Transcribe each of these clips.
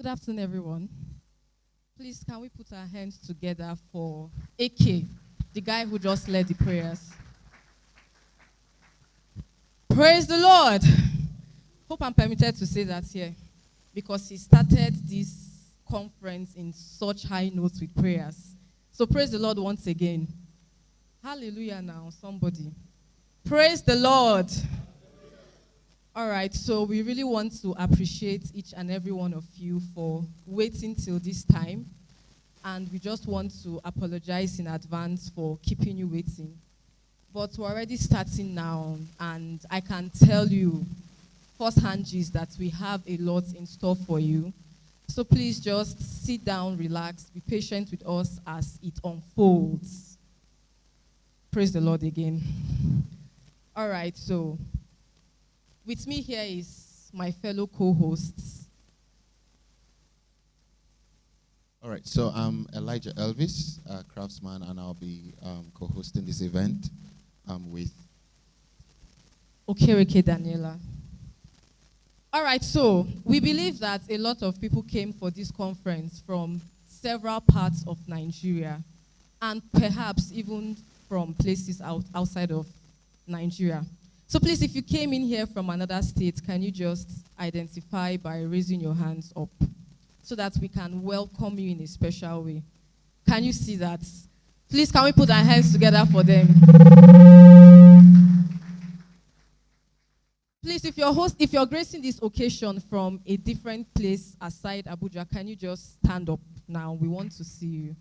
Good afternoon, everyone. Please, can we put our hands together for AK, the guy who just led the prayers? Praise the Lord. Hope I'm permitted to say that here, because he started this conference in such high notes with prayers. So praise the Lord once again. Hallelujah now, somebody. Praise the Lord. All right, so we really want to appreciate each and every one of you for waiting till this time. And we just want to apologize in advance for keeping you waiting. But we're already starting now, and I can tell you firsthand gist that we have a lot in store for you. So please just sit down, relax, be patient with us as it unfolds. Praise the Lord again. All right, so with me here is my fellow co-hosts. All right, so I'm Elijah Elvis, craftsman, and I'll be co-hosting this event with Okereke Daniela. All right, so we believe that a lot of people came for this conference from several parts of Nigeria, and perhaps even from places outside of Nigeria. So please, if you came in here from another state, can you just identify by raising your hands up so that we can welcome you in a special way? Can you see that? Please, can we put our hands together for them? Please, if you're gracing this occasion from a different place aside Abuja, can you just stand up now? We want to see you.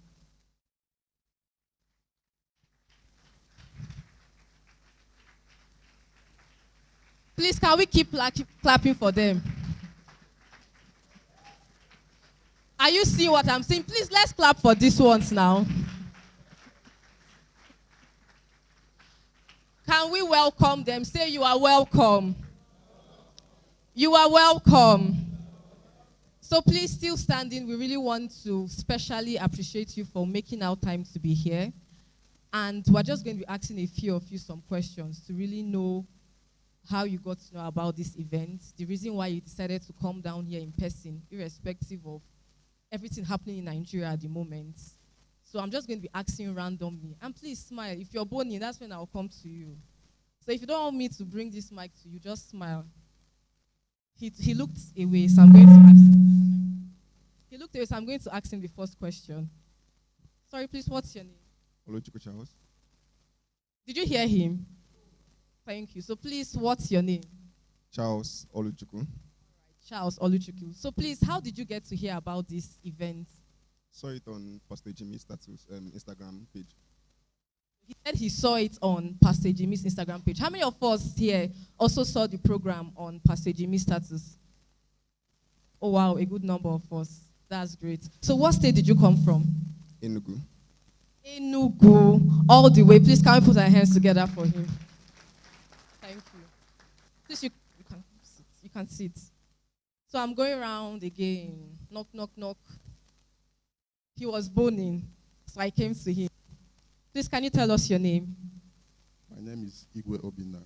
Please, can we keep clapping for them? Are you seeing what I'm saying? Please, let's clap for these ones now. Can we welcome them? Say you are welcome. You are welcome. So please, still standing, we really want to specially appreciate you for making our time to be here. And we're just going to be asking a few of you some questions to really know how you got to know about this event, the reason why you decided to come down here in person, irrespective of everything happening in Nigeria at the moment. So I'm just going to be asking randomly. And please smile. If you're bony, that's when I'll come to you. So if you don't want me to bring this mic to you, just smile. He looked away, so I'm going to ask him. He looked away, so I'm going to ask him the first question. Sorry, please, what's your name? Oluchukwu Charles. Did you hear him? Thank you. So please, what's your name? Charles Oluchukwu. Charles Oluchukwu. So please, how did you get to hear about this event? Saw it on Pastor Jimmy's status Instagram page. He said he saw it on Pastor Jimmy's Instagram page. How many of us here also saw the program on Pastor Jimmy's status? Oh wow, a good number of us. That's great. So what state did you come from? Enugu. Enugu. All the way. Please, can we put our hands together for him? Thank you. Please, you can sit. So I'm going around again. Knock, knock, knock. He was boning, so I came to him. Please, can you tell us your name? My name is Igwe Obina.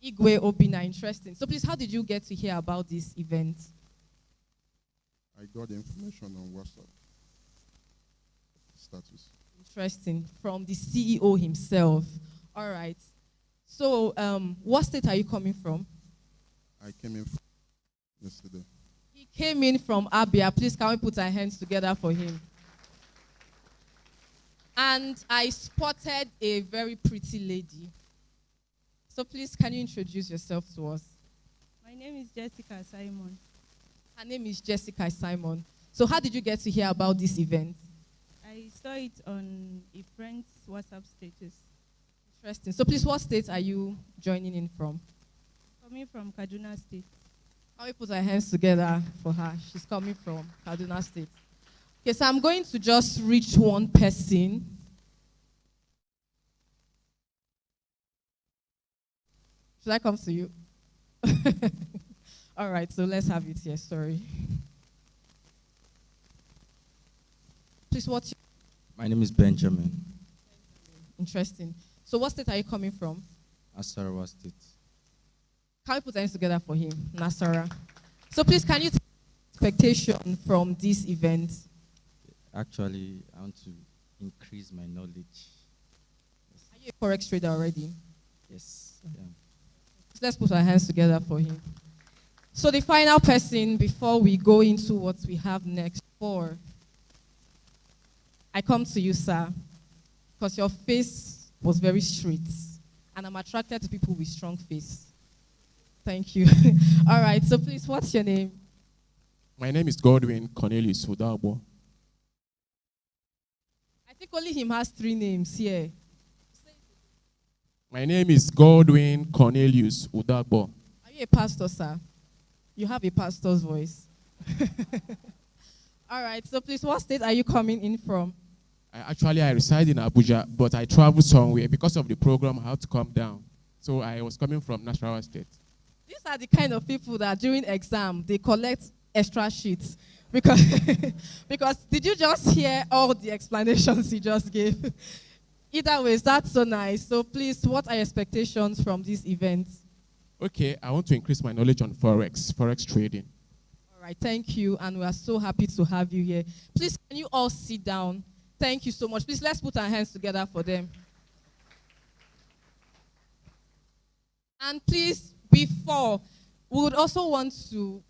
Igwe Obina, interesting. So please, how did you get to hear about this event? I got the information on WhatsApp status. Interesting. From the CEO himself. All right. So what state are you coming from? I came in yesterday. He came in from Abuja. Please, can we put our hands together for him? And I spotted a very pretty lady. So please, can you introduce yourself to us? My name is Jessica Simon. Her name is Jessica Simon. So how did you get to hear about this event? I saw it on a friend's WhatsApp status. Interesting. So please, what state are you joining in from? Coming from Kaduna State. Can we put our hands together for her? She's coming from Kaduna State. Okay, so I'm going to just reach one person. Should I come to you? All right, so let's have it here. Sorry. Please, what's your... My name is Benjamin. Interesting. So what state are you coming from? Nasarawa State. Can we put our hands together for him? Nasara. So please, can you expectation from this event? Actually, I want to increase my knowledge. Are you a Forex trader already? Yes, I am. Let's put our hands together for him. So the final person, before we go into what we have next for, I come to you, sir, because your face was very straight, and I'm attracted to people with strong face. Thank you. All right, so please, what's your name? My name is Godwin Cornelius Udabo. I think only him has 3 names here. My name is Godwin Cornelius Udabo. Are you a pastor, sir? You have a pastor's voice. All right, so please, what state are you coming in from? I reside in Abuja, but I travel somewhere. Because of the program, I had to come down. So I was coming from Nasarawa State. These are the kind of people that during exam, they collect extra sheets. Because, because did you just hear all the explanations he just gave? Either way, that's so nice. So please, what are your expectations from this event? Okay, I want to increase my knowledge on Forex trading. All right, thank you, and we are so happy to have you here. Please, can you all sit down? Thank you so much. Please, let's put our hands together for them. And please, before, we would also want to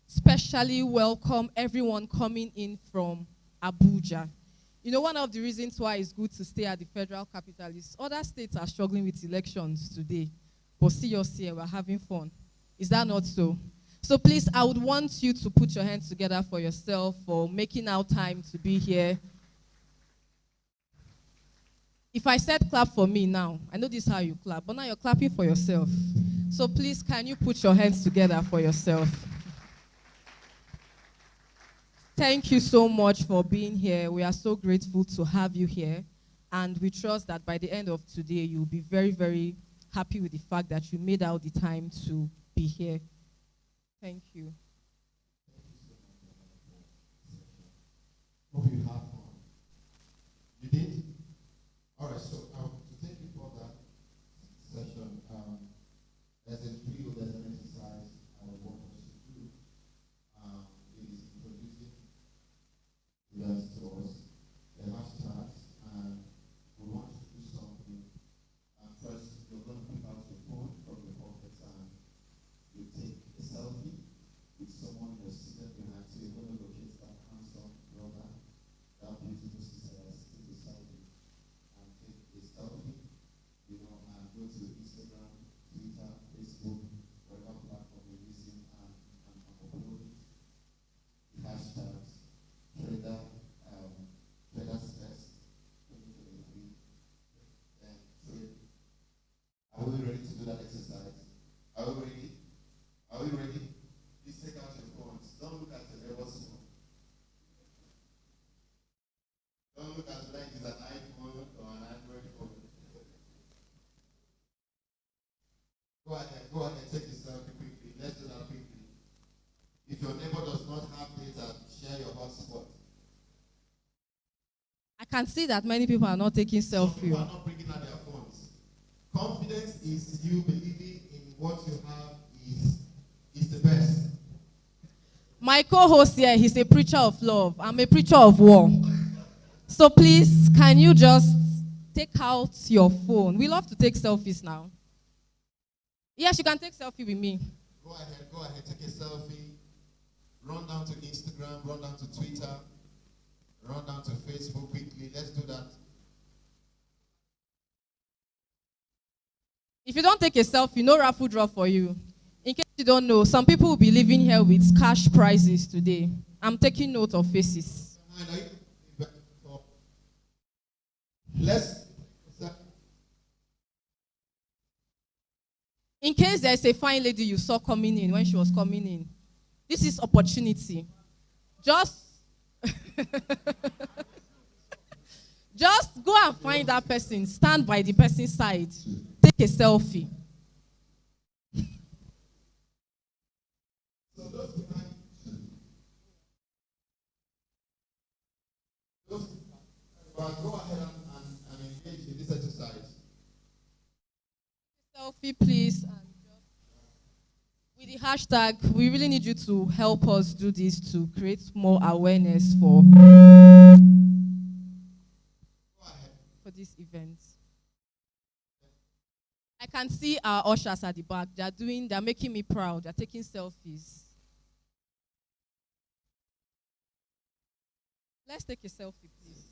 specially welcome everyone coming in from Abuja. You know, one of the reasons why it's good to stay at the federal capital is other states are struggling with elections today. But see us here, we're having fun. Is that not so? So please, I would want you to put your hands together for yourself for making out time to be here. If I said clap for me now, I know this is how you clap, but now you're clapping for yourself. So please, can you put your hands together for yourself? Thank you so much for being here. We are so grateful to have you here. And we trust that by the end of today, you'll be very, very happy with the fact that you made out the time to be here. Thank you. Hope you have fun. You did? All right, so to take you for that session, there's a drill, there's an exercise I would want us to do. It is introducing events to us, the hashtags, and we want to do something. First, you're going to pick out your phone from your pocket and you take a selfie with someone you're seated behind. So you're going to locate that handsome brother, that beautiful sister that's sitting beside you, and take a selfie, and go to Instagram, Twitter, Facebook, whatever platform you're using, and upload it. The hashtags, TradersFest 2023, and trade. Are we ready to do that exercise? Are we ready? Are we ready? Please take out your phones. Don't look at your neighbor's phone. Don't look at like it's an iPhone or an Android phone. Go ahead, take a selfie quickly. Let's do that quickly. If your neighbor does not have data, share your hotspot. I can see that many people are not taking Some selfie. people are not bringing out their phones. Confidence is you believing in what you have is the best. My co-host here, he's a preacher of love. I'm a preacher of war. So please, can you just take out your phone? We love to take selfies now. Yes, you can take selfie with me. Go ahead, take a selfie. Run down to Instagram, run down to Twitter, run down to Facebook quickly. Let's do that. If you don't take a selfie, no raffle draw for you. In case you don't know, some people will be living here with cash prizes today. I'm taking note of faces. In case there's a fine lady you saw coming in when she was coming in, this is opportunity. Just go and find that person. Stand by the person's side. Take a selfie. Go ahead and engage in this exercise. Selfie, please. And just with the hashtag, we really need you to help us do this to create more awareness for this event. I can see our ushers at the back. They're making me proud. They're taking selfies. Let's take a selfie, please.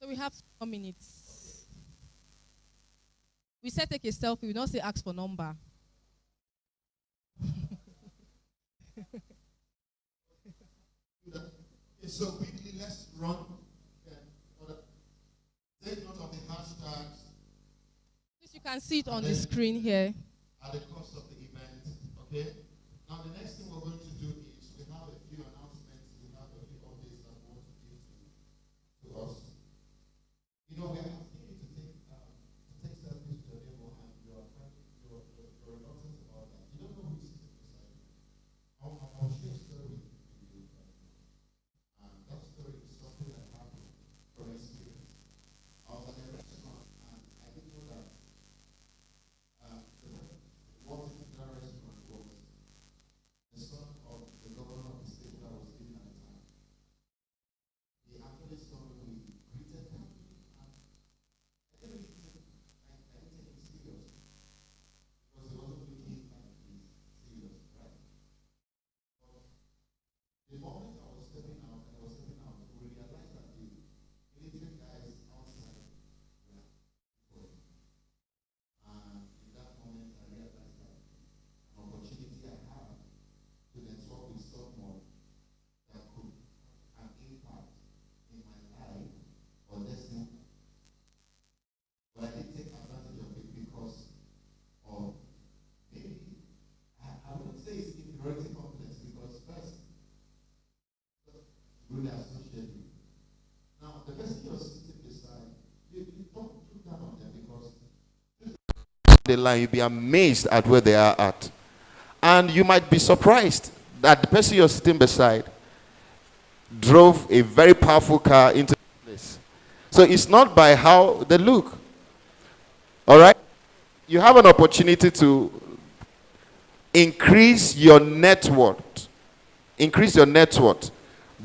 So we have 4 minutes. We said take a selfie. We don't say ask for number. Okay, so quickly, let's run. Take note of the hashtags. You can see it on the screen here. At the course of the event, okay? Now, the next thing we're going to do is we have a few announcements. We have a few updates that we want to give to us. You know, we're asking you to take selfies with your neighbor, and you're reluctant about that. You don't know who is sitting beside you. I'll share a story with you right now. And that story is something that happened from experience. I was at a restaurant, and I didn't know that what that restaurant was the son of the governor of the state that I was living at the time. He actually saw me, we greeted him, and I didn't take him serious because he wasn't looking like he's serious, right? But the moment I was stepping out, we realized that the military guys outside were people. And in that moment, I realized that an opportunity I have to network with someone that could have an impact in my life or destiny. But I didn't take advantage of it because of maybe, I wouldn't say it's inferiority complex because first, really associate you. Now, the person you're sitting beside, you don't look down on them because the line, you'll be amazed at where they are at. And you might be surprised that the person you're sitting beside drove a very powerful car into the place. So it's not by how they look. All right? You have an opportunity to increase your net worth. Increase your net worth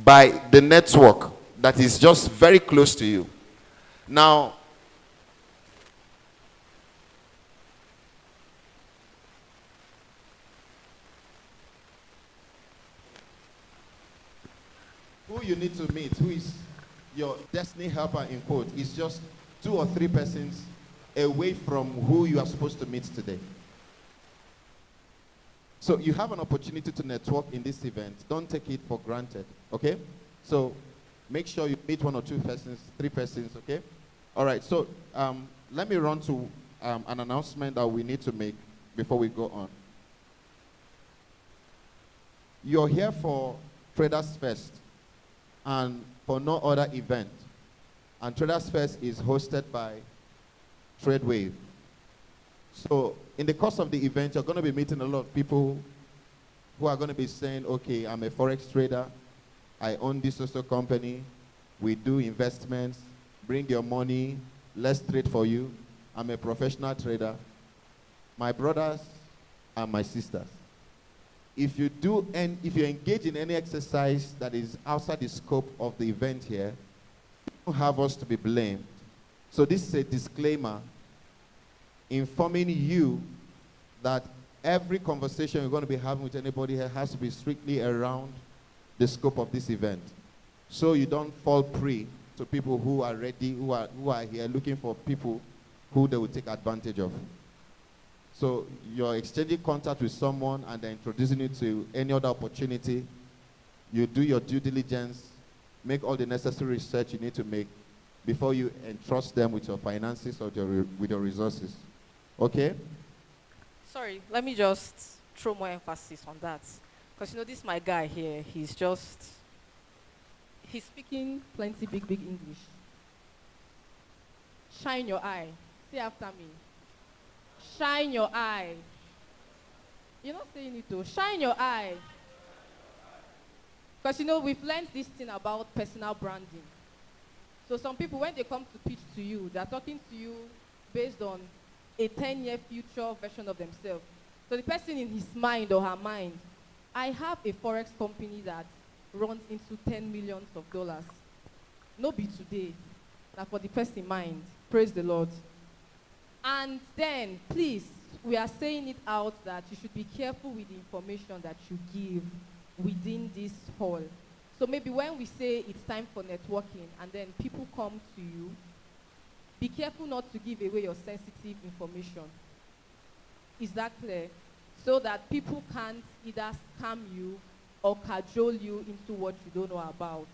by the network that is just very close to you. Now, who you need to meet, who is your destiny helper in quote, is just 2 or 3 persons away from who you are supposed to meet today. So you have an opportunity to network in this event. Don't take it for granted, okay? So make sure you meet 1 or 2 persons, 3 persons, okay? All right, so let me run to an announcement that we need to make before we go on. You're here for TradersFest and for no other event. And TradersFest is hosted by Tradewave. So in the course of the event, you're going to be meeting a lot of people who are going to be saying, okay, I'm a Forex trader. I own this social company. We do investments. Bring your money. Let's trade for you. I'm a professional trader. My brothers and my sisters. If you engage in any exercise that is outside the scope of the event here, you don't have us to be blamed. So this is a disclaimer informing you that every conversation you're going to be having with anybody here has to be strictly around the scope of this event. So you don't fall prey to people who are ready, who are here looking for people who they will take advantage of. So you're exchanging contact with someone and they're introducing you to any other opportunity. You do your due diligence, make all the necessary research you need to make before you entrust them with your finances or with your resources. Okay? Sorry, let me just throw more emphasis on that. Because you know, this my guy here, he's speaking plenty big English. Shine your eye. Say after me. Shine your eye. You're not saying it though. Shine your eye. Because we've learned this thing about personal branding. So some people, when they come to pitch to you, they're talking to you based on a 10-year future version of themselves. So the person in his mind or her mind, I have a Forex company that runs into $10 million. No be today. That's for the person mind. Praise the Lord. And then, please, we are saying it out that you should be careful with the information that you give within this hall. So maybe when we say it's time for networking and then people come to you, be careful not to give away your sensitive information. Is that clear? So that people can't either scam you or cajole you into what you don't know about.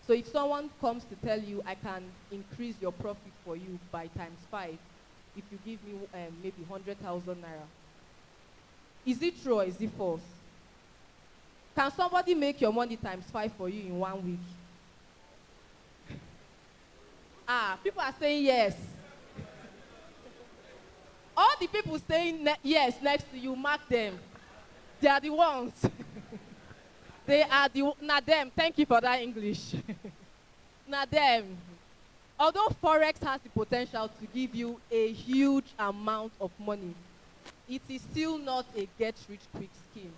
So if someone comes to tell you, I can increase your profit for you by ×5, if you give me maybe 100,000 naira. Is it true or is it false? Can somebody make your money ×5 for you in 1 week? People are saying yes. All the people saying yes next to you, mark them. They are the ones. They are the, not them. Thank you for that English. Not them. Although Forex has the potential to give you a huge amount of money, it is still not a get-rich-quick scheme.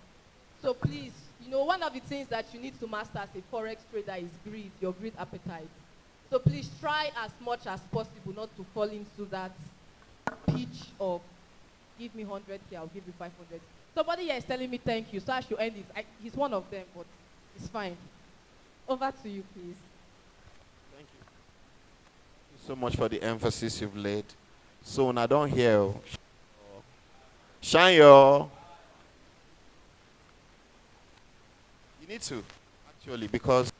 So please, one of the things that you need to master as a Forex trader is greed, your greed appetite. So please try as much as possible not to fall into that pitch of, give me 100K, I'll give you 500. Somebody here is telling me thank you, so I should end it. He's one of them, but it's fine. Over to you, please. Thank you. Thank you so much for the emphasis you've laid. So when I don't hear, shine your. You need to, actually, because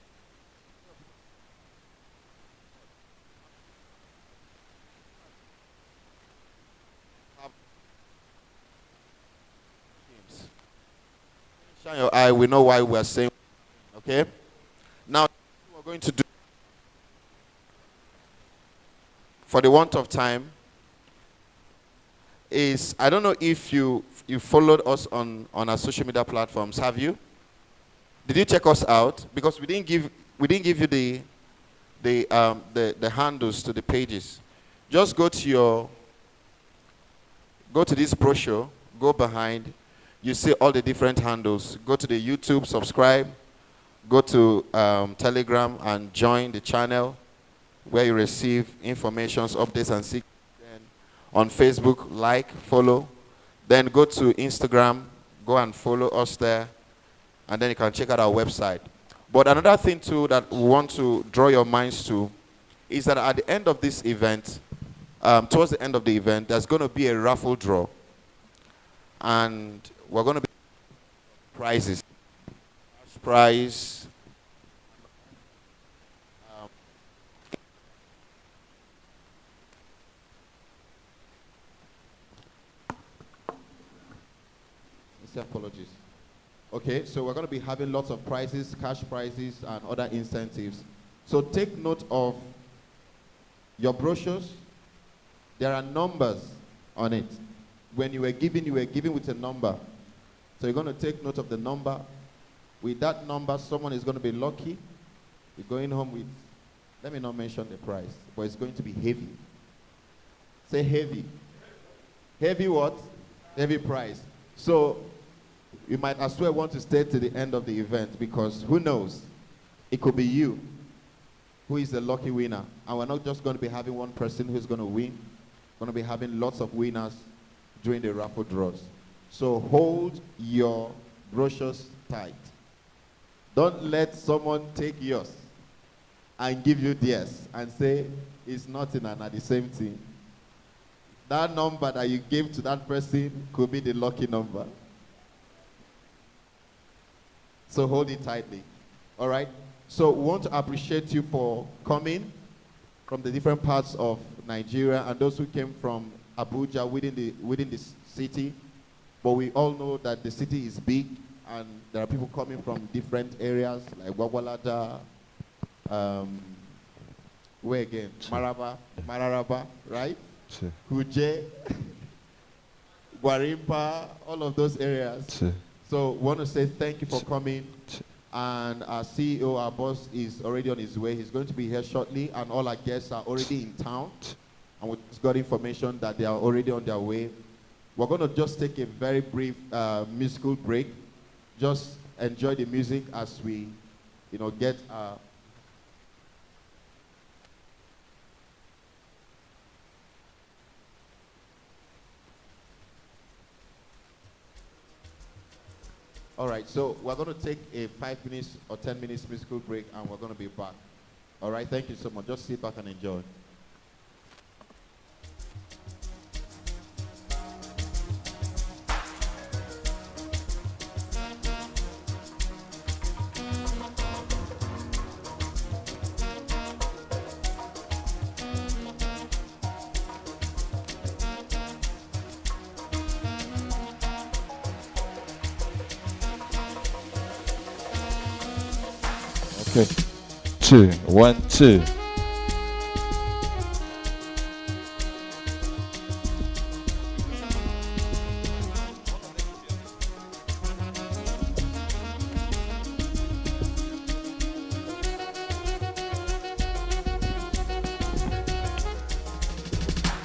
shine your eye, we know why we're saying, okay? Now, what we're going to do, for the want of time, is, I don't know if you followed us on our social media platforms, have you? Did you check us out? Because we didn't give you the handles to the pages. Just go to this brochure, go behind, you see all the different handles. Go to the YouTube, subscribe, go to Telegram and join the channel where you receive informations, updates, and secrets. Then on Facebook, like, follow. Then go to Instagram, go and follow us there, and then you can check out our website. But another thing too that we want to draw your minds to is that at the end of this event, towards the end of the event, there's going to be a raffle draw. And we're going to be prizes. Prize. Apologies. Okay, so we're going to be having lots of prizes, cash prizes, and other incentives. So take note of your brochures. There are numbers on it. When you were giving with a number. So you're going to take note of the number. With that number, someone is going to be lucky. You're going home with, let me not mention the price, but it's going to be heavy. Say heavy. Heavy what? Heavy price. So you might as well want to stay to the end of the event, because who knows? It could be you who is the lucky winner. And we're not just going to be having one person who's going to win. We're going to be having lots of winners during the raffle draws. So hold your brochures tight. Don't let someone take yours and give you theirs and say it's nothing and at the same thing. That number that you gave to that person could be the lucky number. So hold it tightly. All right? So we want to appreciate you for coming from the different parts of Nigeria and those who came from Abuja within the city. But we all know that the city is big and there are people coming from different areas like Wagwalada, where again? Mararaba, right? Kuje, Guarimpa, all of those areas. So we want to say thank you for coming. And our CEO, our boss, is already on his way. He's going to be here shortly, and all our guests are already in town. And we just got information that they are already on their way. We're going to just take a very brief musical break. Just enjoy the music as we, get all right, so we're going to take a 5 minutes or 10 minutes musical break, and we're going to be back. All right, thank you so much. Just sit back and enjoy. Okay. 2, 1, 2.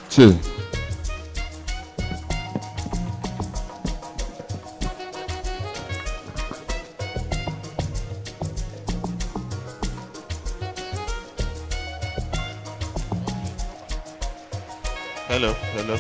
Two. Hello, hello.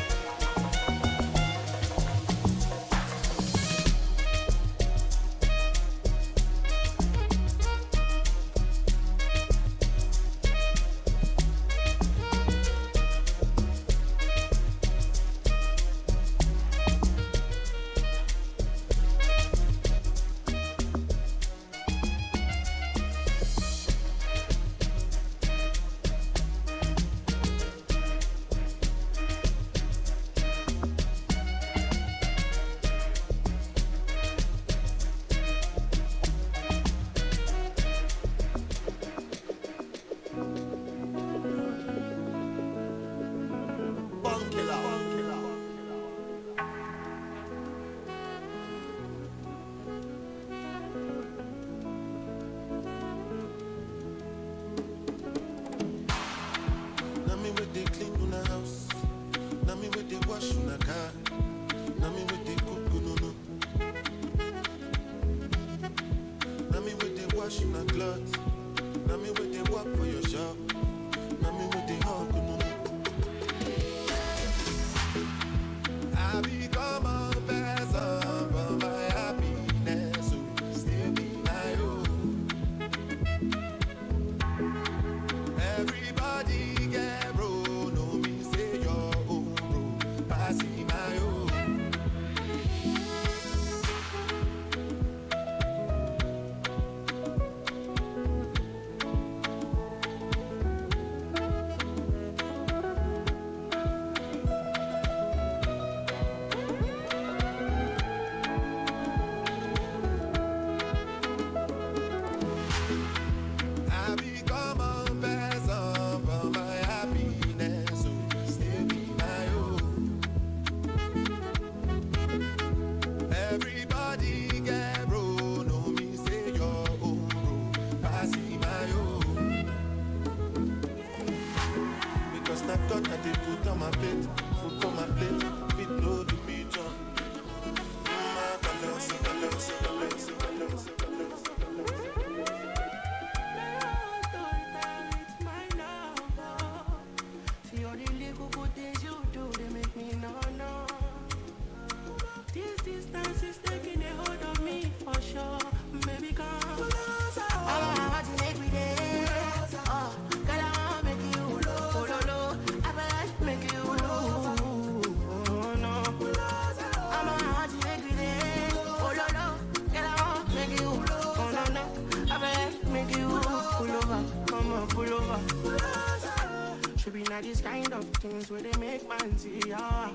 These kind of things where they make man see ya.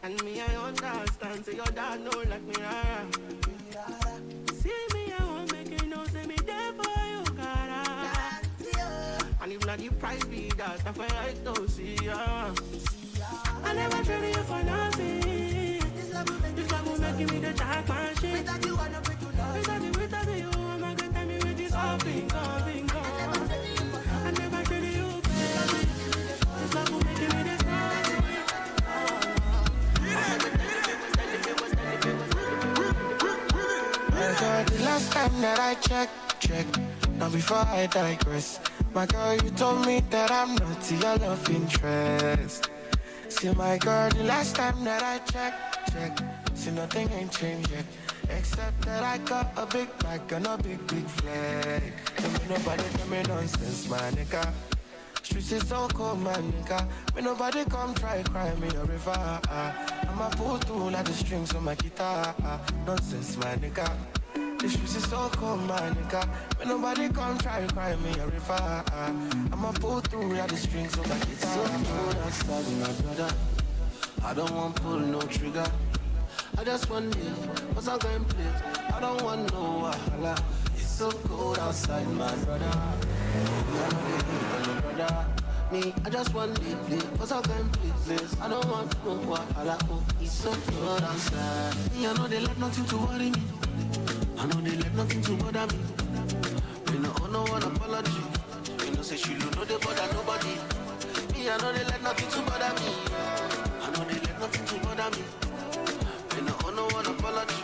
And me, I understand, say your dad know like me. See me, I won't make you know, say me there for you, gotta. And if not now the price be that. I feel like to see ya. I never traded you for nothing. This love will make me the jackpot shit. Without you, I don't break to love. Without you, I'm not gonna tell me with this all bingo. I never traded you, baby. This love will make me the the last time that I checked. Now before I digress, my girl, you told me that I'm not your love interest. See my girl, the last time that I checked, see nothing ain't changed yet, except that I got a big bag and a big flag. Don't make nobody tell me nonsense, my nigga. Streets is so cold, my nigga. May nobody come try cry me a river. I'ma pull through like the strings on my guitar. Nonsense, my nigga. The streets is so cold, my nigga. May nobody come try cry me a river. I'ma pull through like the strings on my guitar. So cold outside, my brother. I don't want pull no trigger. I just want live, cause I'm going play. I don't want no wahala. It's so cold outside, my brother. Me, I just want to play, cause I can play. I don't want no wahala. Oh, it's so cold outside. Me, I know they let nothing to worry me. I know they let nothing to bother me. Me no owe no one apology. Me no say she don't know they bother nobody. Me, I know they let nothing to bother me. I know they let nothing to bother me. Me no owe no one apology.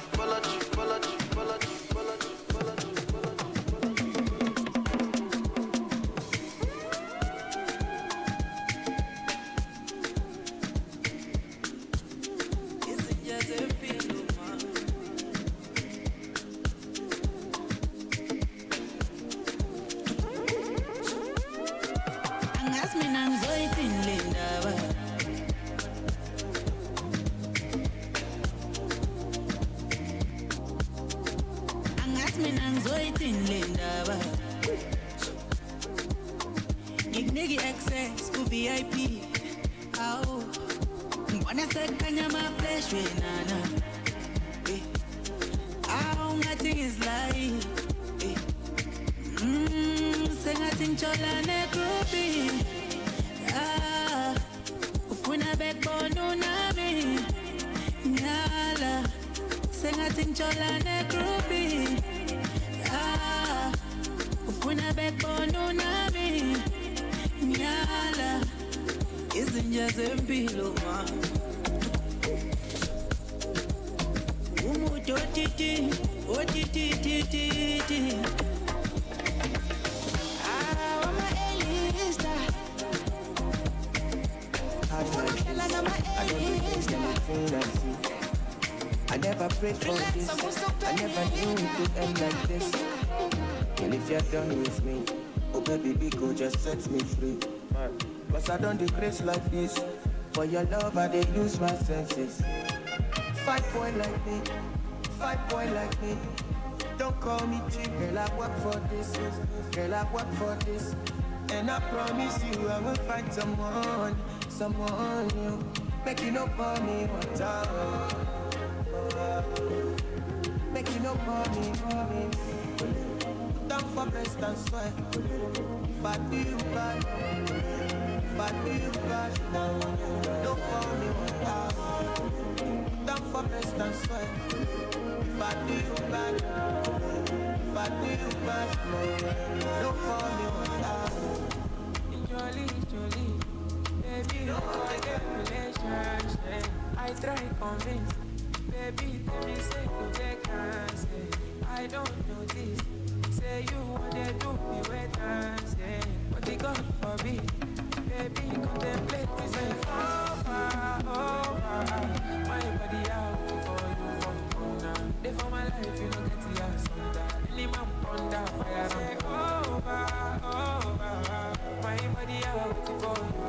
I never prayed for this. I never knew it could end like this. Well, if you're done with me, oh baby, go just set me free. Cause I don't decrease like this. For your love, I dey lose my senses. 5 boy like me, 5 boy like me. Don't call me cheap, girl, I work for this. Girl, I work for this. And I promise you, I will find someone new. Make you no for me water. Make you no for me. Down for breast and sweat. If I do you bad, no for me water. Down for breast and sweat. If I do you bad, no for me water. Jolly, baby, don't forget relationship. I try convince, baby, tell me say you can't say. I don't know this, say you wanna do me wet and say, but the God forbid, baby, contemplate me say over. My body out for you for now. They for my life, you don't get the ass on that. Any man under fire, say over. My body out for you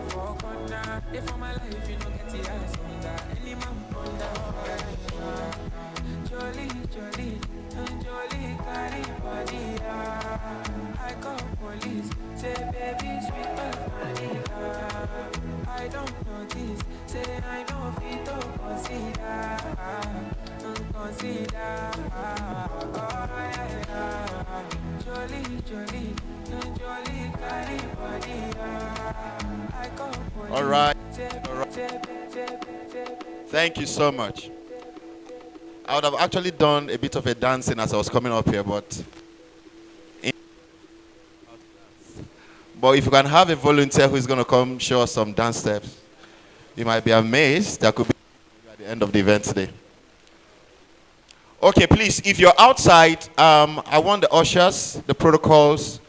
for corner. They for my life, you don't get the ass on that. Any man under fire. Jolly, carry body. I call police, say baby, sweet vanilla. I don't know this, say I know fit to consider. Oh yeah. All right. All right. Thank you so much. I would have actually done a bit of a dancing as I was coming up here, but if you can have a volunteer who is going to come show us some dance steps, you might be amazed. That could be at the end of the event today. Okay, please, if you're outside, I want the ushers, the protocols,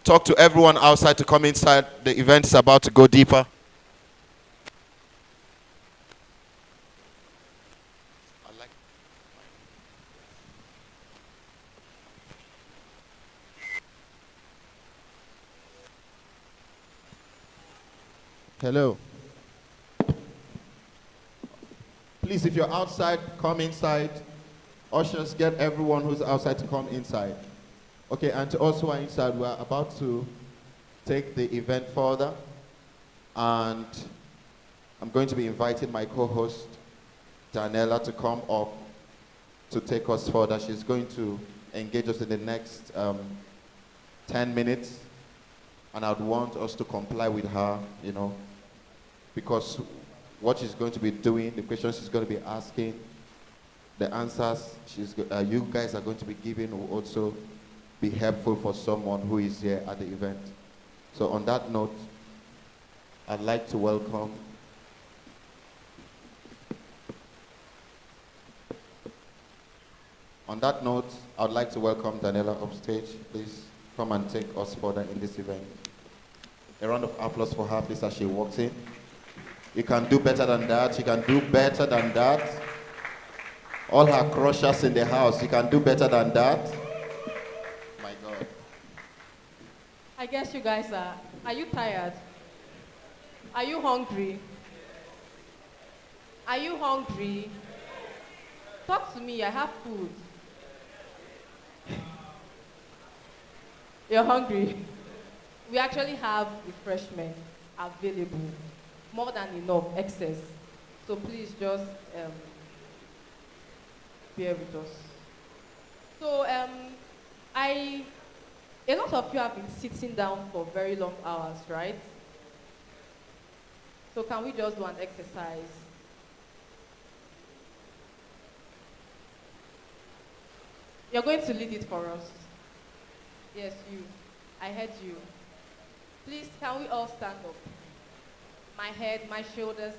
talk to everyone outside to come inside. The event is about to go deeper. Hello. Please, if you're outside, come inside. Ushers, get everyone who's outside to come inside. Okay, and to us who are inside, we're about to take the event further. And I'm going to be inviting my co-host, Daniela, to come up to take us further. She's going to engage us in the next 10 minutes. And I'd want us to comply with her, you know, because what she's going to be doing, the questions she's going to be asking, the answers you guys are going to be giving will also be helpful for someone who is here at the event. So on that note, I'd like to welcome Daniela upstage. Please come and take us further in this event. A round of applause for her, please, as she walks in. You can do better than that. You can do better than that. All her crushers in the house, you can do better than that. My God. I guess you guys are you tired? Are you hungry? Are you hungry? Talk to me, I have food. You're hungry? We actually have refreshment available. More than enough, excess. So please just bear with us. So a lot of you have been sitting down for very long hours, right? So can we just do an exercise? You're going to lead it for us. Yes, you. I heard you. Please, can we all stand up? My head, my shoulders,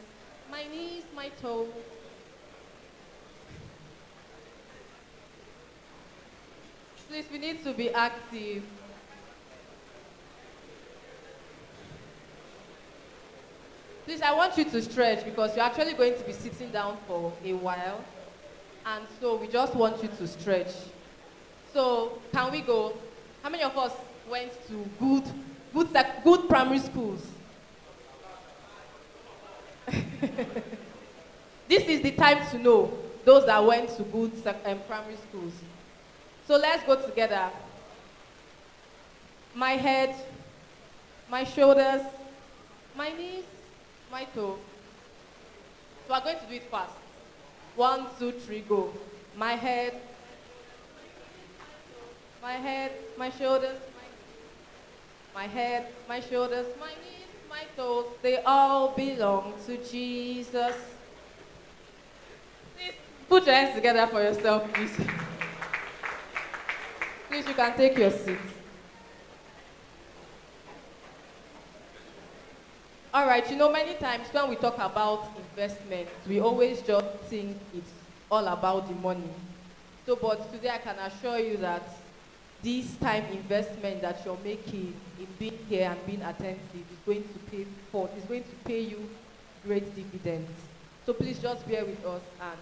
my knees, my toes. Please, we need to be active. Please, I want you to stretch because you're actually going to be sitting down for a while. And so we just want you to stretch. So can we go? How many of us went to good primary schools? This is the time to know those that went to good primary schools. So let's go together. My head, my shoulders, my knees, my toe. So we're going to do it fast. 1, 2, 3, go. My head, my shoulders, my head, my shoulders, my knees, my toes, they all belong to Jesus. Please put your hands together for yourself, please. Please, you can take your seat. All right, you know, many times when we talk about investment, we always just think it's all about the money. So, but today I can assure you that this time investment that you're making in being here and being attentive is going to pay you great dividends. So please just bear with us, and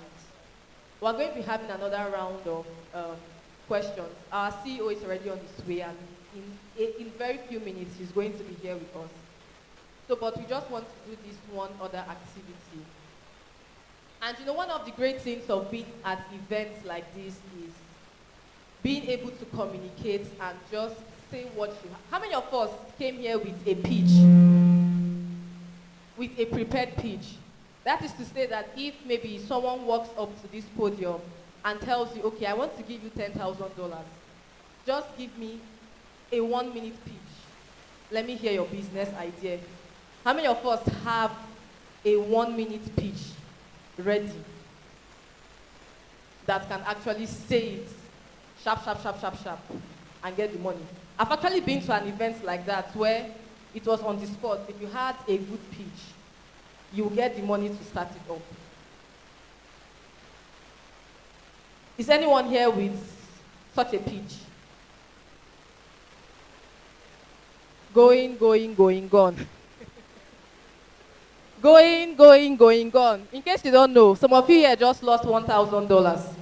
we're going to be having another round of questions. Our CEO is already on his way, and in very few minutes he's going to be here with us. So, but we just want to do this one other activity. And you know, one of the great things of being at events like this is being able to communicate and just say what you have. How many of us came here with a pitch? With a prepared pitch? That is to say that if maybe someone walks up to this podium and tells you, okay, I want to give you $10,000, just give me a 1-minute pitch? Let me hear your business idea. How many of us have a 1-minute pitch ready that can actually say it sharp, sharp, sharp, sharp, sharp, and get the money? I've actually been to an event like that where it was on the spot. If you had a good pitch, you will get the money to start it up. Is anyone here with such a pitch? Going, gone. Gone. In case you don't know, some of you here just lost $1,000.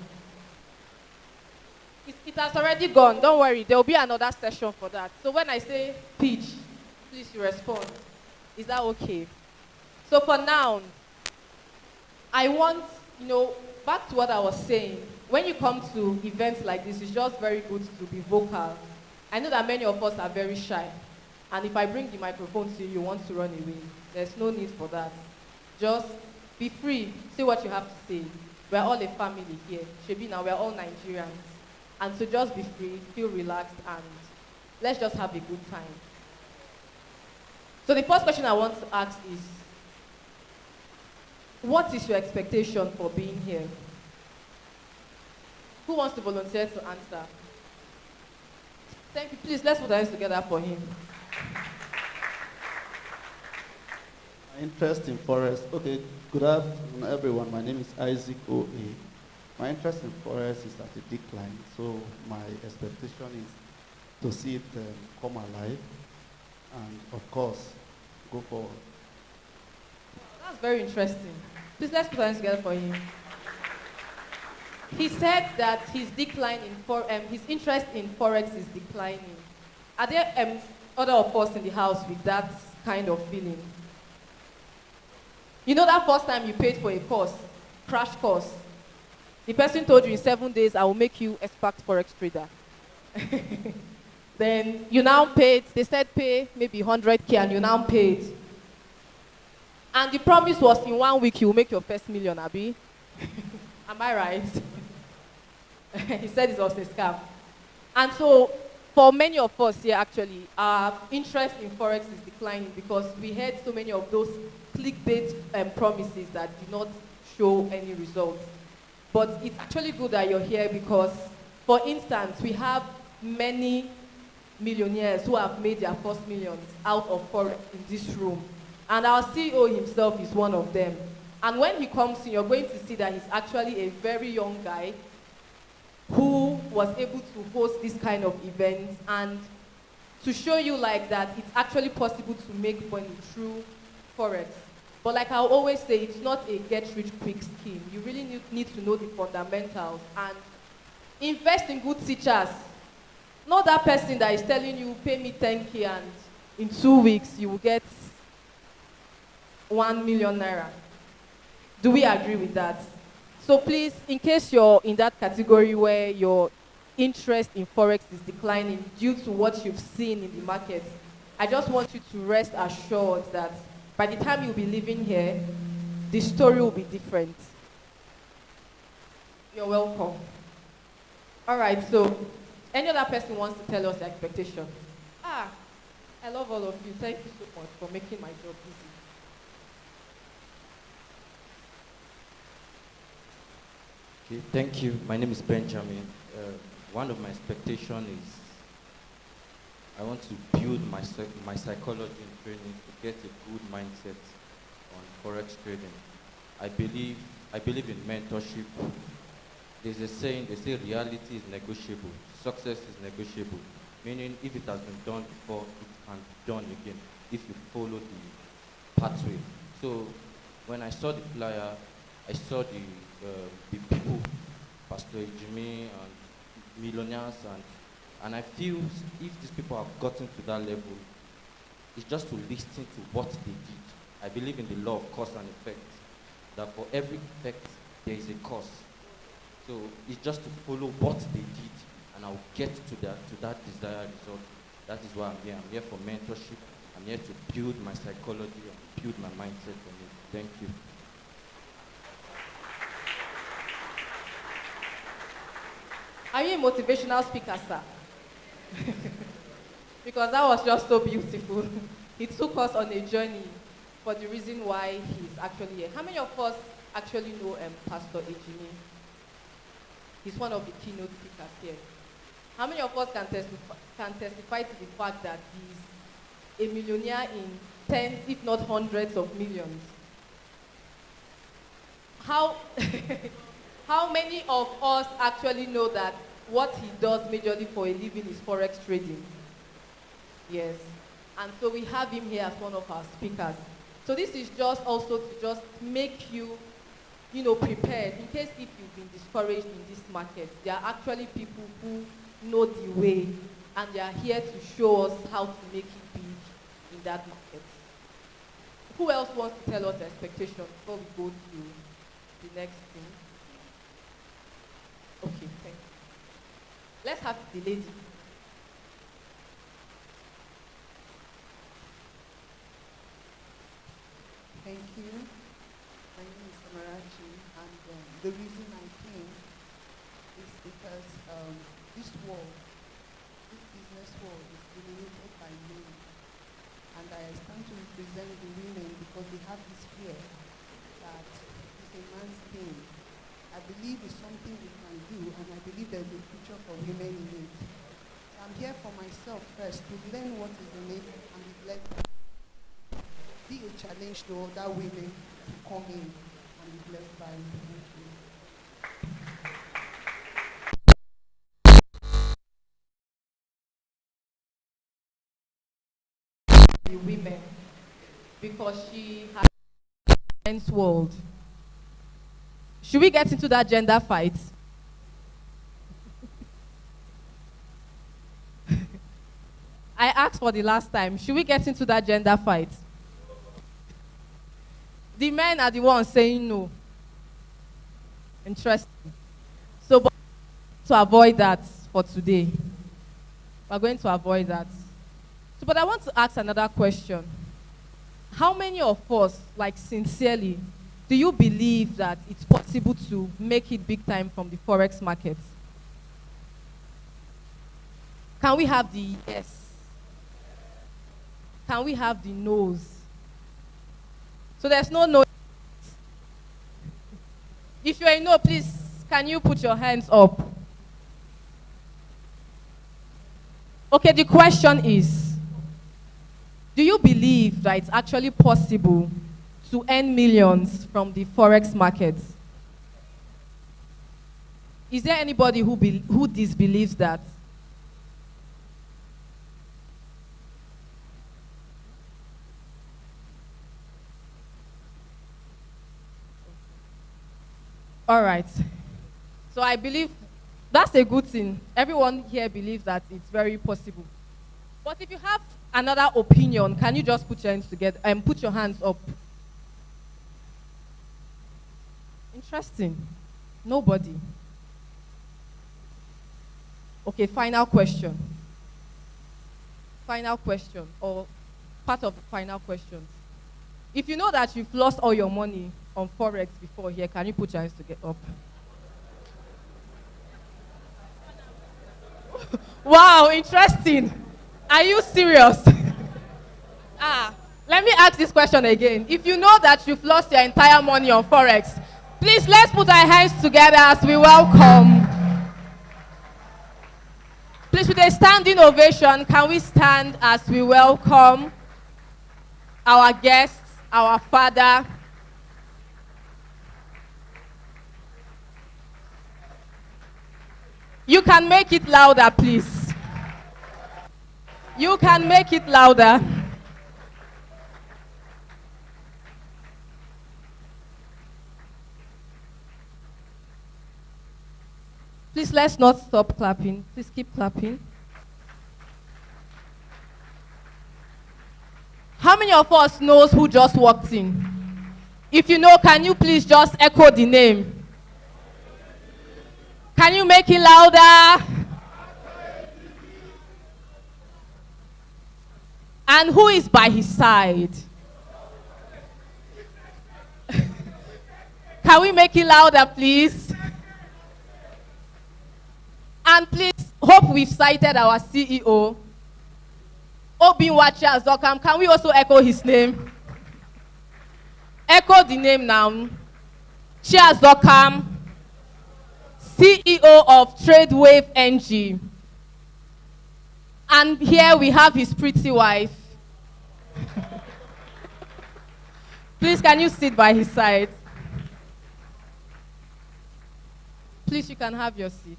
It has already gone. Don't worry, there will be another session for that. So when I say pitch, please you respond. Is that okay? So for now, I want, back to what I was saying. When you come to events like this, it's just very good to be vocal. I know that many of us are very shy. And if I bring the microphone to you, you want to run away. There's no need for that. Just be free. Say what you have to say. We're all a family here. Shebi, now we're all Nigerians. And so just be free, feel relaxed, and let's just have a good time. So the first question I want to ask is, what is your expectation for being here? Who wants to volunteer to answer? Thank you. Please, let's put our hands together for him. My interest in Forex. Okay, good afternoon, everyone. My name is Isaac O.A. My interest in Forex is at a decline, so my expectation is to see it come alive and, of course, go forward. That's very interesting. Please, let's put our hands together for him. He said that his interest in Forex is declining. Are there other of us in the house with that kind of feeling? You know that first time you paid for a course, crash course, the person told you in 7 days, I will make you expert Forex trader. Then you now paid, they said pay maybe 100K and you now paid. And the promise was in 1 week you will make your first million, Abi. Am I right? He said it was a scam. And so, for many of us here actually, our interest in Forex is declining because we had so many of those clickbait promises that do not show any results. But it's actually good that you're here because, for instance, we have many millionaires who have made their first millions out of Forex in this room. And our CEO himself is one of them. And when he comes in, you're going to see that he's actually a very young guy who was able to host this kind of events and to show you like that it's actually possible to make money through Forex. But like I always say, it's not a get-rich-quick scheme. You really need to know the fundamentals and invest in good teachers. Not that person that is telling you, pay me 10K and in 2 weeks you will get 1 million naira. Do we agree with that? So please, in case you're in that category where your interest in Forex is declining due to what you've seen in the market, I just want you to rest assured that by the time you'll be leaving here, the story will be different. You're welcome. All right, so any other person wants to tell us their expectation? I love all of you. Thank you so much for making my job easy. Okay, thank you. My name is Benjamin. One of my expectations is I want to build my psychology and training to get a good mindset on Forex trading. I believe in mentorship. There's a saying, they say reality is negotiable, success is negotiable, meaning if it has been done before, it can be done again if you follow the pathway. So when I saw the flyer, I saw the people, Pastor Jimmy and millionaires, and I feel if these people have gotten to that level, it's just to listen to what they did. I believe in the law of cause and effect, that for every effect, there is a cause. So it's just to follow what they did, and I'll get to that desired result. That is why I'm here. I'm here for mentorship. I'm here to build my psychology and build my mindset for me. Thank you. Are you a motivational speaker, sir? because that was just so beautiful. He took us on a journey for the reason why he's actually here. How many of us actually know Pastor Ejimi? He's one of the keynote speakers here. How many of us can testify to the fact that he's a millionaire in tens, if not hundreds of millions? How many of us actually know that what he does majorly for a living is Forex trading? Yes. And so we have him here as one of our speakers. So this is just also to just make you, prepared in case if you've been discouraged in this market. There are actually people who know the way, and they are here to show us how to make it big in that market. Who else wants to tell us the expectation before we go to the next thing? Okay, thank you. Let's have the lady. Thank you. My name is Amarachi, and the reason I came is because this world, this business world is dominated by men, and I stand to represent the women because they have this fear that it's a man's thing. I believe it's something we can do, and I believe there's a future for women in it. So I'm here for myself first to learn what is in it and be blessed. Be a challenge to other women to come in and be blessed by the women, because she has a men's world. Should we get into that gender fight? I asked for the last time. Should we get into that gender fight? The men are the ones saying no. Interesting. So, but to avoid that for today, we're going to avoid that. So, but I want to ask another question. How many of us, like sincerely, do you believe that it's possible to make it big time from the Forex market? Can we have the yes? Can we have the no's? So there's no no. If you're a no, please, can you put your hands up? Okay, the question is, do you believe that it's actually possible to earn millions from the Forex market? Is there anybody who disbelieves that? All right. So I believe that's a good thing. Everyone here believes that it's very possible. But if you have another opinion, can you just put your hands together and put your hands up? Interesting. Nobody. Okay, final question. Final question, or part of the final questions. If you know that you've lost all your money on Forex before here, can you put your hands to get up? Wow, interesting. Are you serious? Let me ask this question again. If you know that you've lost your entire money on Forex, please let's put our hands together as we welcome. Please, with a standing ovation, can we stand as we welcome our guest, our father. You can make it louder, please. You can make it louder. Please, let's not stop clapping. Please keep clapping. How many of us knows who just walked in? If you know, can you please just echo the name? Can you make it louder? And who is by his side? Can we make it louder, please? And please, hope we've cited our CEO. Obinwa Chiazokam. Can we also echo his name? Echo the name now. Chiazokam, CEO of Tradewave NG. And here we have his pretty wife. Please, can you sit by his side? Please, you can have your seat.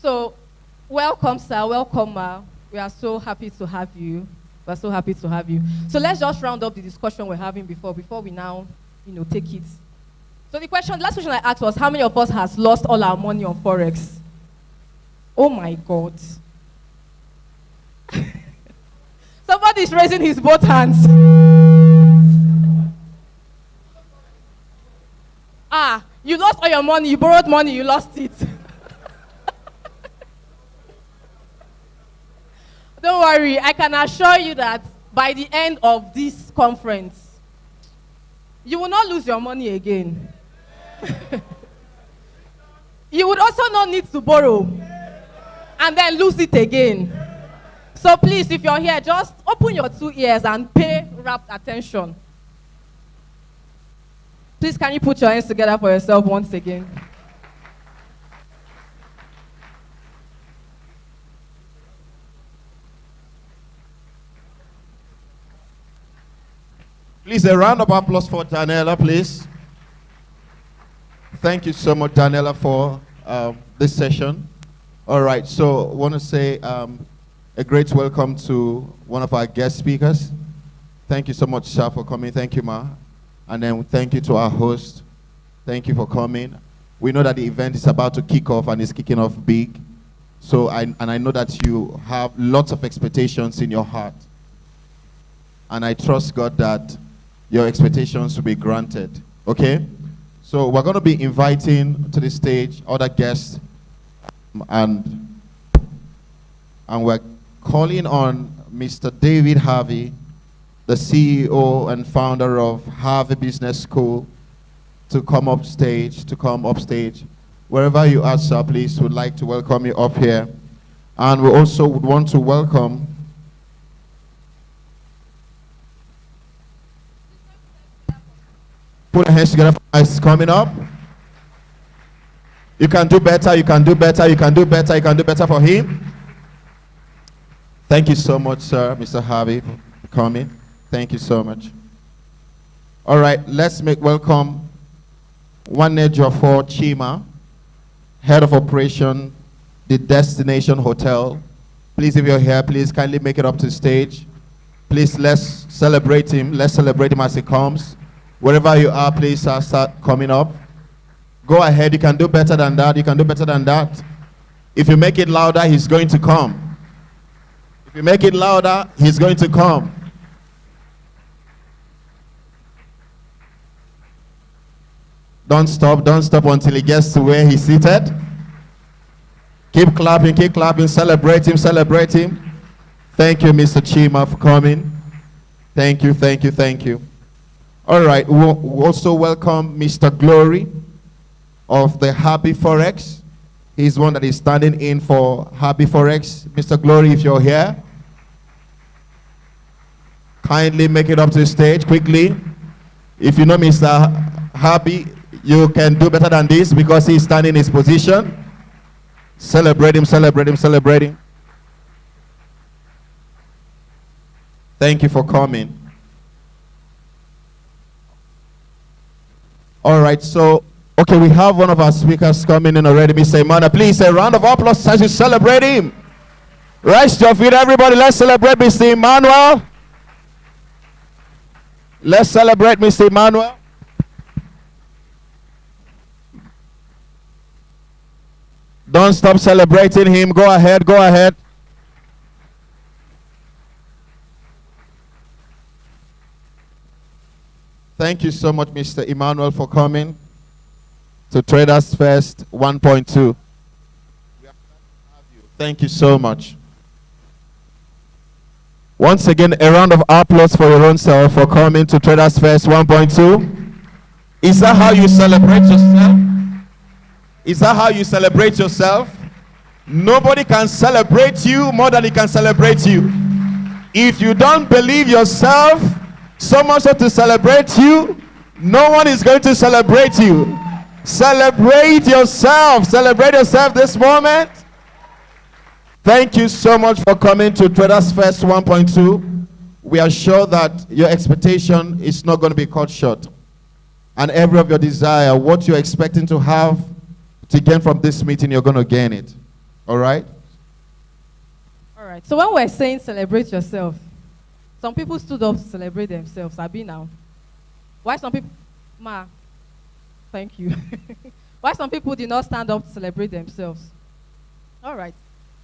So, welcome, sir. Welcome, ma. We are so happy to have you. We're so happy to have you. So let's just round up the discussion we're having before we now, take it. So the last question I asked was, how many of us has lost all our money on Forex? Oh my God. Somebody's raising his both hands. You lost all your money, you borrowed money, you lost it. Don't worry, I can assure you that by the end of this conference, you will not lose your money again. You would also not need to borrow and then lose it again. So please, if you're here, just open your 2 ears and pay rapt attention. Please, can you put your hands together for yourself once again? Please, a round of applause for Daniela, please. Thank you so much, Daniela, for this session. All right, so I want to say a great welcome to one of our guest speakers. Thank you so much, sir, for coming. Thank you, ma. And then thank you to our host. Thank you for coming. We know that the event is about to kick off and it's kicking off big. So, I know that you have lots of expectations in your heart. And I trust God that your expectations will be granted. Okay? So we're going to be inviting to the stage other guests, and we're calling on Mr. David Harvey, the CEO and founder of Harvey Business School, to come up stage. Wherever you are, sir, please, would like to welcome you up here. And we also would want to welcome put your hands together for us coming up. You can do better, you can do better, you can do better, you can do better for him. Thank you so much, sir, Mr. Harvey, for coming. Thank you so much. All right, let's make welcome Wanejofo Chima, Head of Operation, the Destination Hotel. Please, if you're here, please kindly make it up to the stage. Please, let's celebrate him. Let's celebrate him as he comes. Wherever you are, please start coming up. Go ahead. You can do better than that. You can do better than that. If you make it louder, he's going to come. If you make it louder, he's going to come. Don't stop until he gets to where he's seated. Keep clapping, celebrate him. Thank you, Mr. Chima, for coming. Thank you. All right, we'll also welcome Mr. Glory of the Happy Forex. He's one that is standing in for Happy Forex. Mr. Glory, if you're here, kindly make it up to the stage quickly. If you know Mr. Happy, you can do better than this because he's standing in his position. Celebrate him. Thank you for coming. All right, so, okay, we have one of our speakers coming in already, Mr. Emmanuel. Please, a round of applause as you celebrate him. Rise to your feet, everybody. Let's celebrate Mr. Emmanuel. Let's celebrate Mr. Emmanuel. Don't stop celebrating him. Go ahead. Thank you so much, Mr. Emmanuel, for coming to TradersFest 1.2. Thank you so much. Once again, a round of applause for your own self for coming to Traders Fest 1.2. Is that how you celebrate yourself? Is that how you celebrate yourself? Nobody can celebrate you more than he can celebrate you. If you don't believe yourself so much so to celebrate you, no one is going to celebrate you. Celebrate yourself. Celebrate yourself this moment. Thank you so much for coming to Traders Fest 1.2. We are sure that your expectation is not going to be cut short. And every of your desire, what you're expecting to have to gain from this meeting, you're going to gain it. All right? All right. So when we're saying celebrate yourself, some people stood up to celebrate themselves. Abi now. Why some people... Ma, thank you. Why some people did not stand up to celebrate themselves? All right.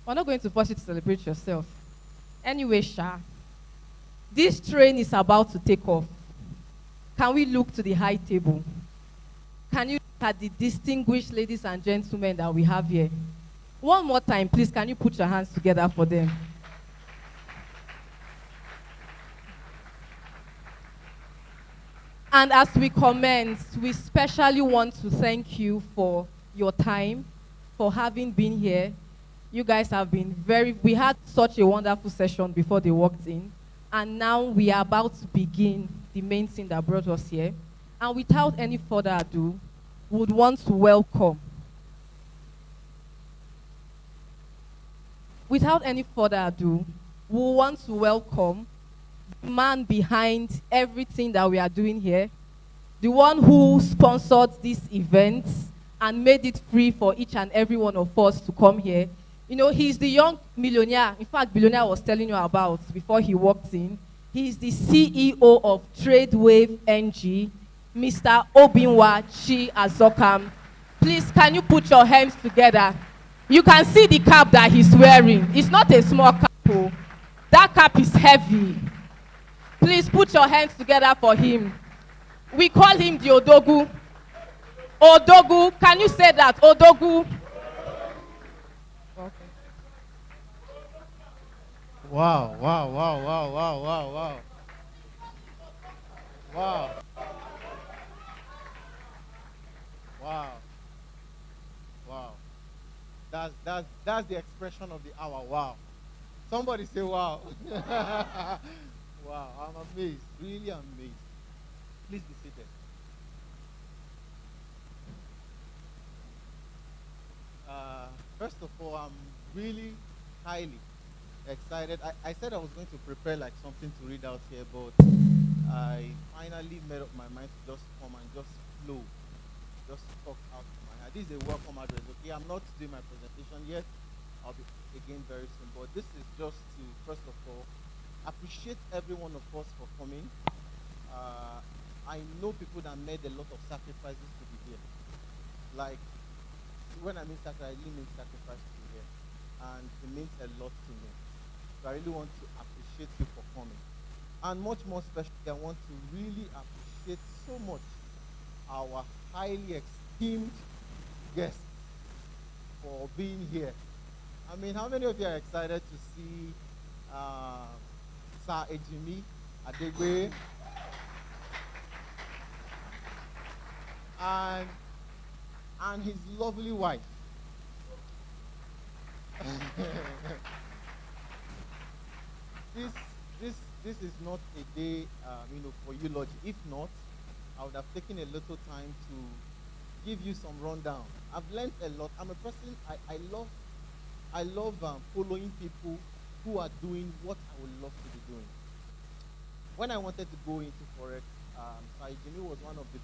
We're not going to force you to celebrate yourself. Anyway, Sha, this train is about to take off. Can we look to the high table? Can you look at the distinguished ladies and gentlemen that we have here? One more time, please, can you put your hands together for them? And as we commence, we especially want to thank you for your time, for having been here. You guys have been we had such a wonderful session before they walked in. And now we are about to begin the main thing that brought us here. And without any further ado, we would want to welcome. Without any further ado, we want to welcome the man behind everything that we are doing here, the one who sponsored this event and made it free for each and every one of us to come here. You know, he's the young millionaire. In fact, billionaire was telling you about before he walked in. He's the CEO of Tradewave NG, Mr. Obinwa Chi Azokam. Please, can you put your hands together? You can see the cap that he's wearing. It's not a small cap. Oh. That cap is heavy. Please put your hands together for him. We call him the Odogu. Odogu, can you say that? Odogu. Okay. Wow, wow, wow, wow, wow, wow, wow. Wow. Wow. Wow. That's the expression of the hour. Wow. Somebody say wow. Wow, I'm amazed. Really amazed. Please be seated. First of all, I'm really highly excited. I said I was going to prepare like something to read out here, but I finally made up my mind to just come and just flow, just talk out of my head. This is a welcome address, okay? I'm not doing my presentation yet. I'll be again very soon, but this is just to, first of all, appreciate every one of us for coming. I know people that made a lot of sacrifices to be here. Like, when I mean sacrifice, I really mean sacrifice to be here. And it means a lot to me. So I really want to appreciate you for coming. And much more especially, I want to really appreciate so much our highly esteemed guests for being here. I mean, how many of you are excited to see Sir Ejimi Adegbe and his lovely wife? This is not a day, for eulogy. If not, I would have taken a little time to give you some rundown. I've learned a lot. I'm a person, I love following people who are doing what I would love to be doing. When I wanted to go into Forex, Jimmy was one of the...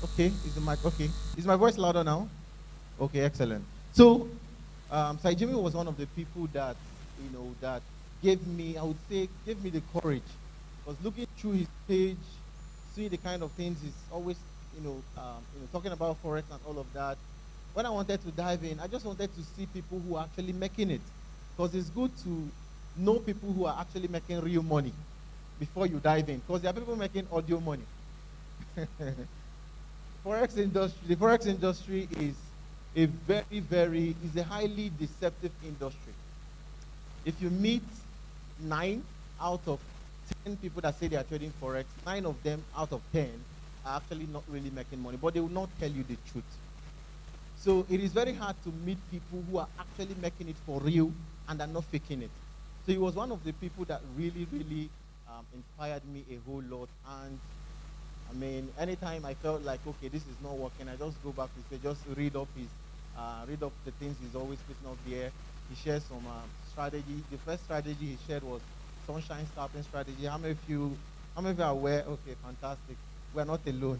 Okay, is the mic okay? Is my voice louder now? Okay, excellent. So, Jimmy was one of the people that, that gave me the courage. Because looking through his page, seeing the kind of things he's always, talking about Forex and all of that. When I wanted to dive in, I just wanted to see people who are actually making it. Because it's good to know people who are actually making real money before you dive in. Because there are people making audio money. The Forex industry is a highly deceptive industry. If you meet 9 out of 10 people that say they are trading Forex, 9 of them out of 10 are actually not really making money, but they will not tell you the truth. So it is very hard to meet people who are actually making it for real and are not faking it. So he was one of the people that really, really inspired me a whole lot. And I mean, anytime I felt like, okay, this is not working, I just go back to his page, just read up the things he's always putting up there. He shares some strategy. The first strategy he shared was sunshine scalping strategy. How many of you are aware? Okay, fantastic. We're not alone.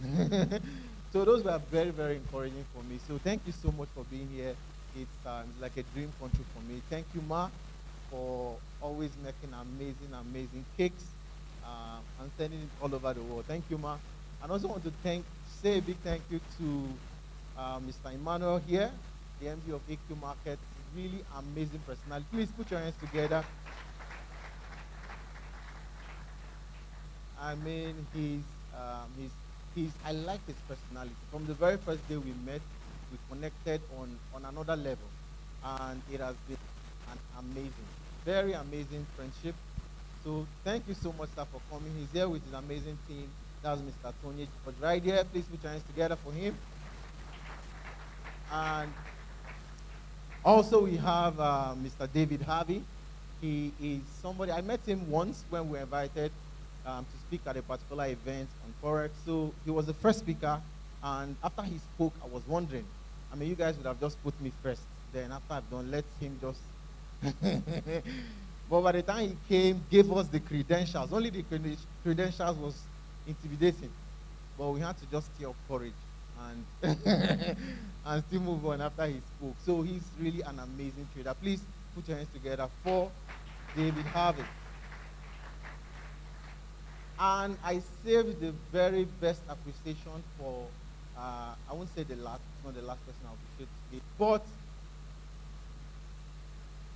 So those were very, very encouraging for me. So thank you so much for being here. It's like a dream come true for me. Thank you, Ma, for always making amazing, amazing cakes and sending it all over the world. Thank you, Ma. And also want to say a big thank you to Mr. Emmanuel here, the MD of AQ Market. Really amazing personality. Please put your hands together. I mean, I like his personality. From the very first day we met, we connected on another level. And it has been an amazing, very amazing friendship. So thank you so much, sir, for coming. He's here with his amazing team. That's Mr. Tony. But right here, please put your hands together for him. And also we have Mr. David Harvey. He is somebody, I met him once when we were invited to speak at a particular event on Forex. So he was the first speaker, and after he spoke, I was wondering, I mean, you guys would have just put me first. Then after I've done, let him just... But by the time he came, gave us the credentials. Only the credentials was intimidating. But we had to just steer up courage and, and still move on after he spoke. So he's really an amazing trader. Please put your hands together for David Harvey. And I saved the very best appreciation for, I won't say the last, not the last person I'll appreciate today, but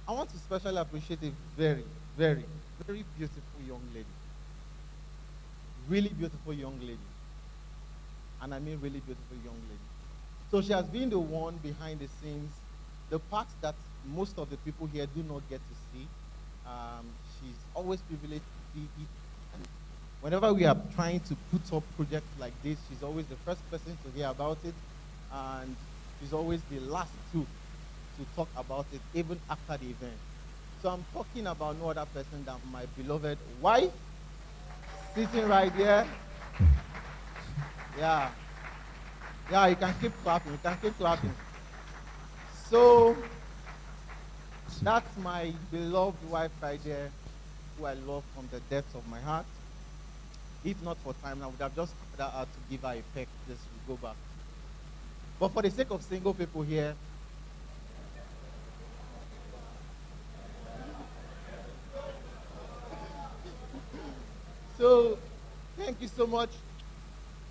I want to especially appreciate a very, very, very beautiful young lady. Really beautiful young lady. And I mean really beautiful young lady. So she has been the one behind the scenes, the part that most of the people here do not get to see. She's always privileged to see it. Whenever we are trying to put up projects like this, she's always the first person to hear about it, and she's always the last to talk about it, even after the event. So I'm talking about no other person than my beloved wife, sitting right here. Yeah, you can keep clapping, So that's my beloved wife right there, who I love from the depths of my heart. If not for time, I would have just ordered her to give her a peck, just go back. But for the sake of single people here, so thank you so much.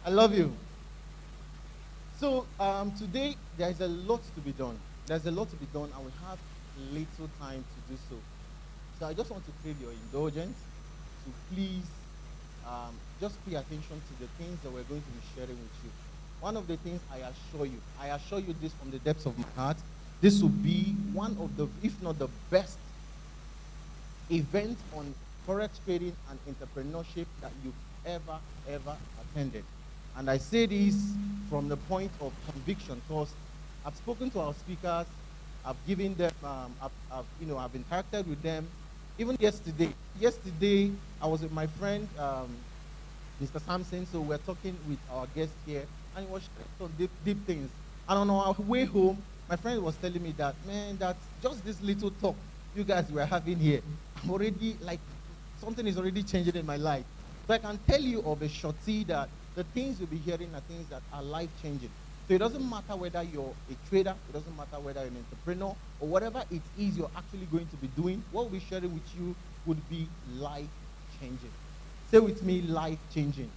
I love you. So today, there's a lot to be done. There's a lot to be done, and we have little time to do so. So I just want to crave your indulgence to please just pay attention to the things that we're going to be sharing with you. One of the things I assure you this from the depths of my heart, this will be one of the, if not the best event on Forex trading and entrepreneurship that you've ever attended. And I say this from the point of conviction, because I've spoken to our speakers, I've given them, I've interacted with them. Even yesterday, I was with my friend, Mr. Sampson, so we're talking with our guest here, and it was some deep things. And on our way home, my friend was telling me that, man, that just this little talk you guys were having here, I'm already, like, something is already changing in my life. So I can tell you of a shorty that the things you'll be hearing are things that are life-changing. So it doesn't matter whether you're a trader, it doesn't matter whether you're an entrepreneur, or whatever it is you're actually going to be doing, what we'll be sharing with you would be life-changing. Say with me, life-changing.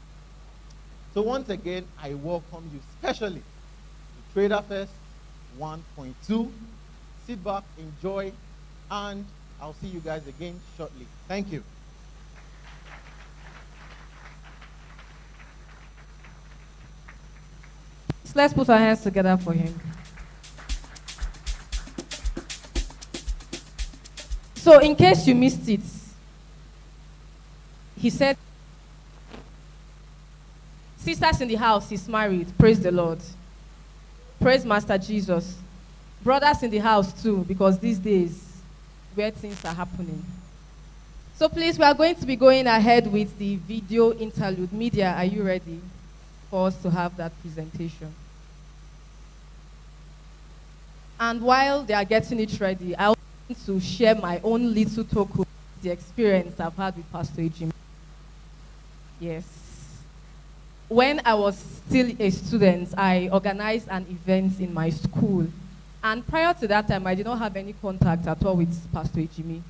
So once again, I welcome you specially to TraderFest 1.2. Sit back, enjoy, and I'll see you guys again shortly. Thank you. So let's put our hands together for him. So in case you missed it, he said, sisters in the house, he's married. Praise the Lord. Praise Master Jesus. Brothers in the house too, because these days, weird things are happening. So please, we are going to be going ahead with the video interlude. Media, are you ready for us to have that presentation? And while they are getting it ready, I want to share my own little talk with the experience I've had with Pastor Ejim. Yes. When I was still a student, I organized an event in my school. And prior to that time, I did not have any contact at all with Pastor Ejimi.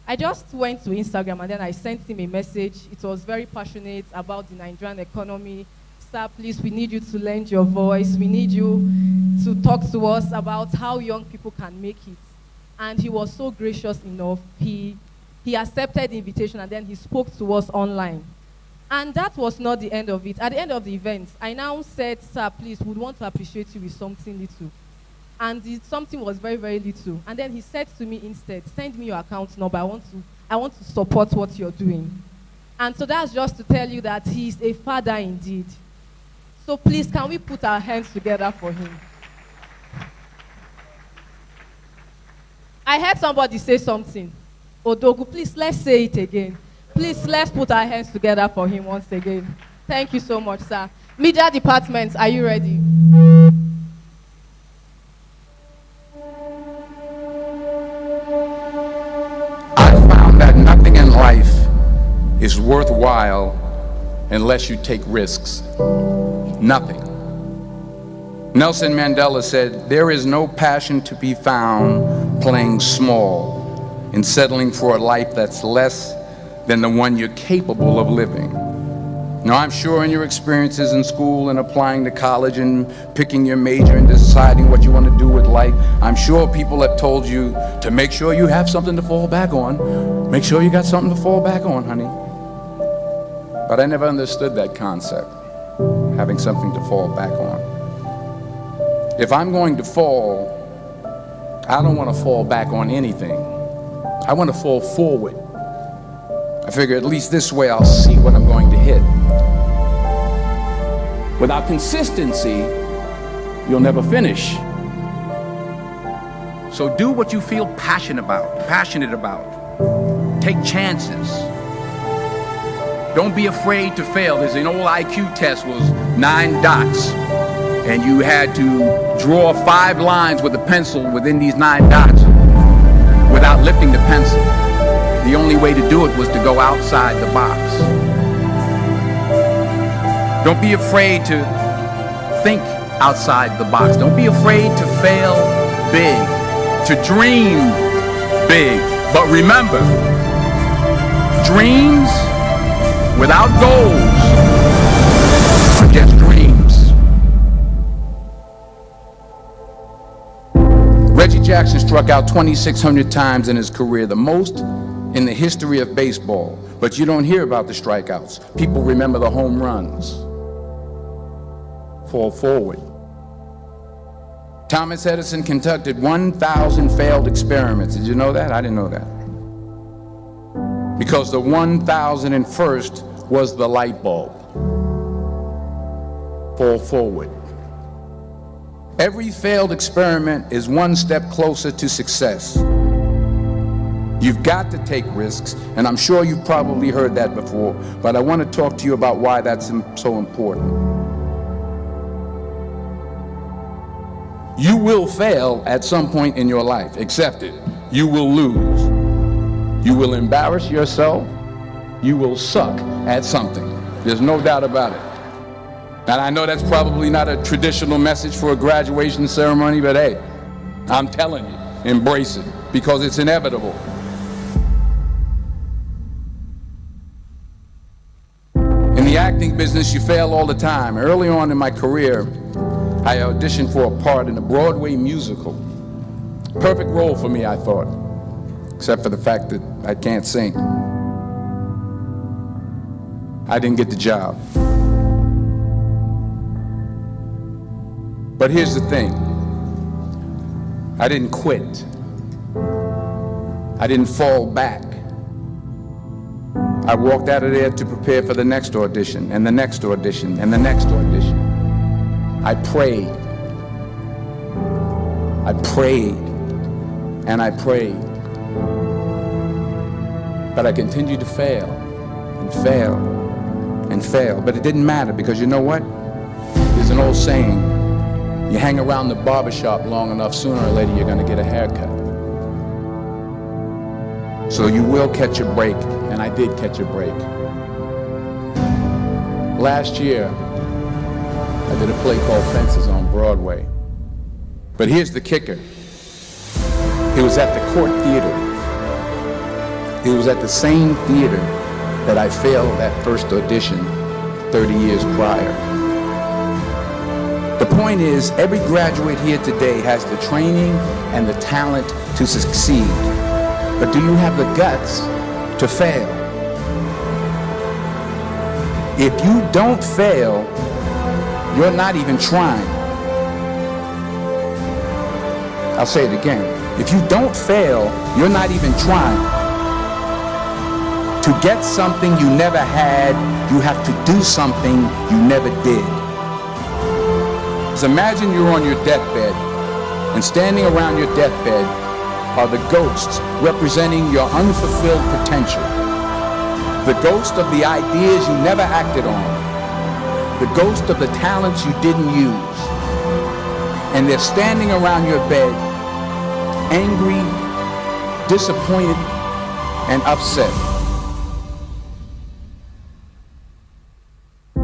I just went to Instagram and then I sent him a message. It was very passionate about the Nigerian economy. Sir, please, we need you to lend your voice. We need you to talk to us about how young people can make it. And he was so gracious enough. He accepted the invitation and then he spoke to us online. And that was not the end of it. At the end of the event, I now said, sir, please, we want to appreciate you with something little. And something was very, very little. And then he said to me instead, send me your account number. I want to support what you're doing. And so that's just to tell you that he's a father indeed. So please, can we put our hands together for him? I heard somebody say something. Odogu, please, let's say it again. Please, let's put our hands together for him once again. Thank you so much, sir. Media department, are you ready? I found that nothing in life is worthwhile unless you take risks. Nothing. Nelson Mandela said, there is no passion to be found playing small and settling for a life that's less than the one you're capable of living. Now, I'm sure in your experiences in school and applying to college and picking your major and deciding what you want to do with life, I'm sure people have told you to make sure you have something to fall back on. Make sure you got something to fall back on, honey. But I never understood that concept, having something to fall back on. If I'm going to fall, I don't want to fall back on anything. I want to fall forward. I figure at least this way I'll see what I'm going to hit. Without consistency, you'll never finish. So do what you feel passionate about. Take chances. Don't be afraid to fail. There's an old IQ test, was 9 dots. And you had to draw 5 lines with a pencil within these 9 dots without lifting the pencil. The only way to do it was to go outside the box. Don't be afraid to think outside the box. Don't be afraid to fail big, to dream big. But remember, dreams without goals are just dreams. Reggie Jackson struck out 2,600 times in his career, the most in the history of baseball. But you don't hear about the strikeouts. People remember the home runs. Fall forward. Thomas Edison conducted 1,000 failed experiments. Did you know that? I didn't know that. Because the 1,001st was the light bulb. Fall forward. Every failed experiment is one step closer to success. You've got to take risks, and I'm sure you've probably heard that before, but I want to talk to you about why that's so important. You will fail at some point in your life. Accept it. You will lose. You will embarrass yourself. You will suck at something. There's no doubt about it. And I know that's probably not a traditional message for a graduation ceremony, but hey, I'm telling you, embrace it, because it's inevitable. In the acting business, you fail all the time. Early on in my career, I auditioned for a part in a Broadway musical. Perfect role for me, I thought, except for the fact that I can't sing. I didn't get the job. But here's the thing. I didn't quit. I didn't fall back. I walked out of there to prepare for the next audition, and the next audition, and the next audition. I prayed. I prayed, and I prayed. But I continued to fail, and fail, and fail. But it didn't matter, because you know what? There's an old saying, you hang around the barbershop long enough, sooner or later you're gonna get a haircut. So you will catch a break, and I did catch a break. Last year, I did a play called Fences on Broadway. But here's the kicker. It was at the Court Theater. It was at the same theater that I failed that first audition 30 years prior. The point is, every graduate here today has the training and the talent to succeed. But do you have the guts to fail? If you don't fail, you're not even trying. I'll say it again. If you don't fail, you're not even trying. To get something you never had, you have to do something you never did. So imagine you're on your deathbed, and standing around your deathbed are the ghosts representing your unfulfilled potential. The ghost of the ideas you never acted on. The ghost of the talents you didn't use. And they're standing around your bed, angry, disappointed, and upset.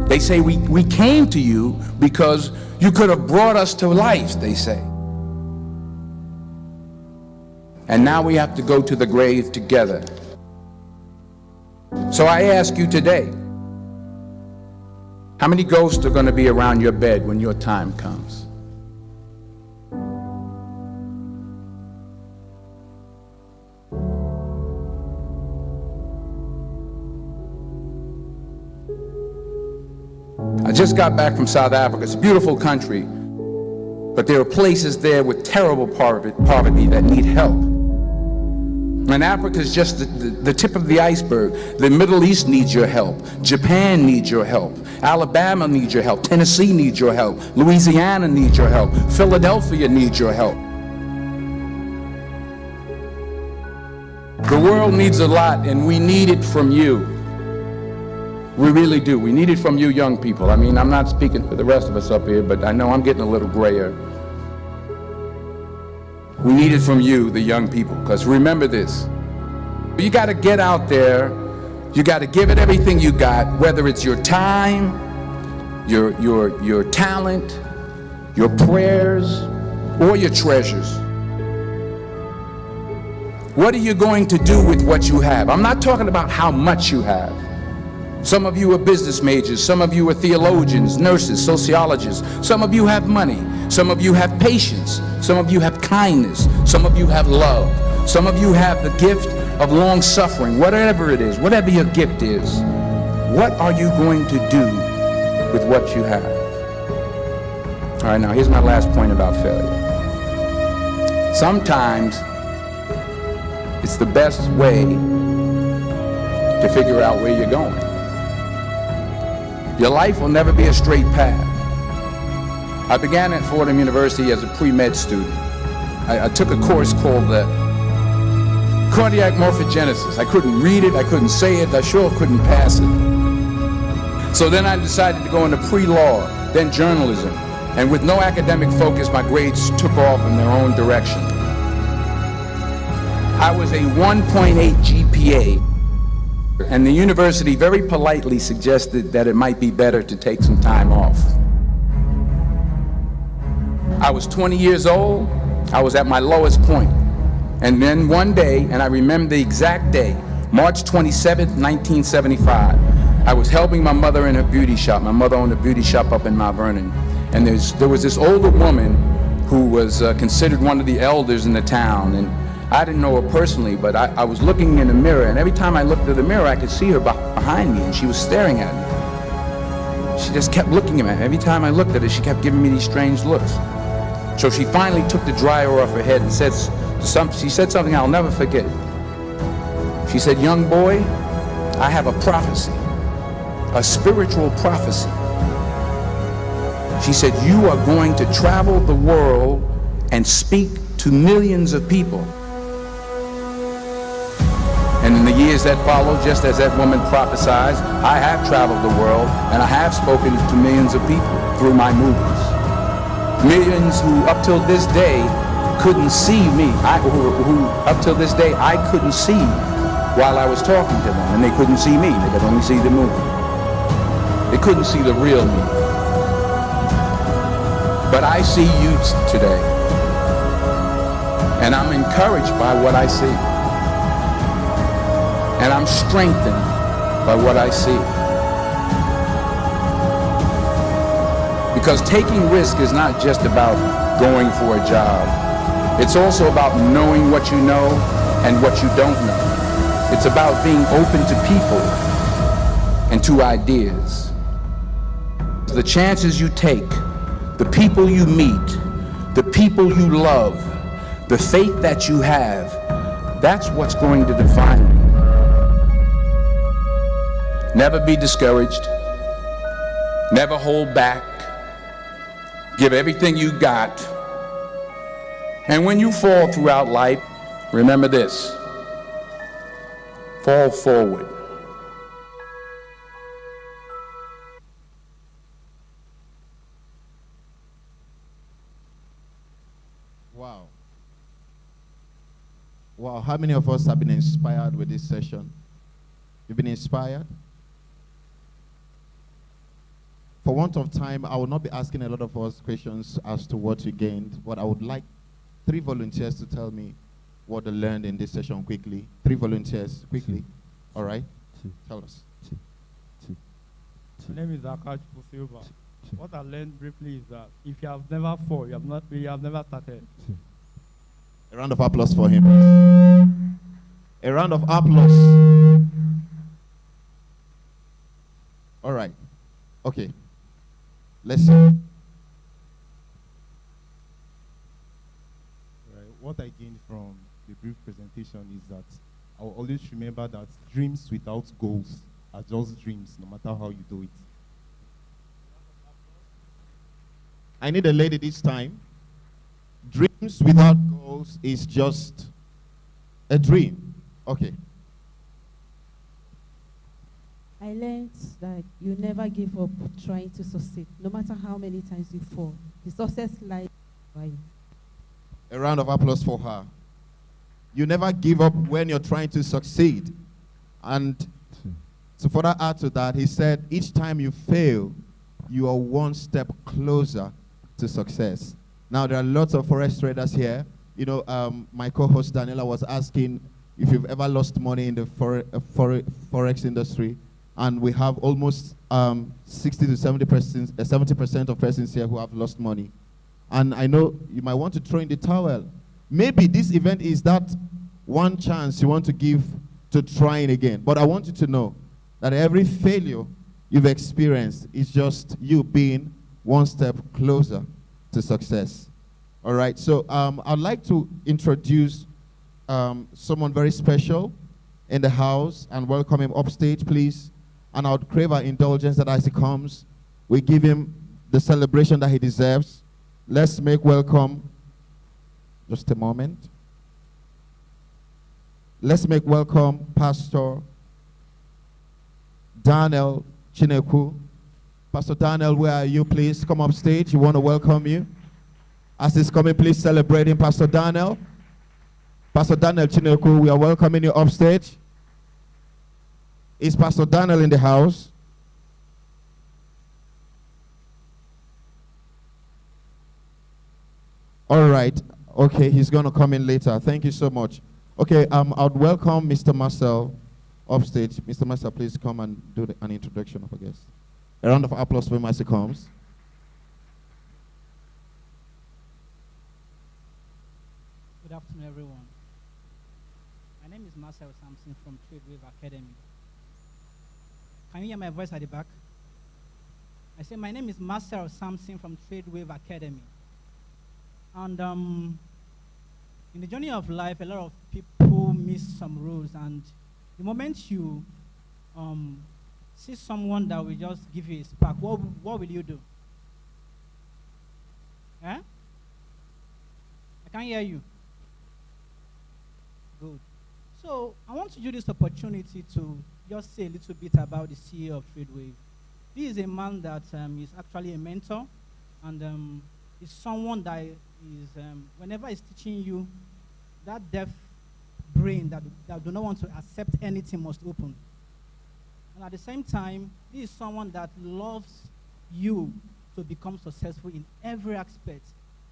They say, we came to you because you could have brought us to life, they say. And now we have to go to the grave together. So I ask you today, how many ghosts are going to be around your bed when your time comes? I just got back from South Africa. It's a beautiful country, but there are places there with terrible poverty that need help. And Africa is just the tip of the iceberg. The Middle East needs your help. Japan needs your help. Alabama needs your help. Tennessee needs your help. Louisiana needs your help. Philadelphia needs your help. The world needs a lot, and we need it from you. We really do. We need it from you young people. I mean, I'm not speaking for the rest of us up here, but I know I'm getting a little grayer. We need it from you, the young people, because remember this. You got to get out there. You got to give it everything you got, whether it's your time, your talent, your prayers, or your treasures. What are you going to do with what you have? I'm not talking about how much you have. Some of you are business majors, some of you are theologians, nurses, sociologists, some of you have money, some of you have patience, some of you have kindness, some of you have love, some of you have the gift of long suffering, whatever it is, whatever your gift is. What are you going to do with what you have? All right, now here's my last point about failure. Sometimes it's the best way to figure out where you're going. Your life will never be a straight path. I began at Fordham University as a pre-med student. I took a course called cardiac morphogenesis. I couldn't read it, I couldn't say it, I sure couldn't pass it. So then I decided to go into pre-law, then journalism. And with no academic focus, my grades took off in their own direction. I was a 1.8 GPA. And the university very politely suggested that it might be better to take some time off. I was 20 years old. I was at my lowest point. And then one day, and I remember the exact day, March 27th, 1975, I was helping my mother in her beauty shop. My mother owned a beauty shop up in Mount Vernon. And there was this older woman who was considered one of the elders in the town. And I didn't know her personally, but I was looking in the mirror, and every time I looked at the mirror, I could see her behind me, and she was staring at me. She just kept looking at me. Every time I looked at her, she kept giving me these strange looks. So she finally took the dryer off her head and she said something I'll never forget. She said, "Young boy, I have a prophecy, a spiritual prophecy. She said, you are going to travel the world and speak to millions of people. And in the years that followed, just as that woman prophesied, I have traveled the world and I have spoken to millions of people through my movies. Millions who up till this day couldn't see me, who up till this day I couldn't see while I was talking to them, and they couldn't see me, they could only see the movie. They couldn't see the real me. But I see you today, and I'm encouraged by what I see. And I'm strengthened by what I see. Because taking risk is not just about going for a job. It's also about knowing what you know and what you don't know. It's about being open to people and to ideas. The chances you take, the people you meet, the people you love, the faith that you have, that's what's going to define you. Never be discouraged. Never hold back. Give everything you got. And when you fall throughout life, remember this: fall forward. Wow. Wow, how many of us have been inspired with this session? You've been inspired? For want of time, I will not be asking a lot of us questions as to what you gained, but I would like 3 volunteers to tell me what they learned in this session quickly. 3 volunteers, quickly. All right? Tell us. My name is Akash Silva. What I learned briefly is that if you have never fought, you have never started. A round of applause for him, please. A round of applause. All right. Okay. Let's see. Right. What I gained from the brief presentation is that I will always remember that dreams without goals are just dreams, no matter how you do it. I need a lady this time. Dreams without goals is just a dream. Okay. I learned that you never give up trying to succeed, no matter how many times you fall. The success lies by you. A round of applause for her. You never give up when you're trying to succeed. And to further add to that, he said, each time you fail, you are one step closer to success. Now, there are lots of Forex traders here. You know, my co-host Daniela was asking if you've ever lost money in the Forex industry. And we have almost 60 to 70% of persons here who have lost money. And I know you might want to throw in the towel. Maybe this event is that one chance you want to give to trying again. But I want you to know that every failure you've experienced is just you being one step closer to success. All right, so I'd like to introduce someone very special in the house and welcome him upstage, please. And I would crave our indulgence that as he comes, we give him the celebration that he deserves. Let's make welcome, just a moment. Let's make welcome Pastor Daniel Chineku. Pastor Daniel, where are you, please? Come up stage. We want to welcome you. As he's coming, please celebrate him, Pastor Daniel. Pastor Daniel Chineku, we are welcoming you upstage. Is Pastor Daniel in the house? All right. Okay, he's going to come in later. Thank you so much. Okay, I'd welcome Mr. Marcel upstage. Mr. Marcel, please come and do an introduction of our guest. A round of applause for him as he comes. Good afternoon, everyone. My name is Marcel Sampson from Tradewave Academy. Can you hear my voice at the back? I say my name is Marcel Sampson from Tradewave Academy. And in the journey of life, a lot of people miss some rules. And the moment you see someone that will just give you a spark, what will you do? Eh? I can't hear you. Good. So I want to use this opportunity to just say a little bit about the CEO of Tradewave. This is a man that is actually a mentor, and is someone that is, whenever he's teaching you, that deaf brain that do not want to accept anything must open. And at the same time, this is someone that loves you to become successful in every aspect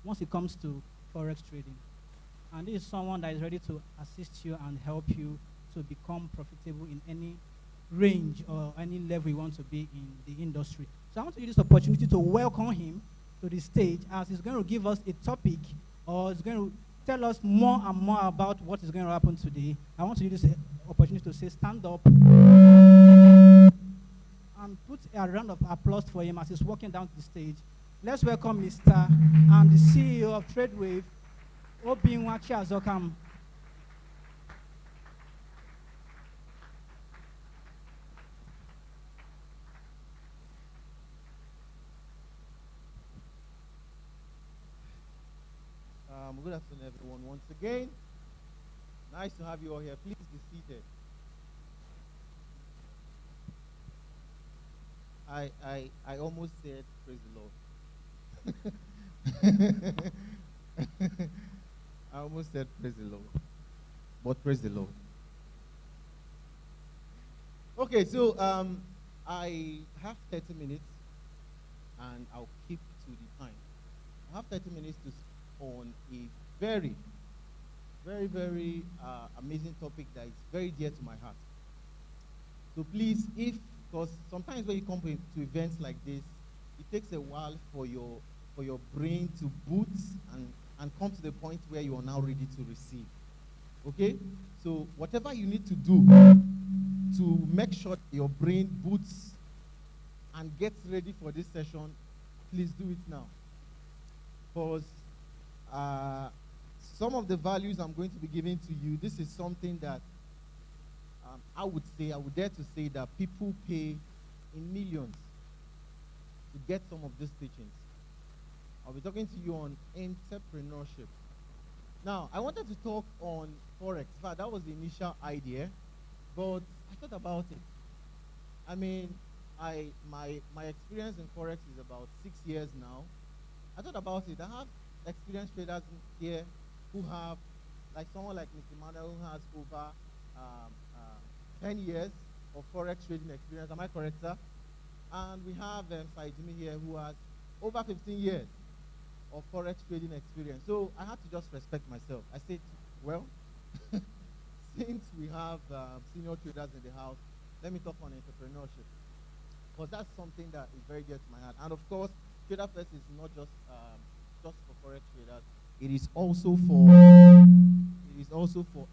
once it comes to Forex trading. And this is someone that is ready to assist you and help you to become profitable in any range or any level you want to be in the industry. So I want to use this opportunity to welcome him to the stage, as he's going to give us a topic, or he's going to tell us more and more about what is going to happen today. I want to use this opportunity to say stand up and put a round of applause for him as he's walking down to the stage. Let's welcome Mr. and the CEO of Tradewave, Obinwa Chiazokam. Good afternoon, everyone. Once again, nice to have you all here. Please be seated. I almost said praise the Lord. I almost said praise the Lord, but praise the Lord. Okay, so I have 30 minutes, and I'll keep to the time. I have 30 minutes to on a very, very, very amazing topic that is very dear to my heart. So please, because sometimes when you come to events like this, it takes a while for your brain to boot and come to the point where you are now ready to receive. Okay? So whatever you need to do to make sure your brain boots and gets ready for this session, please do it now. Because some of the values I'm going to be giving to you, this is something that I would dare to say that people pay in millions to get some of these teachings. I'll be talking to you on entrepreneurship. Now, I wanted to talk on Forex. In fact, that was the initial idea, but I thought about it. I mean, my experience in Forex is about 6 years now. I thought about it. I have experienced traders here who have, like someone like Mr. Manuel, who has over 10 years of Forex trading experience. Am I correct, sir? And we have Sai Jimmy here who has over 15 years of Forex trading experience. So I had to just respect myself. I said, well, since we have senior traders in the house, let me talk on entrepreneurship. Because that's something that is very dear to my heart. And of course, TraderFest is not just for Forex traders. It is also for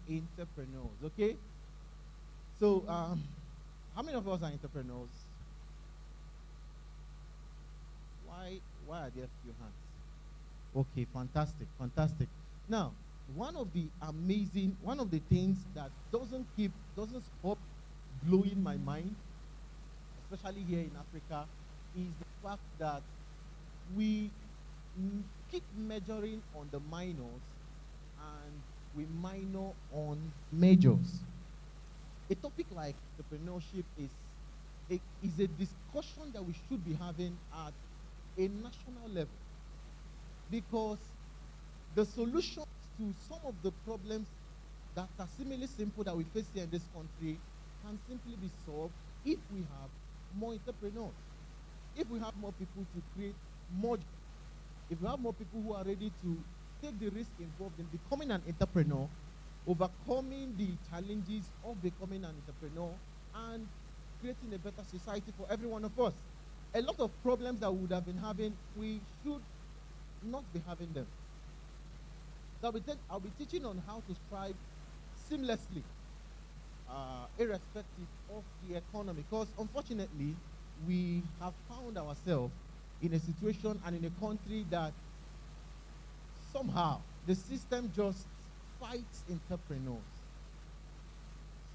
entrepreneurs. Okay. So, how many of us are entrepreneurs? Why are there few hands? Okay, fantastic, fantastic. Now, one of the things that doesn't stop blowing my mind, especially here in Africa, is the fact that we keep measuring on the minors and we minor on majors. A topic like entrepreneurship is a discussion that we should be having at a national level, because the solutions to some of the problems that are seemingly simple that we face here in this country can simply be solved if we have more entrepreneurs, if we have more people to create more, if we have more people who are ready to take the risk involved in becoming an entrepreneur, overcoming the challenges of becoming an entrepreneur, and creating a better society for every one of us. A lot of problems that we would have been having, we should not be having them. So I'll be teaching on how to strive seamlessly, irrespective of the economy. Because unfortunately, we have found ourselves in a situation and in a country that somehow the system just fights entrepreneurs.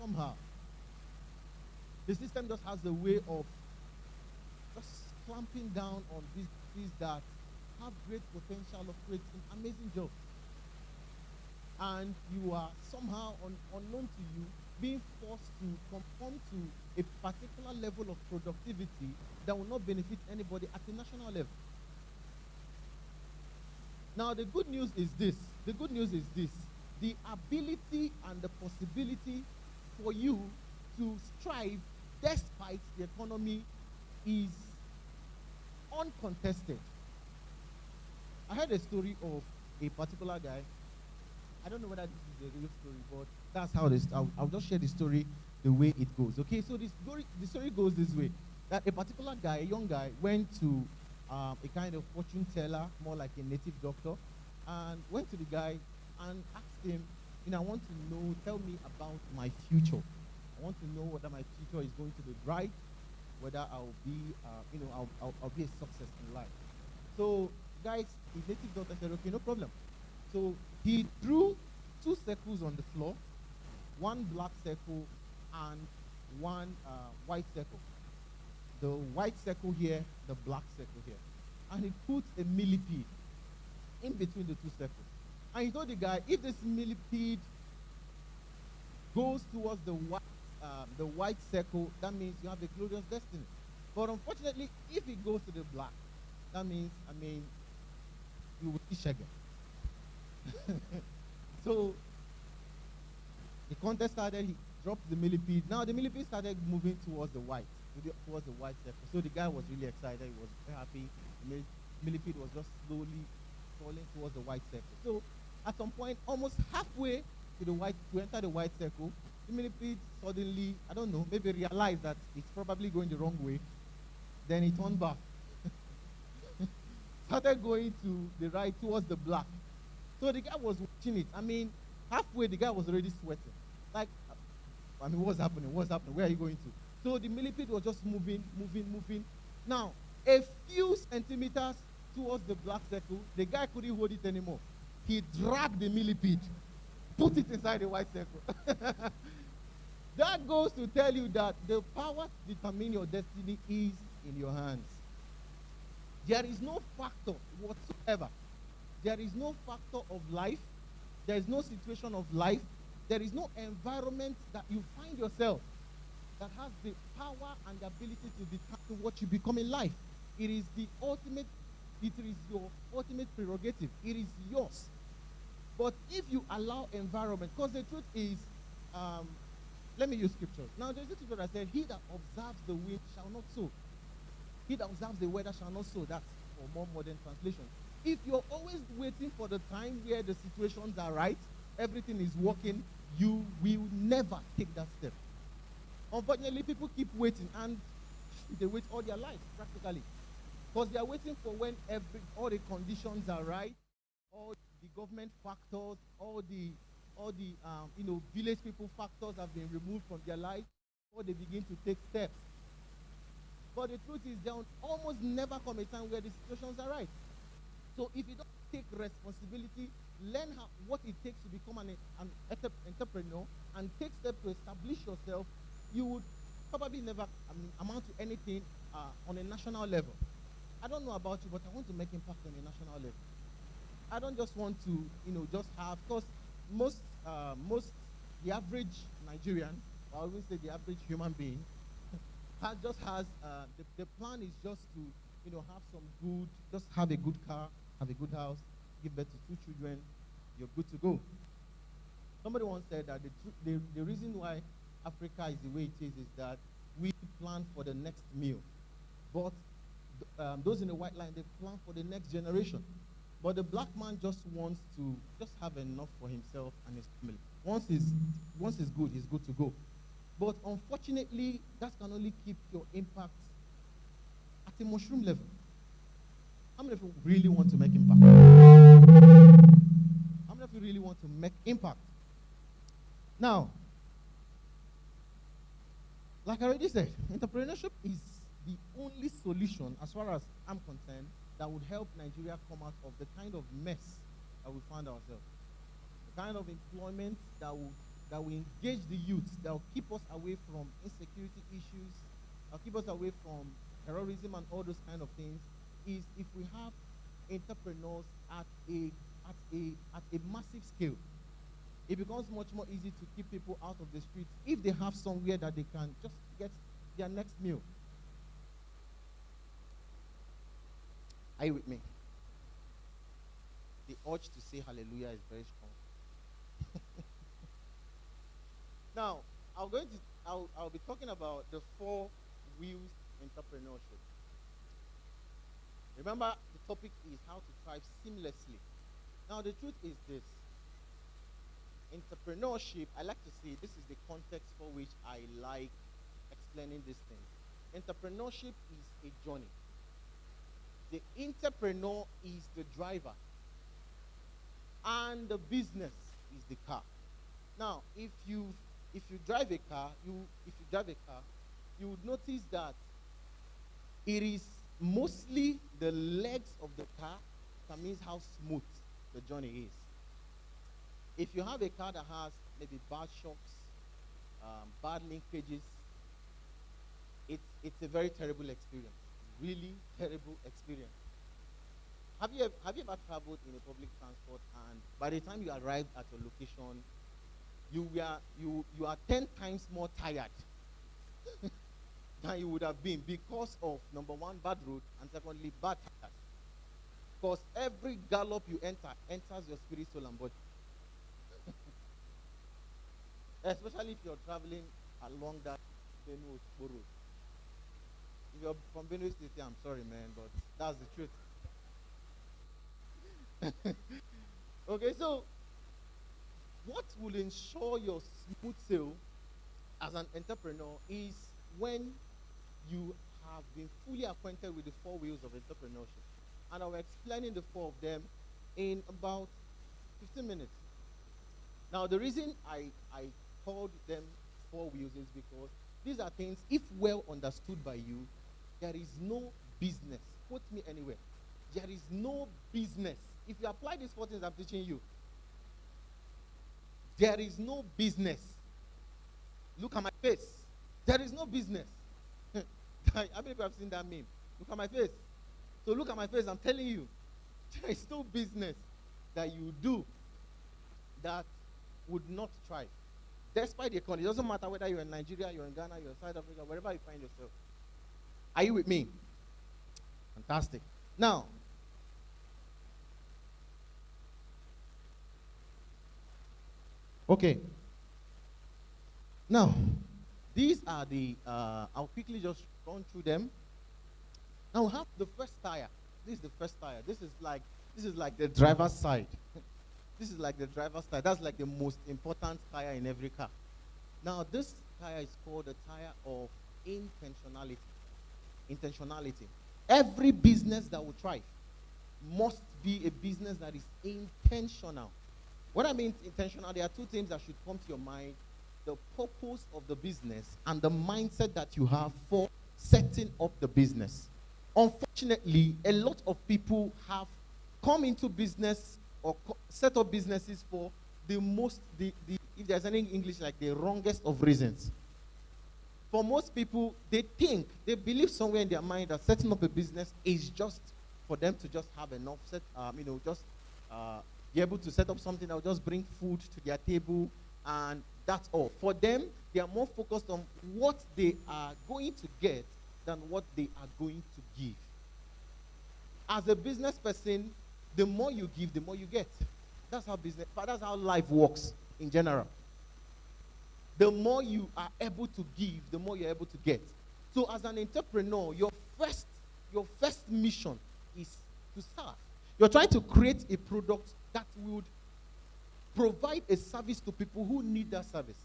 Somehow. The system just has a way of just clamping down on these that have great potential of creating amazing jobs. And you are somehow unknown to you being forced to conform to a particular level of productivity that will not benefit anybody at a national level. Now the good news is this. The good news is this. The ability and the possibility for you to strive despite the economy is uncontested. I heard a story of a particular guy. I don't know whether this is a real story, but that's how this. I'll just share the story the way it goes. Okay, so the story goes this way: that a particular guy, a young guy, went to a kind of fortune teller, more like a native doctor, and went to the guy and asked him, I want to know, tell me about my future. I want to know whether my future is going to be bright, whether I'll be, I'll be a success in life. So, guys, the native doctor said, okay, no problem. So he drew 2 circles on the floor, 1 black circle and 1 white circle. The white circle here, the black circle here. And he put a millipede in between the 2 circles. And he told the guy, if this millipede goes towards the white circle, that means you have a glorious destiny. But unfortunately, if it goes to the black, that means, you will be shagged. So the contest started, he dropped the millipede. Now the millipede started moving towards the white circle. So the guy was really excited, he was very happy. The millipede was just slowly falling towards the white circle. So at some point, almost halfway to enter the white circle, the millipede suddenly, I don't know, maybe realized that it's probably going the wrong way. Then he turned back. Started going to the right towards the black. So the guy was watching it. Halfway the guy was already sweating. Like, what's happening? What's happening? Where are you going to? So the millipede was just moving. Now, a few centimeters towards the black circle, the guy couldn't hold it anymore. He dragged the millipede, put it inside the white circle. That goes to tell you that the power to determine your destiny is in your hands. There is no factor whatsoever. There is no factor of life. There is no situation of life. There is no environment that you find yourself that has the power and the ability to become what you become in life. It is your ultimate prerogative. It is yours. But if you allow environment, because the truth is, let me use scriptures. Now there's a scripture that said, he that observes the wind shall not sow. He that observes the weather shall not sow. That's for more modern translation. If you're always waiting for the time where the situations are right, everything is working, you will never take that step. Unfortunately, people keep waiting, and they wait all their lives, practically. Because they are waiting for when all the conditions are right, all the government factors, all the village people factors have been removed from their life, before they begin to take steps. But the truth is, there will almost never come a time where the situations are right. So if you don't take responsibility, learn what it takes to become an entrepreneur, and take steps to establish yourself, you would probably never amount to anything on a national level. I don't know about you, but I want to make impact on a national level. I don't just want to, just have, because the average Nigerian, or I will say the average human being, the plan is just to, have some good, just have a good car, have a good house, give birth to 2 children, you're good to go. Somebody once said that the reason why Africa is the way it is that we plan for the next meal. But those in the white line, they plan for the next generation. But the black man just wants to just have enough for himself and his family. Once he's good, he's good to go. But unfortunately, that can only keep your impact at a mushroom level. How many of you really want to make impact? How many of you really want to make impact? Now, like I already said, entrepreneurship is the only solution, as far as I'm concerned, that would help Nigeria come out of the kind of mess that we find ourselves. The kind of employment that will that will engage the youth, that will keep us away from insecurity issues, that will keep us away from terrorism and all those kind of things, is if we have entrepreneurs at a massive scale. It becomes much more easy to keep people out of the streets if they have somewhere that they can just get their next meal. Are you with me? The urge to say hallelujah is very strong. Now, I'll be talking about the 4 wheels entrepreneurship. Remember, the topic is how to thrive seamlessly. Now, the truth is this. Entrepreneurship, I like to say, this is the context for which I like explaining these things. Entrepreneurship is a journey. The entrepreneur is the driver, and the business is the car. Now, if you drive a car, you would notice that it is mostly the legs of the car that means how smooth the journey is. If you have a car that has maybe bad shocks, bad linkages, it's a very terrible experience. Really terrible experience. Have you ever traveled in a public transport, and by the time you arrive at your location, you are 10 times more tired than you would have been because of, number one, bad road, and secondly, bad tires. Because every gallop you enters your spirit, soul, and body. Especially if you're traveling along that Benue road. If you're from Benue State, I'm sorry, man, but that's the truth. Okay, so what will ensure your smooth sail as an entrepreneur is when you have been fully acquainted with the 4 wheels of entrepreneurship. And I'll be explaining the 4 of them in about 15 minutes. Now, the reason I called them 4 wheels is because these are things, if well understood by you, there is no business. Quote me anywhere. There is no business. If you apply these 4 things I'm teaching you, there is no business. Look at my face. There is no business. How many people have seen that meme? Look at my face. So look at my face. I'm telling you, there is no business that you do that would not thrive. Despite the economy. It doesn't matter whether you're in Nigeria, you're in Ghana, you're in South Africa, wherever you find yourself. Are you with me? Fantastic. Now, okay. Now, these are the, I'll quickly just run through them. Now we have the first tire. This is the first tire. This is like the driver's side. This is like the driver's tire. That's like the most important tire in every car. Now this tire is called the tire of intentionality. Intentionality. Every business that will thrive must be a business that is intentional. What I mean intentional, there are 2 things that should come to your mind: the purpose of the business and the mindset that you have for setting up the business. Unfortunately, a lot of people have come into business or set up businesses for if there's any English, like the wrongest of reasons. For most people, they believe somewhere in their mind that setting up a business is just for them to just have enough, be able to set up something that will just bring food to their table, and that's all. For them, they are more focused on what they are going to get than what they are going to give. As a business person, the more you give, the more you get. That's how life works in general. The more you are able to give, the more you're able to get. So as an entrepreneur, your first mission is to serve. You're trying to create a product that would provide a service to people who need that service.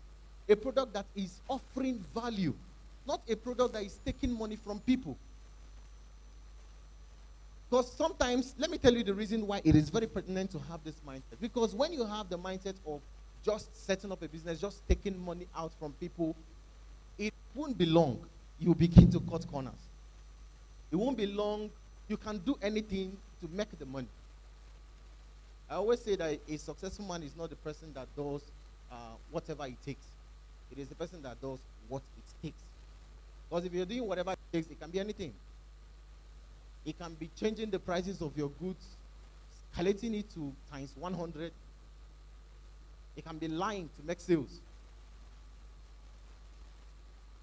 A product that is offering value, not a product that is taking money from people. Because sometimes, let me tell you the reason why it is very pertinent to have this mindset. Because when you have the mindset of just setting up a business, just taking money out from people, it won't be long. You begin to cut corners. It won't be long. You can do anything to make the money. I always say that a successful man is not the person that does whatever it takes. It is the person that does what it takes. Because if you're doing whatever it takes, it can be anything. It can be changing the prices of your goods, escalating it to times 100. It can be lying to make sales.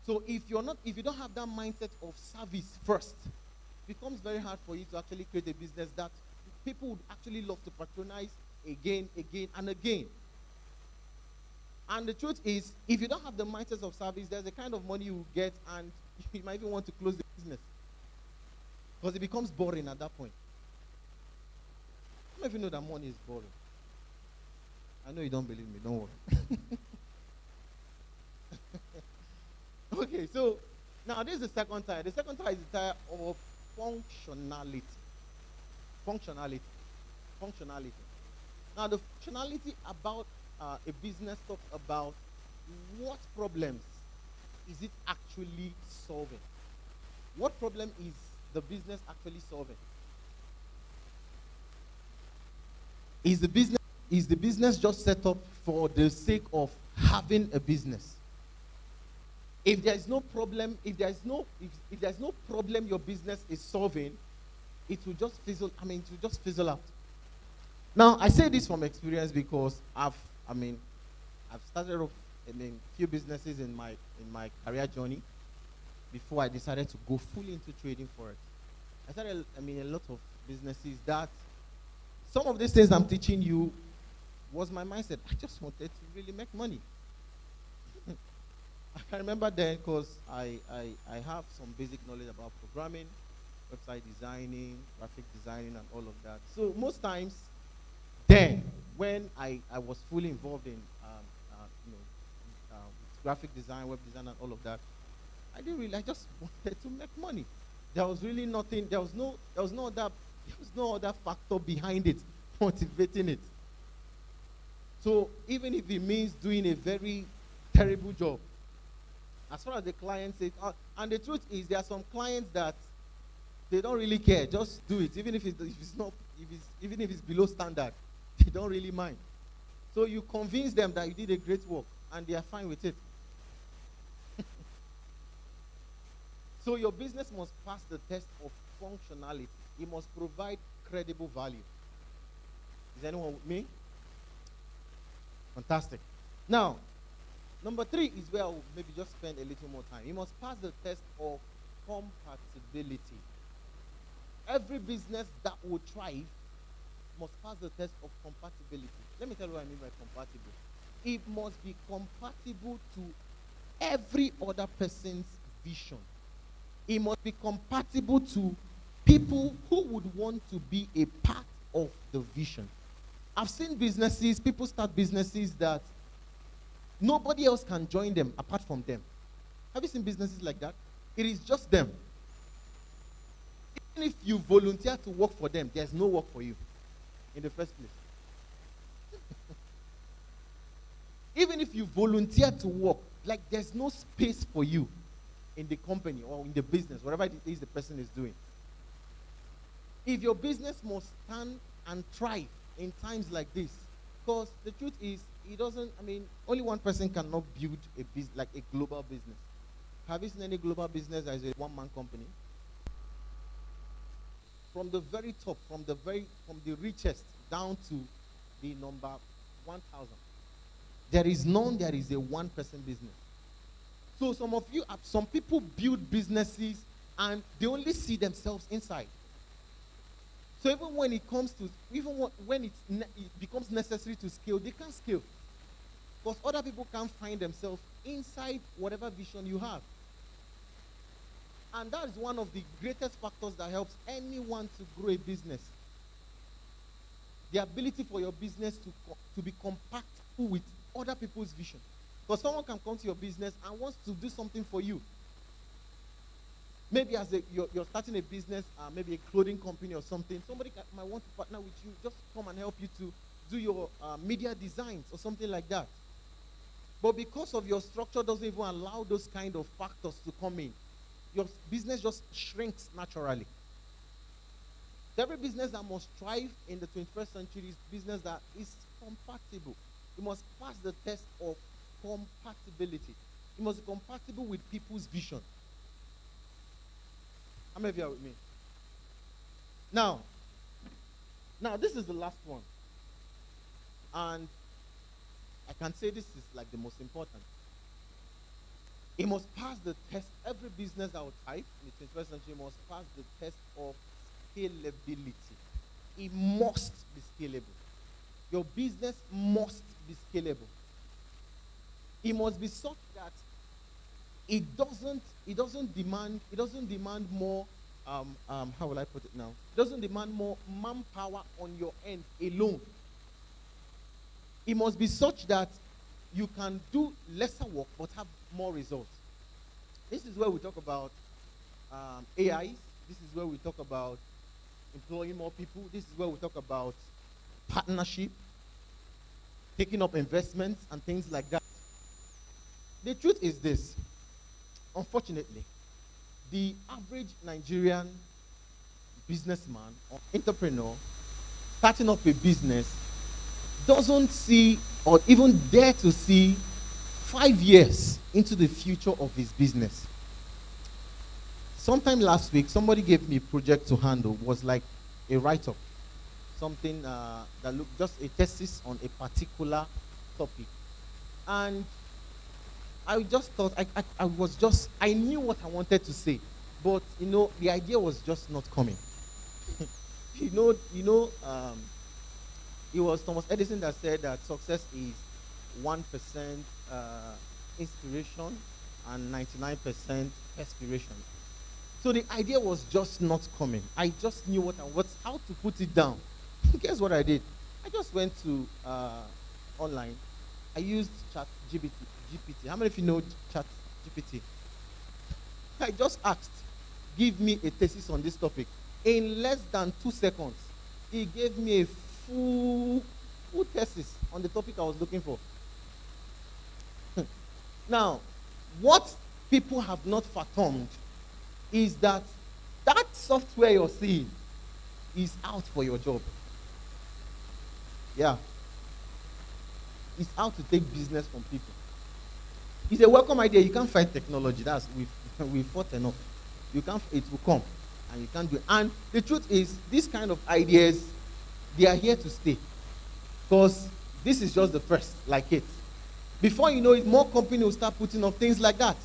So if you don't have that mindset of service first, it becomes very hard for you to actually create a business that people would actually love to patronize again, and again. And the truth is, if you don't have the mindset of service, there's a kind of money you will get, and you might even want to close the business. Because it becomes boring at that point. I don't even know that money is boring. I know you don't believe me, don't worry. Okay, so now this is the second tier. The second tier is the tier of functionality. Functionality. Now the functionality about a business talks about what problems is it actually solving? What problem is the business actually solving? Is the business just set up for the sake of having a business? If there is no problem, if there's no problem your business is solving, it will just fizzle out. Now I say this from experience because I've started off few businesses in my career journey before I decided to go fully into trading Forex. I started a lot of businesses that some of these things I'm teaching you was my mindset. I just wanted to really make money. I can remember then because I have some basic knowledge about programming, website designing, graphic designing, and all of that. So most times then, when I was fully involved in graphic design, web design, and all of that, I just wanted to make money. There was really nothing, there was no other factor behind it, motivating it. So even if it means doing a very terrible job, as far as the client says, and the truth is there are some clients that they don't really care, just do it, even if it's below standard, they don't really mind. So you convince them that you did a great work, and they are fine with it. So your business must pass the test of functionality. It must provide credible value. Is anyone with me? Fantastic. Now, number 3 is where I will maybe just spend a little more time. It must pass the test of compatibility. Every business that will thrive must pass the test of compatibility. Let me tell you what I mean by compatible. It must be compatible to every other person's vision. It must be compatible to people who would want to be a part of the vision. I've seen businesses, people start businesses that nobody else can join them apart from them. Have you seen businesses like that? It is just them. Even if you volunteer to work for them, there's no work for you in the first place. Even if you volunteer to work, like there's no space for you in the company or in the business, whatever it is the person is doing. If your business must stand and thrive in times like this, because the truth is, only one person cannot build a business, like a global business. Have you seen any global business that is a one-man company? From the very top, from the richest down to the number 1,000. There is none, there is a one-person business. So some people build businesses and they only see themselves inside. So even when it becomes necessary to scale, they can't scale. Because other people can't find themselves inside whatever vision you have. And that is one of the greatest factors that helps anyone to grow a business. The ability for your business to be compatible with other people's vision. Because someone can come to your business and wants to do something for you. Maybe you're starting a business, maybe a clothing company or something. Somebody might want to partner with you, just come and help you to do your media designs or something like that. But because of your structure doesn't even allow those kind of factors to come in, your business just shrinks naturally. So every business that must thrive in the 21st century is business that is compatible It must pass the test of compatibility. It must be compatible with people's vision. How many of you are with me? Now, this is the last one. And I can say this is like the most important. It must pass the test. Every business that will thrive in the 21st century must pass the test of scalability. It must be scalable. Your business must be scalable. It must be such that it doesn't demand more how will I put it now? It doesn't demand more manpower on your end alone. It must be such that you can do lesser work but have more results. This is where we talk about AIs. This is where we talk about employing more people. This is where we talk about partnership, taking up investments and things like that. The truth is this. Unfortunately, the average Nigerian businessman or entrepreneur starting up a business doesn't see or even dare to see 5 years into the future of his business. Sometime last week, somebody gave me a project to handle. It was like a write-up, something that looked just a thesis on a particular topic. And I just thought, I knew what I wanted to say, but the idea was just not coming. It was Thomas Edison that said that success is 1% inspiration and 99% perspiration. So the idea was just not coming. I just knew how to put it down. Guess what I did? I just went to online. I used ChatGPT. How many of you know ChatGPT? I just asked, give me a thesis on this topic. In less than 2 seconds, he gave me a full thesis on the topic I was looking for. Now, what people have not fathomed is that software you're seeing is out for your job. Yeah. It's out to take business from people. It's a welcome idea. You can't fight technology. We've fought enough. It will come and you can't do it. And the truth is, these kind of ideas, they are here to stay. Because this is just the first, like it. Before you know it, more companies will start putting up things like that.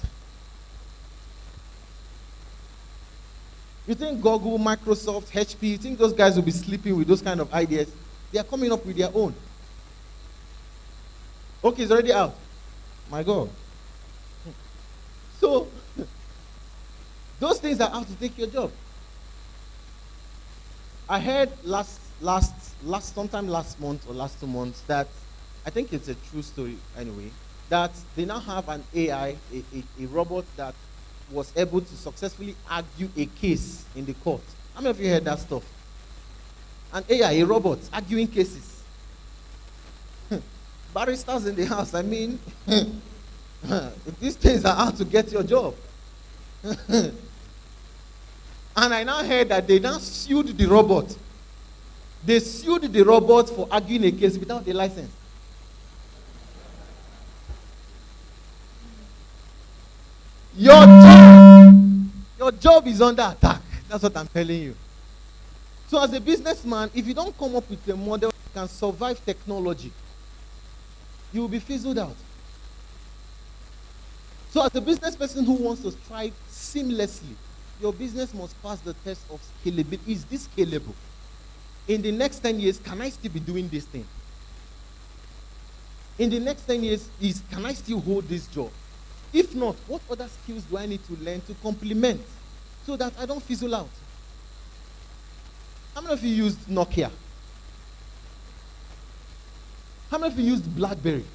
You think Google, Microsoft, HP, you think those guys will be sleeping with those kind of ideas? They are coming up with their own. Okay, it's already out. My God. So, those things are out to take your job. I heard sometime last month or last 2 months that, I think it's a true story anyway, that they now have an AI, a robot that was able to successfully argue a case in the court. How many of you heard that stuff? An AI, a robot, arguing cases. Barristers in the house, I mean, these things are out to get your job. And I now heard that they now sued the robot. They sued the robot for arguing a case without a license. Your job is under attack. That's what I'm telling you. So as a businessman, if you don't come up with a model that can survive technology, you will be fizzled out. So as a business person who wants to thrive seamlessly, your business must pass the test of scalability. Is this scalable? In the next 10 years, can I still be doing this thing? In the next 10 years, can I still hold this job? If not, what other skills do I need to learn to complement so that I don't fizzle out? How many of you used Nokia? How many of you used BlackBerry?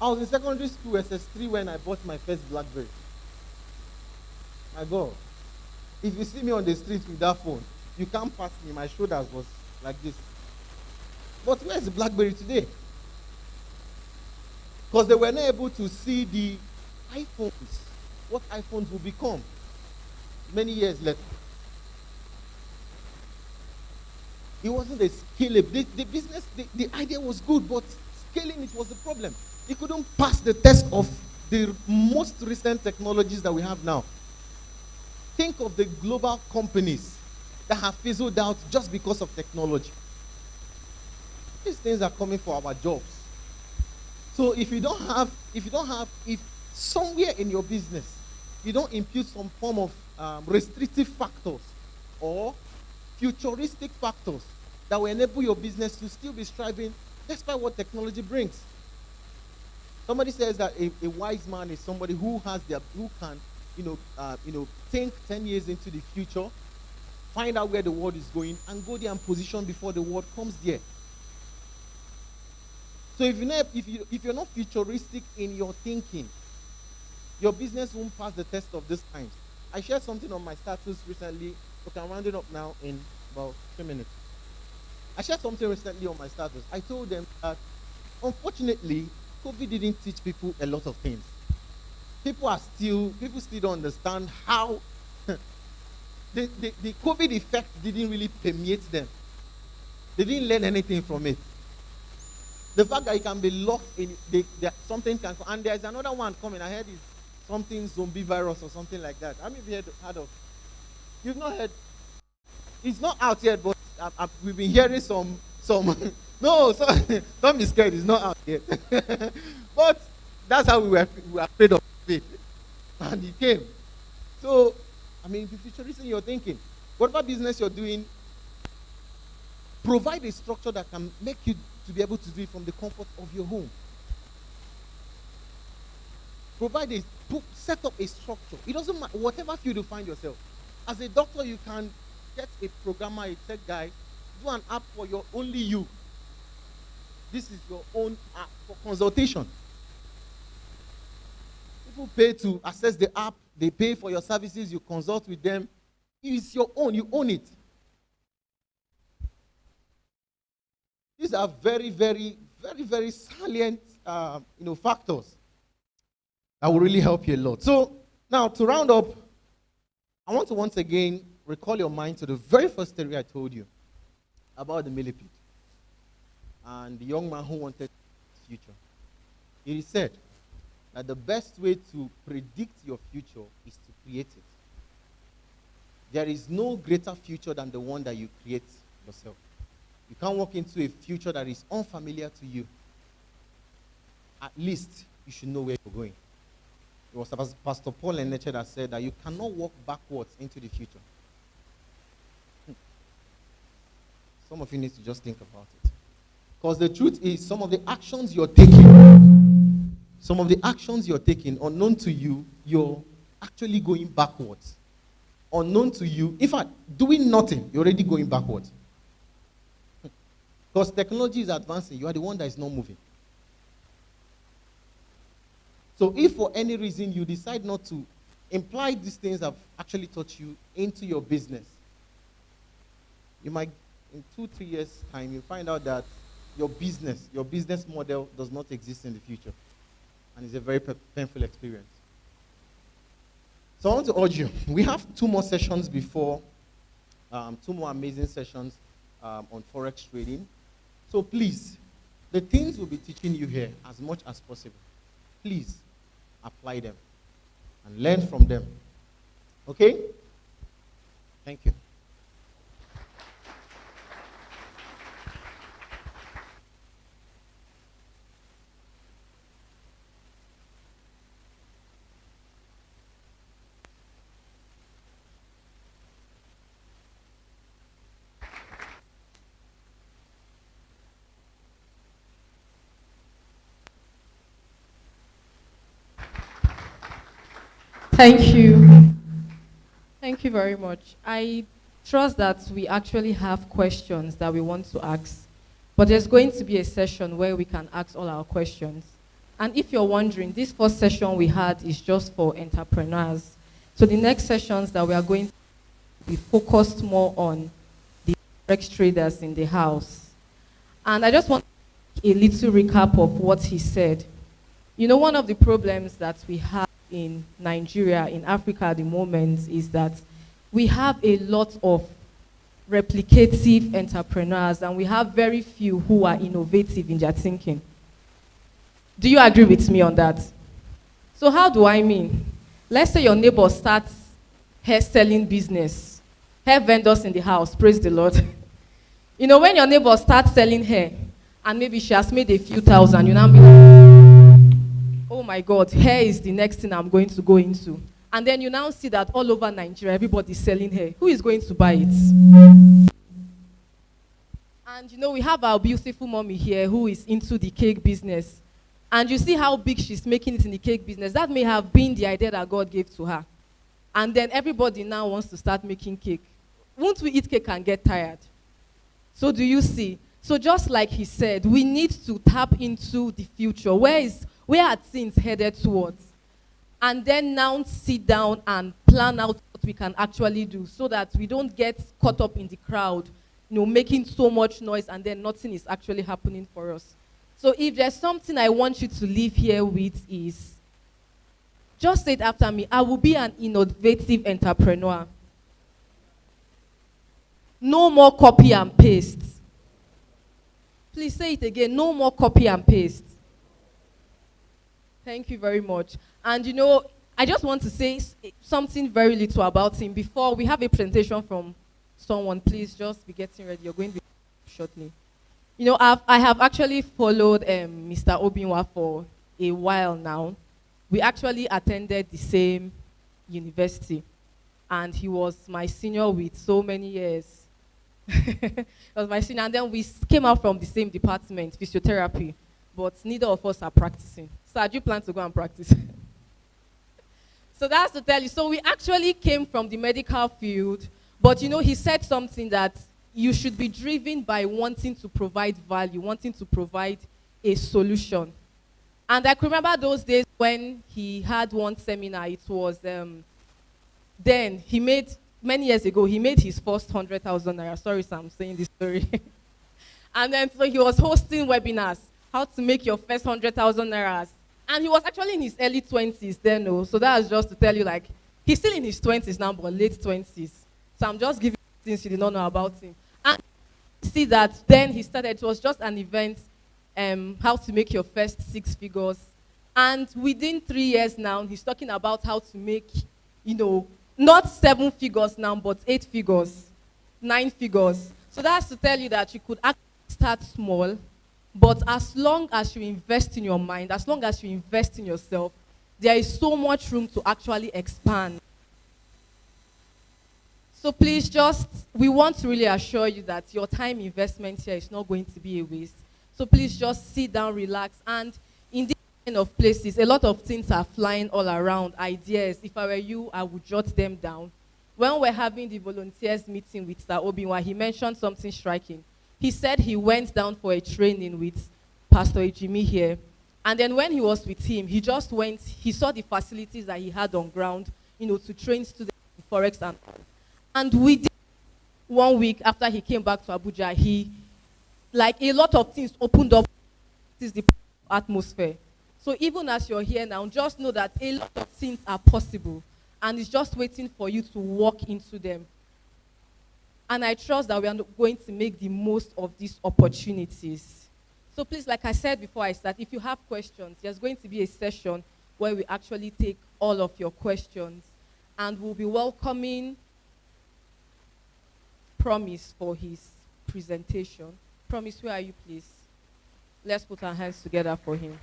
I was in secondary school, SS3, when I bought my first BlackBerry. My God. If you see me on the street with that phone, you can't pass me. My shoulders was like this. But where's the BlackBerry today? Because they were not able to see the iPhones, what iPhones will become many years later. It wasn't a scalable. The business, the idea was good, but scaling it was the problem. It couldn't pass the test of the most recent technologies that we have now. Think of the global companies that have fizzled out just because of technology. These things are coming for our jobs. So if somewhere in your business, you don't impute some form of restrictive factors or futuristic factors that will enable your business to still be striving despite what technology brings. Somebody says that a wise man is somebody who can think 10 years into the future, find out where the world is going, and go there and position before the world comes there. So if you're not futuristic in your thinking, your business won't pass the test of this time. I shared something on my status recently. Okay, I'm rounding up now in about 3 minutes. I shared something recently on my status. I told them that, unfortunately, COVID didn't teach people a lot of things. People still don't understand how the COVID effect didn't really permeate them. They didn't learn anything from it. The fact that you can be locked in, something can come, and there's another one coming. I heard it's something zombie virus or something like that. How many of you heard of? You've not heard? It's not out yet, but we've been hearing some. No, don't be scared. It's not out yet. But that's how we were afraid of it, and it came. So, I mean, be futuristic in your thinking. Whatever business you're doing, provide a structure that can make you to be able to do it from the comfort of your home. Set up a structure. It doesn't matter, whatever field you find yourself. As a doctor, you can get a programmer, a tech guy, do an app for only you. This is your own app for consultation. People pay to access the app, they pay for your services, you consult with them. It's your own, you own it. These are very, very, very, very salient factors that will really help you a lot. So now, to round up, I want to once again recall your mind to the very first story I told you about the millipede and the young man who wanted his future. It is said that the best way to predict your future is to create it. There is no greater future than the one that you create yourself. You can't walk into a future that is unfamiliar to you. At least you should know where you're going. It was Pastor Paul Enneche that said that you cannot walk backwards into the future. Some of you need to just think about it. Because the truth is, some of the actions you're taking, unknown to you, you're actually going backwards. Unknown to you, in fact, doing nothing, you're already going backwards. Because technology is advancing, you are the one that is not moving. So if for any reason you decide not to imply these things I've actually taught you into your business, you might, in 2-3 years' time, you find out that your business model does not exist in the future. And it's a very painful experience. So I want to urge you, we have 2 more sessions before, 2 more amazing sessions on Forex trading. So please, the things we'll be teaching you here as much as possible, please apply them and learn from them. Okay? Thank you. Thank you. Thank you very much. I trust that we actually have questions that we want to ask. But there's going to be a session where we can ask all our questions. And if you're wondering, this first session we had is just for entrepreneurs. So the next sessions that we are going to be focused more on the Forex traders in the house. And I just want a little recap of what he said. You know, one of the problems that we have in Nigeria, in Africa at the moment, is that we have a lot of replicative entrepreneurs, and we have very few who are innovative in their thinking. Do you agree with me on that? So how do I mean? Let's say your neighbor starts hair selling business, hair vendors in the house, praise the Lord. You know, when your neighbor starts selling hair, and maybe she has made a few thousand, you now be like, oh my God, hair is the next thing I'm going to go into. And then you now see that all over Nigeria, everybody's selling hair. Who is going to buy it? And you know, we have our beautiful mommy here who is into the cake business. And you see how big she's making it in the cake business. That may have been the idea that God gave to her. And then everybody now wants to start making cake. Won't we eat cake and get tired? So do you see? So just like he said, we need to tap into the future. Where are things headed towards? And then now sit down and plan out what we can actually do so that we don't get caught up in the crowd, you know, making so much noise and then nothing is actually happening for us. So if there's something I want you to leave here with is, just say it after me, I will be an innovative entrepreneur. No more copy and paste. Please say it again, no more copy and paste. Thank you very much. And you know, I just want to say something very little about him before we have a presentation from someone. Please just be getting ready. You're going to be shortly. You know, I have actually followed Mr. Obinwa for a while now. We actually attended the same university, and he was my senior with so many years. He was my senior, and then we came out from the same department, physiotherapy, but neither of us are practicing. So do you plan to go and practice? So that's to tell you. So we actually came from the medical field, but you know, he said something that you should be driven by wanting to provide value, wanting to provide a solution. And I can remember those days when he had one seminar. It was, then he made, many years ago, he made his first 100,000 naira. Sorry, Sam, I'm saying this story. And then so he was hosting webinars, how to make your first 100,000 nairas. And he was actually in his early 20s then, no? So that was just to tell you, like, he's still in his 20s now, but late 20s. So I'm just giving you things you did not know about him. And see that then he started, it was just an event, how to make your first 6 figures. And within 3 years now, he's talking about how to make, you know, not 7 figures now, but 8 figures, 9 figures. So that's to tell you that you could actually start small, but as long as you invest in your mind, as long as you invest in yourself, there is so much room to actually expand. So please we want to really assure you that your time investment here is not going to be a waste. So please just sit down, relax. And in this kind of places, a lot of things are flying all around, ideas. If I were you, I would jot them down. When we're having the volunteers meeting with Sir Obinwa, he mentioned something striking. He said he went down for a training with Pastor Ejimi here. And then when he was with him, he just went, he saw the facilities that he had on ground, you know, to train students in Forex and within 1 week after he came back to Abuja, like a lot of things opened up. This is the atmosphere. So even as you're here now, just know that a lot of things are possible and it's just waiting for you to walk into them. And I trust that we are going to make the most of these opportunities. So please, like I said before I start, if you have questions, there's going to be a session where we actually take all of your questions. And we'll be welcoming Promise for his presentation. Promise, where are you, please? Let's put our hands together for him.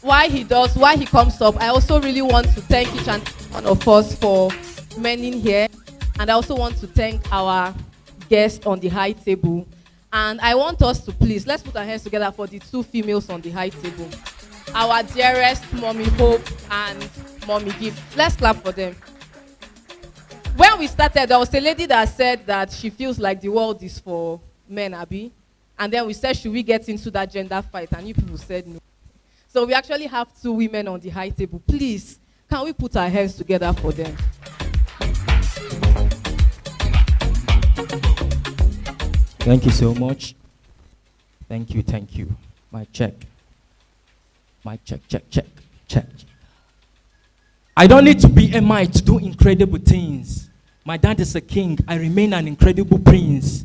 While he comes up, I also really want to thank each and one of us for remaining here. And I also want to thank our guest on the high table. And I want us to please, let's put our hands together for the 2 females on the high table. Our dearest Mommy Hope and Mommy Gift. Let's clap for them. When we started, there was a lady that said that she feels like the world is for men, Abby. And then we said, should we get into that gender fight? And you people said no. So we actually have 2 women on the high table. Please, can we put our hands together for them? Thank you so much. Thank you, thank you. Mic check. Mic check, check. I don't need to be a mite to do incredible things. My dad is a king. I remain an incredible prince.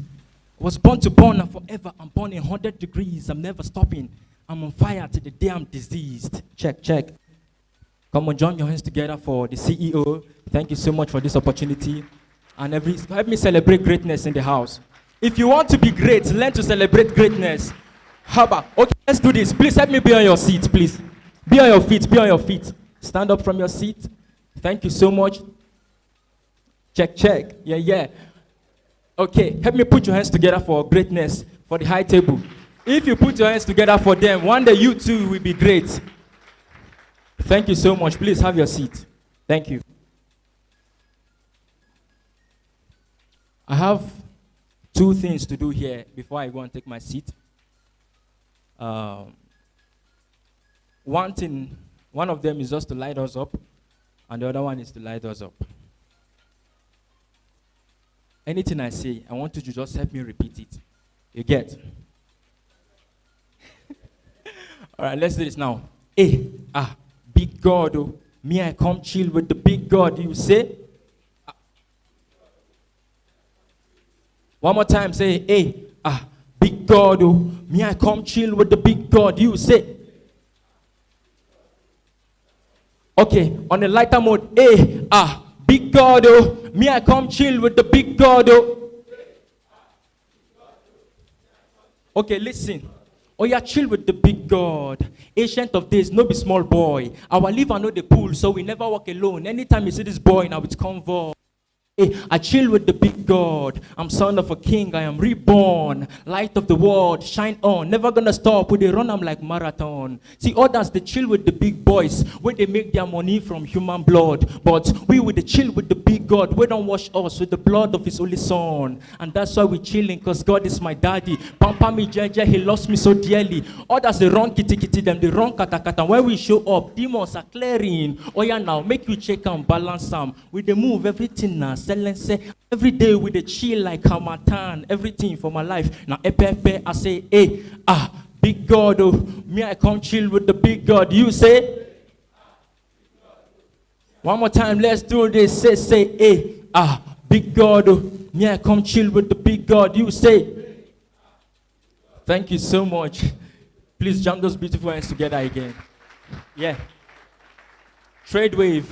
Was born to burn and forever. I'm born in 100 degrees. I'm never stopping. I'm on fire till the day I'm diseased. Check, check. Come on, join your hands together for the CEO. Thank you so much for this opportunity. And help me celebrate greatness in the house. If you want to be great, learn to celebrate greatness. How about, okay, let's do this. Please help me be on your seat, please. Be on your feet, be on your feet. Stand up from your seat. Thank you so much. Check, check. Yeah, yeah. Okay, help me put your hands together for greatness, for the high table. If you put your hands together for them, one day you too will be great. Thank you so much. Please have your seat. Thank you. I have 2 things to do here before I go and take my seat. One of them is just to light us up, and the other one is to light us up. Anything I say, I want you to just help me repeat it. You get? All right, let's do this now. Big God, oh, me I come chill with the big God, you say? One more time, say, big God, oh, me I come chill with the big God, you say? Okay, on a lighter mode, big God, oh, me I come chill with the big God, oh. Okay, listen. Oh, yeah, chill with the big God. Ancient of days, no be small boy. Our liver know the pool, so we never walk alone. Anytime you see this boy, now it's convoy. I chill with the big God. I'm son of a king. I am reborn. Light of the world, shine on. Never gonna stop. We they run them like marathon. See others they chill with the big boys where they make their money from human blood. But we with the chill with the big God. We don't wash us with the blood of His only Son. And that's why we chilling, cause God is my daddy. Pampa me jeje, He lost me so dearly. Others they run kitty kitty, them they run kata kata. When we show up, demons are clearing. Oh yeah, now make you check and balance them. We they move everything now. Every day with the chill like Hamatan, everything for my life. Now, I say, big God, oh, me I come chill with the big God. You say, one more time, let's do this. Say, big God, oh, me I come chill with the big God. You say, thank you so much. Please jump those beautiful hands together again. Yeah. Tradewave.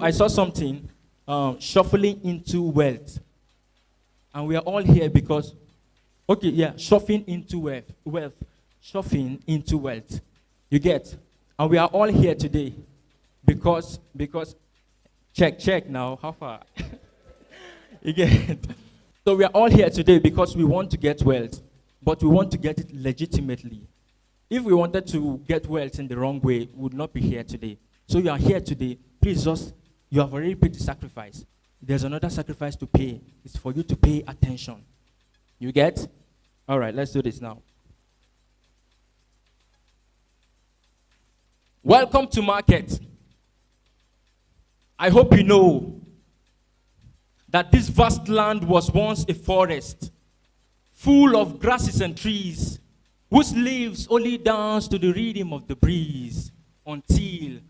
I saw something. Shuffling into wealth. And we are all here because, shuffling into wealth. Shuffling into wealth. You get? And we are all here today because, check now, how far? You get? So we are all here today because we want to get wealth, but we want to get it legitimately. If we wanted to get wealth in the wrong way, we would not be here today. So you are here today, please just, you have already paid the sacrifice. There's another sacrifice to pay. It's for you to pay attention. You get? All right, let's do this now. Welcome to market. I hope you know that this vast land was once a forest, full of grasses and trees, whose leaves only dance to the rhythm of the breeze, until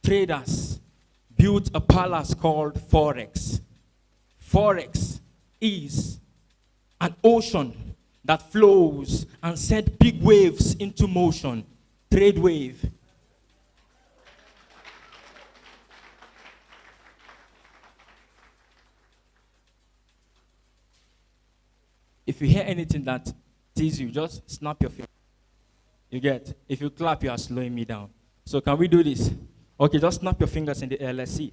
traders built a palace called Forex. Forex is an ocean that flows and set big waves into motion. Tradewave. If you hear anything that teases you, just snap your finger. You get? If you clap, you are slowing me down. So can we do this? Okay, just snap your fingers in the air. Let's see.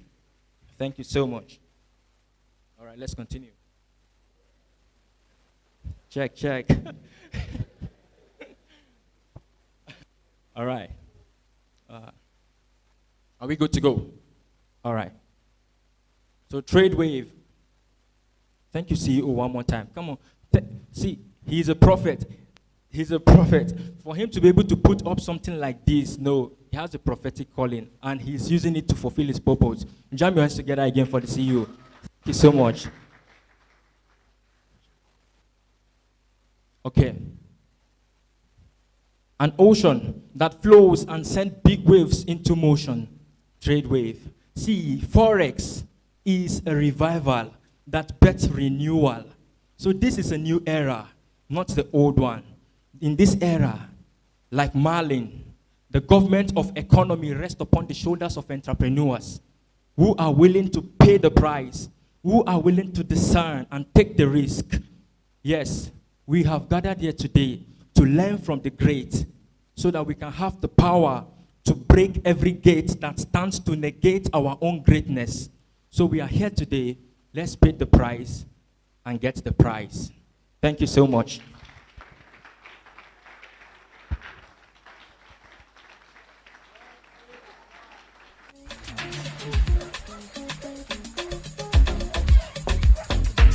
Thank you so much. All right, let's continue. Check. All right. Are we good to go? All right. So Tradewave. Thank you, CEO, one more time. Come on. See, he's a prophet. He's a prophet. For him to be able to put up something like this, no, he has a prophetic calling, and he's using it to fulfill his purpose. Jam your hands together again for the CEO. Thank you so much. Okay. An ocean that flows and sends big waves into motion. Tradewave. See, Forex is a revival that bets renewal. So this is a new era, not the old one. In this era, like Marlin, the government of economy rests upon the shoulders of entrepreneurs who are willing to pay the price, who are willing to discern and take the risk. Yes, we have gathered here today to learn from the great so that we can have the power to break every gate that stands to negate our own greatness. So we are here today. Let's pay the price and get the prize. Thank you so much.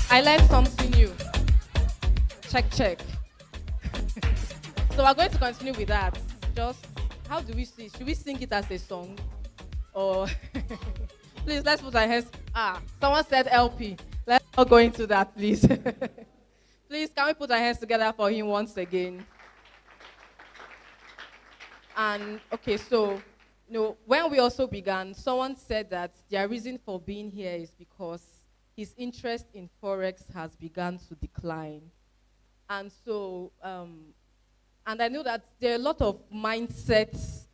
I learned something new. Check, check. So we're going to continue with that. Just, how do we see? Should we sing it as a song? Or, please, let's put our hands. Someone said LP. Let's not go into that, please. Please, can we put our hands together for him once again? And, okay, so, when we also began, someone said that their reason for being here is because his interest in Forex has begun to decline. And so, and I know that there are a lot of mindsets,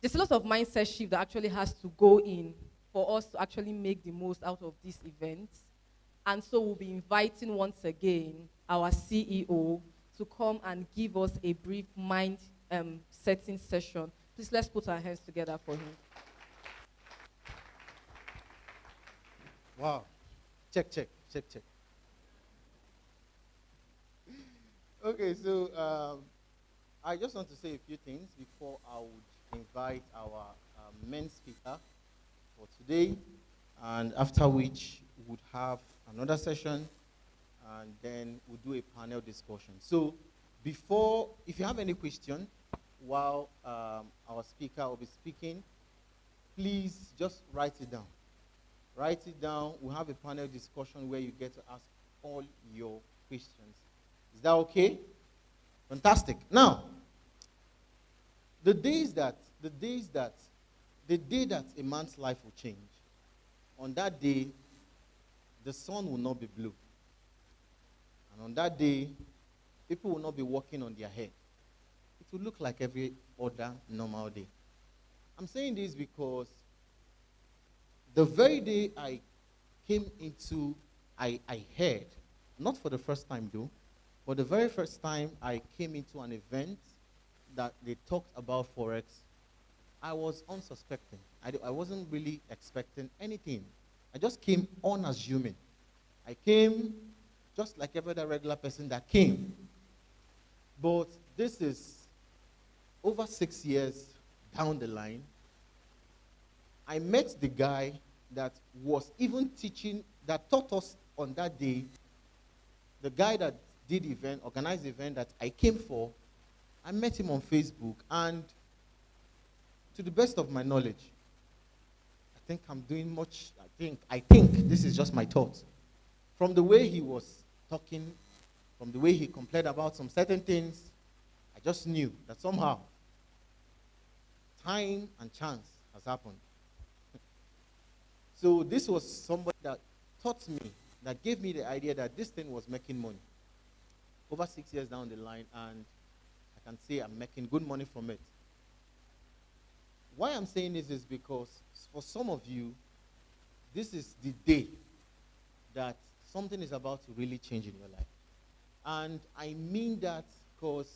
there's a lot of mindset shift that actually has to go in for us to actually make the most out of this event. And so we'll be inviting once again our CEO to come and give us a brief mind setting session. Please, let's put our hands together for him. Wow. Check, check, check, check. Okay, so I just want to say a few things before I would invite our main speaker for today, and after which we would have another session, and then we'll do a panel discussion. So before, if you have any question while our speaker will be speaking, please just write it down. Write it down. We'll have a panel discussion where you get to ask all your questions. Is that okay? Fantastic. Now, the day that a man's life will change, on that day, the sun will not be blue. And on that day, people will not be walking on their head. It will look like every other normal day. I'm saying this because the very day I came into, I heard, not for the first time though, but the very first time I came into an event that they talked about Forex, I was unsuspecting. I wasn't really expecting anything. I just came unassuming. I came just like every other regular person that came. But this is over 6 years down the line. I met the guy that was even teaching, that taught us on that day, the guy that did the event, organized the event that I came for. I met him on Facebook, and to the best of my knowledge, I think I'm doing much, I think this is just my thoughts. From the way he was talking, from the way he complained about some certain things, I just knew that somehow time and chance has happened. So this was somebody that taught me, that gave me the idea that this thing was making money. Over 6 years down the line, and I can say I'm making good money from it. Why I'm saying this is because for some of you, this is the day that something is about to really change in your life. And I mean that because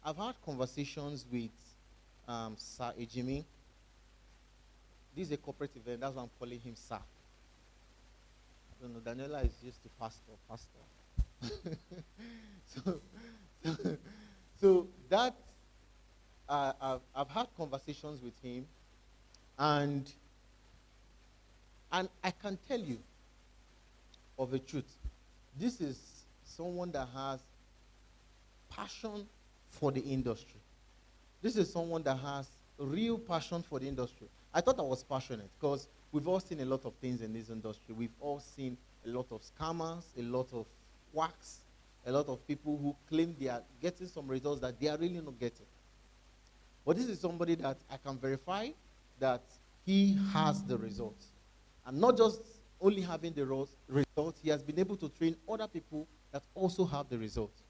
I've had conversations with Sir Ejimi. This is a corporate event, that's why I'm calling him Sir. I don't know, Daniela is just a pastor. So that, I've had conversations with him, and I can tell you of the truth. This is someone that has passion for the industry. This is someone that has real passion for the industry. I thought I was passionate because we've all seen a lot of things in this industry. We've all seen a lot of scammers, a lot of quacks, a lot of people who claim they are getting some results that they are really not getting. But this is somebody that I can verify that he has the results. And not just only having the results, he has been able to train other people that also have the results.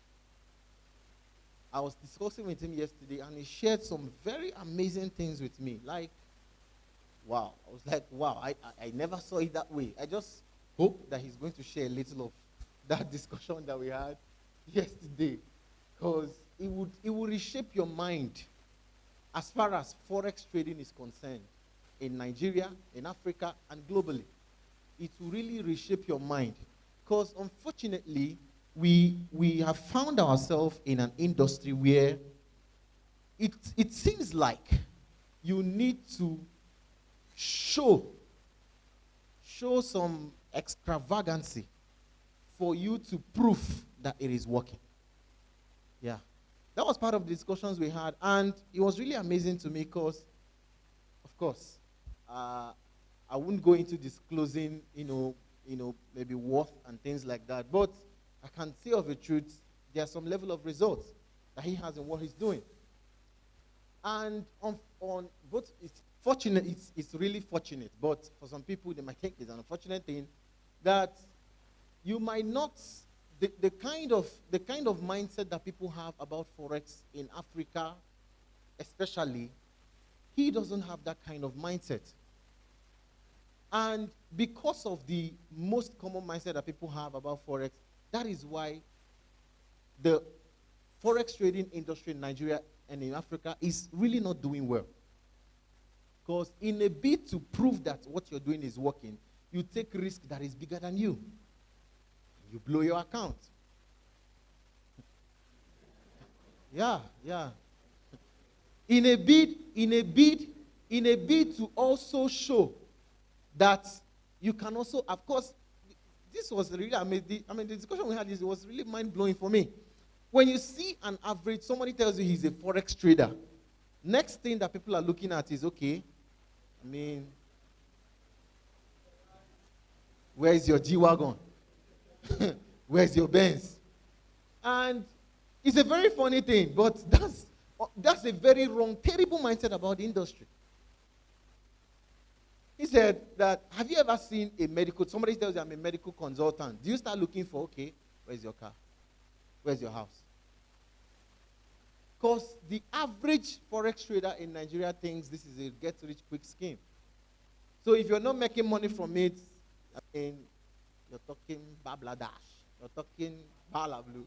I was discussing with him yesterday, and he shared some very amazing things with me. Like, wow. I was like, wow, I never saw it that way. I just hope that he's going to share a little of that discussion that we had yesterday, because it would reshape your mind as far as Forex trading is concerned in Nigeria, in Africa, and globally. It will really reshape your mind, because unfortunately, we have found ourselves in an industry where it seems like you need to show some extravagancy for you to prove that it is working. Yeah. That was part of the discussions we had, and it was really amazing to me because, of course, I wouldn't go into disclosing, maybe worth and things like that, but I can say of the truth, there's some level of results that he has in what he's doing. And on both, it's fortunate, it's really fortunate, but for some people, they might think it's an unfortunate thing that you might not, the kind of mindset that people have about Forex in Africa, especially, he doesn't have that kind of mindset. And because of the most common mindset that people have about Forex, that is why the Forex trading industry in Nigeria and in Africa is really not doing well. Because in a bid to prove that what you're doing is working, you take risk that is bigger than you. You blow your account. Yeah. In a bid to also show that you can also, of course, this was really amazing. I mean, the discussion we had, it was really mind-blowing for me. When you see an average, somebody tells you he's a Forex trader, next thing that people are looking at is, okay, I mean, where's your G-Wagon? Where's your Benz? And it's a very funny thing, but that's a very wrong, terrible mindset about the industry. He said that, have you ever seen a medical, somebody tells you I'm a medical consultant. Do you start looking for, okay, where's your car? Where's your house? Because the average Forex trader in Nigeria thinks this is a get-rich-quick scheme. So if you're not making money from it, I mean, you're talking Babladash. You're talking Balablu.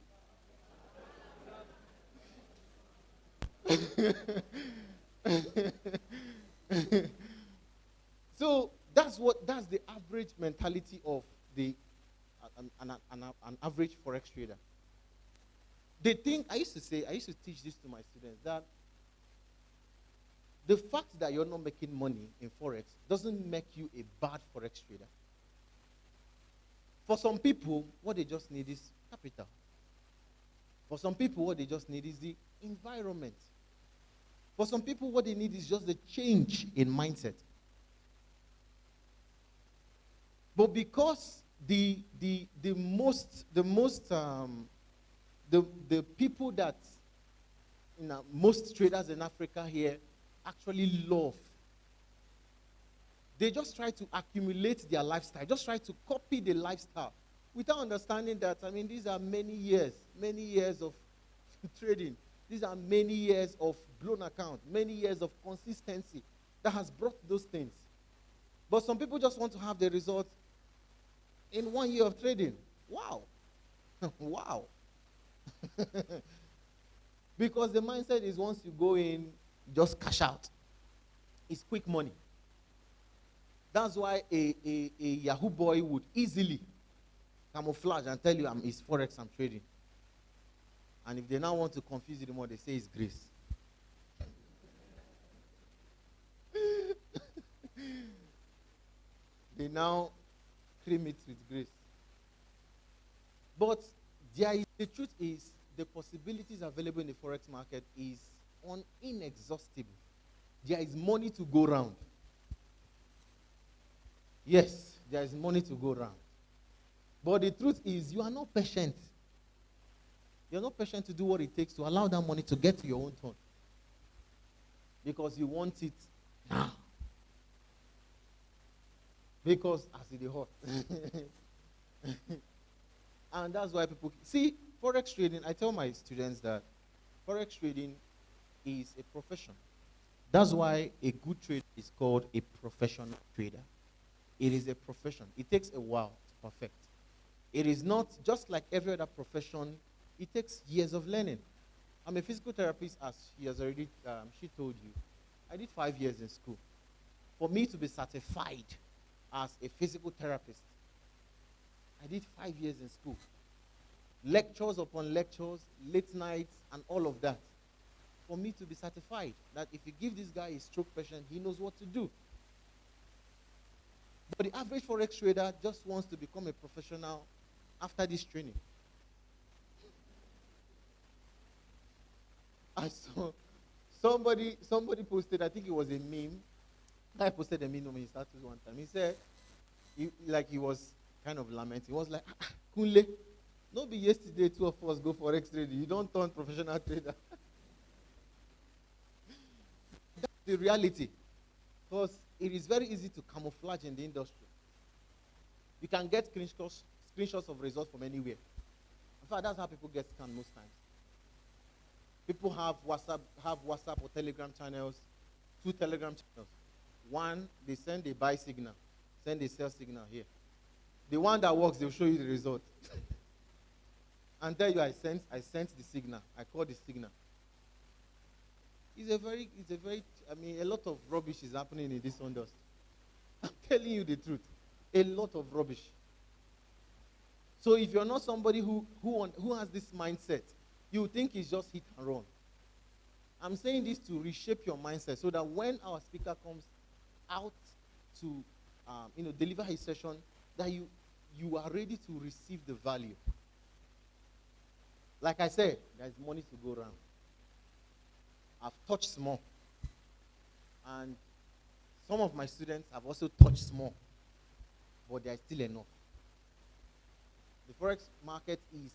So that's the average mentality of an average Forex trader. They think, I used to teach this to my students, that the fact that you're not making money in Forex doesn't make you a bad Forex trader. For some people, what they just need is capital. For some people, what they just need is the environment. For some people, what they need is just the change in mindset. But because the people that, most traders in Africa here actually love, they just try to accumulate their lifestyle, just try to copy the lifestyle without understanding that, I mean, these are many years of trading. These are many years of blown account, many years of consistency that has brought those things. But some people just want to have the results in 1 year of trading. Wow. Wow. Because the mindset is once you go in, just cash out. It's quick money. That's why a Yahoo boy would easily camouflage and tell you it's Forex, I'm trading. And if they now want to confuse you more, they say it's grace. They now cream it with grace. But the truth is, the possibilities available in the Forex market is inexhaustible. There is money to go round. Yes, there is money to go round. But the truth is, you are not patient. You're not patient to do what it takes to allow that money to get to your own turn. Because you want it now. Because as it is hot. And that's why people see Forex trading. I tell my students that Forex trading is a profession. That's why a good trader is called a professional trader. It is a profession. It takes a while to perfect. It is not just like every other profession. It takes years of learning. I'm a physical therapist, as she has already, she told you. I did 5 years in school. For me to be certified as a physical therapist, I did 5 years in school. Lectures upon lectures, late nights, and all of that. For me to be certified that if you give this guy a stroke patient, he knows what to do. But the average Forex trader just wants to become a professional after this training. I saw somebody posted, I think it was a meme. I posted a meme on his status one time. He said, he was kind of lamenting. He was like, Kunle, no be yesterday 2 of us go Forex trading. You don't turn professional trader. That's the reality. Because it is very easy to camouflage in the industry. You can get screenshots of results from anywhere. In fact, that's how people get scammed most times. People have WhatsApp or Telegram channels, 2 Telegram channels. One, they send a buy signal, send a sell signal here. The one that works, they'll show you the result. And tell you, I sent the signal. I called the signal. A lot of rubbish is happening in this industry. I'm telling you the truth. A lot of rubbish. So if you're not somebody who has this mindset, you think it's just hit and run. I'm saying this to reshape your mindset so that when our speaker comes out to deliver his session, that you are ready to receive the value. Like I said, there's money to go around. I've touched small. And some of my students have also touched small. But there's still enough. The Forex market is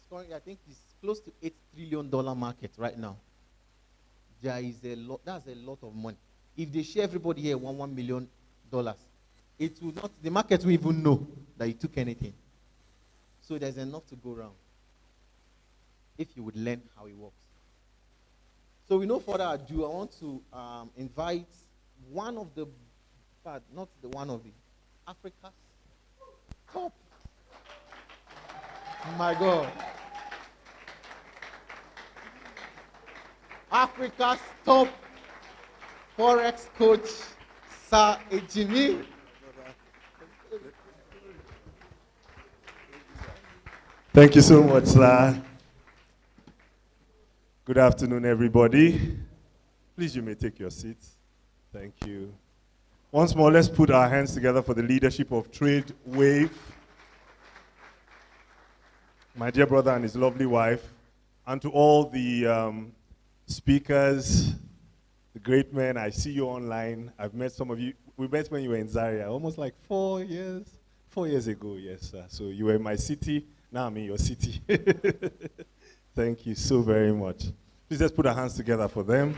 currently, I think, it's close to $8 trillion market right now. There is a lot. That's a lot of money. If they share everybody here $1 million, it will not. The market will even know that you took anything. So there's enough to go around. If you would learn how it works. So with no further ado, I want to invite one of the, not the one of the, Africa's top. My God. Africa's top Forex coach, Sir Ejimi. Thank you so much, sir. Good afternoon, everybody. Please, you may take your seats. Thank you. Once more, let's put our hands together for the leadership of Tradewave. My dear brother and his lovely wife, and to all the speakers, the great men. I see you online. I've met some of you. We met when you were in Zaria, almost like 4 years ago, yes, sir. So you were in my city, now I'm in your city. Thank you so very much. Please let's put our hands together for them.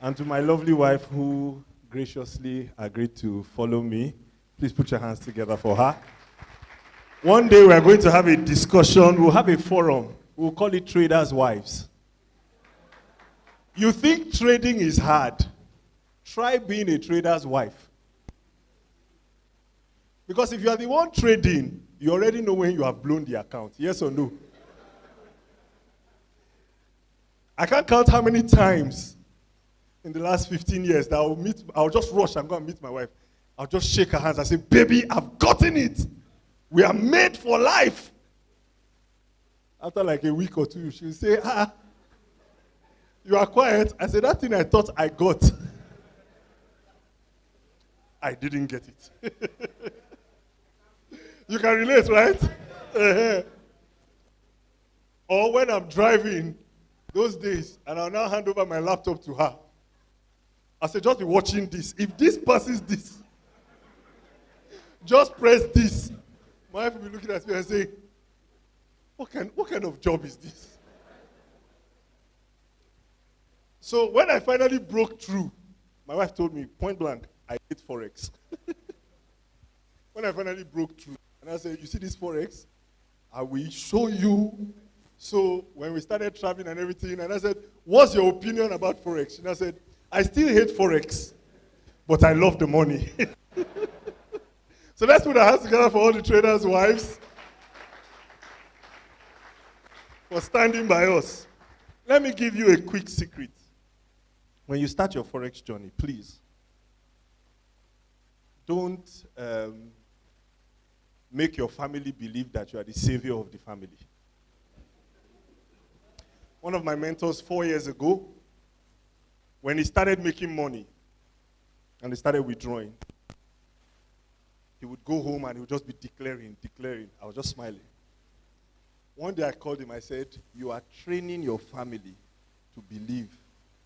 And to my lovely wife who graciously agreed to follow me, please put your hands together for her. One day we are going to have a discussion, we'll have a forum, we'll call it Traders' Wives. You think trading is hard? Try being a trader's wife. Because if you are the one trading, you already know when you have blown the account, yes or no? I can't count how many times in the last 15 years that I'll just rush and go and meet my wife. I'll just shake her hands and say, baby, I've gotten it. We are made for life. After like a week or two, she'll say, you are quiet. I said, that thing I thought I got, I didn't get it. You can relate, right? Or when I'm driving, those days, and I'll now hand over my laptop to her. I said, just be watching this. If this passes this, just press this. My wife will be looking at me and saying, what kind of job is this? So when I finally broke through, My wife told me, point blank, I hate Forex. When I finally broke through, and I said, you see this Forex? I will show you. So when we started traveling and everything, and I said, what's your opinion about Forex? And I said, I still hate Forex, but I love the money. So let's put our hands together for all the traders' wives for standing by us. Let me give you a quick secret. When you start your Forex journey, please, don't make your family believe that you are the savior of the family. One of my mentors 4 years ago, when he started making money and he started withdrawing, he would go home and he would just be declaring. I was just smiling. One day I called him, I said, you are training your family to believe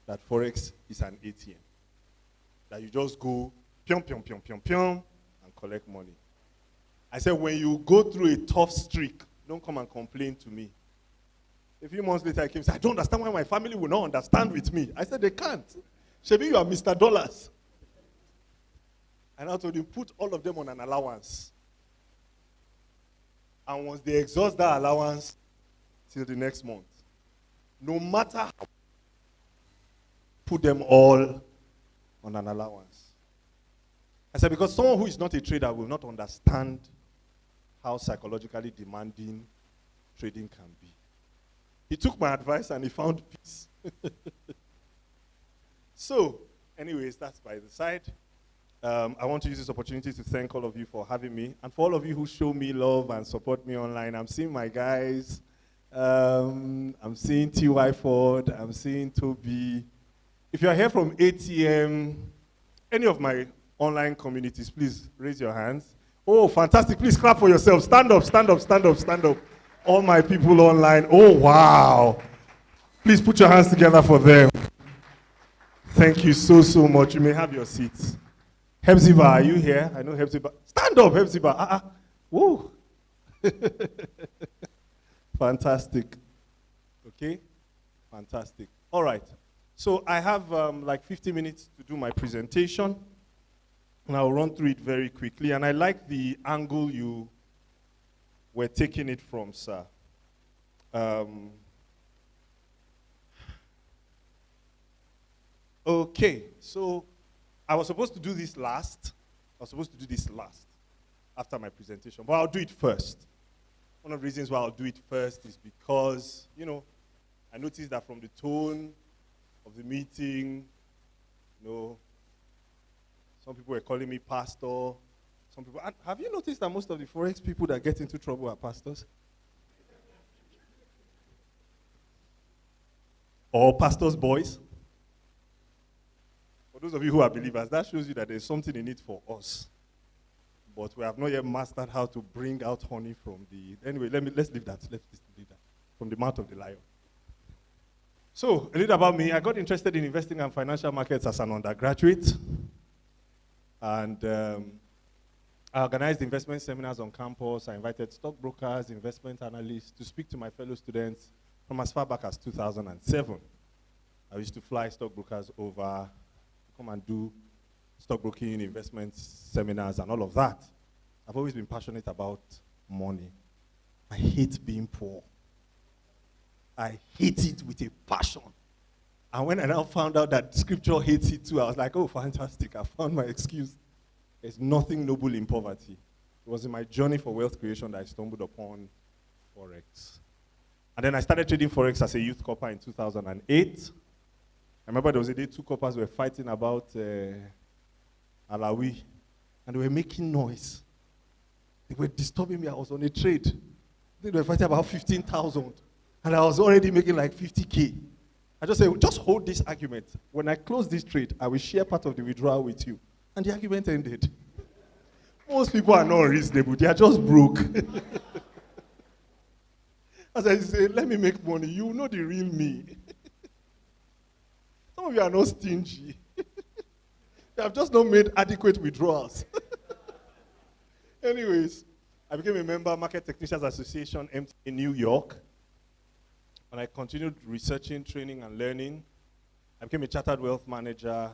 that Forex is an ATM. That you just go, pion, pion, pion, pion, pion, and collect money. I said, when you go through a tough streak, don't come and complain to me. A few months later, I came and said, I don't understand why my family will not understand with me. I said, they can't. Shebi, you are Mr. Dollars. And I told him, put all of them on an allowance. And once they exhaust that allowance, till the next month, no matter how, put them all on an allowance. I said, because someone who is not a trader will not understand how psychologically demanding trading can be. He took my advice and he found peace. So, anyways, that's by the side. I want to use this opportunity to thank all of you for having me, and for all of you who show me love and support me online. I'm seeing my guys. I'm seeing T.Y. Ford. I'm seeing Toby. If you are here from ATM, any of my online communities, please raise your hands. Oh, fantastic. Please clap for yourself. Stand up, stand up, stand up, stand up. All my people online. Oh, wow. Please put your hands together for them. Thank you so, so much. You may have your seats. Hepzibah, are you here? I know Hepzibah. Stand up, Hepzibah. Woo. Fantastic. Okay? Fantastic. All right. So I have like 50 minutes to do my presentation. And I'll run through it very quickly. And I like the angle you were taking it from, sir. Okay, so I was supposed to do this last. After my presentation, but I'll do it first. One of the reasons why I'll do it first is because, you know, I noticed that from the tone of the meeting, you know, some people were calling me pastor. Some people, have you noticed that most of the Forex people that get into trouble are pastors? Or pastors' boys? For those of you who are believers, that shows you that there's something in it for us. But we have not yet mastered how to bring out honey from the... Anyway, let's leave that. Let's leave that. From the mouth of the lion. So, a little about me. I got interested in investing in financial markets as an undergraduate. And I organized investment seminars on campus. I invited stockbrokers, investment analysts to speak to my fellow students from as far back as 2007. I used to fly stockbrokers over, come and do stockbroking, investment seminars, and all of that. I've always been passionate about money. I hate being poor. I hate it with a passion. And when I now found out that scripture hates it too, I was like, oh, fantastic. I found my excuse. There's nothing noble in poverty. It was in my journey for wealth creation that I stumbled upon Forex. And then I started trading Forex as a youth corper in 2008. I remember there was a day two coppers were fighting about Alawi, and they were making noise. They were disturbing me. I was on a trade. They were fighting about 15,000, and I was already making like 50K. I just said, just hold this argument. When I close this trade, I will share part of the withdrawal with you. And the argument ended. Most people are not reasonable. They are just broke. As I say, let me make money. You know the real me. Some of you are not stingy. They have just not made adequate withdrawals. Anyways, I became a member of Market Technicians Association in New York. And I continued researching, training, and learning. I became a chartered wealth manager.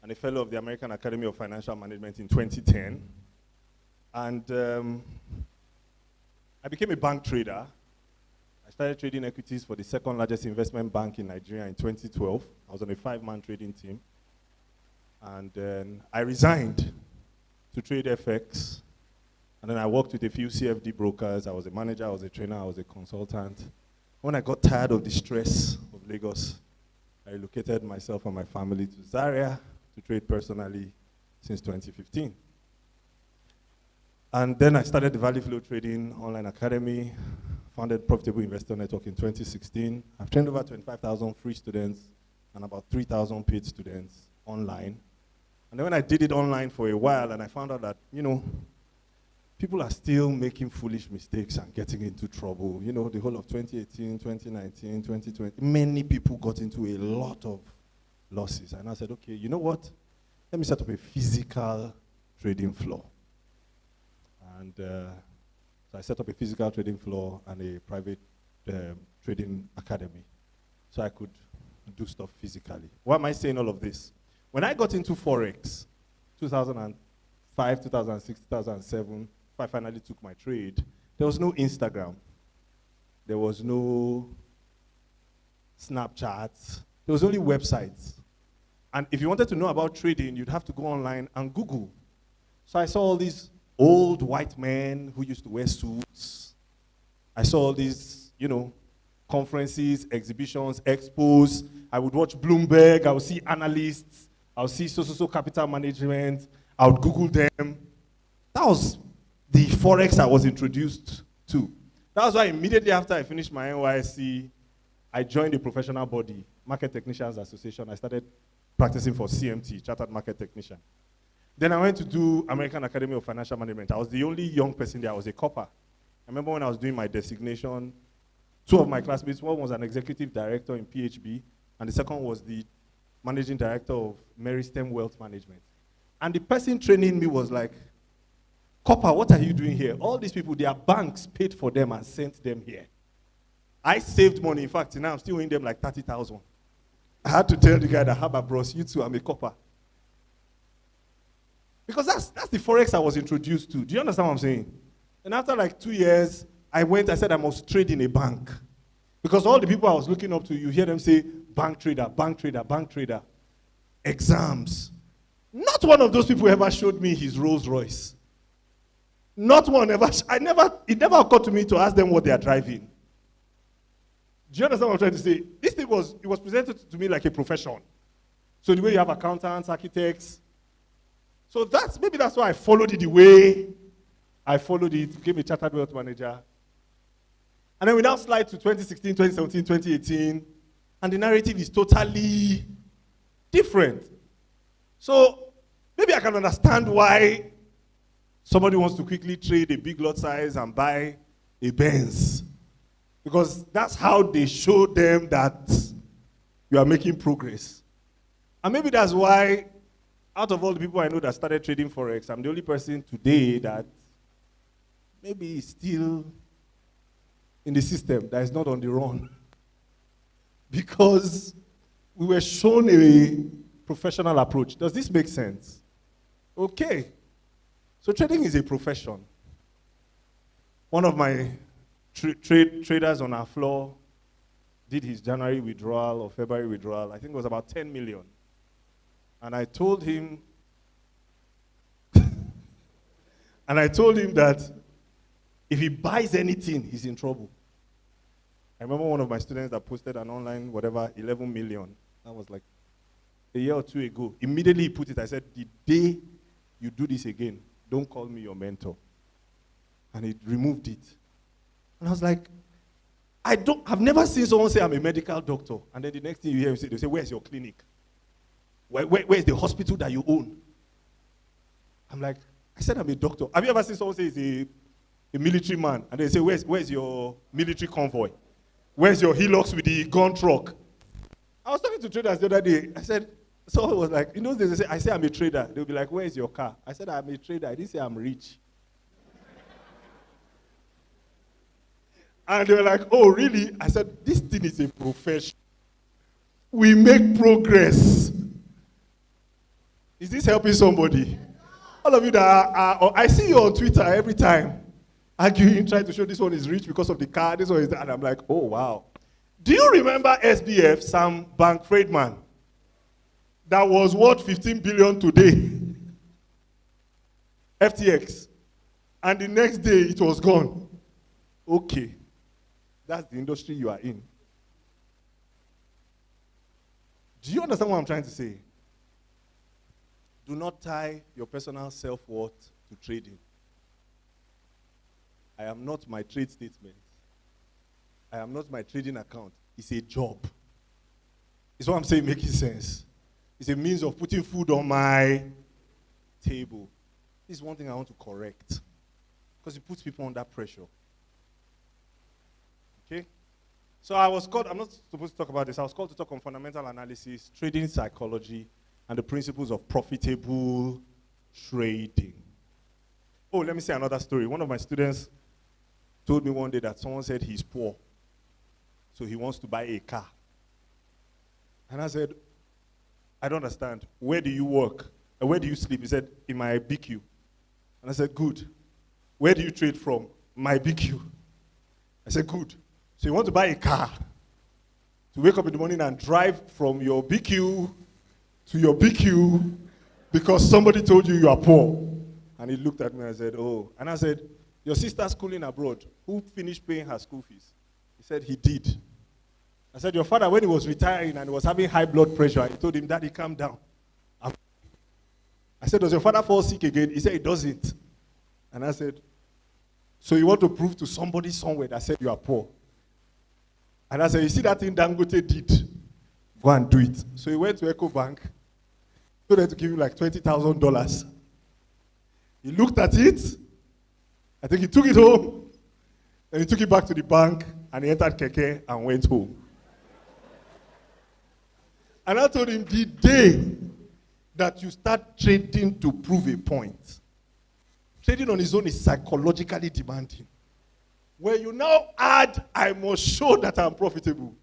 and a fellow of the American Academy of Financial Management in 2010. And I became a bank trader. I started trading equities for the second largest investment bank in Nigeria in 2012. I was on a 5-man trading team. And then I resigned to trade FX. And then I worked with a few CFD brokers. I was a manager, I was a trainer, I was a consultant. When I got tired of the stress of Lagos, I relocated myself and my family to Zaria to trade personally since 2015. And then I started the Value Flow Trading Online Academy, founded Profitable Investor Network in 2016. I've trained over 25,000 free students and about 3,000 paid students online. And then when I did it online for a while, and I found out that, you know, people are still making foolish mistakes and getting into trouble. You know, the whole of 2018, 2019, 2020, many people got into a lot of losses. And I said, okay, you know what? Let me set up a physical trading floor. And so I set up a physical trading floor and a private trading academy so I could do stuff physically. Why am I saying all of this? When I got into Forex, 2005, 2006, 2007, I finally took my trade, there was no Instagram. There was no Snapchat. There was only websites. And if you wanted to know about trading, you'd have to go online and Google. So I saw all these old white men who used to wear suits. I saw all these, you know, conferences, exhibitions, expos. I would watch Bloomberg. I would see analysts. I would see so capital management. I would Google them. That was the Forex I was introduced to. That was why immediately after I finished my NYSC, I joined a professional body, Market Technicians Association. I started practicing for CMT, Chartered Market Technician. Then I went to do American Academy of Financial Management. I was the only young person there. I was a copper. I remember when I was doing my designation, 2 of my classmates, one was an executive director in PHB, and the second was the managing director of Meristem Wealth Management. And the person training me was like, Copper, what are you doing here? All these people, their banks paid for them and sent them here. I saved money. In fact, now I'm still owing them like 30,000. I had to tell the guy that, Haba bros, you too, I'm a copper. Because that's the Forex I was introduced to. Do you understand what I'm saying? And after like 2 years, I said I must trade in a bank. Because all the people I was looking up to, you hear them say, bank trader, bank trader, bank trader. Exams. Not one of those people ever showed me his Rolls Royce. Not one ever. It never occurred to me to ask them what they are driving. Do you understand what I'm trying to say? This thing was presented to me like a profession. So the way you have accountants, architects. So maybe that's why I followed it the way I followed it, became a chartered wealth manager. And then we now slide to 2016, 2017, 2018, and the narrative is totally different. So maybe I can understand why somebody wants to quickly trade a big lot size and buy a Benz. Because that's how they show them that you are making progress. And maybe that's why, out of all the people I know that started trading Forex, I'm the only person today that maybe is still in the system, that is not on the run. Because we were shown a professional approach. Does this make sense? Okay. So trading is a profession. One of my traders on our floor did his January withdrawal or February withdrawal. I think it was about 10 million. And I told him, that if he buys anything, he's in trouble. I remember one of my students that posted an online, 11 million. That was like a year or two ago. Immediately he put it, I said, the day you do this again, don't call me your mentor. And he removed it. And I was like, I've never seen someone say I'm a medical doctor. And then the next thing you hear him say, they say, where's your clinic? Where's the hospital that you own? I'm like, I said I'm a doctor. Have you ever seen someone say he's a military man? And they say, where's your military convoy? Where's your Hilux with the gun truck? I was talking to traders the other day. I said, someone was like, they say, I say I'm a trader. They'll be like, where's your car? I said, I'm a trader. I didn't say I'm rich. And they were like, oh, really? I said, this thing is a profession. We make progress. Is this helping somebody? All of you that are I see you on Twitter every time arguing, trying to show this one is rich because of the car, this one is that, and I'm like, oh wow. Do you remember SBF, Sam Bankman-Friedman, that was worth 15 billion today? FTX. And the next day it was gone. Okay. That's the industry you are in. Do you understand what I'm trying to say? Do not tie your personal self-worth to trading. I am not my trade statement. I am not my trading account. It's a job. It's what I'm saying making sense. It's a means of putting food on my table. This is one thing I want to correct. Because it puts people under pressure. Okay? So I was called, I'm not supposed to talk about this, I was called to talk on fundamental analysis, trading psychology, and the principles of profitable trading. Oh, let me say another story. One of my students told me one day that someone said he's poor, so he wants to buy a car. And I said, I don't understand. Where do you work? And where do you sleep? He said, in my BQ. And I said, good. Where do you trade from? My BQ. I said, good. So you want to buy a car to wake up in the morning and drive from your BQ to your BQ because somebody told you are poor. And he looked at me and said, oh. And I said, your sister's schooling abroad. Who finished paying her school fees? He said, he did. I said, your father, when he was retiring and he was having high blood pressure, he told him, Daddy, calm down. I said, does your father fall sick again? He said, he doesn't. And I said, so you want to prove to somebody somewhere that said you are poor? And I said, you see that thing Dangote did? Go and do it. So he went to EcoBank, told them to give him like $20,000. He looked at it. I think he took it home. Then he took it back to the bank and he entered Keke and went home. And I told him, the day that you start trading to prove a point, trading on its own is psychologically demanding. Where you now add, I must show that I'm profitable.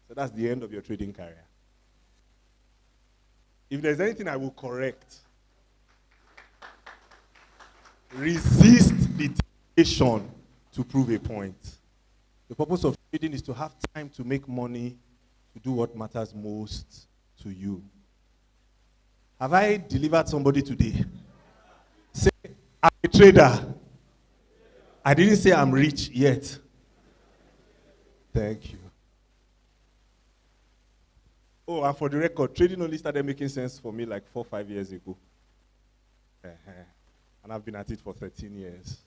So that's the end of your trading career. If there's anything I will correct, resist the temptation to prove a point. The purpose of trading is to have time to make money, to do what matters most to you. Have I delivered somebody today? Say, I'm a trader. I didn't say I'm rich yet. Thank you. Oh, and for the record, trading only started making sense for me like 4 or 5 years ago. And I've been at it for 13 years.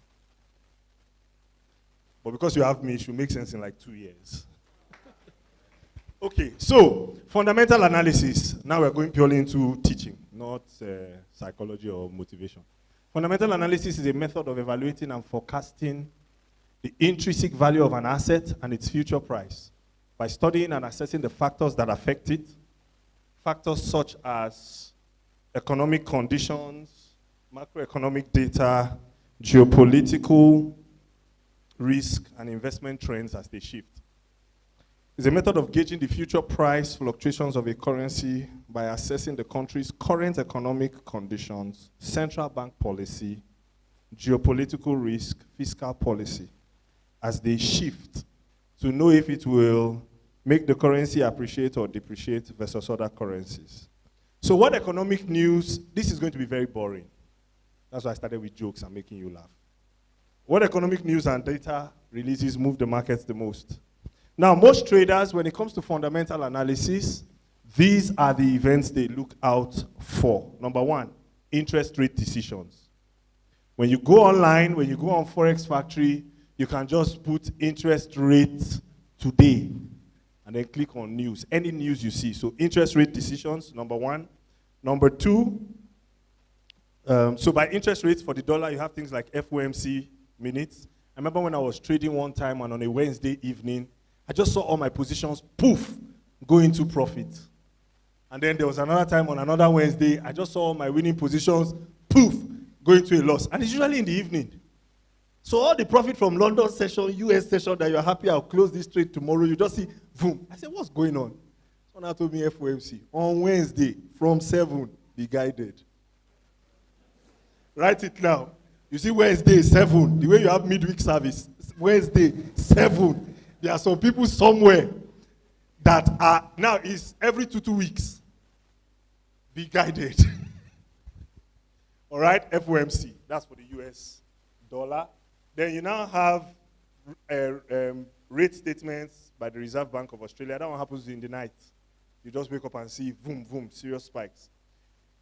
But because you have me, it should make sense in like 2 years. Okay, so fundamental analysis. Now we're going purely into teaching, not psychology or motivation. Fundamental analysis is a method of evaluating and forecasting the intrinsic value of an asset and its future price by studying and assessing the factors that affect it, factors such as economic conditions, macroeconomic data, geopolitical risk, and investment trends as they shift. It's a method of gauging the future price fluctuations of a currency by assessing the country's current economic conditions, central bank policy, geopolitical risk, fiscal policy, as they shift to know if it will make the currency appreciate or depreciate versus other currencies. So what economic news, this is going to be very boring. That's why I started with jokes and making you laugh. What economic news and data releases move the markets the most? Now, most traders, when it comes to fundamental analysis, these are the events they look out for. Number one, interest rate decisions. When you go online, when you go on Forex Factory, you can just put interest rate today and then click on news, any news you see. So interest rate decisions, number one. Number two, so by interest rates for the dollar, you have things like FOMC minutes. I remember when I was trading one time and on a Wednesday evening, I just saw all my positions, poof, go into profit. And then there was another time on another Wednesday, I just saw all my winning positions, poof, go into a loss. And it's usually in the evening. So all the profit from London session, US session, that you're happy I'll close this trade tomorrow, you just see, boom. I said, what's going on? Someone told me FOMC. On Wednesday, from 7, be guided. Write it now. You see Wednesday, 7. The way you have midweek service, Wednesday, 7. There are some people somewhere that are, now it's every 2 weeks. Be guided. All right, FOMC, that's for the US dollar. Then you now have rate statements by the Reserve Bank of Australia. That one happens in the night. You just wake up and see, boom, boom, serious spikes.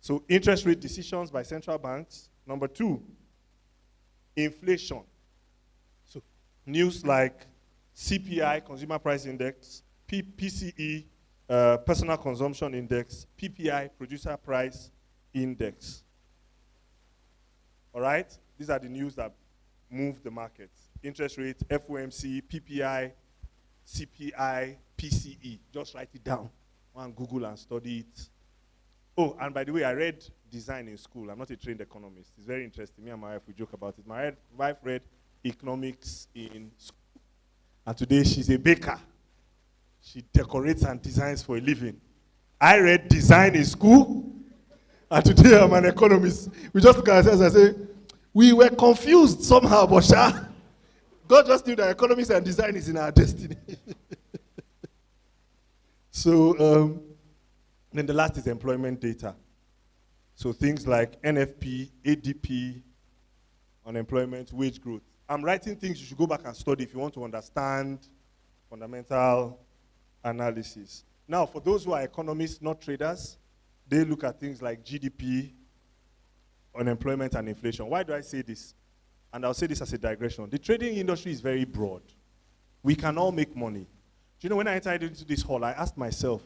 So interest rate decisions by central banks. Number 2, inflation. So news like CPI, Consumer Price Index, PCE, Personal Consumption Index, PPI, Producer Price Index. All right? These are the news that move the market. Interest rate, FOMC, PPI, CPI, PCE. Just write it down. Go on Google and study it. Oh, and by the way, I read design in school. I'm not a trained economist. It's very interesting. Me and my wife, we joke about it. My wife read economics in school. And today she's a baker. She decorates and designs for a living. I read design in school. And today I'm an economist. We just look at ourselves and say, we were confused somehow, but God just knew that economics and design is in our destiny. So, then the last is employment data. So things like NFP, ADP, unemployment, wage growth. I'm writing things you should go back and study if you want to understand fundamental analysis. Now, for those who are economists, not traders, they look at things like GDP, unemployment, and inflation. Why do I say this? And I'll say this as a digression. The trading industry is very broad. We can all make money. Do you know, when I entered into this hall, I asked myself,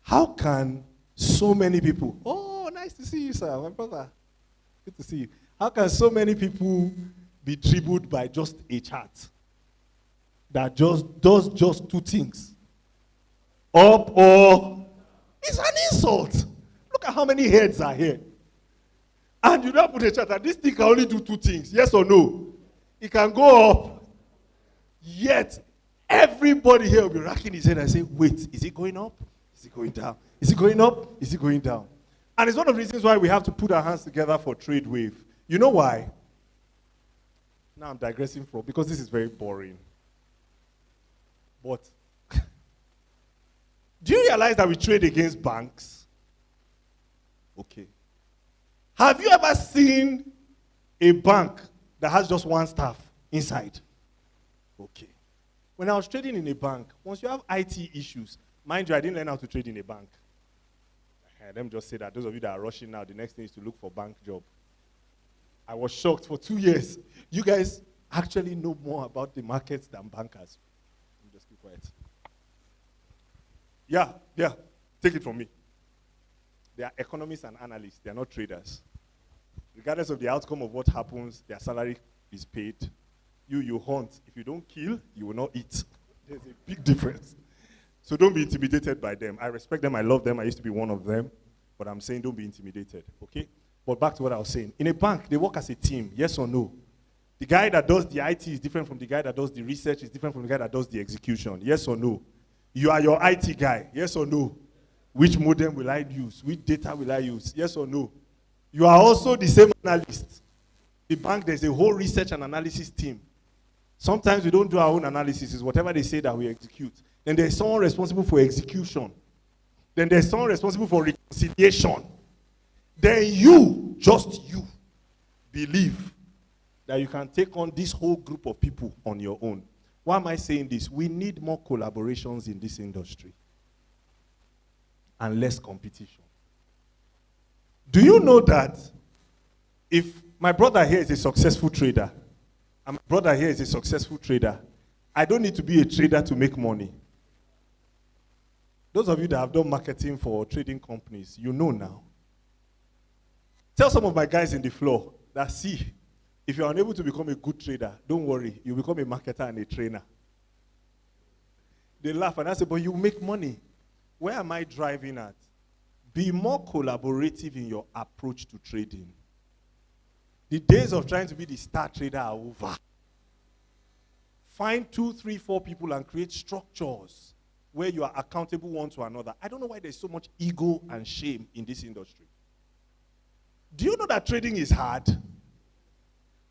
how can so many people, oh, nice to see you, sir, my brother, good to see you. How can so many people be dribbled by just a chart that just does just 2 things? Up or, it's an insult. Look at how many heads are here. And you don't put a chart, and this thing can only do 2 things, yes or no? It can go up, yet everybody here will be racking his head and say, wait, is it going up? Is it going down? Is it going up? Is it going down? And it's one of the reasons why we have to put our hands together for Tradewave. You know why? Now I'm digressing because this is very boring. But do you realize that we trade against banks? Okay. Have you ever seen a bank that has just 1 staff inside? Okay. When I was trading in a bank, once you have IT issues, mind you, I didn't learn how to trade in a bank. Let me just say that those of you that are rushing now, the next thing is to look for bank job. I was shocked for 2 years. You guys actually know more about the markets than bankers. Let me just keep quiet. Yeah, take it from me. They are economists and analysts. They are not traders. Regardless of the outcome of what happens, their salary is paid. You hunt. If you don't kill, you will not eat. There's a big difference. So don't be intimidated by them. I respect them. I love them. I used to be one of them. But I'm saying don't be intimidated, okay? But back to what I was saying. In a bank, they work as a team, yes or no? The guy that does the IT is different from the guy that does the research, is different from the guy that does the execution, yes or no? You are your IT guy, yes or no? Which modem will I use? Which data will I use? Yes or no? You are also the same analyst. The bank, there's a whole research and analysis team. Sometimes we don't do our own analysis. It's whatever they say that we execute. Then there's someone responsible for execution. Then there's someone responsible for reconciliation. Then you, just you, believe that you can take on this whole group of people on your own. Why am I saying this? We need more collaborations in this industry and less competition. Do you know that if my brother here is a successful trader, and my brother here is a successful trader, I don't need to be a trader to make money. Those of you that have done marketing for trading companies, you know now. Tell some of my guys in the floor that, see, if you're unable to become a good trader, don't worry, you become a marketer and a trainer. They laugh and I say, but you make money. Where am I driving at? Be more collaborative in your approach to trading. The days of trying to be the star trader are over. Find 2, 3, 4 people and create structures where you are accountable one to another. I don't know why there's so much ego and shame in this industry. Do you know that trading is hard?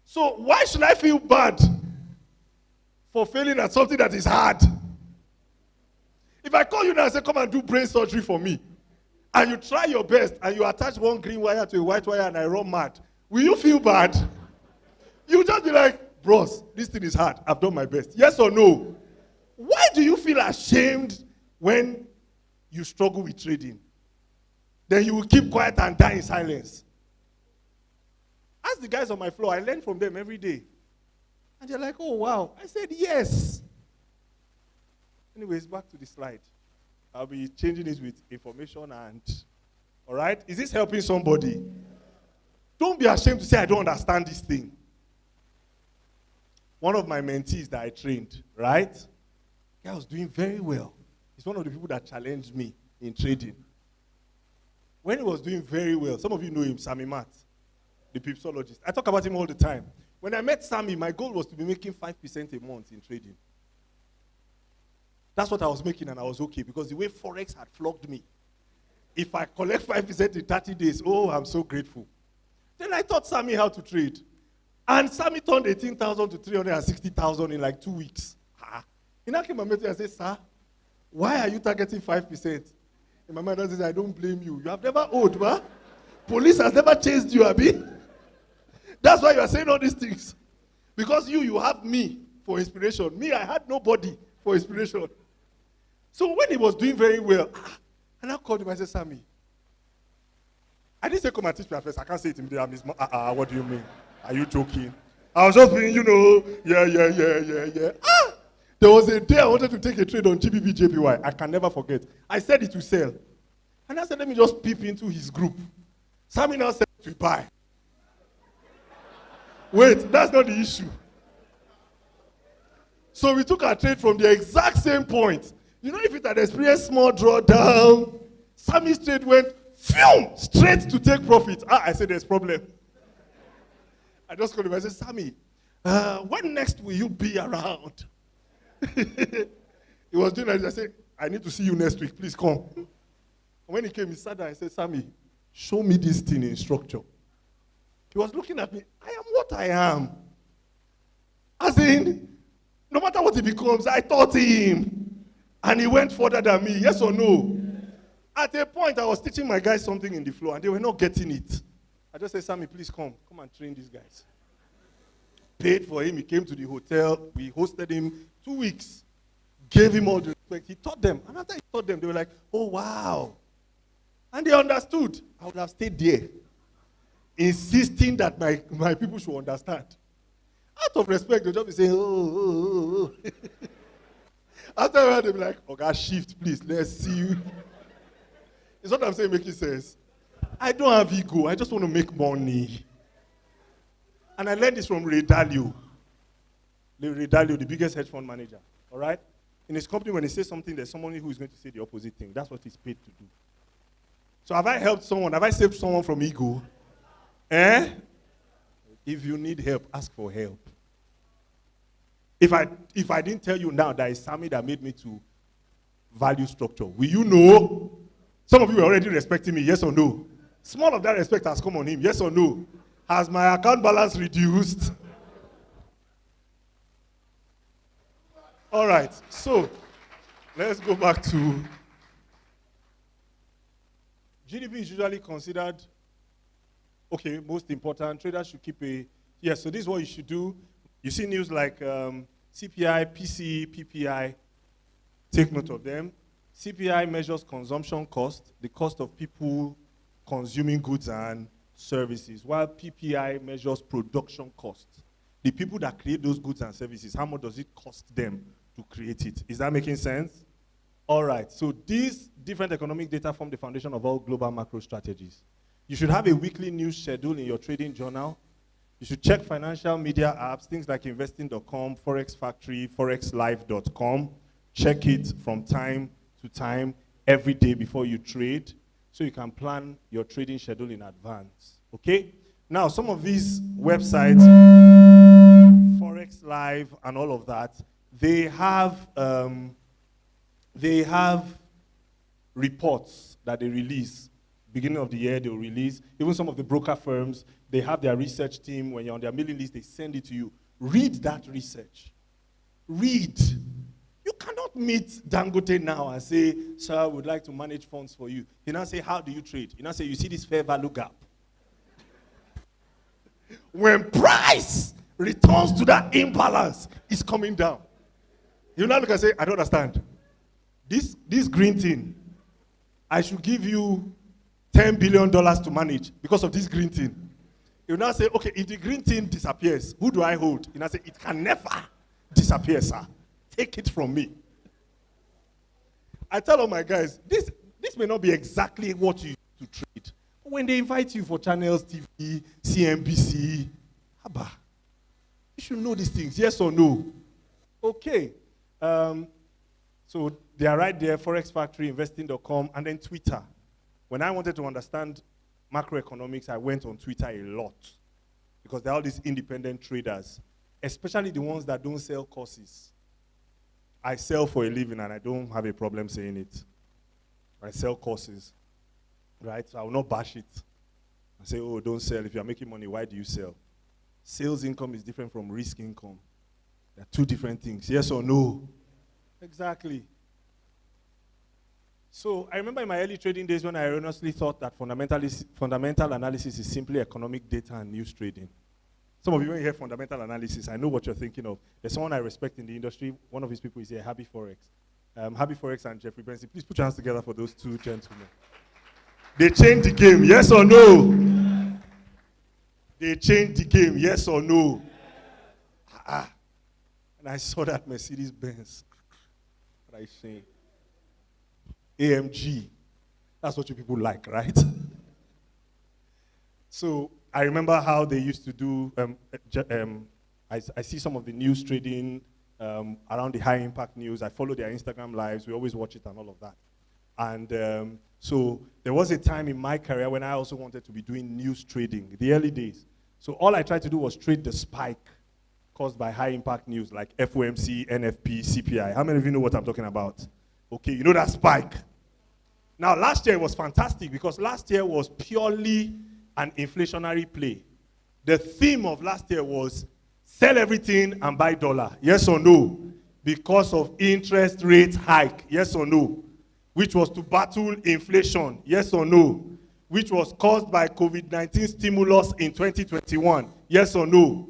So why should I feel bad for failing at something that is hard? If I call you now and say, come and do brain surgery for me, and you try your best, and you attach one green wire to a white wire and I run mad, will you feel bad? You'll just be like, bros, this thing is hard. I've done my best. Yes or no? Why do you feel ashamed when you struggle with trading? Then you will keep quiet and die in silence. Ask the guys on my floor. I learn from them every day. And they're like, oh, wow. I said, yes. Anyways, back to the slide. I'll be changing it with information and, all right? Is this helping somebody? Don't be ashamed to say, I don't understand this thing. One of my mentees that I trained, right? The guy was doing very well. He's one of the people that challenged me in trading. When he was doing very well, some of you know him, Sammy Matt, the pipsologist. I talk about him all the time. When I met Sammy, my goal was to be making 5% a month in trading. That's what I was making, and I was okay, because the way Forex had flogged me, if I collect 5% in 30 days, oh, I'm so grateful. Then I taught Sammy how to trade. And Sammy turned 18,000 to 360,000 in like 2 weeks. He now came and met me and said, sir, why are you targeting 5%? In my mind, I said, I don't blame you. You have never owed, ma. Police has never chased you, Abi. That's why you are saying all these things. Because you have me for inspiration. Me, I had nobody for inspiration. So when he was doing very well, and I called him, I said, Sammy, I didn't say come and teach me at first. I can't say it immediately. What do you mean? Are you joking? I was just being, yeah. There was a day I wanted to take a trade on GBP JPY. I can never forget. I said it to sell. And I said, let me just peep into his group. Sammy now said to buy. Wait, that's not the issue. So we took our trade from the exact same point. You know, if it had experienced small drawdown, Sammy's trade went straight to take profit. I said, there's problem. I just called him. I said, Sammy, when next will you be around? He was doing that. I said, I need to see you next week. Please come. And when he came, he sat down. I said, Sammy, show me this thing in structure. He was looking at me. I am what I am. As in, no matter what he becomes, I taught him. And he went further than me. Yes or no? At a point, I was teaching my guys something in the floor, and they were not getting it. I just said, Sammy, please come and train these guys. Paid for him. He came to the hotel. We hosted him 2 weeks. Gave him all the respect. He taught them. And after he taught them, they were like, oh, wow. And they understood. I would have stayed there, insisting that my people should understand. Out of respect, they'll just be saying, oh. After a while, they'll be like, okay, shift, please. Let's see you. It's what I'm saying making sense. I don't have ego. I just want to make money. And I learned this from Ray Dalio. Ray Dalio, the biggest hedge fund manager. All right? In his company, when he says something, there's someone who is going to say the opposite thing. That's what he's paid to do. So have I helped someone? Have I saved someone from ego? If you need help, ask for help. If I didn't tell you now that it's Sammy that made me to value structure, will you know? Some of you are already respecting me, yes or no? Small of that respect has come on him, yes or no? Has my account balance reduced? All right, so let's go back to GDP is usually considered, okay, most important. Traders should keep so this is what you should do. You see news like CPI, PCE, PPI, take note of them. CPI measures consumption cost, the cost of people consuming goods and services, while PPI measures production cost. The people that create those goods and services, how much does it cost them to create it? Is that making sense? All right, so these different economic data form the foundation of all global macro strategies. You should have a weekly news schedule in your trading journal. You should check financial media apps, things like investing.com, Forex Factory, forexlive.com. Check it from time to time every day before you trade so you can plan your trading schedule in advance. Okay? Now, some of these websites, Forex Live and all of that, they have reports that they release beginning of the year, they'll release. Even some of the broker firms, they have their research team. When you're on their mailing list, they send it to you. Read that research. Read. You cannot meet Dangote now and say, sir, I would like to manage funds for you. You now say, how do you trade? You now say, you see this fair value gap. When price returns to that imbalance, it's coming down. You now look and say, I don't understand. This green thing, I should give you $10 billion to manage because of this green thing. You now say, okay, if the green thing disappears, who do I hold? You now say, it can never disappear, sir. Take it from me. I tell all my guys, this may not be exactly what you do to trade. But when they invite you for channels, TV, CNBC, haba, you should know these things, yes or no? Okay. So they are right there, Forex Factory, investing.com, and then Twitter. When I wanted to understand macroeconomics, I went on Twitter a lot because there are all these independent traders, especially the ones that don't sell courses. I sell for a living, and I don't have a problem saying it. I sell courses, right? So I will not bash it. I say, oh, don't sell. If you're making money, why do you sell? Sales income is different from risk income. They're two different things, yes or no? Exactly. So I remember in my early trading days when I erroneously thought that fundamental analysis is simply economic data and news trading. Some of you, when you hear fundamental analysis, I know what you're thinking of. There's someone I respect in the industry. One of his people is here, Happy Forex. Happy Forex and Jeffrey Benson. Please put your hands together for those two gentlemen. They changed the game, yes or no? They changed the game, yes or no? And I saw that Mercedes-Benz. What are you saying? AMG. That's what you people like, right? So I remember how they used to do, I see some of the news trading around the high impact news. I follow their Instagram lives. We always watch it and all of that. And so there was a time in my career when I also wanted to be doing news trading, the early days. So all I tried to do was trade the spike caused by high impact news like FOMC, NFP, CPI. How many of you know what I'm talking about? Okay, you know that spike. Now last year was fantastic because last year was purely an inflationary play. The theme of last year was sell everything and buy dollar. Yes or no? Because of interest rate hike. Yes or no? Which was to battle inflation. Yes or no? Which was caused by COVID-19 stimulus in 2021. Yes or no?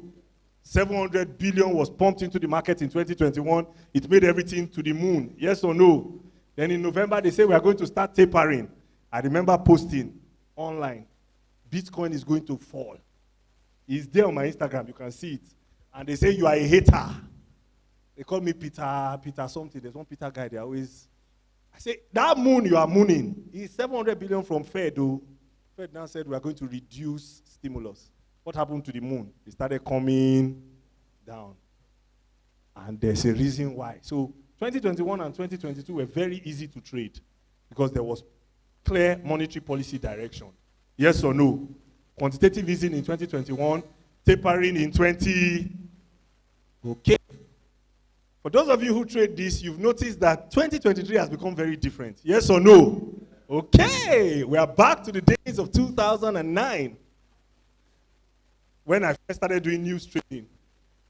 700 billion was pumped into the market in 2021. It made everything to the moon. Yes or no? Then in November, they say we are going to start tapering. I remember posting online, Bitcoin is going to fall. It's there on my Instagram. You can see it. And they say you are a hater. They call me Peter something. There's one Peter guy. They always. I say, that moon you are mooning is 700 billion from Fed. Though. Fed now said we are going to reduce stimulus. What happened to the moon? It started coming down. And there's a reason why. So 2021 and 2022 were very easy to trade because there was clear monetary policy direction. Yes or no? Quantitative easing in 2021, tapering in 20. Okay. For those of you who trade this, you've noticed that 2023 has become very different. Yes or no? Okay. We are back to the days of 2009 when I first started doing news trading,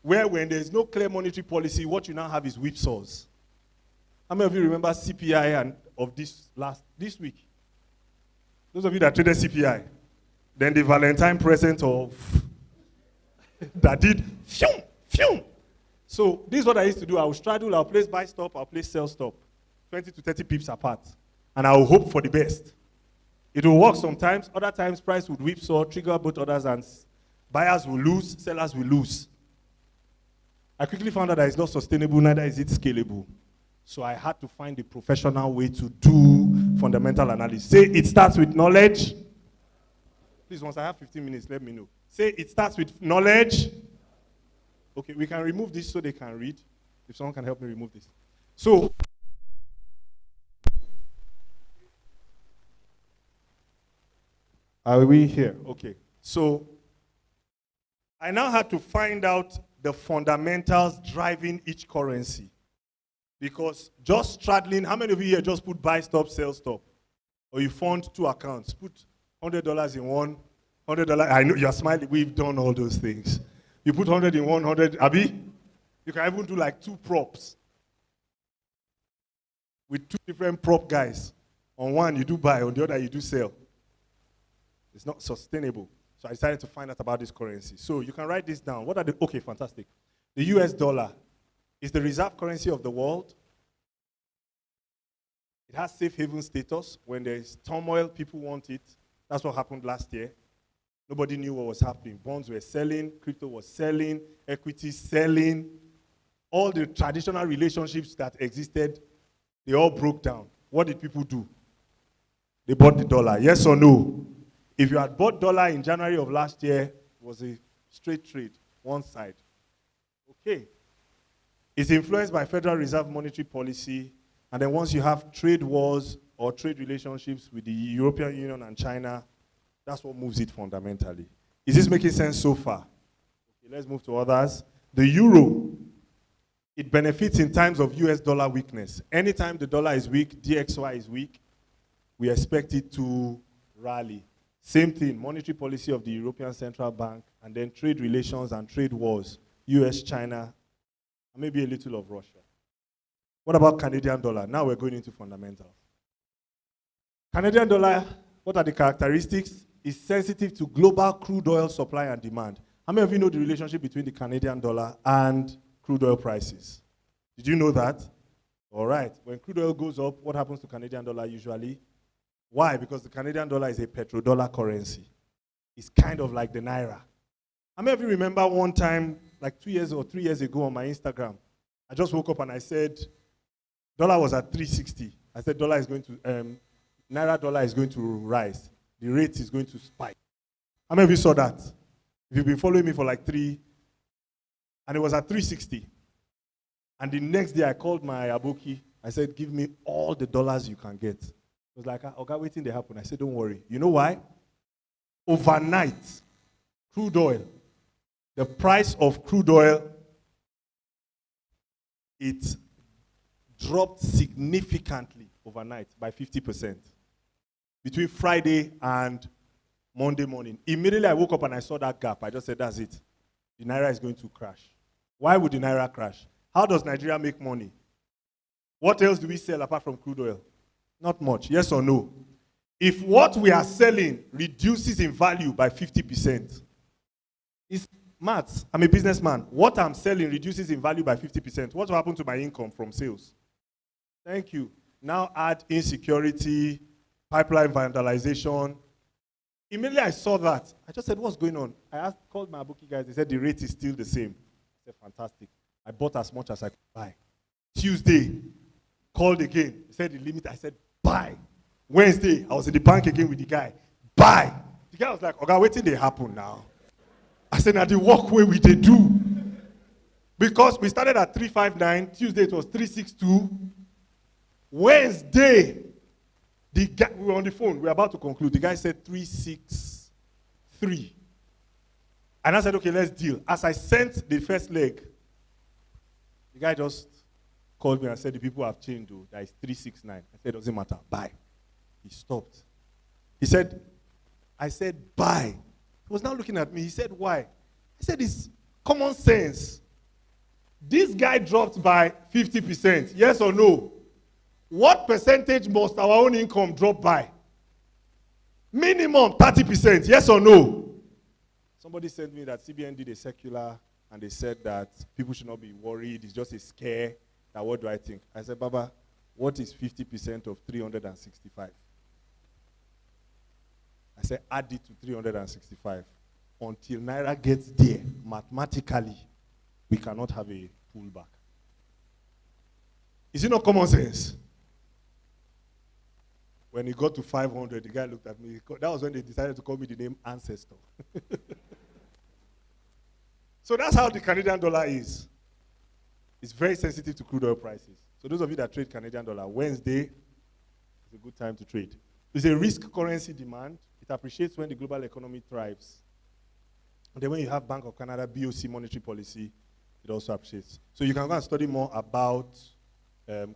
where when there's no clear monetary policy, what you now have is whipsaws. How many of you remember CPI and of this week? Those of you that traded CPI. Then the Valentine present of that did phew, phew. So this is what I used to do. I would straddle, I'll place buy stop, I'll place sell stop. 20 to 30 pips apart. And I will hope for the best. It will work sometimes. Other times price would whipsaw, trigger both orders, and buyers will lose, sellers will lose. I quickly found out that it's not sustainable, neither is it scalable. So I had to find the professional way to do fundamental analysis. Say it starts with knowledge. Please, once I have 15 minutes, let me know. Say it starts with knowledge. Okay, we can remove this so they can read. If someone can help me remove this. So, are we here? Okay. So, I now had to find out the fundamentals driving each currency. Because just straddling, how many of you here just put buy stop, sell stop? Or you fund 2 accounts, put $100 in one, $100. I know you're smiling. We've done all those things. You put 100 in one, 100. Abi, you can even do like 2 props with 2 different prop guys. On one you do buy, on the other you do sell. It's not sustainable. So I decided to find out about this currency. So you can write this down. What are the, okay, fantastic. The US dollar is the reserve currency of the world. It has safe haven status. When there's turmoil, people want it. That's what happened last year. Nobody knew what was happening. Bonds were selling, crypto was selling, equity selling. All the traditional relationships that existed, they all broke down. What did people do? They bought the dollar. Yes or no? If you had bought dollar in January of last year, it was a straight trade, one side. Okay. It's influenced by Federal Reserve monetary policy. And then once you have trade wars or trade relationships with the European Union and China, that's what moves it fundamentally. Is this making sense so far? Okay, let's move to others. The euro, it benefits in times of US dollar weakness. Anytime the dollar is weak, DXY is weak, we expect it to rally. Same thing, monetary policy of the European Central Bank, and then trade relations and trade wars, US, China, and maybe a little of Russia. What about Canadian dollar? Now we're going into fundamentals. Canadian dollar, what are the characteristics? It's sensitive to global crude oil supply and demand. How many of you know the relationship between the Canadian dollar and crude oil prices? Did you know that? All right. When crude oil goes up, what happens to Canadian dollar usually? Why? Because the Canadian dollar is a petrodollar currency. It's kind of like the Naira. How many of you remember one time, like 2 years or 3 years ago on my Instagram, I just woke up and I said, dollar was at 360. I said dollar is going to, Naira dollar is going to rise. The rate is going to spike. How many of you saw that? If you've been following me for like 3, and it was at 360. And the next day I called my aboki. I said, give me all the dollars you can get. It was like, okay, waiting to happen. I said, don't worry. You know why? Overnight, crude oil, the price of crude oil, it dropped significantly overnight by 50%. Between Friday and Monday morning. Immediately I woke up and I saw that gap. I just said, that's it. The Naira is going to crash. Why would the Naira crash? How does Nigeria make money? What else do we sell apart from crude oil? Not much. Yes or no? If what we are selling reduces in value by 50%, it's maths. I'm a businessman. What I'm selling reduces in value by 50%. What will happen to my income from sales? Thank you. Now add insecurity, pipeline vandalization. Immediately I saw that. I just said, what's going on? I called my bookie guys. They said the rate is still the same. I said, fantastic. I bought as much as I could buy. Tuesday, called again. He said the limit. I said, buy. Wednesday, I was in the bank again with the guy. Buy. The guy was like, okay, wait till they happen now. I said, now the walkway we they do. Because we started at 359. Tuesday it was 362. Wednesday, the guy, we were on the phone. We were about to conclude. The guy said 363. And I said, okay, let's deal. As I sent the first leg, the guy just called me and said, the people have changed. Oh, that is 369. I said, doesn't matter. Buy. He stopped. He said, I said, buy. He was now looking at me. He said, why? I said, it's common sense. This guy dropped by 50%. Yes or no? What percentage must our own income drop by? Minimum 30%. Yes or no? Somebody sent me that CBN did a circular and they said that people should not be worried. It's just a scare. That what do I think? I said, Baba, what is 50% of 365? I said, add it to 365. Until Naira gets there, mathematically, we cannot have a pullback. Is it not common sense? When it got to 500, the guy looked at me. That was when they decided to call me the name Ancestor. So that's how the Canadian dollar is. It's very sensitive to crude oil prices. So those of you that trade Canadian dollar, Wednesday is a good time to trade. It's a risk currency demand. It appreciates when the global economy thrives. And then when you have Bank of Canada, BOC monetary policy, it also appreciates. So you can go and study more about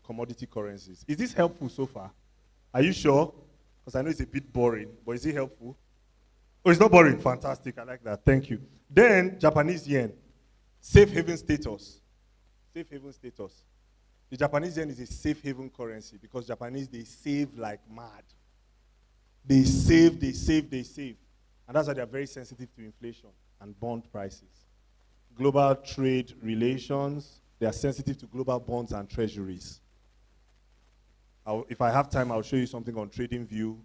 commodity currencies. Is this helpful so far? Are you sure? Because I know it's a bit boring, but is it helpful? Oh, it's not boring. Fantastic. I like that. Thank you. Then, Japanese yen. Safe haven status. Safe haven status. The Japanese yen is a safe haven currency because Japanese, they save like mad. They save, they save, they save. And that's why they're very sensitive to inflation and bond prices. Global trade relations, they are sensitive to global bonds and treasuries. If I have time, I'll show you something on TradingView.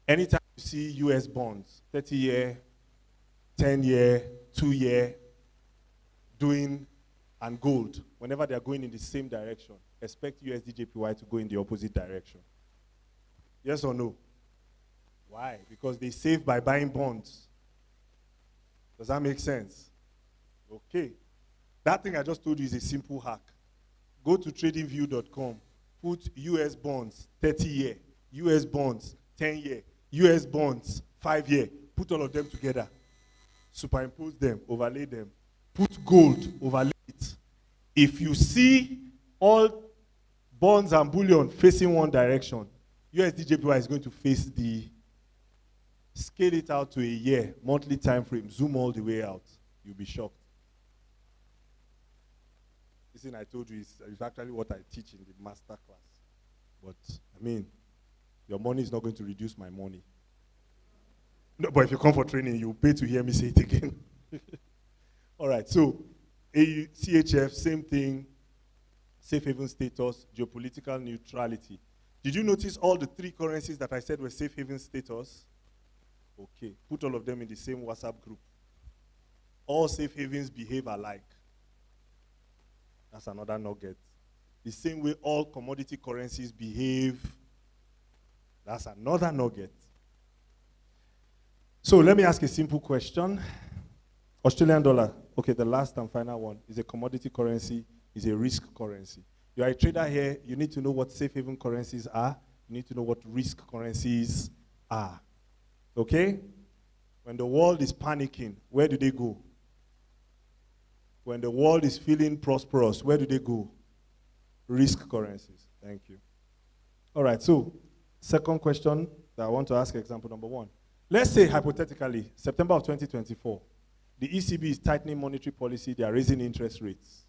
Anytime you see US bonds, 30-year, 10-year, 2-year, doing, and gold, whenever they are going in the same direction, expect USD/JPY to go in the opposite direction. Yes or no? Why? Because they save by buying bonds. Does that make sense? Okay. That thing I just told you is a simple hack. Go to tradingview.com, put US bonds, 30-year, US bonds, 10-year, US bonds, 5-year, put all of them together, superimpose them, overlay them, put gold, overlay it. If you see all bonds and bullion facing one direction, USD/JPY is going to face the, scale it out to a year, monthly time frame, zoom all the way out. You'll be shocked. This thing I told you is actually what I teach in the master class. But, I mean, your money is not going to reduce my money. No, but if you come for training, you'll pay to hear me say it again. All right, so AU, CHF, same thing, safe haven status, geopolitical neutrality. Did you notice all the three currencies that I said were safe haven status? Okay, put all of them in the same WhatsApp group. All safe havens behave alike. That's another nugget. The same way all commodity currencies behave. That's another nugget. So let me ask a simple question. Australian dollar, okay, the last and final one, is a commodity currency, is a risk currency. You are a trader here, you need to know what safe haven currencies are, you need to know what risk currencies are. Okay? When the world is panicking, where do they go? When the world is feeling prosperous, where do they go? Risk currencies. Thank you. All right, so second question that I want to ask, example number one. Let's say, hypothetically, September of 2024, the ECB is tightening monetary policy, they are raising interest rates.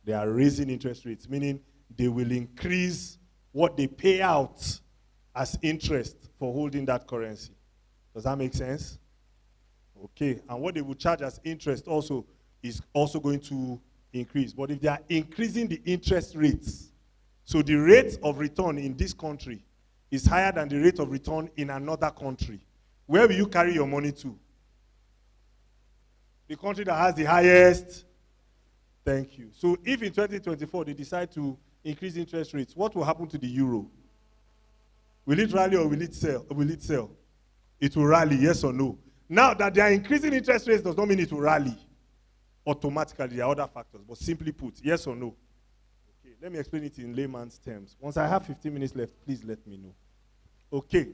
They are raising interest rates, meaning they will increase what they pay out as interest for holding that currency. Does that make sense? Okay, and what they will charge as interest also is also going to increase. But if they are increasing the interest rates, so the rate of return in this country is higher than the rate of return in another country, where will you carry your money to? The country that has the highest. Thank you. So if in 2024 they decide to increase interest rates, what will happen to the euro? Will it rally or will it sell? It will rally, yes or no? Now that they are increasing interest rates does not mean it will rally. Automatically, there are other factors. But simply put, yes or no? Okay, let me explain it in layman's terms. Once I have 15 minutes left, please let me know. Okay.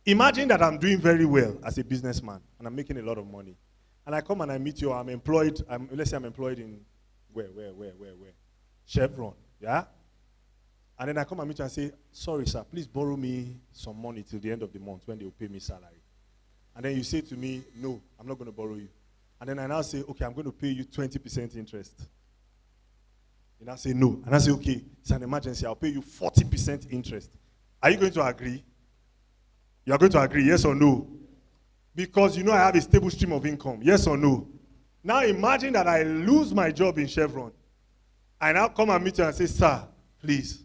Imagine that I'm doing very well as a businessman and I'm making a lot of money. And I come and I meet you, I'm employed, let's say I'm employed in, where? Chevron, yeah? And then I come and meet you and say, sorry sir, please borrow me some money till the end of the month when they will pay me salary. And then you say to me, no, I'm not going to borrow you. And then I now say, okay, I'm going to pay you 20% interest. You now say no. And I say, okay, it's an emergency, I'll pay you 40% interest. Are you going to agree? You are going to agree, yes or no? Because you know I have a stable stream of income, yes or no? Now imagine that I lose my job in Chevron. I now come and meet you and say, sir, please,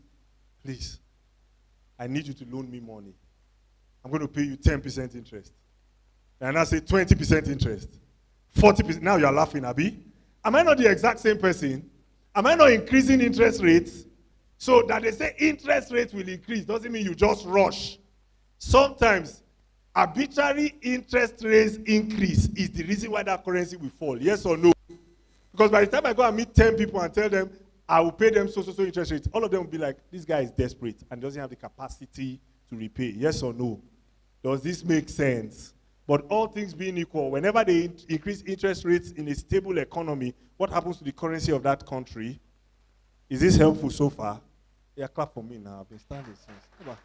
I need you to loan me money. I'm going to pay you 10% interest. And I say 20% interest. 40%, now you're laughing, Abi. Am I not the exact same person? Am I not increasing interest rates? So that they say interest rates will increase doesn't mean you just rush. Sometimes arbitrary interest rates increase is the reason why that currency will fall, yes or no? Because by the time I go and meet 10 people and tell them I will pay them so interest rates, all of them will be like, this guy is desperate and doesn't have the capacity to repay, yes or no? Does this make sense? But all things being equal, whenever they increase interest rates in a stable economy, what happens to the currency of that country? Is this helpful so far? Yeah, clap for me now. I've been standing since. Come on.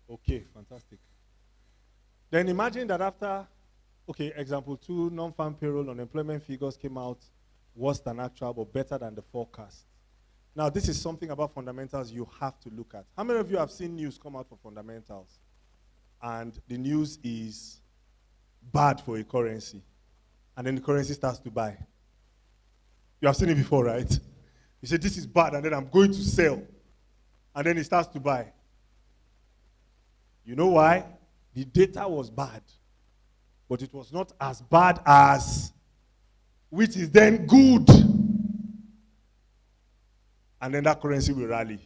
Okay, fantastic. Then imagine that after, okay, example 2, non-farm payroll unemployment figures came out worse than actual but better than the forecast. Now, this is something about fundamentals you have to look at. How many of you have seen news come out for fundamentals? And the news is bad for a currency. And then the currency starts to buy. You have seen it before, right? You say, this is bad, and then I'm going to sell. And then it starts to buy. You know why? The data was bad. But it was not as bad as, which is then good. And then that currency will rally.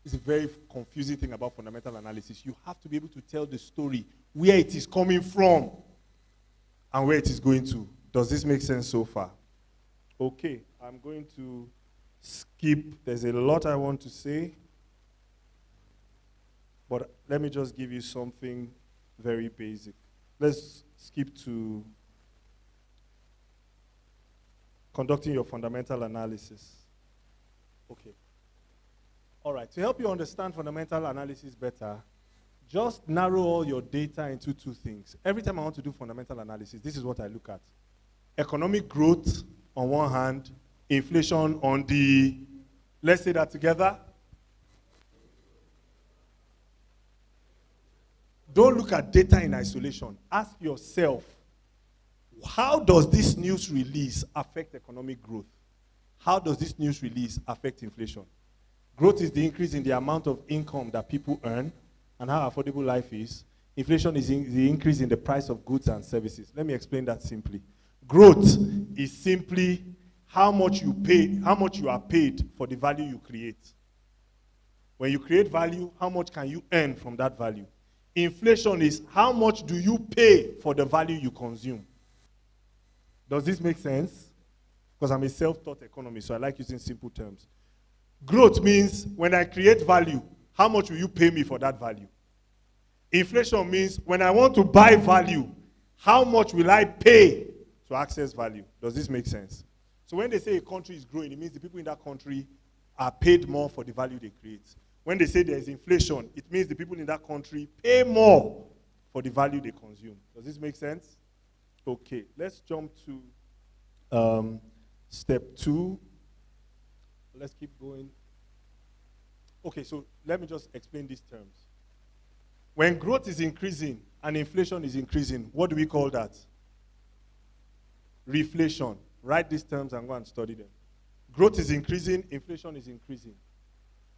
It's a very confusing thing about fundamental analysis. You have to be able to tell the story, where it is coming from, and where it is going to. Does this make sense so far? Okay, I'm going to skip. There's a lot I want to say. But let me just give you something very basic. Let's skip to conducting your fundamental analysis. Okay. All right, to help you understand fundamental analysis better, just narrow all your data into 2 things. Every time I want to do fundamental analysis, this is what I look at. Economic growth on one hand, inflation on the, let's say that together. Don't look at data in isolation. Ask yourself, how does this news release affect economic growth? How does this news release affect inflation? Growth is the increase in the amount of income that people earn and how affordable life is. Inflation is the increase in the price of goods and services. Let me explain that simply. Growth is simply how much you pay, how much you are paid for the value you create. When you create value, how much can you earn from that value? Inflation is how much do you pay for the value you consume. Does this make sense? Because I'm a self-taught economist, so I like using simple terms. Growth means when I create value, how much will you pay me for that value? Inflation means when I want to buy value, how much will I pay to access value? Does this make sense? So when they say a country is growing, it means the people in that country are paid more for the value they create. When they say there is inflation, it means the people in that country pay more for the value they consume. Does this make sense? Okay, let's jump to step 2. Let's keep going. Okay, so let me just explain these terms. When growth is increasing and inflation is increasing, what do we call that? Reflation. Write these terms and go and study them. Growth is increasing, inflation is increasing.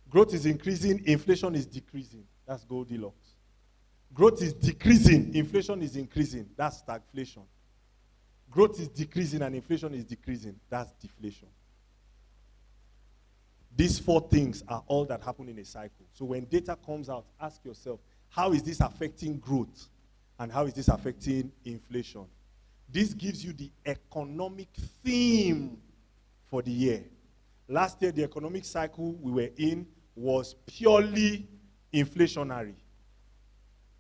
Growth is increasing, inflation is decreasing. That's Goldilocks. Growth is decreasing, inflation is increasing. That's stagflation. Growth is decreasing and inflation is decreasing. That's deflation. These 4 things are all that happen in a cycle. So when data comes out, ask yourself, how is this affecting growth? And how is this affecting inflation? This gives you the economic theme for the year. Last year, the economic cycle we were in was purely inflationary.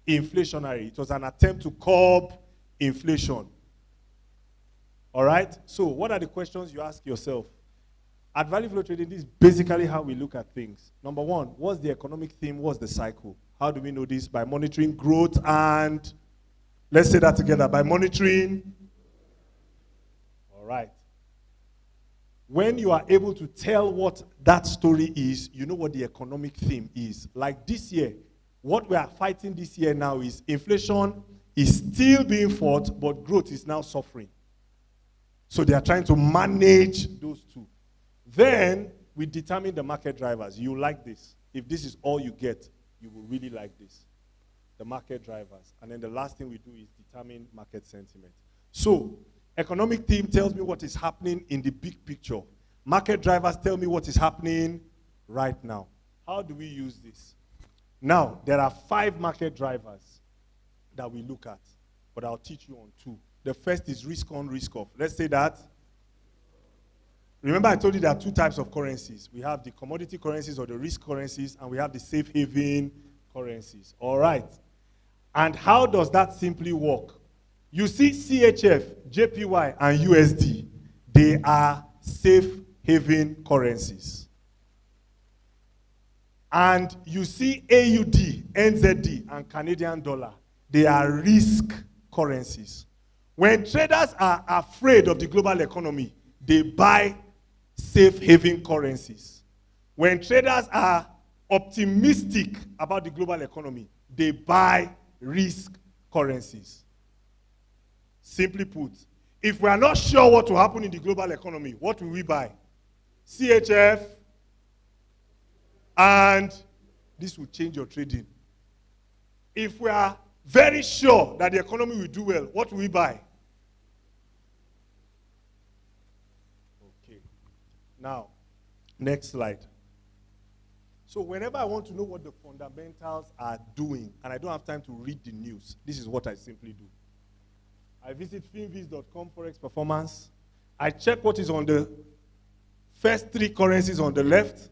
Inflationary. It was an attempt to curb inflation. All right? So what are the questions you ask yourself? At Value Flow Trading, this is basically how we look at things. Number 1, what's the economic theme? What's the cycle? How do we know this? By monitoring growth and, let's say that together, by monitoring. All right. When you are able to tell what that story is, you know what the economic theme is. Like this year, what we are fighting this year now is inflation is still being fought, but growth is now suffering. So they are trying to manage those 2. Then we determine the market drivers. You like this. If this is all you get, you will really like this. The market drivers. And then the last thing we do is determine market sentiment. So economic theme tells me what is happening in the big picture. Market drivers tell me what is happening right now. How do we use this? Now, there are 5 market drivers that we look at, but I'll teach you on 2. The first is risk on, risk off. Let's say that. Remember I told you there are 2 types of currencies. We have the commodity currencies or the risk currencies, and we have the safe haven currencies. All right. And how does that simply work? You see CHF, JPY, and USD. They are safe haven currencies. and you see AUD, NZD, and Canadian dollar, they are risk currencies. When traders are afraid of the global economy, they buy safe haven currencies. When traders are optimistic about the global economy, they buy risk currencies. Simply put, if we are not sure what will happen in the global economy, what will we buy? CHF, and this will change your trading. If we are very sure that the economy will do well, what will we buy? Okay. Now, next slide. So whenever I want to know what the fundamentals are doing, and I don't have time to read the news, this is what I simply do. I visit finviz.com Forex Performance. I check what is on the first 3 currencies on the left,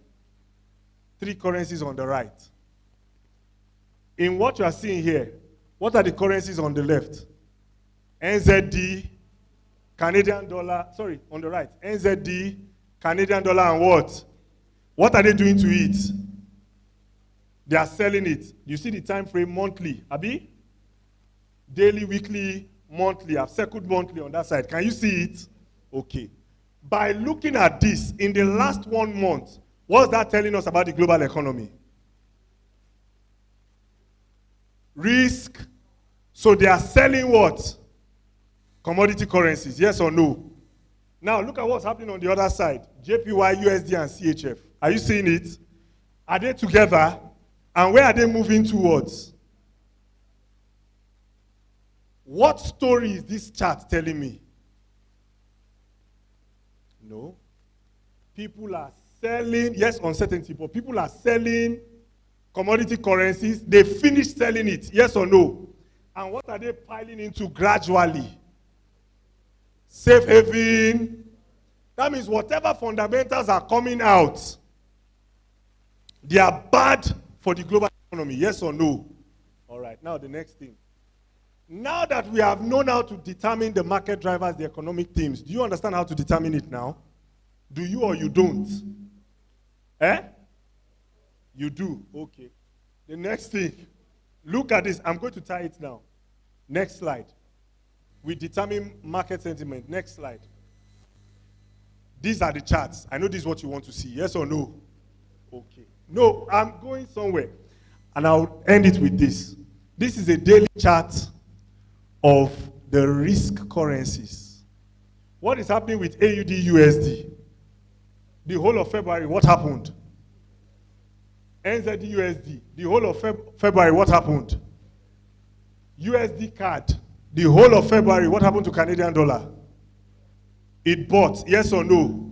3 currencies on the right. In what you are seeing here, what are the currencies on the left? NZD, Canadian dollar, sorry, on the right. NZD, Canadian dollar, and what? What are they doing to it? They are selling it. You see the time frame monthly, Abi? Daily, weekly, monthly. I've circled monthly on that side. Can you see it? Okay. By looking at this, in the last 1 month, what's that telling us about the global economy? Risk. So they are selling what? Commodity currencies, yes or no? Now look at what's happening on the other side. JPY, USD, and CHF. Are you seeing it? Are they together? And where are they moving towards? What story is this chart telling me? No. People are selling, yes, uncertainty, but people are selling commodity currencies. They finished selling it, yes or no? And what are they piling into gradually? Safe haven. That means whatever fundamentals are coming out, they are bad for the global economy, yes or no? All right, now the next thing. Now that we have known how to determine the market drivers, the economic themes, do you understand how to determine it now? Do you or you don't? Eh? You do, okay. The next thing, look at this. I'm going to tie it now. Next slide. We determine market sentiment. Next slide. These are the charts. I know this is what you want to see, yes or no? Okay. No, I'm going somewhere. And I'll end it with this. This is a daily chart of the risk currencies. What is happening with AUD USD? The whole of February, what happened? NZD USD, the whole of February, what happened? USD CAD, the whole of February, what happened to Canadian dollar? It bought, yes or no?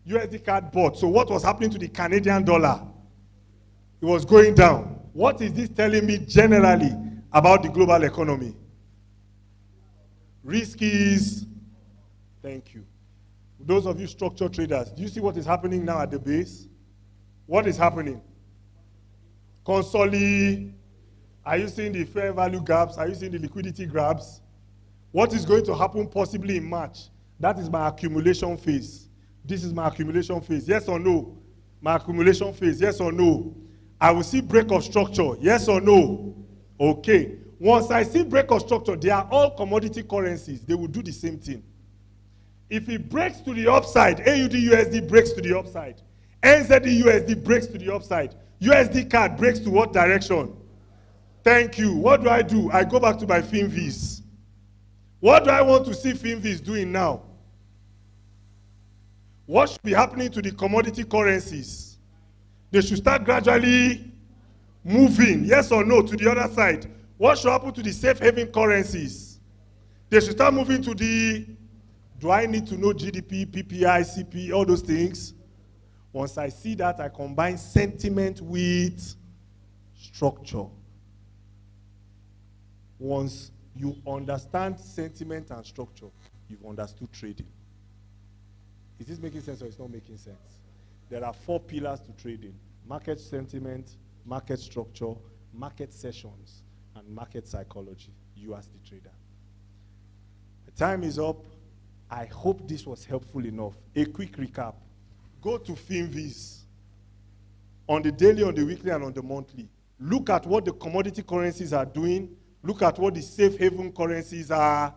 USD CAD bought. So what was happening to the Canadian dollar? It was going down. What is this telling me generally about the global economy? Risk is, thank you. Those of you structured traders, do you see what is happening now at the base? What is happening? Consolidate. Are you seeing the fair value gaps? Are you seeing the liquidity grabs? What is going to happen possibly in March? That is my accumulation phase. This is my accumulation phase. Yes or no? My accumulation phase. Yes or no? I will see break of structure. Yes or no? Okay. Once I see break of structure, they are all commodity currencies. They will do the same thing. If it breaks to the upside, AUD USD breaks to the upside. NZD USD breaks to the upside. USD CAD breaks to what direction? Thank you. What do? I go back to my FinViz. What do I want to see FinViz doing now? What should be happening to the commodity currencies? They should start gradually moving, yes or no, to the other side. What should happen to the safe haven currencies? They should start moving to the, do I need to know GDP, PPI, CP, all those things? Once I see that, I combine sentiment with structure. Once you understand sentiment and structure, you've understood trading. Is this making sense or it's not making sense? There are 4 pillars to trading: market sentiment, market structure, market sessions, and market psychology. You as the trader. The time is up. I hope this was helpful enough. A quick recap. Go to FinViz. on the daily, on the weekly, and on the monthly. Look at what the commodity currencies are doing. Look at what the safe haven currencies are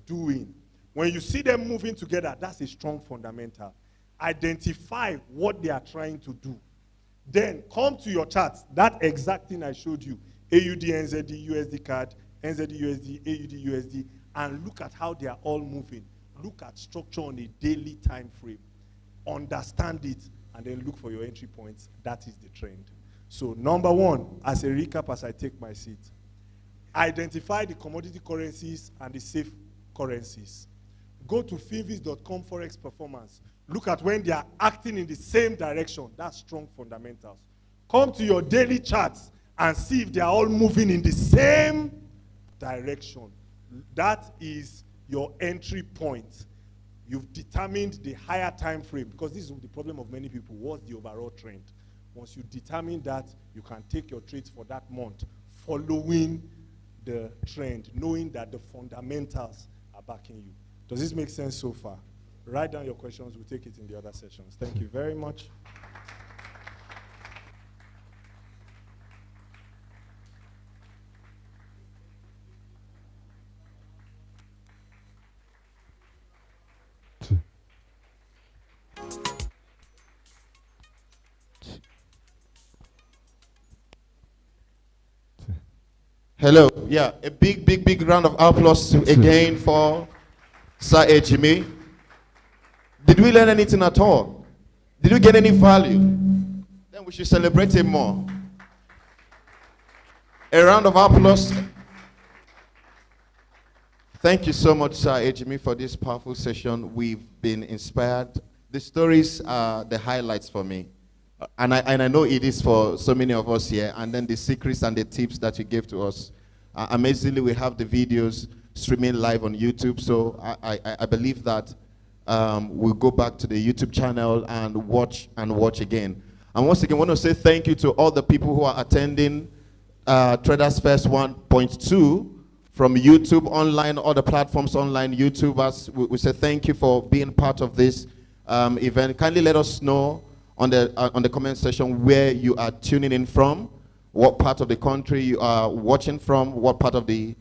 doing. When you see them moving together, that's a strong fundamental. Identify what they are trying to do. Then come to your charts, that exact thing I showed you, AUD, NZD, USD CAD, NZD, USD, AUD, USD, and look at how they are all moving. Look at structure on a daily time frame. Understand it, and then look for your entry points. That is the trend. So number one, as a recap, as I take my seat, identify the commodity currencies and the safe currencies. Go to finviz.com Forex performance. Look at when they are acting in the same direction. That's strong fundamentals. Come to your daily charts and see if they are all moving in the same direction. That is your entry point. You've determined the higher time frame, because this is the problem of many people. What's the overall trend? Once you determine that, you can take your trades for that month, following the trend, knowing that the fundamentals are backing you. Does this make sense so far? Write down your questions. We'll take it in the other sessions. Thank you very much. Hello. Yeah, a big round of applause again for Sir Ejimi. Did we learn anything at all? Did we get any value? Then we should celebrate him more. A round of applause. Thank you so much, Sir Ejimi, for this powerful session. We've been inspired. The stories are the highlights for me. And I know it is for so many of us here. And then the secrets and the tips that you gave to us. Amazingly, we have the videos streaming live on YouTube. So I believe that we'll go back to the YouTube channel and watch again. And once again, I want to say thank you to all the people who are attending TradersFest 1.2 from YouTube online, other platforms online, YouTubers. We say thank you for being part of this event. Kindly let us know on the comment section where you are tuning in from, what part of the country you are watching from, what part of the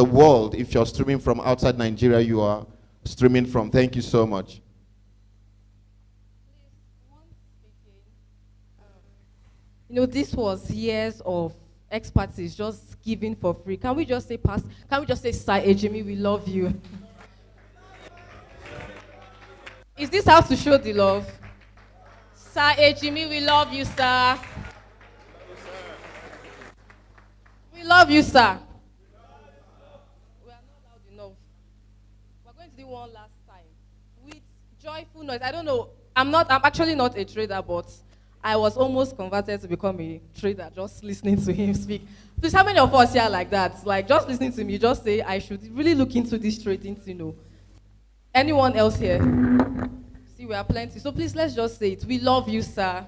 world, if you're streaming from outside Nigeria, you are streaming from. Thank you so much. You know, this was years of expertise just giving for free. Can we just say, can we just say, Sir Ejimi, we love you? Is this how to show the love? Sir Ejimi, we love you, sir. We love you, sir. We are not loud enough. We're going to do one last time with joyful noise. I don't know. I'm actually not a trader, but I was almost converted to become a trader just listening to him speak. Please, how many of us here like that? Like, just listening to me, just say, I should really look into this trading to know. Anyone else here? See, we are plenty. So please, let's just say it. We love you, sir.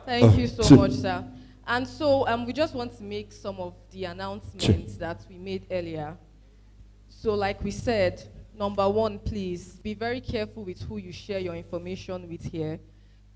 Thank you so much, sir. And so we just want to make some of the announcements that we made earlier. So like we said, number one, please be very careful with who you share your information with here,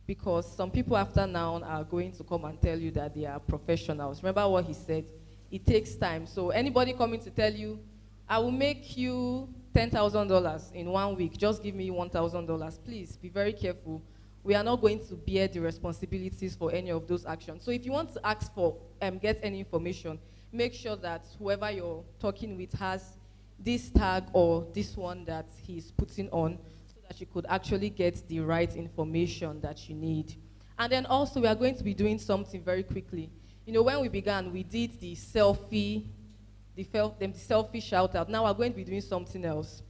because some people after now are going to come and tell you that they are professionals. Remember what he said? It takes time. So anybody coming to tell you, I will make you $10,000 in 1 week, just give me $1,000. Please be very careful. We are not going to bear the responsibilities for any of those actions. So if you want to ask for, get any information, make sure that whoever you're talking with has this tag or this one that he's putting on, so that you could actually get the right information that you need. And then also, we are going to be doing something very quickly. You know, when we began, we did the selfie, the selfie shout out. Now we're going to be doing something else.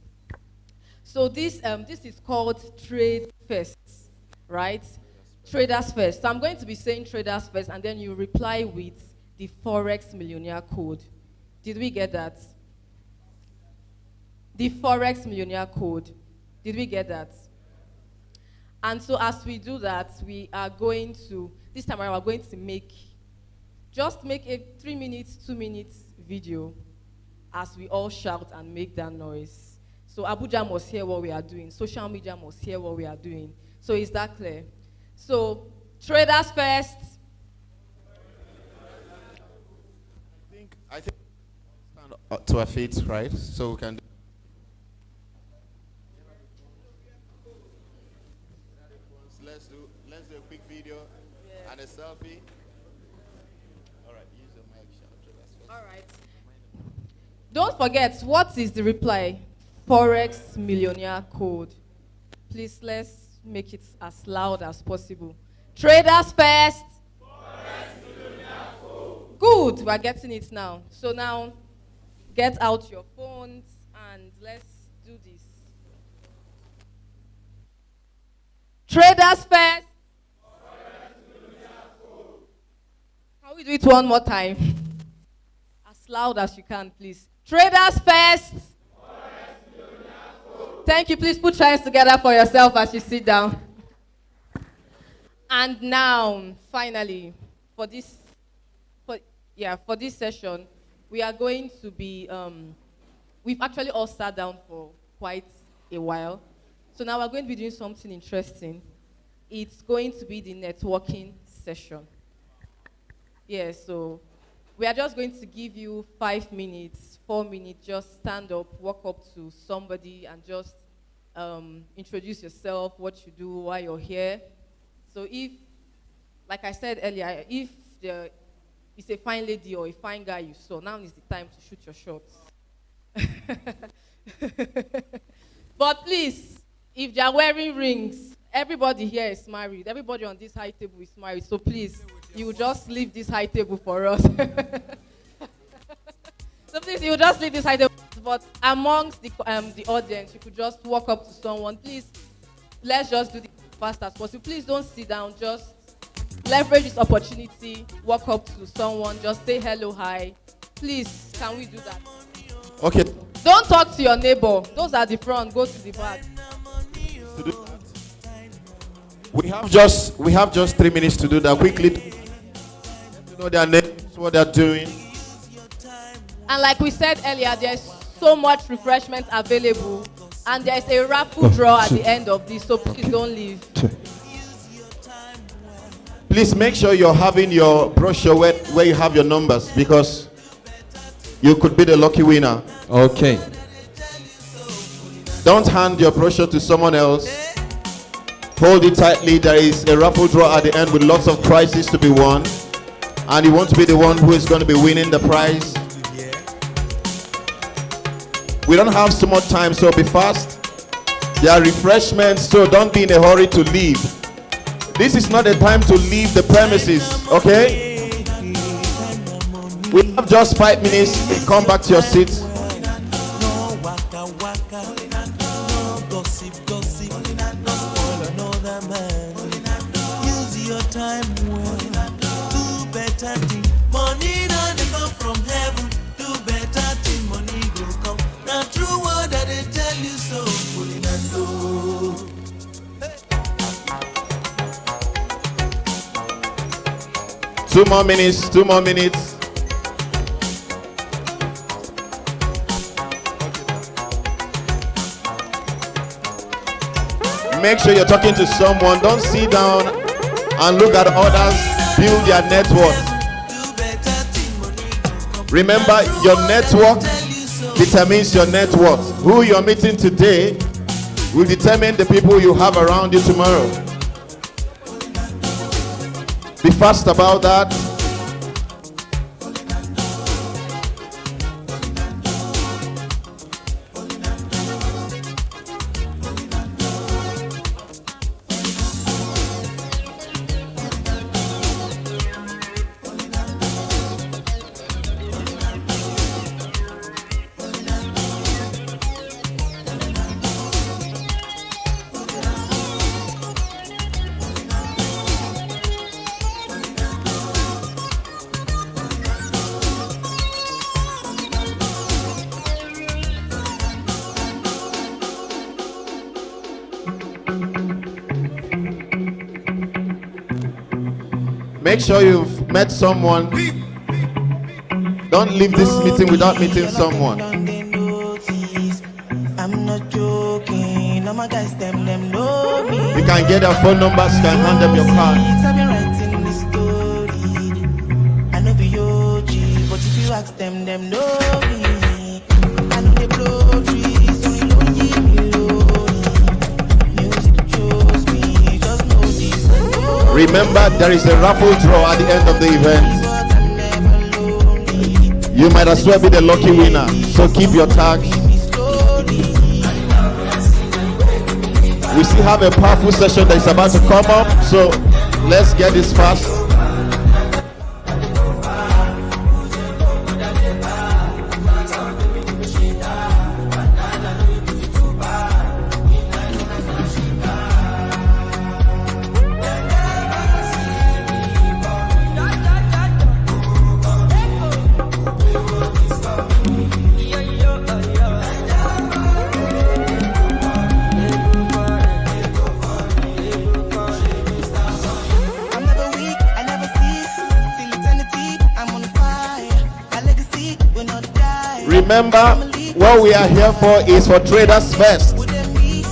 So this is called TradeFest, right? TradersFest. So I'm going to be saying TradersFest, and then you reply with the Forex Millionaire code. Did we get that? The Forex Millionaire code. Did we get that? And so as we do that, we are going to, this time around, we're going to just make a 3 minutes, 2 minutes video as we all shout and make that noise. So Abuja must hear what we are doing. Social media must hear what we are doing. So is that clear? So, TradersFest. I think stand up to our feet, right? So we can. Let's do a quick video and a selfie. All right, use the mic. All right. Don't forget, what is the reply? Forex millionaire code. Please, let's make it as loud as possible. TradersFest. Good, we're getting it now. So now, get out your phones and let's do this. TradersFest. Can we do it one more time? As loud as you can, please. TradersFest. Thank you. Please put your hands together for yourself as you sit down. And now, finally, for this session, we are going to be, we've actually all sat down for quite a while. So now we're going to be doing something interesting. It's going to be the networking session. Yeah, so we are just going to give you 5 minutes, 4 minutes, just stand up, walk up to somebody and just introduce yourself, what you do, why you're here. So if, like I said earlier, if it's a fine lady or a fine guy you saw, now is the time to shoot your shots. But please, if they are wearing rings, everybody here is married. Everybody on this high table is married. So please, you just leave this high table for us. So please, you just leave this high table. But amongst the audience, you could just walk up to someone. Please, let's just do this as fast as possible. Please don't sit down. Just leverage this opportunity. Walk up to someone. Just say hello, hi. Please, can we do that? Okay. Don't talk to your neighbor. Those at the front. Go to the back. To do that, we have just 3 minutes to do that quickly. To know their names, what they're doing. And like we said earlier, there's so much refreshment available, and there's a raffle draw at the end of this. So please don't leave. Please make sure you're having your brochure where you have your numbers, because you could be the lucky winner. Okay. Don't hand your brochure to someone else. Hold it tightly. There is a raffle draw at the end with lots of prizes to be won, and you want to be the one who is going to be winning the prize. We don't have so much time, so be fast. There are refreshments, so don't be in a hurry to leave. This is not a time to leave the premises, okay? We have just 5 minutes. Come back to your seats. Use your time well. Do better thing. Money don't come from heaven. Do better thing. Money go come. Now true word that they tell you so. Pulling and do. 2 more minutes. 2 more minutes. Make sure you're talking to someone. Don't sit down and look at others. Build their network. Remember, your network determines your net worth. Who you're meeting today will determine the people you have around you tomorrow. Be fast about that. Make sure you've met someone. Don't leave this meeting without meeting someone. I'm not joking. All my guys, them know me. You can get their phone numbers, you can hand them your card. I know be OG, but if you ask them know me. I know they blow trees, so you don't give me low. Music chose me, just know this. Remember, there is a raffle draw at the end of the event. You might as well be the lucky winner, so keep your tag. We still have a powerful session that is about to come up, so let's get this fast. Remember, what we are here for is for TradersFest.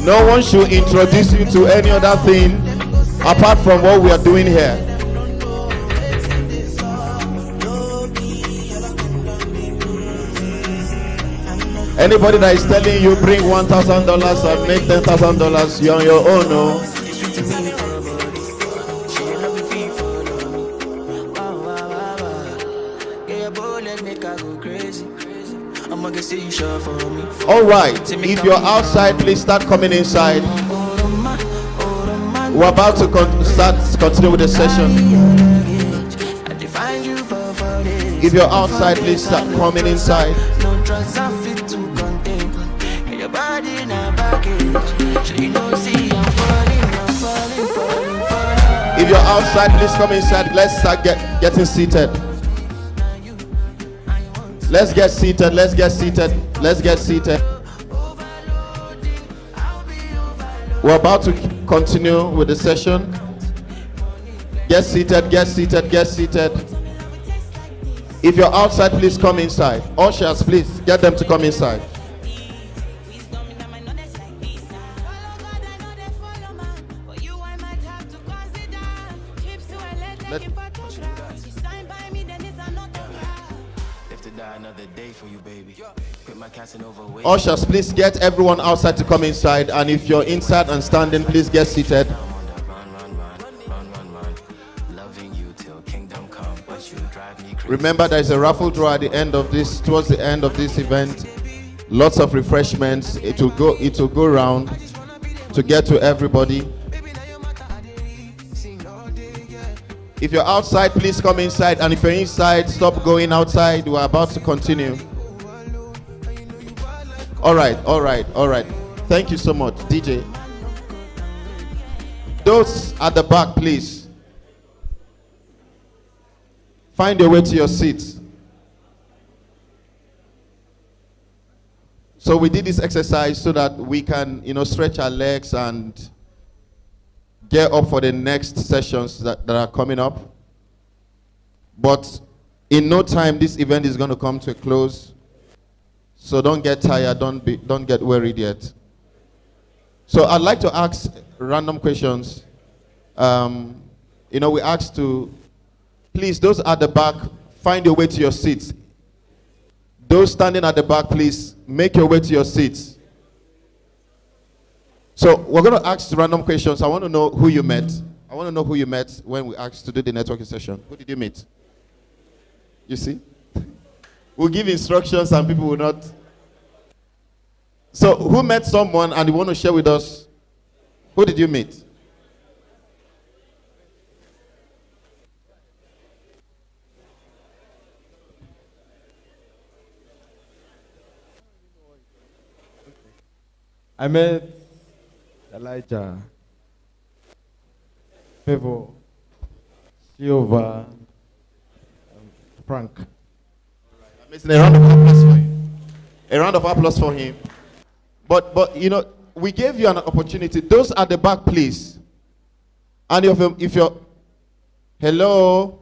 No one should introduce you to any other thing apart from what we are doing here. Anybody that is telling you bring $1,000 and make $10,000, you're on your own, no? All right, if you're outside, please start coming inside. We're about to continue with the session. If you're outside, please start coming inside. If you're outside, please come inside. Let's start getting seated. Let's get seated, let's get seated, let's get seated. We're about to continue with the session. Get seated, get seated, get seated. If you're outside, please come inside. Ushers, please get them to come inside. Ushers, please get everyone outside to come inside, and if you're inside and standing, please get seated. Remember, there is a raffle draw at the end of this, towards the end of this event. Lots of refreshments. It will go around to get to everybody. If you're outside, please come inside, and if you're inside, stop going outside. We're about to continue. All right. Thank you so much, DJ. Those at the back, please. Find your way to your seats. So we did this exercise so that we can, stretch our legs and get up for the next sessions that are coming up. But in no time, this event is going to come to a close. So don't get tired, don't get worried yet. So I'd like to ask random questions. We asked to, please, those at the back, find your way to your seats. Those standing at the back, please, make your way to your seats. So we're going to ask random questions. I want to know who you met. I want to know who you met when we asked to do the networking session. Who did you meet? You see? We'll give instructions and people will not. So who met someone and you want to share with us? Who did you meet? I met Elijah, Favor, Silva, Frank. A round of applause for him. A round of applause for him. But we gave you an opportunity. Those at the back, please. And if you're hello,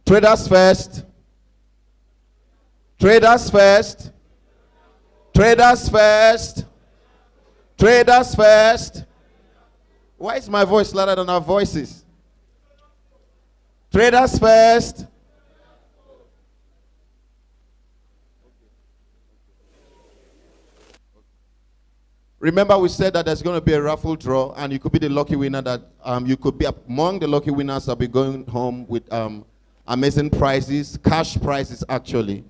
TradersFest, TradersFest, Traders Fest. Why is my voice louder than our voices? Traders Fest. Remember, we said that there's going to be a raffle draw, and you could be the lucky winner. That you could be among the lucky winners that will be going home with amazing prizes, cash prizes actually.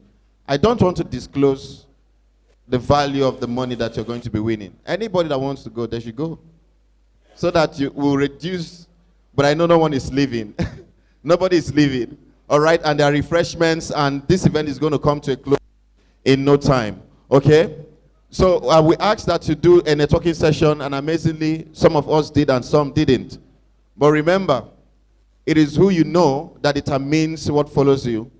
I don't want to disclose the value of the money that you're going to be winning. Anybody that wants to go, they should go. So that you will reduce, but I know no one is leaving. Nobody is leaving. All right, and there are refreshments, and this event is going to come to a close in no time. Okay? So we asked that to do a networking session, and amazingly, some of us did and some didn't. But remember, it is who you know that determines what follows you.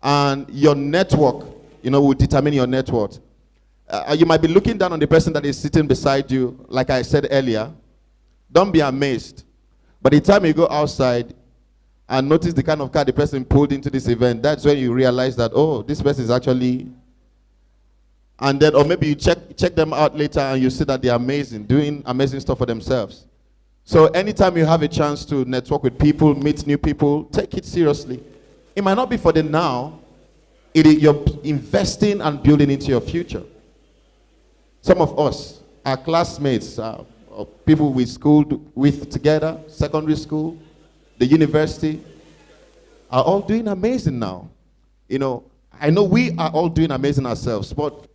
And your network, will determine your net worth. You might be looking down on the person that is sitting beside you, like I said earlier. Don't be amazed. By the time you go outside and notice the kind of car the person pulled into this event, that's when you realize that, oh, this person is actually... And then, or maybe you check them out later and you see that they're amazing, doing amazing stuff for themselves. So anytime you have a chance to network with people, meet new people, take it seriously. It might not be for the now. You're investing and building into your future. Some of us, our classmates, people we schooled with together, secondary school, the university, are all doing amazing now. I know we are all doing amazing ourselves, but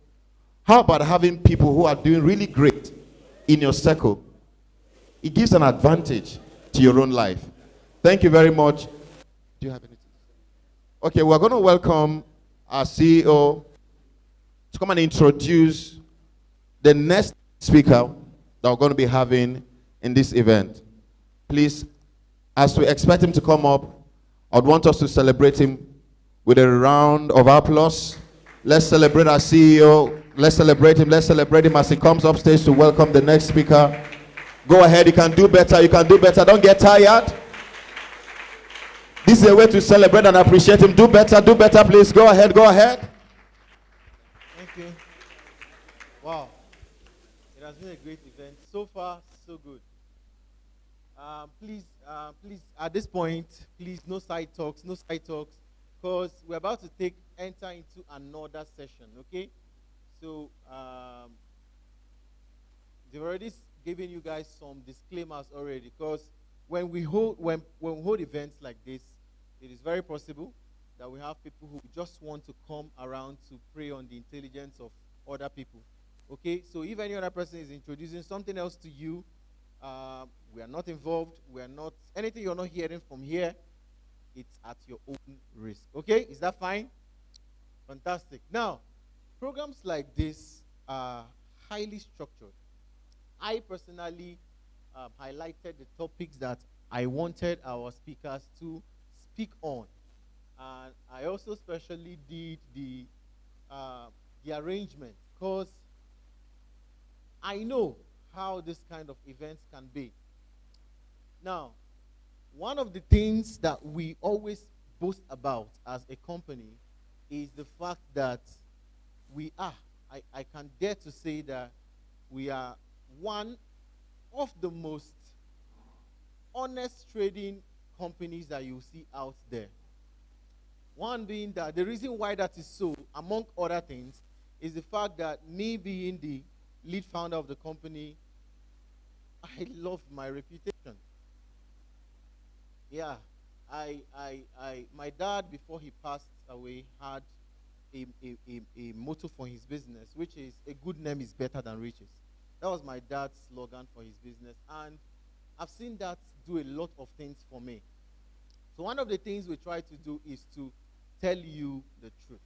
how about having people who are doing really great in your circle? It gives an advantage to your own life. Thank you very much. Do you have anything? Okay, we're going to welcome our CEO to come and introduce the next speaker that we're going to be having in this event. Please, as we expect him to come up, I'd want us to celebrate him with a round of applause. Let's celebrate our CEO. Let's celebrate him. Let's celebrate him as he comes upstage to welcome the next speaker. Go ahead. You can do better. You can do better. Don't get tired. This is a way to celebrate and appreciate him. Do better. Do better, please. Go ahead. Go ahead. Thank you. Wow. It has been a great event. So far, so good. Please, at this point, please, no side talks, because we're about to enter into another session, okay? So, they've already given you guys some disclaimers already, because when we hold events like this, it is very possible that we have people who just want to come around to prey on the intelligence of other people. Okay, so if any other person is introducing something else to you, we are not involved, anything you're not hearing from here, it's at your own risk. Okay, is that fine? Fantastic. Now, programs like this are highly structured. I personally highlighted the topics that I wanted our speakers to speak on. And I also specially did the arrangement, because I know how this kind of events can be. Now, one of the things that we always boast about as a company is the fact that I can dare to say that we are one of the most honest trading companies that you see out there. One being that the reason why that is so, among other things, is the fact that me being the lead founder of the company, I love my reputation. Yeah, my dad, before he passed away, had a motto for his business, which is, a good name is better than riches. That was my dad's slogan for his business, and I've seen that do a lot of things for me. So one of the things we try to do is to tell you the truth.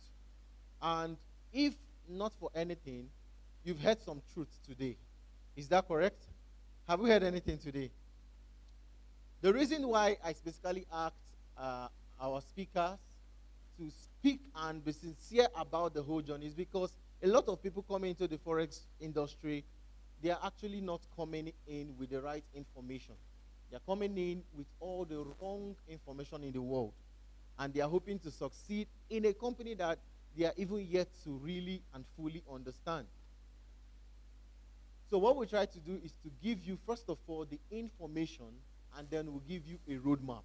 And if not for anything, you've heard some truth today. Is that correct? Have we heard anything today? The reason why I specifically asked our speakers to speak and be sincere about the whole journey is because a lot of people coming into the Forex industry, they are actually not coming in with the right information. They are coming in with all the wrong information in the world. And they are hoping to succeed in a company that they are even yet to really and fully understand. So what we try to do is to give you, first of all, the information, and then we'll give you a roadmap.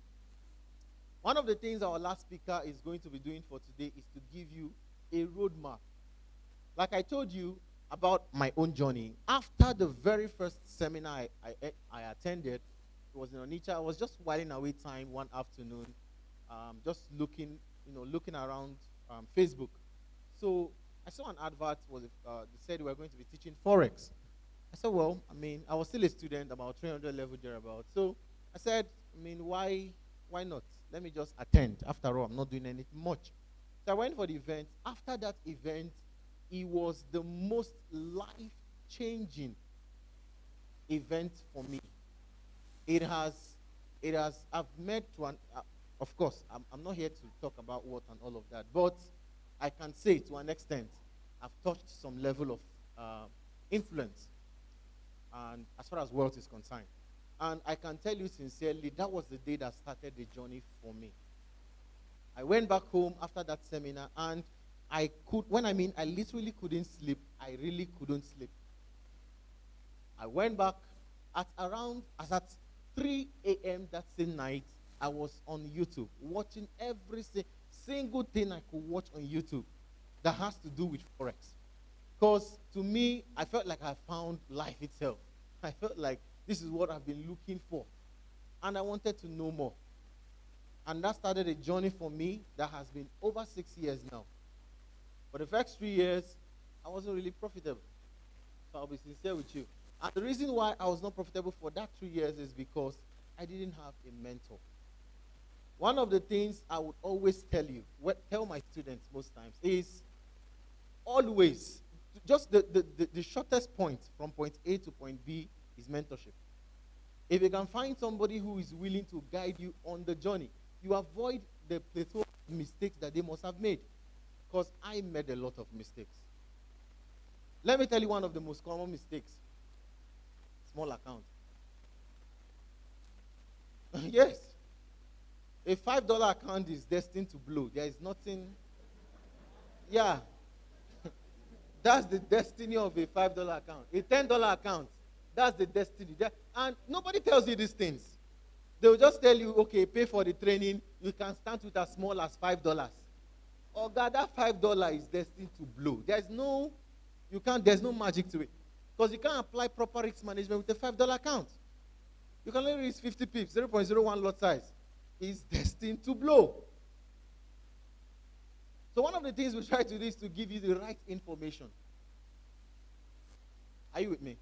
One of the things our last speaker is going to be doing for today is to give you a roadmap. Like I told you about my own journey, after the very first seminar I attended, it was in Onitsha. I was just whiling away time one afternoon, just looking around Facebook. So I saw an advert, they said we were going to be teaching Forex. I said, well, I was still a student, about 300 level thereabout. So I said, why not? Let me just attend. After all, I'm not doing anything much. So I went for the event. After that event, it was the most life-changing event for me. I've met of course, I'm not here to talk about what and all of that, but I can say to an extent, I've touched some level of influence, and as far as wealth is concerned. And I can tell you sincerely, that was the day that started the journey for me. I went back home after that seminar, and I literally couldn't sleep. I really couldn't sleep. I went back at 3 a.m. that same night. I was on YouTube watching every single thing I could watch on YouTube that has to do with Forex. Because to me, I felt like I found life itself. I felt like this is what I've been looking for. And I wanted to know more. And that started a journey for me that has been over 6 years now. For the first 3 years, I wasn't really profitable. So I'll be sincere with you. And the reason why I was not profitable for that 3 years is because I didn't have a mentor. One of the things I would always tell my students most times is always, just the shortest point from point A to point B is mentorship. If you can find somebody who is willing to guide you on the journey, you avoid the plethora of mistakes that they must have made. Because I made a lot of mistakes. Let me tell you one of the most common mistakes. Small account. Yes. A $5 account is destined to blow. There is nothing. Yeah. That's the destiny of a $5 account. A $10 account, that's the destiny. And nobody tells you these things. They will just tell you, okay, pay for the training. You can start with as small as $5. Oh God, that $5 is destined to blow. There's no magic to it. Because you can't apply proper risk management with a $5 account. You can only risk 50 pips, 0.01 lot size. Is destined to blow. So one of the things we try to do is to give you the right information. Are you with me?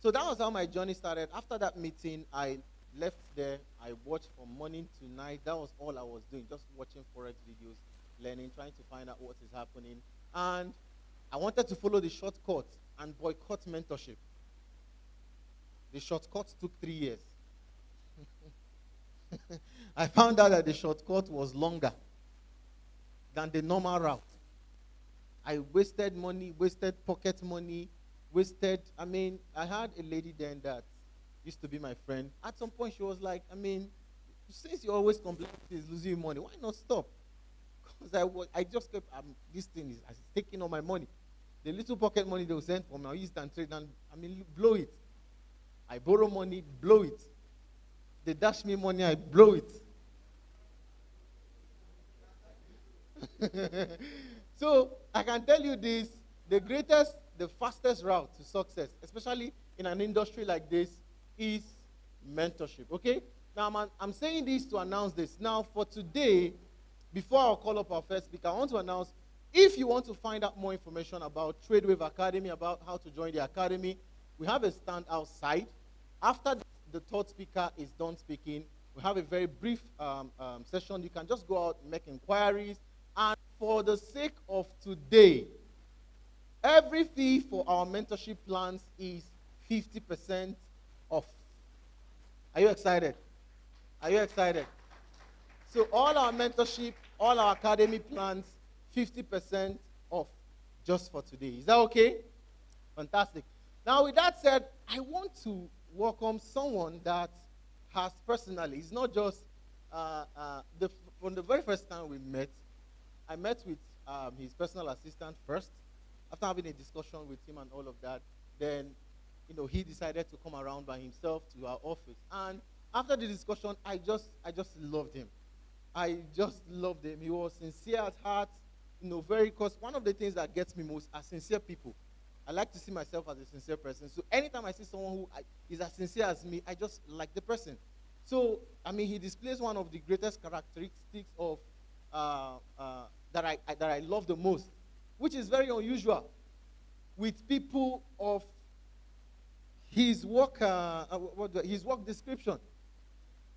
So that was how my journey started. After that meeting, I left there. I watched from morning to night. That was all I was doing, just watching Forex videos, learning, trying to find out what is happening. And I wanted to follow the shortcut and boycott mentorship. The shortcut took 3 years. I found out that the shortcut was longer than the normal route. I wasted money, wasted pocket money, I had a lady then that used to be my friend. At some point she was like, since you always complain is losing money, why not stop? Because I just kept, this thing is taking all my money. The little pocket money they will send for me, I used and trade and blow it. I borrow money, blow it. They dash me money, I blow it. So I can tell you this, the fastest route to success, especially in an industry like this, is mentorship, okay? Now I'm saying this to announce this. Now for today, before I call up our first speaker, I want to announce, if you want to find out more information about Tradewave Academy, about how to join the academy, we have a stand outside. After the third speaker is done speaking, we have a very brief session. You can just go out, make inquiries. And for the sake of today, every fee for our mentorship plans is 50% off. Are you excited? Are you excited? So all our mentorship, all our academy plans, 50% off just for today. Is that okay? Fantastic. Now with that said, I want to welcome someone that has personally, it's not just, from the very first time we met, I met with his personal assistant first. After having a discussion with him and all of that, Then, he decided to come around by himself to our office. And after the discussion, I just loved him. I just loved him. He was sincere at heart, because one of the things that gets me most are sincere people. I like to see myself as a sincere person. So anytime I see someone who is as sincere as me, I just like the person. So, he displays one of the greatest characteristics of that I love the most, which is very unusual with people of his work description.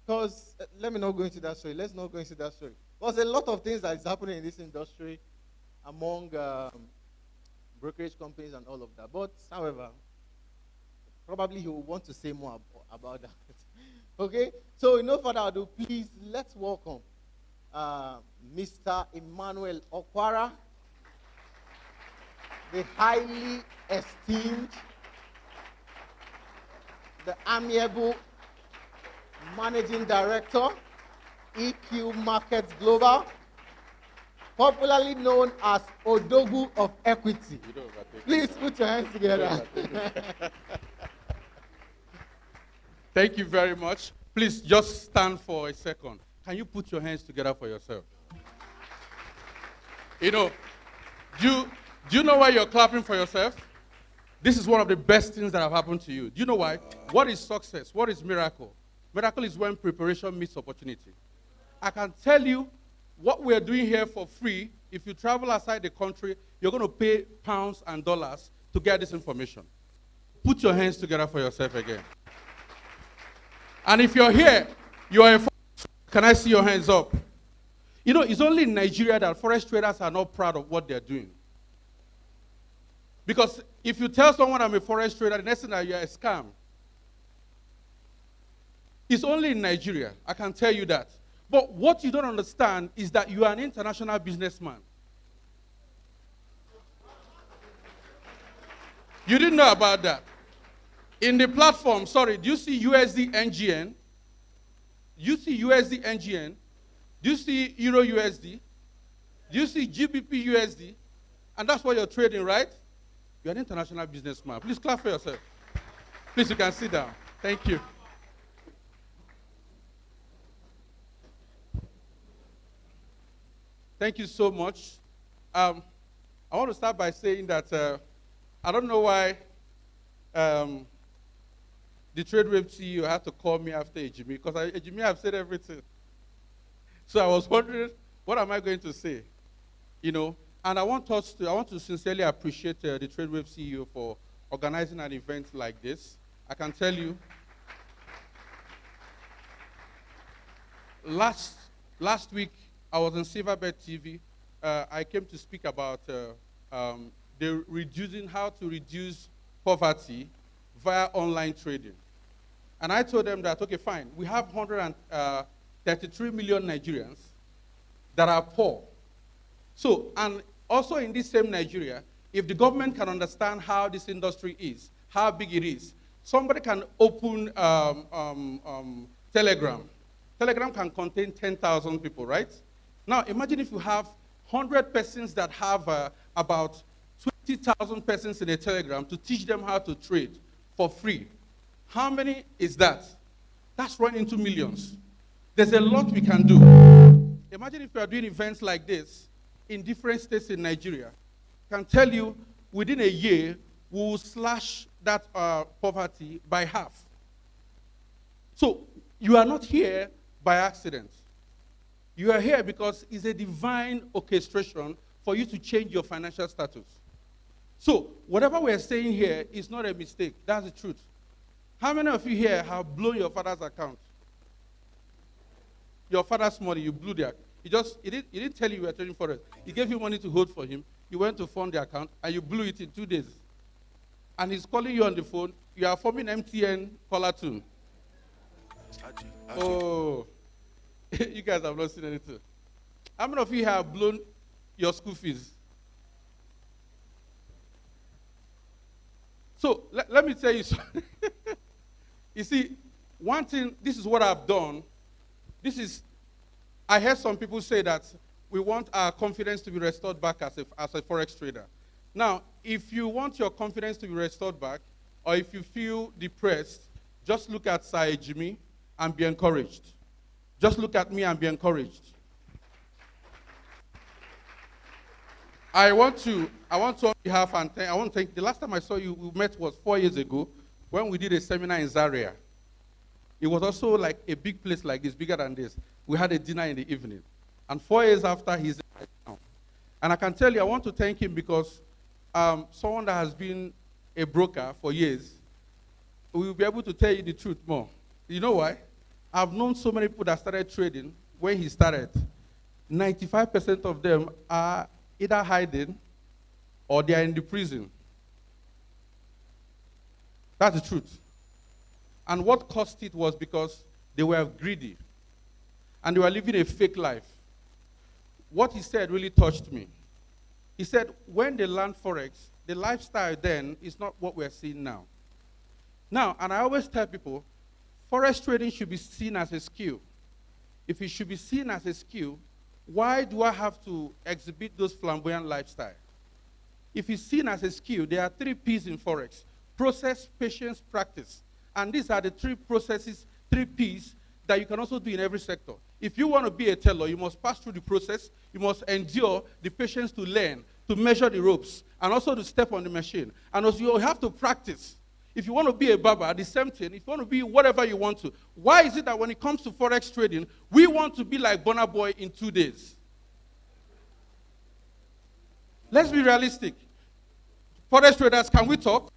Because let me not go into that story. Let's not go into that story. There's a lot of things that is happening in this industry among brokerage companies and all of that. But, however, probably he will want to say more about that. Okay? So, no further ado, please, let's welcome Mr. Emmanuel Okwara, the highly esteemed, the amiable Managing Director, EQ Markets Global, popularly known as Odogu of Equity. Please put your hands together. Thank you very much. Please just stand for a second. Can you put your hands together for yourself? Do you know why you're clapping for yourself? This is one of the best things that have happened to you. Do you know why? What is success? What is miracle? Miracle is when preparation meets opportunity. I can tell you what we're doing here for free. If you travel outside the country, you're going to pay pounds and dollars to get this information. Put your hands together for yourself again. And if you're here, you're a can I see your hands up? It's only in Nigeria that forex traders are not proud of what they're doing. Because if you tell someone I'm a forex trader, the next thing that you're a scam. It's only in Nigeria, I can tell you that. But what you don't understand is that you are an international businessman. You didn't know about that. In the platform, do you see USD NGN? Do you see USD NGN? Do you see Euro USD? Do you see GBP USD? And that's what you're trading, right? You're an international businessman. Please clap for yourself. Please, you can sit down. Thank you. Thank you so much. I want to start by saying that I don't know why the Tradewave CEO had to call me after Ejimi, because Ejimi have said everything. So I was wondering, what am I going to say? And I want to sincerely appreciate the Tradewave CEO for organizing an event like this. I can tell you, last week I was on Silverbird TV. I came to speak about how to reduce poverty via online trading. And I told them that, okay, fine, we have 133 million Nigerians that are poor. So, and also in this same Nigeria, if the government can understand how this industry is, how big it is, somebody can open Telegram. Telegram can contain 10,000 people, right? Now, imagine if you have 100 persons that have about 20,000 persons in a Telegram to teach them how to trade for free. How many is that? That's running into millions. There's a lot we can do. Imagine if we are doing events like this in different states in Nigeria. I can tell you, within a year, we will slash that poverty by half. So, you are not here by accident. You are here because it's a divine orchestration for you to change your financial status. So, whatever we're saying here is not a mistake. That's the truth. How many of you here have blown your father's account? Your father's money, you blew their. He didn't tell you you were trading for it. He gave you money to hold for him. You went to fund the account, and you blew it in 2 days. And he's calling you on the phone. You are forming MTN caller tune. Oh, you guys have not seen anything. How many of you have blown your school fees? So let me tell you something. You see, one thing, this is what I've done. I heard some people say that we want our confidence to be restored back as a Forex trader. Now, if you want your confidence to be restored back, or if you feel depressed, just look at Sir Jimmy and be encouraged. Just look at me and be encouraged. I want to on behalf and I want to thank, the last time I saw you, we met was 4 years ago when we did a seminar in Zaria. It was also like a big place like this, bigger than this. We had a dinner in the evening. And 4 years after, he's right now. And I can tell you, I want to thank him because someone that has been a broker for years will be able to tell you the truth more. You know why? I've known so many people that started trading when he started. 95% of them are either hiding or they are in the prison. That's the truth. And what caused it was because they were greedy and they were living a fake life. What he said really touched me. He said, when they learn Forex, the lifestyle then is not what we're seeing now. Now, and I always tell people, Forex trading should be seen as a skill. If it should be seen as a skill, why do I have to exhibit those flamboyant lifestyle? If it's seen as a skill, there are 3 P's in Forex: process, patience, practice. And these are the 3 processes, 3 P's that you can also do in every sector. If you want to be a teller, you must pass through the process. You must endure the patience to learn, to measure the ropes, and also to step on the machine. And also you have to practice. If you want to be a barber, the same thing. If you want to be whatever you want to. Why is it that when it comes to Forex trading, we want to be like Burna Boy in 2 days? Let's be realistic. Forex traders, can we talk?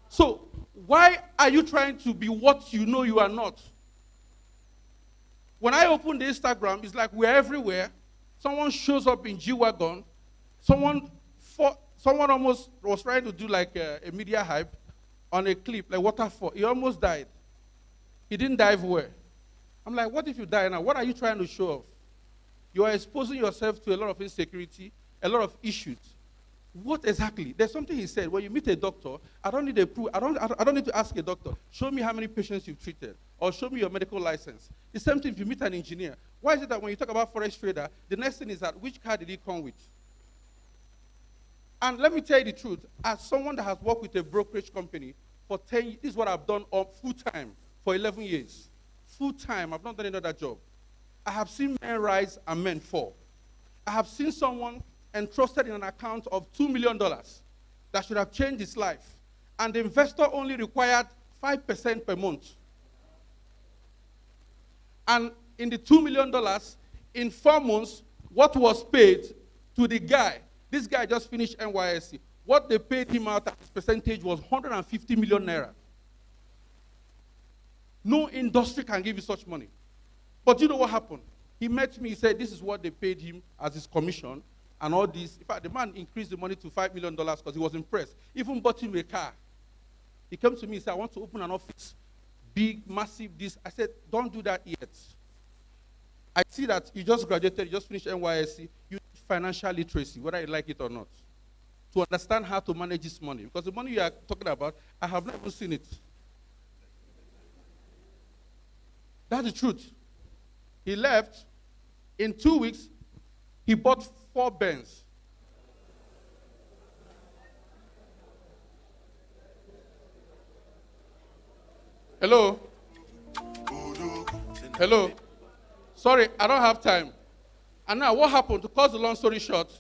So, why are you trying to be what you know you are not? When I open the Instagram, it's like we're everywhere. Someone shows up in G-Wagon. Someone almost was trying to do like a media hype on a clip, like waterfall. He almost died. He didn't dive well. I'm like, what if you die now? What are you trying to show off? You are exposing yourself to a lot of insecurity, a lot of issues. What exactly? There's something he said. When you meet a doctor, I don't need a proof. I don't need to ask a doctor, show me how many patients you've treated, or show me your medical license. The same thing if you meet an engineer. Why is it that when you talk about Forex trader, the next thing is that which car did he come with? And let me tell you the truth. As someone that has worked with a brokerage company for 10 years, this is what I've done full-time for 11 years. Full-time, I've not done another job. I have seen men rise and men fall. I have seen someone entrusted in an account of $2 million that should have changed his life. And the investor only required 5% per month. And in the $2 million, in 4 months, what was paid to the guy, this guy just finished NYSC. What they paid him out as percentage was 150 million naira. No industry can give you such money. But you know what happened? He met me, he said, this is what they paid him as his commission and all this. In fact, the man increased the money to $5 million because he was impressed. Even bought him a car. He came to me and said, I want to open an office. Big, massive, this. I said, don't do that yet. I see that you just graduated, you just finished NYSC. You need financial literacy, whether you like it or not, to understand how to manage this money. Because the money you are talking about, I have never seen it. That's the truth. He left. In 2 weeks, he bought 4 Benz. Hello? Hello? Sorry, I don't have time. And now what happened, to cut the long story short,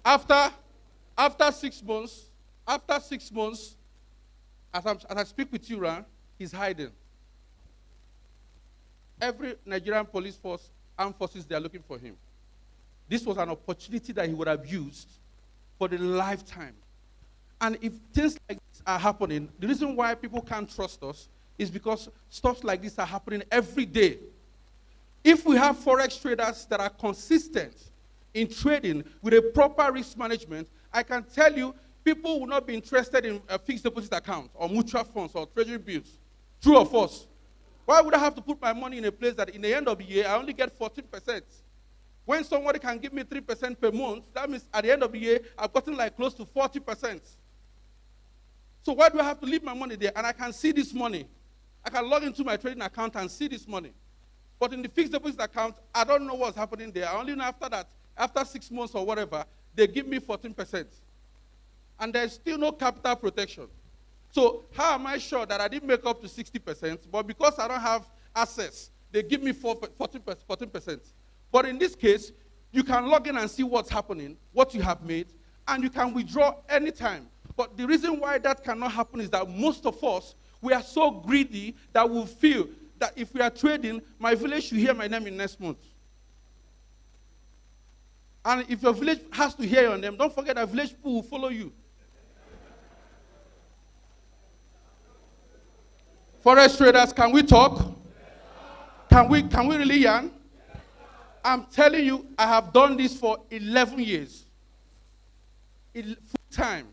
after 6 months, as I speak with you, Ran, he's hiding. Every Nigerian police force, armed forces, they are looking for him. This was an opportunity that he would have used for the lifetime. And if things like this are happening, the reason why people can't trust us is because stuff like this are happening every day. If we have Forex traders that are consistent in trading with a proper risk management, I can tell you people will not be interested in a fixed deposit account or mutual funds or treasury bills. True or false? Why would I have to put my money in a place that in the end of the year, I only get 14%? When somebody can give me 3% per month, that means at the end of the year, I've gotten like close to 40%. So why do I have to leave my money there? And I can see this money. I can log into my trading account and see this money. But in the fixed deposit account, I don't know what's happening there. I only know after that, after 6 months or whatever, they give me 14%. And there's still no capital protection. So how am I sure that I didn't make up to 60%, but because I don't have access, they give me 14%. But in this case, you can log in and see what's happening, what you have made, and you can withdraw anytime. But the reason why that cannot happen is that most of us, we are so greedy that we feel that if we are trading, my village should hear my name in next month. And if your village has to hear your name, don't forget that village people will follow you. Forex traders, can we talk? Can we really yarn? I'm telling you, I have done this for 11 years. Full time.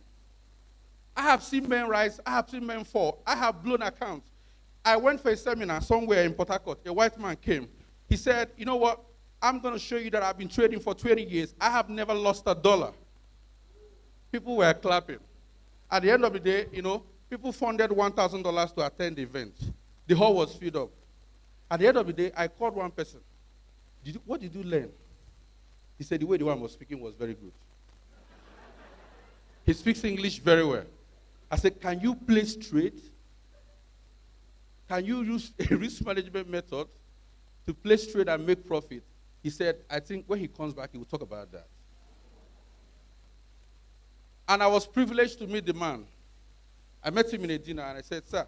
I have seen men rise, I have seen men fall. I have blown accounts. I went for a seminar somewhere in Port Harcourt. A white man came. He said, you know what? I'm going to show you that I've been trading for 20 years. I have never lost a dollar. People were clapping. At the end of the day, you know, people funded $1,000 to attend the event. The hall was filled up. At the end of the day, I called one person. What did you learn? He said the way the one was speaking was very good. He speaks English very well. I said, can you place trade? Can you use a risk management method to place trade and make profit? He said, I think when he comes back, he will talk about that. And I was privileged to meet the man. I met him in a dinner and I said, sir,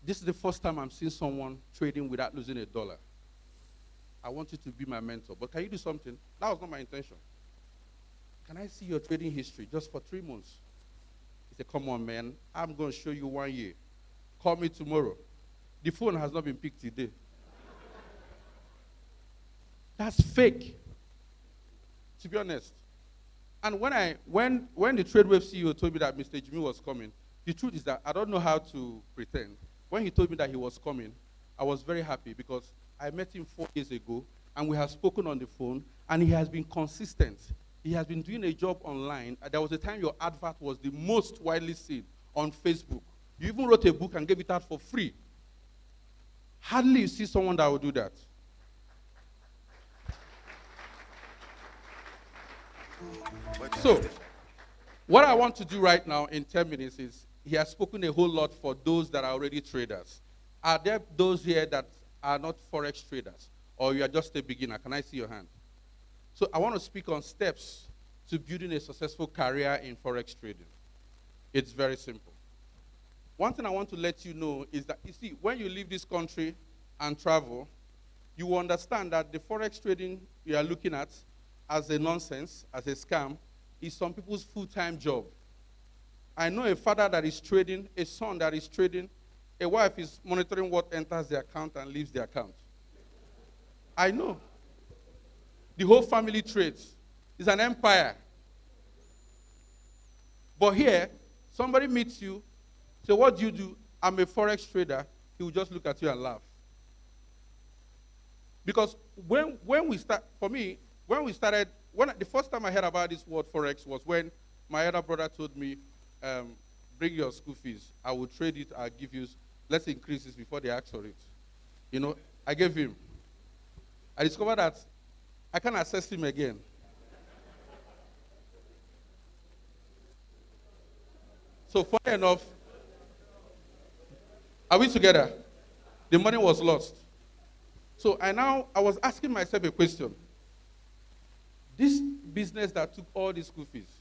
this is the first time I'm seeing someone trading without losing a dollar. I want you to be my mentor, but can you do something? That was not my intention. Can I see your trading history just for 3 months? He said, come on, man. I'm going to show you 1 year. Call me tomorrow. The phone has not been picked today. That's fake, to be honest. And when the Tradewave CEO told me that Mr. Jimmy was coming, the truth is that I don't know how to pretend. When he told me that he was coming, I was very happy because I met him 4 years ago, and we have spoken on the phone, and he has been consistent. He has been doing a job online. There was a time your advert was the most widely seen on Facebook. You even wrote a book and gave it out for free. Hardly you see someone that will do that. So, what I want to do right now in 10 minutes is, he has spoken a whole lot for those that are already traders. Are there those here that are not Forex traders? Or you are just a beginner? Can I see your hand? So I want to speak on steps to building a successful career in Forex trading. It's very simple. One thing I want to let you know is that, you see, when you leave this country and travel, you will understand that the Forex trading you are looking at as a nonsense, as a scam, is some people's full-time job. I know a father that is trading, a son that is trading, a wife is monitoring what enters the account and leaves the account. I know. The whole family trades. It's an empire. But here, somebody meets you, say, what do you do? I'm a Forex trader. He will just look at you and laugh. Because when we start, for me, the first time I heard about this word Forex was when my elder brother told me, bring your school fees. I will trade it. I'll give you, let's increase this before they ask for it. You know, I gave him. I discovered that I can't access him again. So funny enough, are we together? The money was lost. So I was asking myself a question. This business that took all the school fees,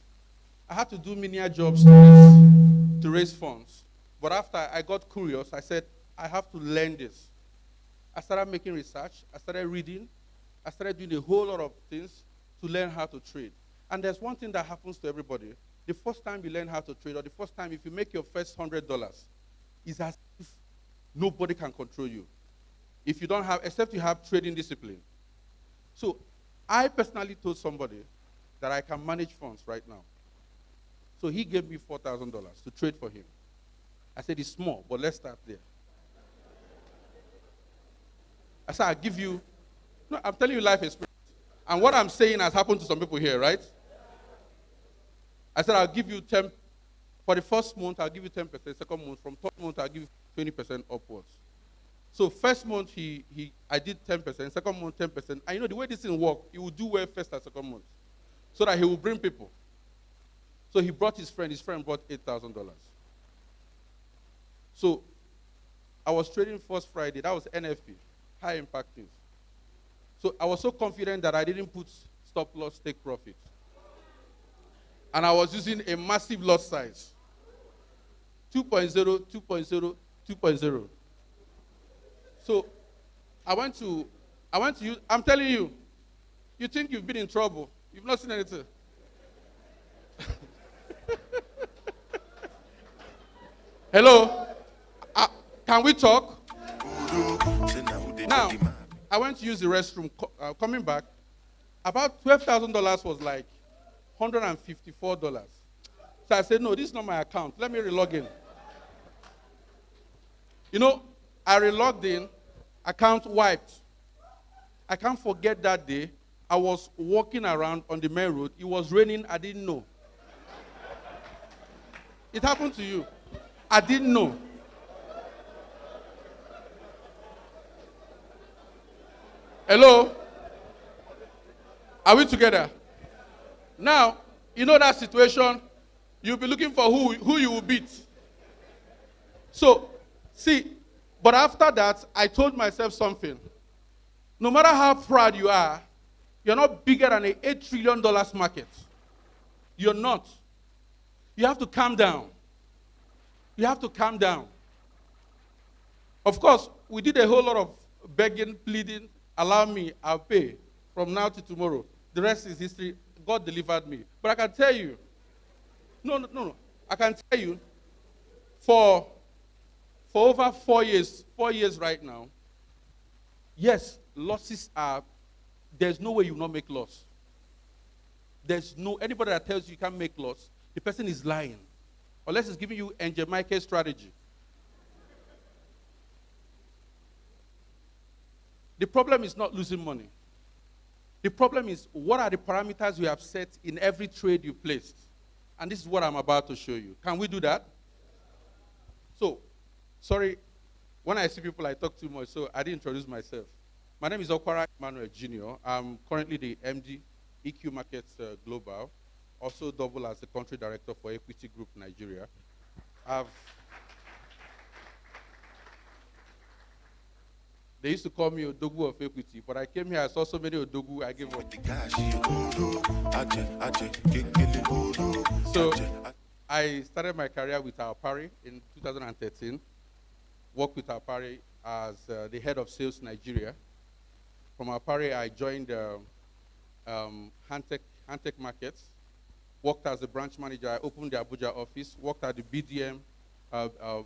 I had to do menial jobs to raise funds. But after I got curious, I said, I have to learn this. I started making research. I started reading. I started doing a whole lot of things to learn how to trade. And there's one thing that happens to everybody. The first time you learn how to trade, or the first time if you make your first $100, is as if nobody can control you. If you don't have, except you have trading discipline. So I personally told somebody that I can manage funds right now. So he gave me $4,000 to trade for him. I said, it's small, but let's start there. I said, I'll give you, no, I'm telling you life experience. And what I'm saying has happened to some people here, right? I said, I'll give you 10, for the first month, I'll give you 10%, second month, from third month, I'll give you 20% upwards. So first month, I did 10%, second month, 10%. And you know, the way this thing works, he will do well first and second month, so that he will bring people. So he brought his friend brought $8,000. So I was trading first Friday, that was NFP, high impact news. So I was so confident that I didn't put stop loss, take profit. And I was using a massive lot size. 2.0, 2.0, 2.0. So I went to use, I'm telling you, you think you've been in trouble. You've not seen anything. Hello? Can we talk? Now, I went to use the restroom. Coming back, about $12,000 was like $154. So I said, no, this is not my account. Let me relog in. You know, I relogged in, account wiped. I can't forget that day. I was walking around on the main road. It was raining. I didn't know. It happened to you. I didn't know. Hello? Are we together? Now, you know that situation, you'll be looking for who you will beat. So, see, but after that, I told myself something. No matter how proud you are, you're not bigger than an $8 trillion market. You're not. You have to calm down. You have to calm down. Of course, we did a whole lot of begging, pleading. Allow me, I'll pay from now to tomorrow. The rest is history. God delivered me. But I can tell you, no. I can tell you, for over 4 years right now, yes, losses are, there's no way you will not make loss. Anybody that tells you can't make loss, the person is lying. Unless it's giving you Angel Michael's strategy. The problem is not losing money. The problem is, what are the parameters you have set in every trade you placed? And this is what I'm about to show you. Can we do that? So, sorry, when I see people, I talk too much, so I didn't introduce myself. My name is Okwara Emmanuel Jr. I'm currently the MD, EQ Markets Global, also double as the country director for Equity Group Nigeria. They used to call me Odogu of Equity, but I came here, I saw so many Odogu, I gave up. So I started my career with Alpari in 2013, worked with Alpari as the head of sales Nigeria. From Alpari, I joined Hantech Markets, worked as a branch manager. I opened the Abuja office, worked at the BDM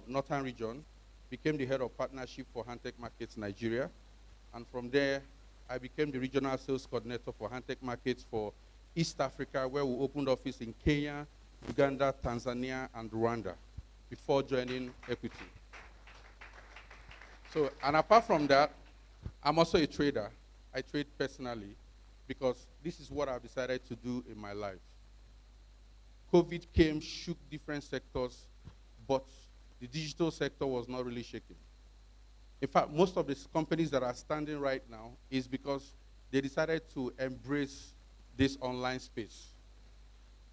Northern region, became the head of partnership for Hantech Markets Nigeria. And from there, I became the regional sales coordinator for Hantech Markets for East Africa, where we opened office in Kenya, Uganda, Tanzania, and Rwanda before joining Equity. So, and apart from that, I'm also a trader. I trade personally because this is what I've decided to do in my life. COVID came, shook different sectors, but the digital sector was not really shaking. In fact, most of these companies that are standing right now is because they decided to embrace this online space.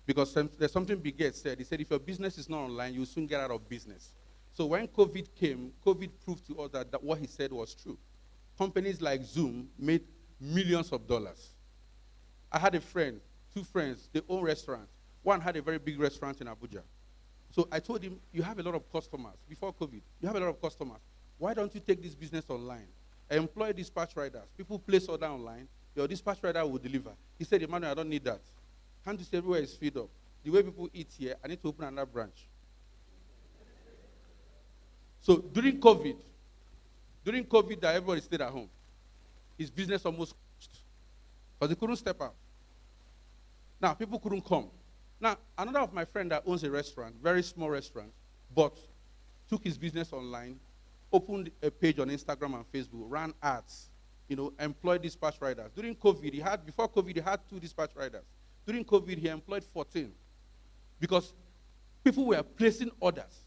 Because there's something Bill Gates said. He said, if your business is not online, you'll soon get out of business. So when COVID came, COVID proved to us that what he said was true. Companies like Zoom made millions of dollars. I had a friend, two friends, they own restaurants. One had a very big restaurant in Abuja. So I told him, you have a lot of customers. Before COVID, you have a lot of customers. Why don't you take this business online? I employ dispatch riders. People place order online. Your dispatch rider will deliver. He said, Emmanuel, I don't need that. Can't you see everywhere is filled up? The way people eat here, I need to open another branch. So during COVID that everybody stayed at home, his business almost crashed because he couldn't step out. Now, people couldn't come. Now, another of my friends that owns a restaurant, very small restaurant, but took his business online, opened a page on Instagram and Facebook, ran ads, employed dispatch riders. During COVID, before COVID, he had 2 dispatch riders. During COVID, he employed 14 because people were placing orders.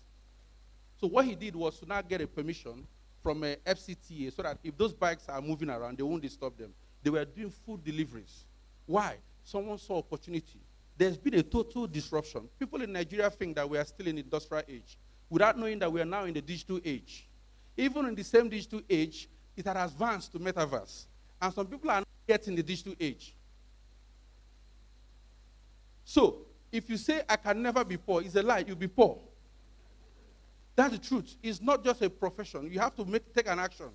So what he did was to now get a permission from a FCTA so that if those bikes are moving around, they won't disturb them. They were doing food deliveries. Why? Someone saw opportunity. there's been a total disruption. People in Nigeria think that we are still in the industrial age, without knowing that we are now in the digital age. Even in the same digital age, it had advanced to metaverse. And some people are not yet in the digital age. So, if you say, I can never be poor, it's a lie, you'll be poor. That's the truth. It's not just a profession. You have to take an action.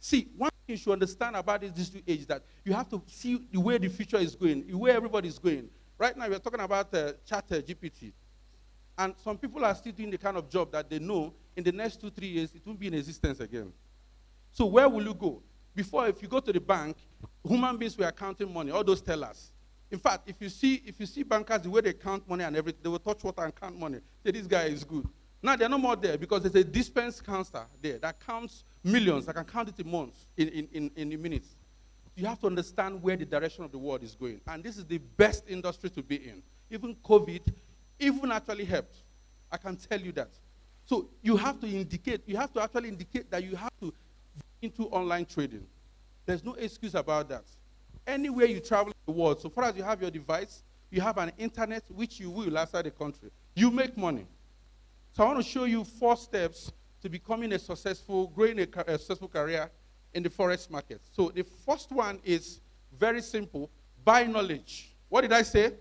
See, one thing you should understand about this digital age is that you have to see the way the future is going, the way everybody is going. Right now, we're talking about chat GPT. And some people are still doing the kind of job that they know in the next 2-3 years, it won't be in existence again. So where will you go? Before, if you go to the bank, human beings were counting money, all those tellers. In fact, if you see bankers, the way they count money and everything, they will touch water and count money. Say, this guy is good. Now, they're no more there because there's a dispense counter there that counts millions, that can count it in months, in minutes. You have to understand where the direction of the world is going. And this is the best industry to be in. Even COVID even actually helped. I can tell you that. So you have to actually indicate that you have to be into online trading. There's no excuse about that. Anywhere you travel in the world, so far as you have your device, you have an internet, which you will outside the country, you make money. So I want to show you 4 steps to becoming growing a successful career in the Forex market. So the first one is very simple, buy knowledge. What did I say?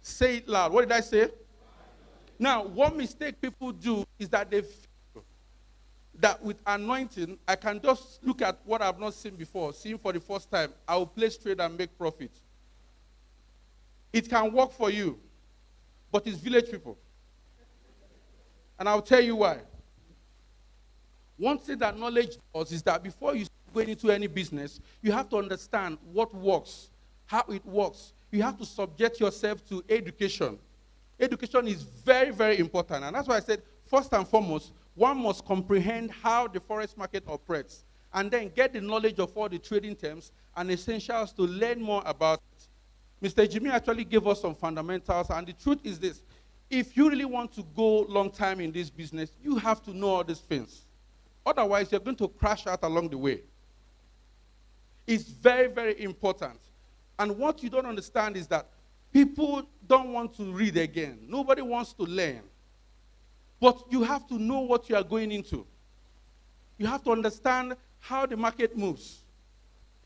Say it loud. What did I say? Now, one mistake people do is that they feel that with anointing, I can just look at what I've not seen before, seeing for the first time, I will place trade and make profit. It can work for you, but it's village people. And I'll tell you why. One thing that knowledge does is that before you go into any business, you have to understand what works, how it works. You have to subject yourself to education. Education is very, very important. And that's why I said, first and foremost, one must comprehend how the Forex market operates and then get the knowledge of all the trading terms and essentials to learn more about it. Mr. Jimmy actually gave us some fundamentals, and the truth is this. If you really want to go long time in this business, you have to know all these things. Otherwise, you're going to crash out along the way. It's very, very important. And what you don't understand is that people don't want to read again. Nobody wants to learn. But you have to know what you are going into. You have to understand how the market moves.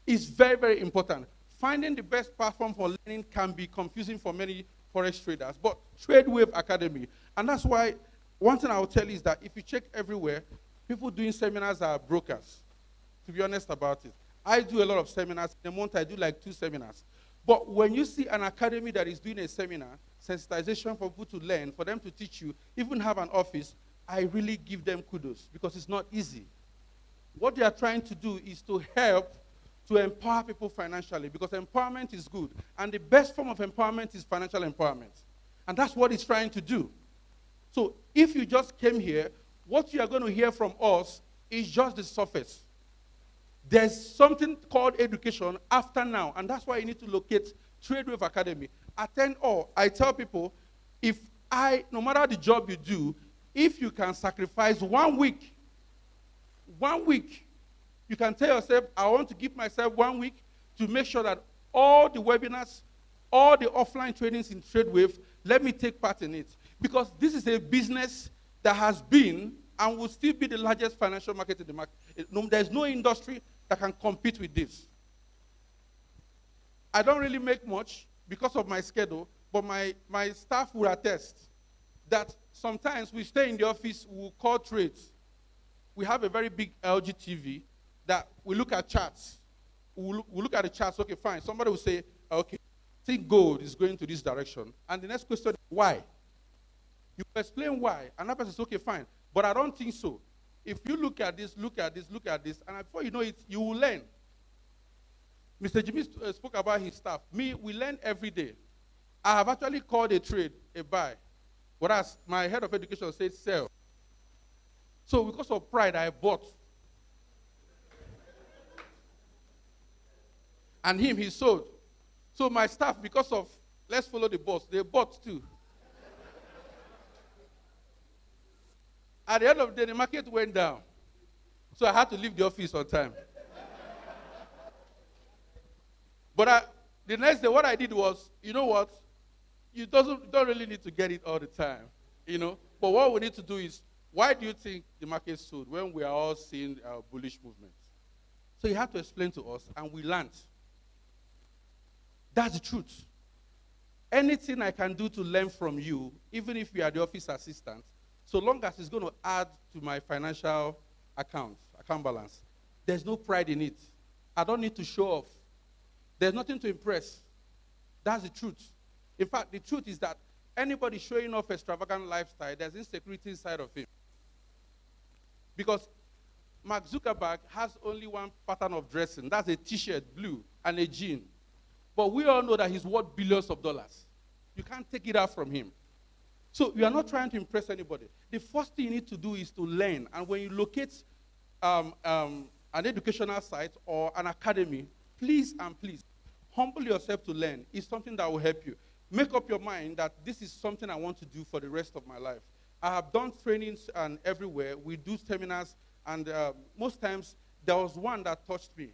It's very, very important. Finding the best platform for learning can be confusing for many Forex traders, but Tradewave Academy. And that's why one thing I will tell you is that if you check everywhere, people doing seminars are brokers, to be honest about it. I do a lot of seminars. In a month, I do like 2 seminars. But when you see an academy that is doing a seminar, sensitization for people to learn, for them to teach you, even have an office, I really give them kudos because it's not easy. What they are trying to do is to help to empower people financially, because empowerment is good. And the best form of empowerment is financial empowerment. And that's what it's trying to do. So if you just came here, what you are going to hear from us is just the surface. There's something called education after now, and that's why you need to locate Tradewave Academy. Attend all. I tell people, no matter the job you do, if you can sacrifice 1 week, you can tell yourself, I want to give myself 1 week to make sure that all the webinars, all the offline trainings in Tradewave, let me take part in it. Because this is a business that has been and will still be the largest financial market in the market. There's no industry that can compete with this. I don't really make much because of my schedule, but my staff will attest that sometimes we stay in the office, we'll call trades. We have a very big LG TV that we look at charts. We'll look at the charts, okay, fine. Somebody will say, okay, I think gold is going to this direction. And the next question is, why? You explain why. Another person says, okay, fine. But I don't think so. If you look at this, look at this, look at this, and before you know it, you will learn. Mr. Jimmy spoke about his staff. We learn every day. I have actually called a trade, a buy. Whereas my head of education said sell. So because of pride, I bought. And he sold. So my staff, because of, let's follow the boss, they bought too. At the end of the day, the market went down. So I had to leave the office on time. But the next day, what I did was, you know what? you don't really need to get it all the time, you know. But what we need to do is, why do you think the market sold when we are all seeing bullish movements? So you have to explain to us, and we learned. That's the truth. Anything I can do to learn from you, even if you are the office assistant, so long as it's going to add to my financial account balance, there's no pride in it. I don't need to show off. There's nothing to impress. That's the truth. In fact, the truth is that anybody showing off extravagant lifestyle, there's insecurity inside of him. Because Mark Zuckerberg has only one pattern of dressing. That's a t-shirt, blue, and a jean. But we all know that he's worth billions of dollars. You can't take it out from him. So you are not trying to impress anybody. The first thing you need to do is to learn. And when you locate an educational site or an academy, please and please, humble yourself to learn. It's something that will help you. Make up your mind that this is something I want to do for the rest of my life. I have done trainings and everywhere. We do seminars, and most times there was one that touched me.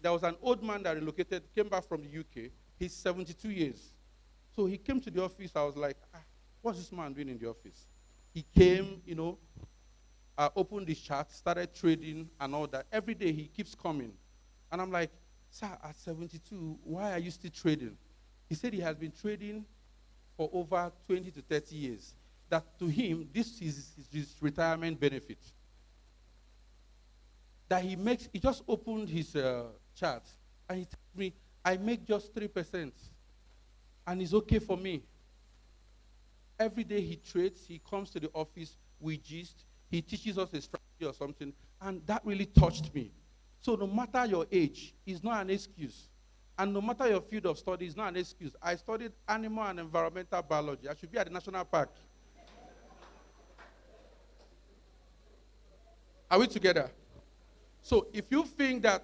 There was an old man that relocated, came back from the UK. He's 72 years. So he came to the office. I was like, what's this man doing in the office? He came, you know, opened his chart, started trading and all that. Every day he keeps coming. And I'm like, sir, at 72, why are you still trading? He said he has been trading for over 20 to 30 years. That to him, this is his retirement benefit. That he just opened his chart, and he told me, I make just 3%, and it's okay for me. Every day he trades, he comes to the office, we gist, he teaches us a strategy or something, and that really touched me. So no matter your age, it's not an excuse. And no matter your field of study, it's not an excuse. I studied animal and environmental biology. I should be at the national park. Are we together? So if you think that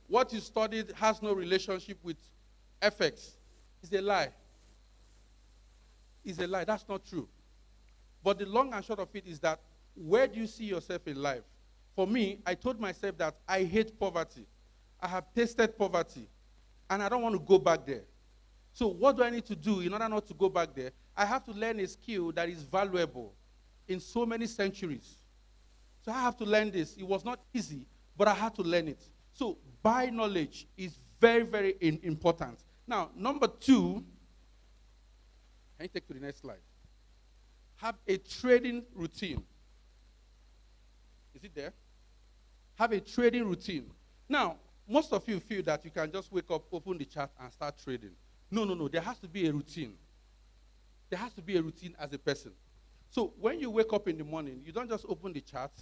what you studied has no relationship with FX, it's a lie. It's a lie. That's not true. But the long and short of it is that, where do you see yourself in life? For me, I told myself that I hate poverty. I have tasted poverty, and I don't want to go back there. So what do I need to do in order not to go back there? I have to learn a skill that is valuable in so many centuries. So I have to learn this. It was not easy, but I had to learn it. So buy knowledge is very, very important. Now, number 2, can you take to the next slide? Have a trading routine. Is it there? Have a trading routine. Now, most of you feel that you can just wake up, open the chart, and start trading. No. There has to be a routine. There has to be a routine as a person. So when you wake up in the morning, you don't just open the chart,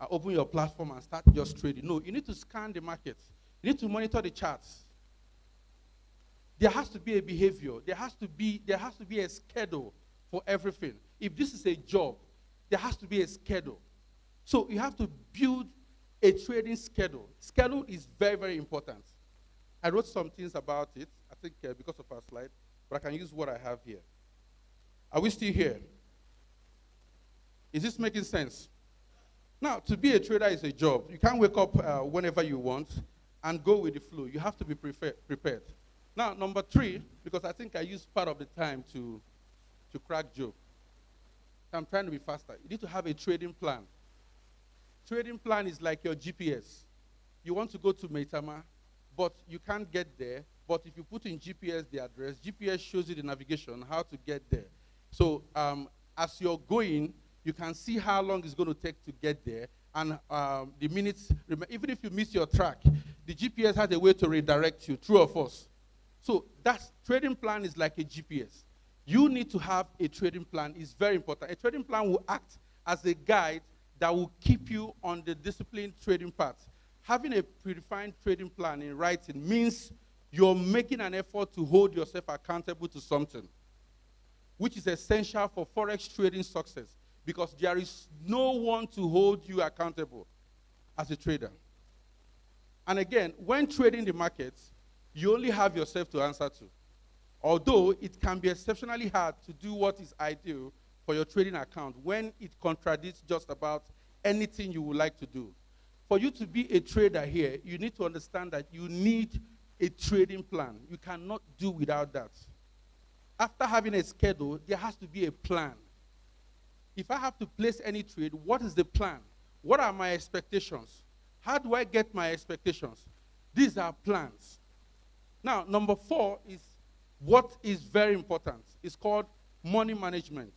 open your platform, and start just trading. No, you need to scan the market. You need to monitor the charts. There has to be a behavior. There has to be a schedule for everything. If this is a job, there has to be a schedule. So you have to build a trading schedule. Schedule is very, very important. I wrote some things about it, I think because of our slide, but I can use what I have here. Are we still here? Is this making sense? Now, to be a trader is a job. You can't wake up whenever you want and go with the flow. You have to be prepared. Now, number 3, because I think I used part of the time to crack joke. I'm trying to be faster. You need to have a trading plan. Trading plan is like your GPS. You want to go to Maitama, but you can't get there. But if you put in GPS the address, GPS shows you the navigation, how to get there. So as you're going, you can see how long it's going to take to get there. And the minutes, even if you miss your track, the GPS has a way to redirect you, true or false. So trading plan is like a GPS. You need to have a trading plan. It's very important. A trading plan will act as a guide that will keep you on the disciplined trading path. Having a predefined trading plan in writing means you're making an effort to hold yourself accountable to something, which is essential for Forex trading success, because there is no one to hold you accountable as a trader. And again, when trading the markets, you only have yourself to answer to. Although it can be exceptionally hard to do what is ideal for your trading account when it contradicts just about anything you would like to do. For you to be a trader here, you need to understand that you need a trading plan. You cannot do without that. after having a schedule, there has to be a plan. If I have to place any trade, what is the plan? What are my expectations? How do I get my expectations? These are plans. Now, number 4 is what is very important. It's called money management.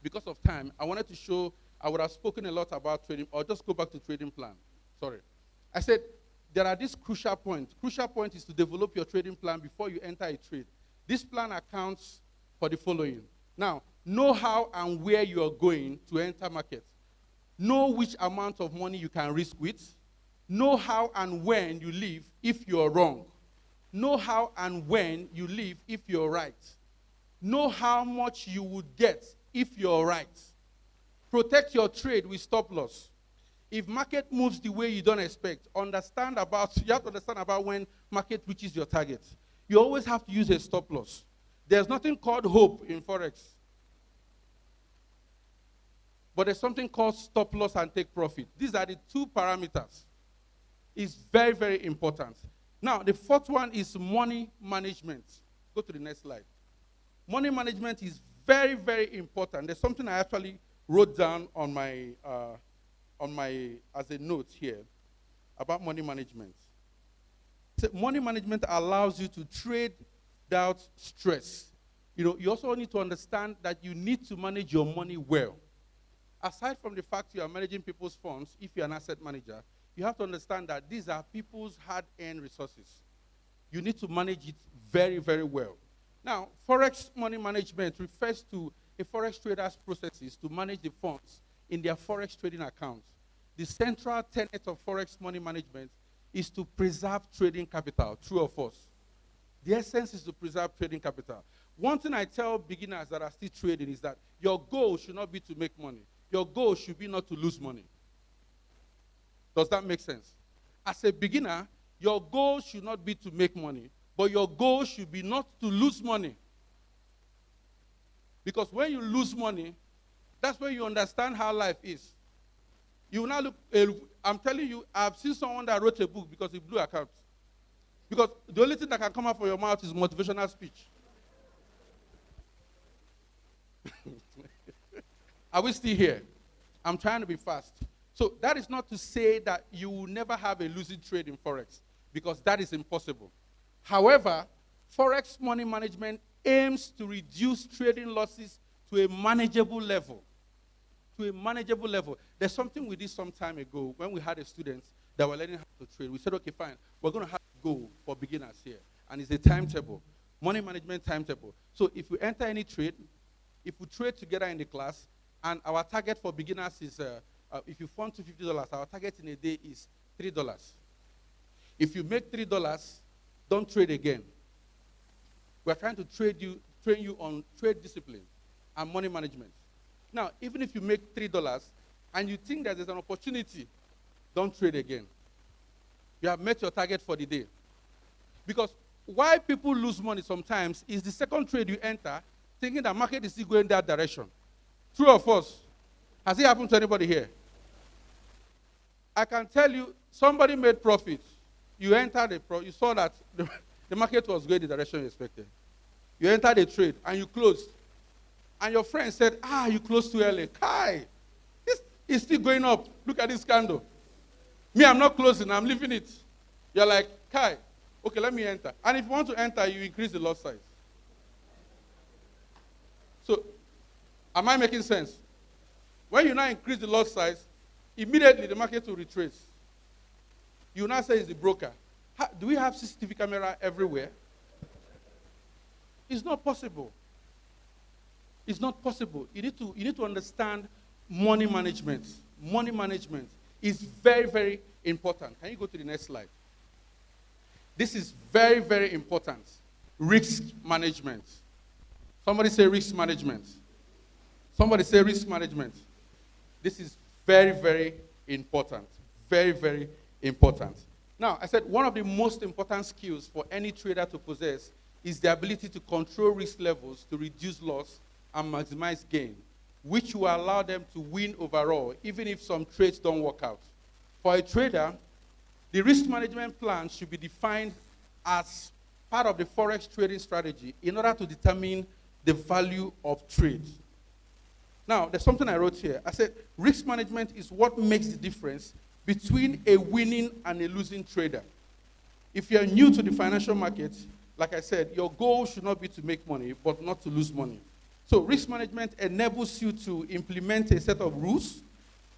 Because of time, I wanted to show, I would have spoken a lot about trading, or just go back to trading plan. Sorry. I said, there are these crucial points. Crucial point is to develop your trading plan before you enter a trade. This plan accounts for the following. Now, know how and where you are going to enter market. Know which amount of money you can risk with. Know how and when you leave if you're wrong. Know how and when you leave if you're right. Know how much you would get if you're right. Protect your trade with stop loss. If market moves the way you don't expect, you have to understand about when market reaches your target. You always have to use a stop loss. There's nothing called hope in Forex. But there's something called stop loss and take profit. These are the 2 parameters. It's very, very important. Now, the 4th one is money management. Go to the next slide. Money management is very, very important. There's something I actually wrote down on my as a note here about money management. So money management allows you to trade without stress. You also need to understand that you need to manage your money well. Aside from the fact you are managing people's funds, if you're an asset manager, you have to understand that these are people's hard-earned resources. You need to manage it very, very well. Now, Forex money management refers to a Forex trader's processes to manage the funds in their Forex trading accounts. The central tenet of Forex money management is to preserve trading capital, true or false? The essence is to preserve trading capital. One thing I tell beginners that are still trading is that your goal should not be to make money. Your goal should be not to lose money. Does that make sense? As a beginner, your goal should not be to make money, but your goal should be not to lose money. Because when you lose money, that's when you understand how life is. You will now look, I'm telling you, I've seen someone that wrote a book because he blew accounts. Because the only thing that can come out from your mouth is motivational speech. Are we still here? I'm trying to be fast. So that is not to say that you will never have a losing trade in Forex, because that is impossible. However, Forex money management aims to reduce trading losses to a manageable level. To a manageable level. There's something we did some time ago when we had a student that were learning how to trade. We said, okay, fine, we're going to have a goal for beginners here. And it's a timetable, money management timetable. So if we enter any trade, if we trade together in the class, and our target for beginners is, if you fund to $50, our target in a day is $3. If you make $3, don't trade again. We're trying to train you on trade discipline and money management. Now, even if you make $3 and you think that there's an opportunity, don't trade again. You have met your target for the day. Because why people lose money sometimes is the second trade you enter thinking that market is still going that direction. True or false? Has it happened to anybody here? I can tell you, somebody made profit. You entered you saw that the market was going the direction you expected. You entered a trade and you closed. And your friend said, you closed too early. Kai, this is still going up. Look at this candle. Me, I'm not closing, I'm leaving it. You're like, Kai, okay, let me enter. And if you want to enter, you increase the lot size. So, am I making sense? When you now increase the lot size, immediately the market will retrace. You now say it's the broker. Do we have CCTV camera everywhere? It's not possible. It's not possible. You need to understand money management. Money management is very, very important. Can you go to the next slide? This is very, very important. Risk management. Somebody say risk management. Somebody say risk management. This is very, very important. Very, very important. Now, I said one of the most important skills for any trader to possess is the ability to control risk levels to reduce loss and maximize gain, which will allow them to win overall, even if some trades don't work out. For a trader, the risk management plan should be defined as part of the Forex trading strategy in order to determine the value of trade. Now, there's something I wrote here. I said, risk management is what makes the difference between a winning and a losing trader. If you're new to the financial markets, like I said, your goal should not be to make money, but not to lose money. So risk management enables you to implement a set of rules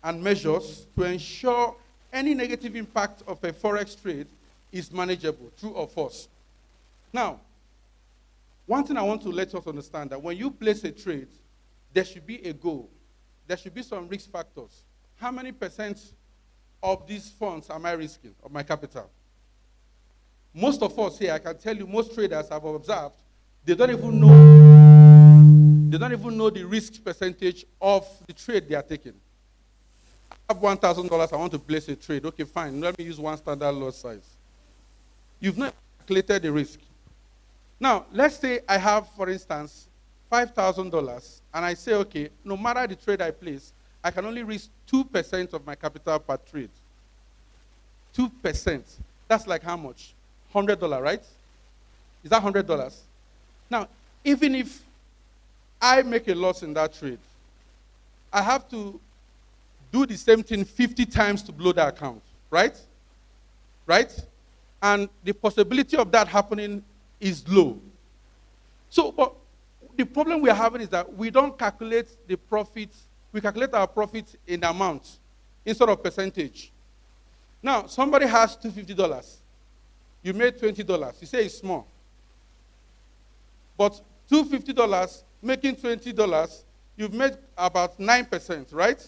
and measures to ensure any negative impact of a Forex trade is manageable, true or false. Now, one thing I want to let us understand that when you place a trade, there should be a goal. There should be some risk factors. How many percent of these funds am I risking, of my capital? Most of us here, I can tell you, most traders I've observed, they don't even know the risk percentage of the trade they are taking. I have $1,000, I want to place a trade. Okay, fine, let me use one standard lot size. You've not calculated the risk. Now, let's say I have, for instance, $5,000, and I say, okay, no matter the trade I place, I can only risk 2% of my capital per trade. 2%. That's like how much? $100, right? Is that $100? Now, even if I make a loss in that trade, I have to do the same thing 50 times to blow the account, right? Right? And the possibility of that happening is low. So, but the problem we are having is that we don't calculate the profits. We calculate our profits in amount instead of percentage. Now, somebody has $250. You made $20. You say it's small. But $250 making $20, you've made about 9%, right?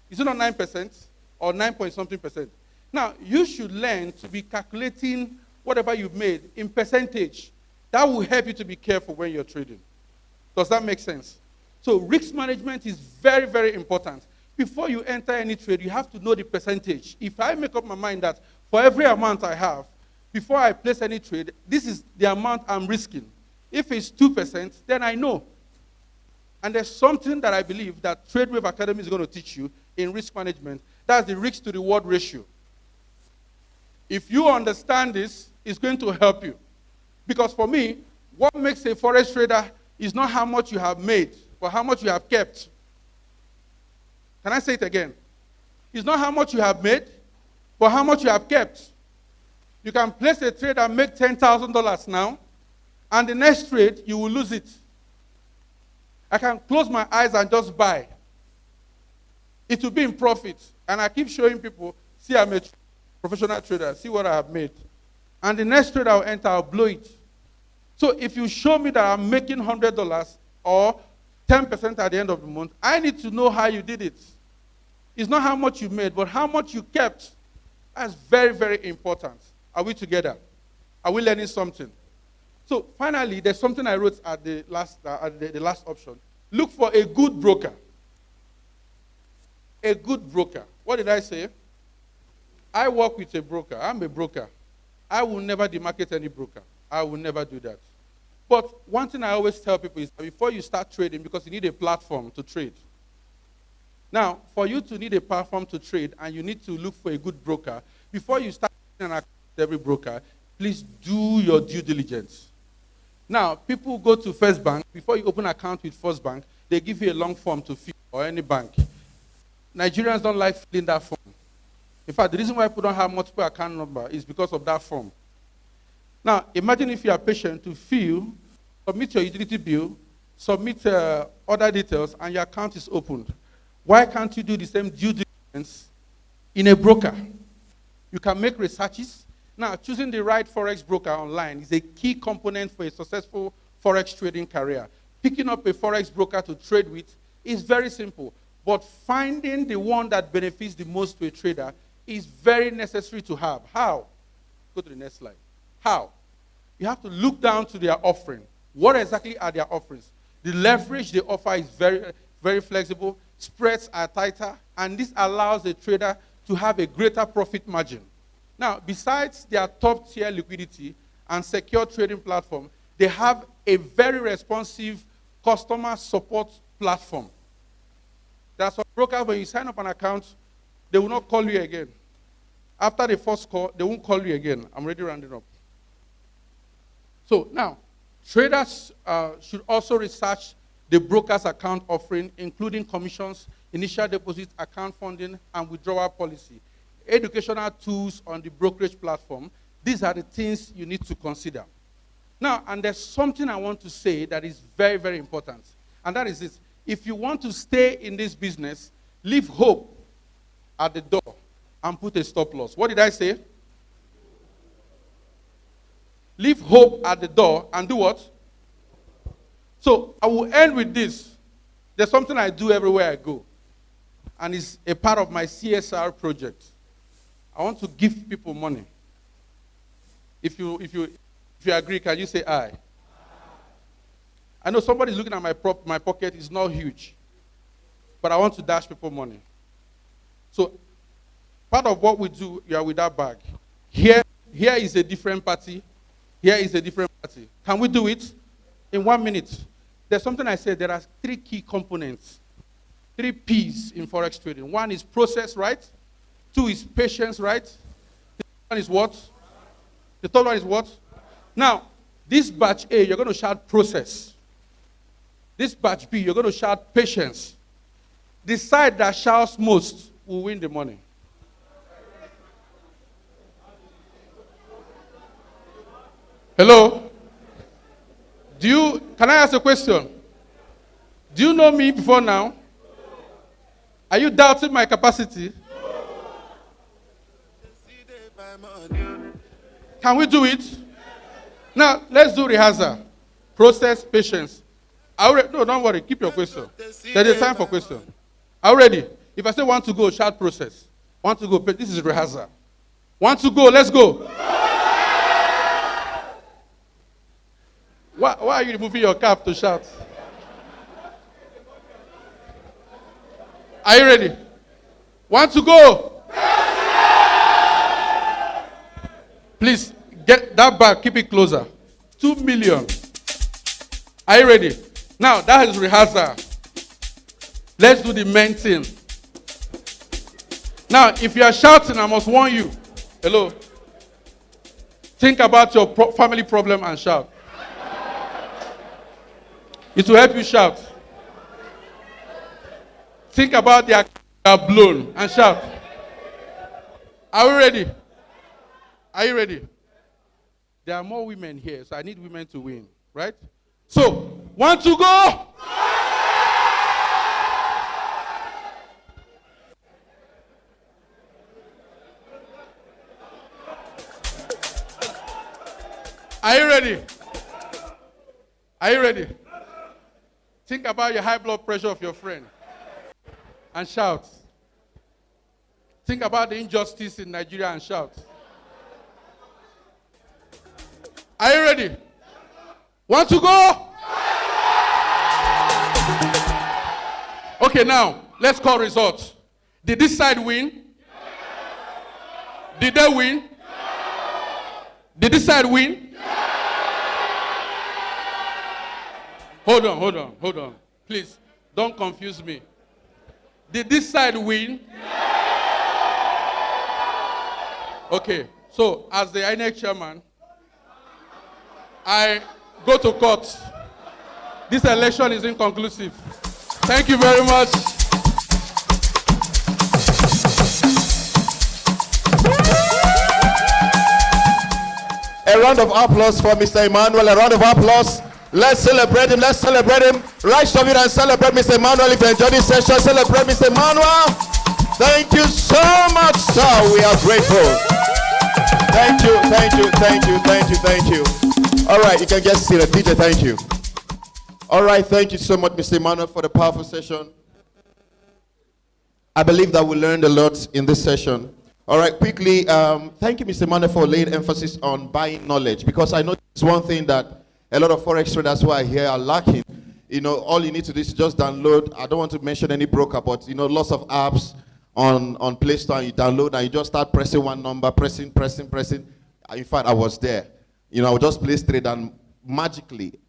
Is it not 9% or 9 point something percent? Now, you should learn to be calculating whatever you've made in percentage. That will help you to be careful when you're trading. Does that make sense? So risk management is very, very important. Before you enter any trade, you have to know the percentage. If I make up my mind that for every amount I have, before I place any trade, this is the amount I'm risking. If it's 2%, then I know. And there's something that I believe that Tradewave Academy is going to teach you in risk management. That's the risk to reward ratio. If you understand this, it's going to help you. Because for me, what makes a Forex trader is not how much you have made, but how much you have kept. Can I say it again? It's not how much you have made, but how much you have kept. You can place a trade and make $10,000 now, and the next trade, you will lose it. I can close my eyes and just buy. It will be in profit. And I keep showing people, see, I'm a professional trader, see what I have made. And the next trade I'll enter, I'll blow it. So if you show me that I'm making $100 or 10% at the end of the month, I need to know how you did it. It's not how much you made, but how much you kept. That's very, very important. Are we together? Are we learning something? So finally, there's something I wrote at the last option. Look for a good broker. A good broker. What did I say? I work with a broker. I'm a broker. I will never demarket any broker. I will never do that. But one thing I always tell people is that before you start trading, because you need a platform to trade. Now, for you to need a platform to trade and you need to look for a good broker, before you start an account with every broker, please do your due diligence. Now, people go to First Bank. Before you open an account with First Bank, they give you a long form to fill, or any bank. Nigerians don't like filling that form. In fact, the reason why people don't have multiple account number is because of that form. Now, imagine if you are patient to fill, submit your utility bill, submit other details, and your account is opened. Why can't you do the same due diligence in a broker? You can make researches. Now, choosing the right Forex broker online is a key component for a successful Forex trading career. Picking up a Forex broker to trade with is very simple, but finding the one that benefits the most to a trader is very necessary to have. How? Go to the next slide. How? You have to look down to their offering. What exactly are their offerings? The leverage they offer is very, very flexible. Spreads are tighter, and this allows the trader to have a greater profit margin. Now, besides their top-tier liquidity and secure trading platform, they have a very responsive customer support platform. That's some brokers, when you sign up an account, they will not call you again. After the first call, they won't call you again. I'm already rounding up. So now, traders should also research the broker's account offering, including commissions, initial deposit, account funding, and withdrawal policy, educational tools on the brokerage platform. These are the things you need to consider. Now, and there's something I want to say that is very, very important. And that is this. If you want to stay in this business, leave hope at the door and put a stop loss. What did I say? Leave hope at the door and do what? So I will end with this. There's something I do everywhere I go. And it's a part of my CSR project. I want to give people money. If you agree, can you say aye? I know somebody's looking at my pocket. It's not huge. But I want to dash people money. So part of what we do, you are with that bag. Here is a different party. Here is a different party. Can we do it? In 1 minute. There's something I said. There are 3 key components. 3 P's in Forex trading. 1 is process, right? 2 is patience, right? The third one is what? The third one is what? Now, this batch A, you're going to shout process. This batch B, you're going to shout patience. The side that shouts most will win the money. Hello? Can I ask a question? Do you know me before now? Are you doubting my capacity? Can we do it? Now, let's do rehearsal. Process, patience. No, don't worry. Keep your question. There's a time for question. Are you ready? If I say want to go, shout process. Want to go, this is rehearsal. Want to go, let's go. Why are you removing your cap to shout? Are you ready? Want to go? Please, get that back. Keep it closer. 2 million. Are you ready? Now, that is rehearsal. Let's do the main thing. Now, if you are shouting, I must warn you. Hello? Think about your family problem and shout. It will help you shout. Think about the account you are blown and shout. Are we ready? Are you ready? There are more women here, so I need women to win, right? So, want to go? Are you ready? Are you ready? Think about your high blood pressure of your friend and shout. Think about the injustice in Nigeria and shout. Are you ready? Want to go? Okay, now, let's call results. Did this side win? Did they win? Did this side win? Hold on. Please, don't confuse me. Did this side win? Okay, so as the INEC chairman, I go to court. This election is inconclusive. Thank you very much. A round of applause for Mr. Emmanuel. A round of applause. Let's celebrate him. Let's celebrate him. Rise up here and celebrate Mr. Emmanuel. If you enjoyed this session, celebrate Mr. Emmanuel. Thank you so much, sir. We are grateful. Thank you. All right, you can get seated. DJ, thank you. All right, thank you so much, Mr. Emmanuel, for the powerful session. I believe that we learned a lot in this session. All right, quickly, thank you, Mr. Emmanuel, for laying emphasis on buying knowledge, because I know it's one thing that a lot of Forex traders who are here are lacking. You know, all you need to do is just download. I don't want to mention any broker, but, you know, lots of apps on Play Store. You download and you just start pressing one number, pressing. In fact, I was there. You know, I would just place trade and magically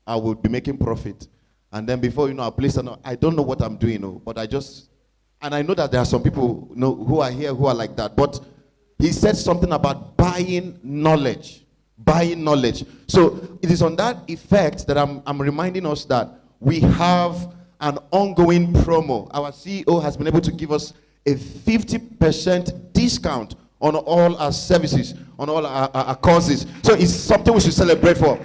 I would be making profit. And then before you know, I place an, I don't know what I'm doing, but I just, and I know that there are some people, who are here who are like that. But he said something about buying knowledge. buying knowledge. So it is on that effect that I'm reminding us that we have an ongoing promo. Our CEO has been able to give us a 50% discount on all our services, on all our courses. So it's something we should celebrate for.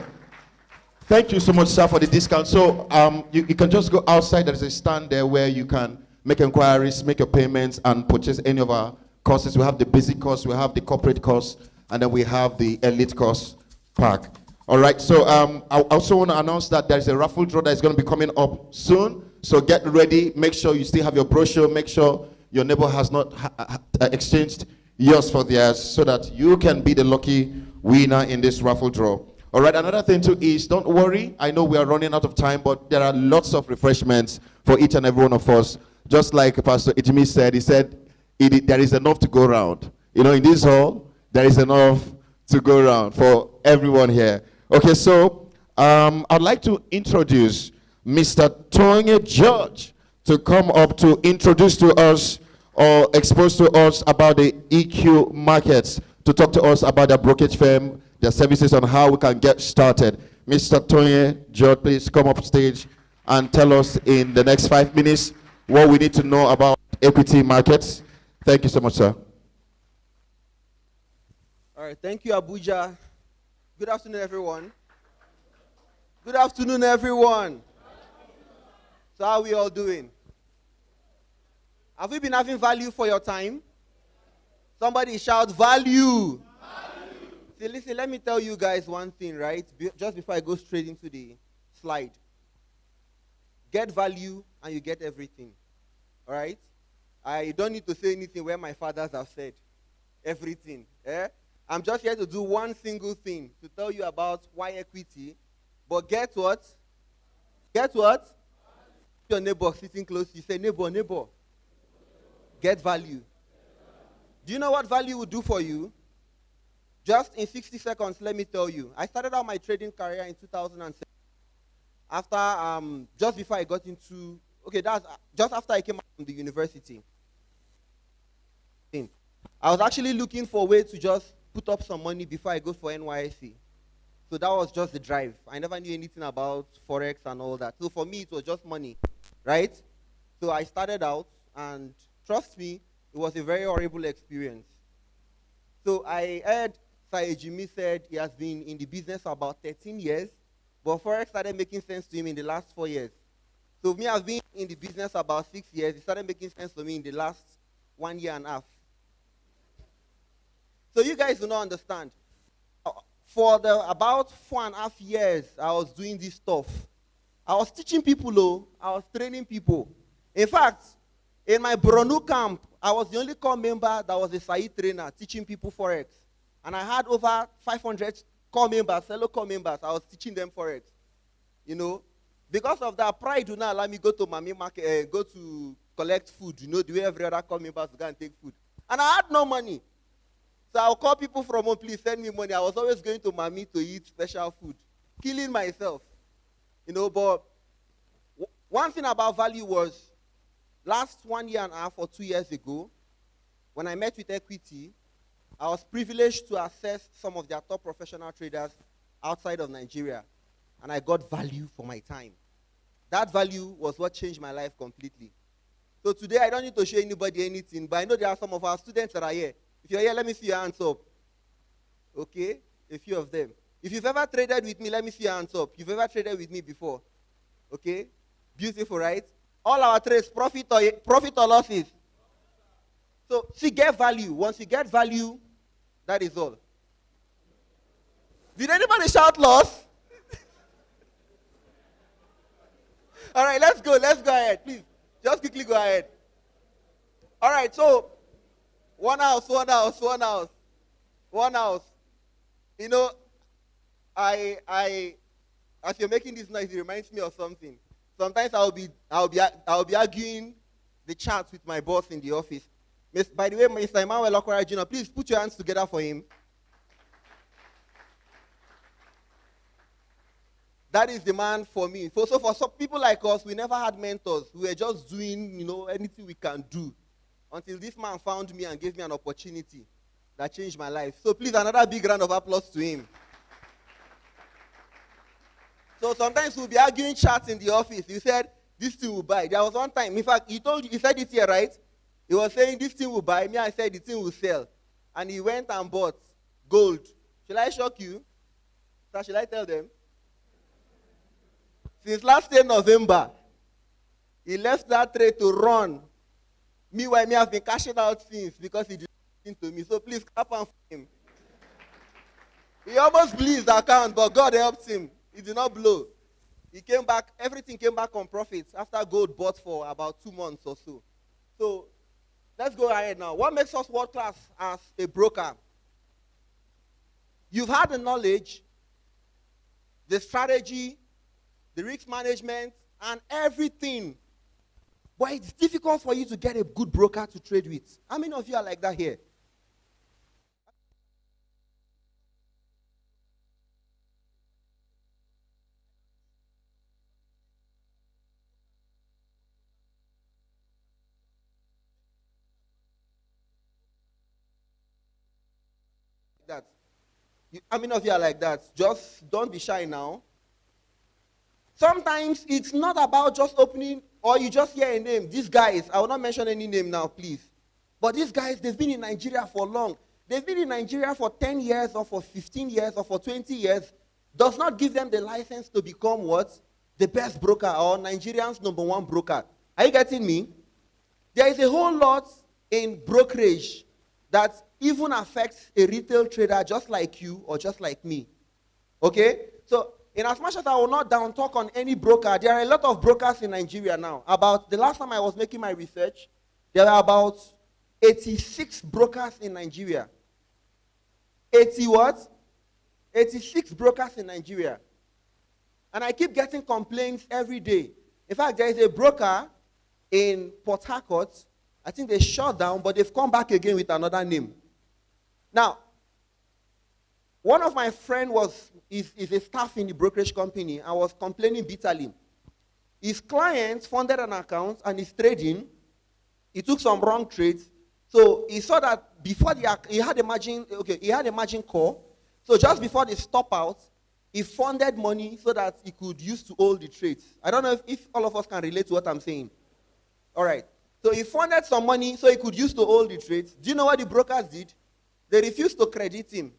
Thank you so much, sir, for the discount. So you can just go outside. There is a stand there where you can make inquiries, make your payments, and purchase any of our courses. We have the basic course, we have the corporate course, and then we have the elite course pack. All right, so I also want to announce that there is a raffle draw that is going to be coming up soon. So get ready. Make sure you still have your brochure. Make sure your neighbor has not exchanged yours for theirs so that you can be the lucky winner in this raffle draw. All right, another thing too is, don't worry. I know we are running out of time, but there are lots of refreshments for each and every one of us. Just like Pastor Ijimi said, he said, there is enough to go around. You know, in this hall, there is enough to go around for everyone here. Okay, so I'd like to introduce Mr. Tony George to come up to introduce to us or expose to us about the EQ markets, to talk to us about their brokerage firm, their services, on how we can get started. Mr. Tony George, please come up stage and tell us in the next 5 minutes what we need to know about equity markets. Thank you so much, sir. All right, thank you, Abuja. Good afternoon, everyone. Good afternoon, everyone. So how are we all doing? Have we been having value for your time? Somebody shout value. See, listen, let me tell you guys one thing, right? Just before I go straight into the slide. Get value and you get everything. All right? I don't need to say anything where my fathers have said everything. Eh? I'm just here to do one single thing, to tell you about why equity. But get what? Get what? Your neighbor sitting close, you say, neighbor, neighbor. Get value. Do you know what value will do for you? Just in 60 seconds, let me tell you. I started out my trading career in 2007. After, just before I got into, okay, that's just after I came out from the university. I was actually looking for a way to just put up some money before I go for NYSC. So that was just the drive. I never knew anything about Forex and all that. So for me, it was just money, right? So I started out, and trust me, it was a very horrible experience. So I heard Sir Jimmy said he has been in the business for about 13 years, but Forex started making sense to him in the last 4 years. So me, I've been in the business about 6 years. It started making sense to me in the last 1 year and a half. So you guys do not understand. For about 4.5 years, I was doing this stuff. I was teaching people, I was training people. In fact, in my Borno camp, I was the only core member that was a Said trainer teaching people Forex. And I had over 500 core members, fellow core members. I was teaching them Forex. You know, because of that, pride do not allow me go to Mami market, go to collect food. You know, the way every other core members go and take food. And I had no money. So I'll call people from home, please send me money. I was always going to Mami to eat special food, killing myself. You know, but one thing about value was, last 1 year and a half or 2 years ago, when I met with Equity, I was privileged to assess some of their top professional traders outside of Nigeria, and I got value for my time. That value was what changed my life completely. So today, I don't need to show anybody anything, but I know there are some of our students that are here. If you're here, let me see your hands up. Okay? A few of them. If you've ever traded with me, let me see your hands up. You've ever traded with me before. Okay? Beautiful, right? All our trades, profit or losses. So, see, get value. Once you get value, that is all. Did anybody shout loss? All right, let's go. Let's go ahead. Please, just quickly go ahead. All right, so, one house. You know, as you're making this noise, it reminds me of something. Sometimes I'll be arguing the charts with my boss in the office. By the way, Mr. Emmanuel Okora Jr., please put your hands together for him. That is the man for me. So for some people like us, we never had mentors. We were just doing, you know, anything we can do. Until this man found me and gave me an opportunity that changed my life. So please, another big round of applause to him. So sometimes we'll be arguing charts in the office. You said, this thing will buy. There was one time, in fact, he said it here, right? He was saying, this thing will buy. Me, I said, the thing will sell. And he went and bought gold. Shall I shock you? Sir, shall I tell them? Since last year, November, he left that trade to run. Meanwhile, me have been cashing out since because he did nothing to me. So please clap on him. He almost blew his account, but God helped him. He did not blow. He came back, everything came back on profits after gold bought for about 2 months or so. So let's go ahead now. What makes us world class as a broker? You've had the knowledge, the strategy, the risk management, and everything. But it's difficult for you to get a good broker to trade with. How many of you are like that here? That. How many of you are like that? Just don't be shy now. Sometimes it's not about just opening or you just hear a name. These guys, I will not mention any name now, please. But these guys, they've been in Nigeria for long. They've been in Nigeria for 10 years or for 15 years or for 20 years. Does not give them the license to become what? The best broker or Nigerian's #1 broker. Are you getting me? There is a whole lot in brokerage that even affects a retail trader just like you or just like me. Okay? So, in as much as I will not down talk on any broker, there are a lot of brokers in Nigeria now. About the last time I was making my research, there are about 86 brokers in Nigeria. 80 what? 86 brokers in Nigeria. And I keep getting complaints every day. In fact, there is a broker in Port Harcourt. I think they shut down, but they've come back again with another name. Now, one of my friends is a staff in the brokerage company and was complaining bitterly. His client funded an account and he's trading. He took some wrong trades. So he saw that before he had a margin call. So just before they stop out, he funded money so that he could use to hold the trades. I don't know if all of us can relate to what I'm saying. All right. So he funded some money so he could use to hold the trades. Do you know what the brokers did? They refused to credit him.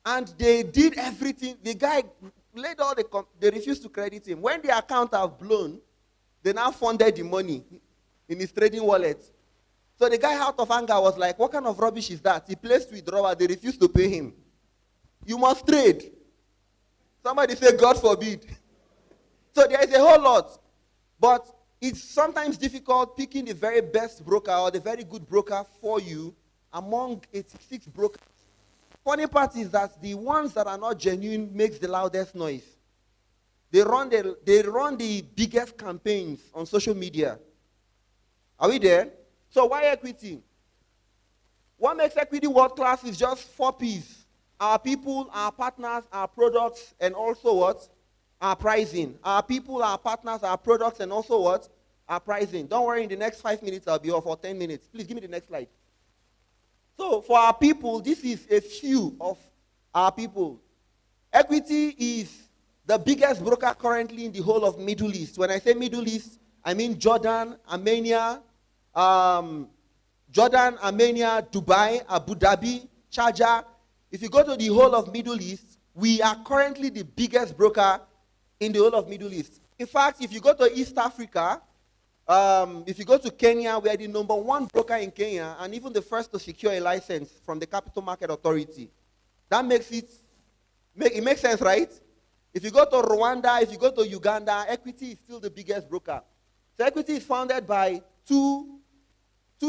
And they did everything. The guy laid all they refused to credit him. When the account have blown, they now funded the money in his trading wallet. So the guy out of anger was like, what kind of rubbish is that? He placed withdrawal, they refused to pay him. You must trade. Somebody say, God forbid. So there is a whole lot. But it's sometimes difficult picking the very best broker or the very good broker for you among 86 brokers. Funny part is that the ones that are not genuine makes the loudest noise. They run the biggest campaigns on social media. Are we there? So why equity? What makes equity world class is just 4 P's. Our people, our partners, our products, and also what? Our pricing. Our people, our partners, our products, and also what? Our pricing. Don't worry, in the next 5 minutes I'll be off, or 10 minutes. Please give me the next slide. So for our people, this is a few of our people. Equity is the biggest broker currently in the whole of Middle East. When I say Middle East, I mean Jordan, Armenia, Dubai, Abu Dhabi, Sharjah. If you go to the whole of Middle East, we are currently the biggest broker in the whole of Middle East. In fact, if you go to East Africa, if you go to Kenya, we are the #1 broker in Kenya and even the first to secure a license from the Capital Market Authority. That makes it makes sense, right? If you go to Rwanda, if you go to Uganda, Equity is still the biggest broker. So Equity is founded by two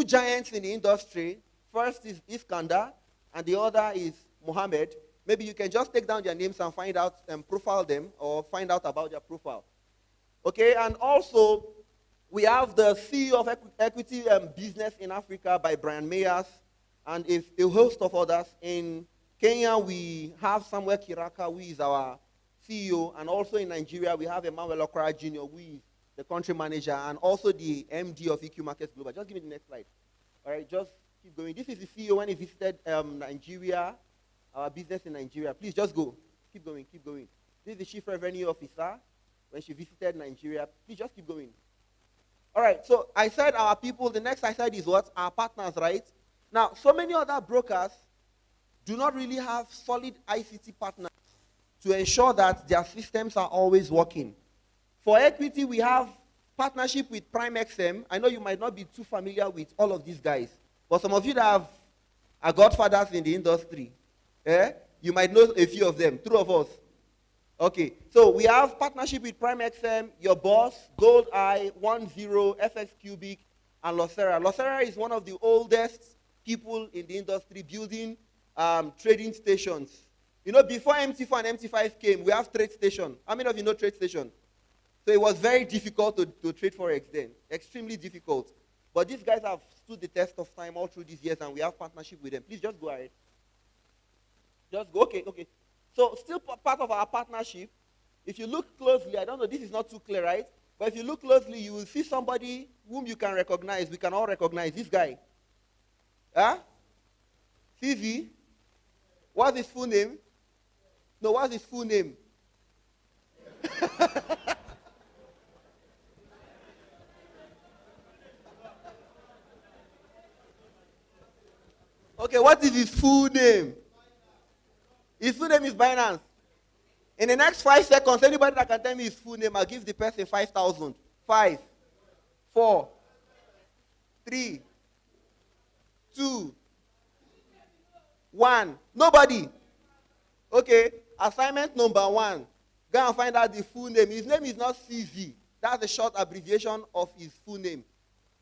giants in the industry. First is Iskandar, and the other is Mohammed. Maybe you can just take down their names and find out and profile them or find out about their profile. Okay, and also we have the CEO of Equity Business in Africa by Brian Mayers and a host of others. In Kenya, we have Samuel Kiraka, who is our CEO, and also in Nigeria, we have Emmanuel Okra Jr., who is the country manager, and also the MD of EQ Markets Global. Just give me the next slide. All right, just keep going. This is the CEO when he visited Nigeria, our business in Nigeria. Please just go. Keep going, keep going. This is the chief revenue officer when she visited Nigeria. Please just keep going. All right, so I said our people. The next I said is what? Our partners, right? Now, so many other brokers do not really have solid ICT partners to ensure that their systems are always working. For equity, we have partnership with Prime XM. I know you might not be too familiar with all of these guys, but some of you that are godfathers in the industry, you might know a few of them, 2 of us. Okay, so we have partnership with Prime XM, Your Boss, Gold Eye, 10, FX Cubic, and Losera. Losera is one of the oldest people in the industry building trading stations. You know, before MT4 and MT5 came, we have trade station. How many of you know trade station? So it was very difficult to trade Forex then, extremely difficult. But these guys have stood the test of time all through these years, and we have partnership with them. Please just go ahead. Just go, okay. So still part of our partnership, if you look closely, I don't know, this is not too clear, right? But if you look closely, you will see somebody whom you can recognize. We can all recognize this guy. Huh? CZ? What's his full name? No, what's his full name? Okay, what is his full name? His full name is Binance. In the next 5 seconds, anybody that can tell me his full name, I'll give the person 5,000. 5, 4, 3, 2, 1. Nobody. Okay, assignment number 1. Go and find out the full name. His name is not CZ. That's the short abbreviation of his full name.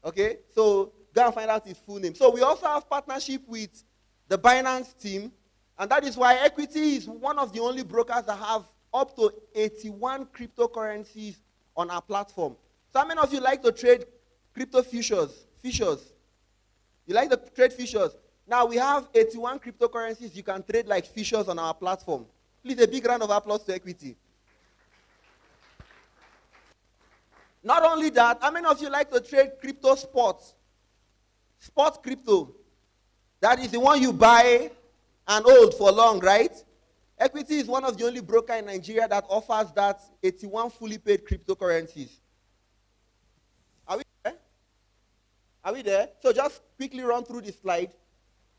Okay, so go and find out his full name. So we also have partnership with the Binance team. And that is why Equity is one of the only brokers that have up to 81 cryptocurrencies on our platform. So how many of you like to trade crypto futures? You like to trade futures? Now we have 81 cryptocurrencies you can trade like futures on our platform. Please, a big round of applause to Equity. Not only that, how many of you like to trade crypto sports? Sports crypto. That is the one you buy and hold for long, right? Equity is one of the only brokers in Nigeria that offers that 81 fully paid cryptocurrencies. Are we there? Are we there? So just quickly run through the slide.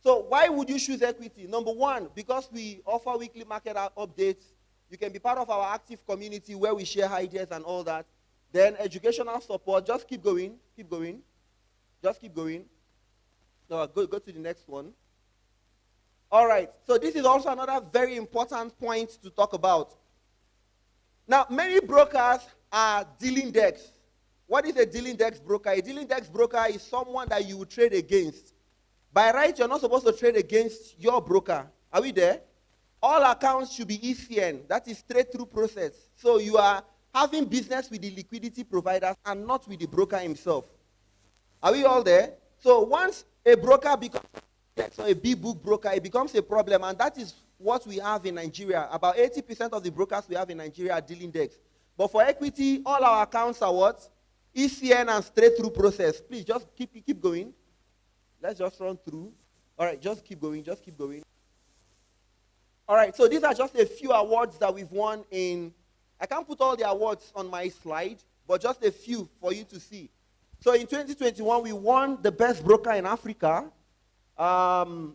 So why would you choose Equity? Number 1, because we offer weekly market updates. You can be part of our active community where we share ideas and all that. Then educational support. Just keep going. Just keep going. No, go to the next one. All right, so this is also another very important point to talk about. Now, many brokers are dealing desks. What is a dealing desk broker? A dealing desk broker is someone that you will trade against. By right, you're not supposed to trade against your broker. Are we there? All accounts should be ECN. That is straight through process. So you are having business with the liquidity providers and not with the broker himself. Are we all there? So once a broker becomes a big book broker, it becomes a problem, and that is what we have in Nigeria. About 80% of the brokers we have in Nigeria are dealing desks. But for Equity, all our accounts are what? ECN and straight through process. Please just keep going. Let's just run through. All right, just keep going. All right, so these are just a few awards that we've won in. I can't put all the awards on my slide, but just a few for you to see. So in 2021, we won the best broker in Africa. And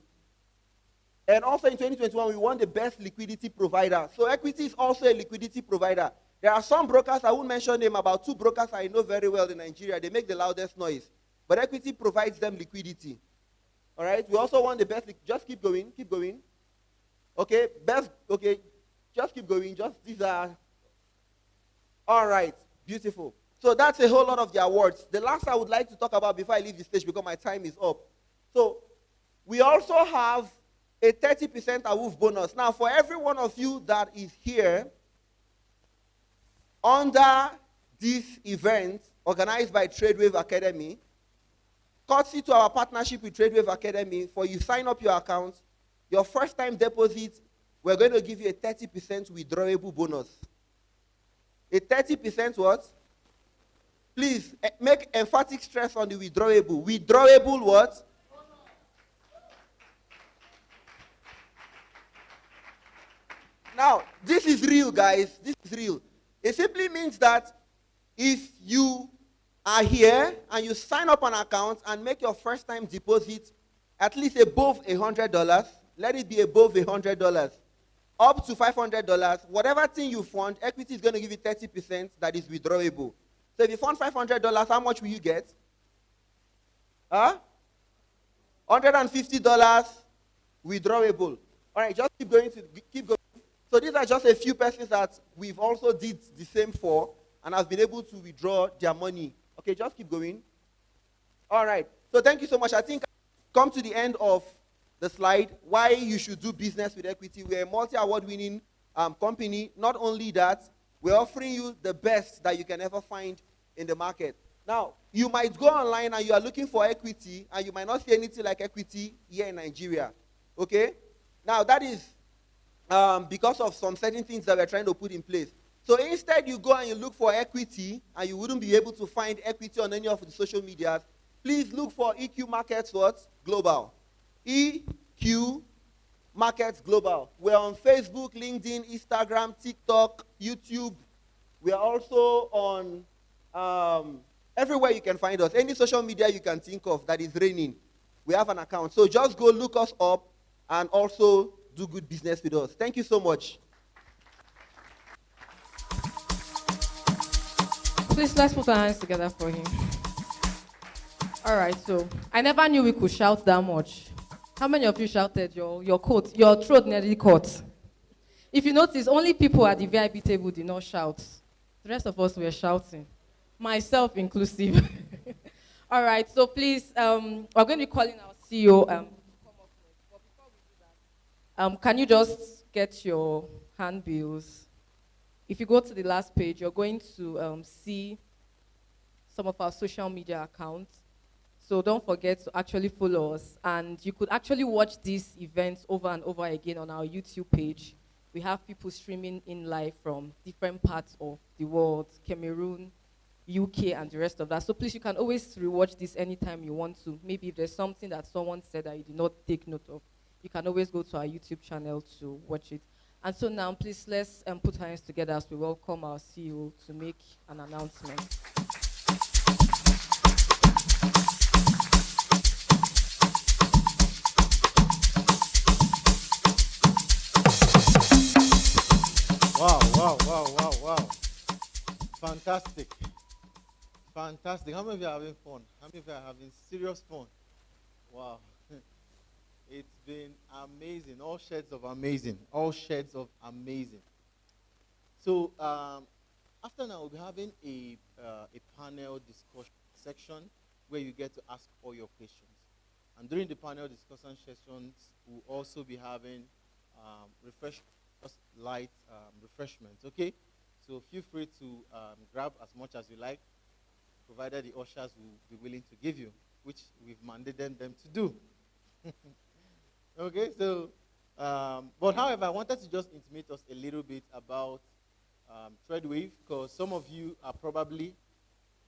also in 2021, we won the best liquidity provider. So Equity is also a liquidity provider. There are some brokers, I won't mention them, about 2 brokers I know very well in Nigeria. They make the loudest noise. But Equity provides them liquidity. All right, we also won the best, just keep going. Okay, just keep going, these are, all right, beautiful. So that's a whole lot of the awards. The last I would like to talk about before I leave the stage because my time is up. So we also have a 30% AWOOF bonus. Now, for every one of you that is here, under this event organized by Tradewave Academy, courtesy to our partnership with Tradewave Academy, for you sign up your account, your first time deposit, we're going to give you a 30% withdrawable bonus. A 30% what? Please make emphatic stress on the withdrawable. Withdrawable what? Now, this is real, guys. This is real. It simply means that if you are here and you sign up an account and make your first time deposit at least above $100, let it be above $100, up to $500, whatever thing you fund, equity is going to give you 30% that is withdrawable. So if you fund $500, how much will you get? $150 withdrawable. All right, just keep going. So these are just a few persons that we've also did the same for and have been able to withdraw their money. Okay, just keep going. All right. So thank you so much. I think I've come to the end of the slide. Why you should do business with equity. We're a multi-award winning company. Not only that, we're offering you the best that you can ever find in the market. Now, you might go online and you are looking for equity and you might not see anything like equity here in Nigeria. Okay? Now, that is because of some certain things that we're trying to put in place. So instead, you go and you look for equity, and you wouldn't be able to find equity on any of the social medias. Please look for EQ Markets what? Global. EQ Markets Global. We're on Facebook, LinkedIn, Instagram, TikTok, YouTube. We are also on everywhere you can find us. Any social media you can think of that is raining, we have an account. So just go look us up and also do good business with us. Thank you so much. Please, let's put our hands together for him. All right, so I never knew we could shout that much. How many of you shouted your throat nearly caught? If you notice, only people at the VIP table did not shout. The rest of us were shouting, myself inclusive. All right, so please, we're going to be calling our CEO. Can you just get your handbills? If you go to the last page, you're going to see some of our social media accounts. So don't forget to actually follow us. And you could actually watch these events over and over again on our YouTube page. We have people streaming in live from different parts of the world, Cameroon, UK, and the rest of that. So please, you can always rewatch this anytime you want to. Maybe if there's something that someone said that you did not take note of, you can always go to our YouTube channel to watch it. And so now, please, let's put our hands together as we welcome our CEO to make an announcement. Wow. Fantastic. Fantastic. How many of you are having fun? How many of you are having serious fun? Wow. It's been amazing. All shades of amazing. All shades of amazing. So after now, we'll be having a panel discussion section where you get to ask all your questions. And during the panel discussion sessions, we'll also be having light refreshments, okay? So feel free to grab as much as you like, provided the ushers will be willing to give you, which we've mandated them to do. Okay, so, but however, I wanted to just intimate us a little bit about Tradewave, because some of you are probably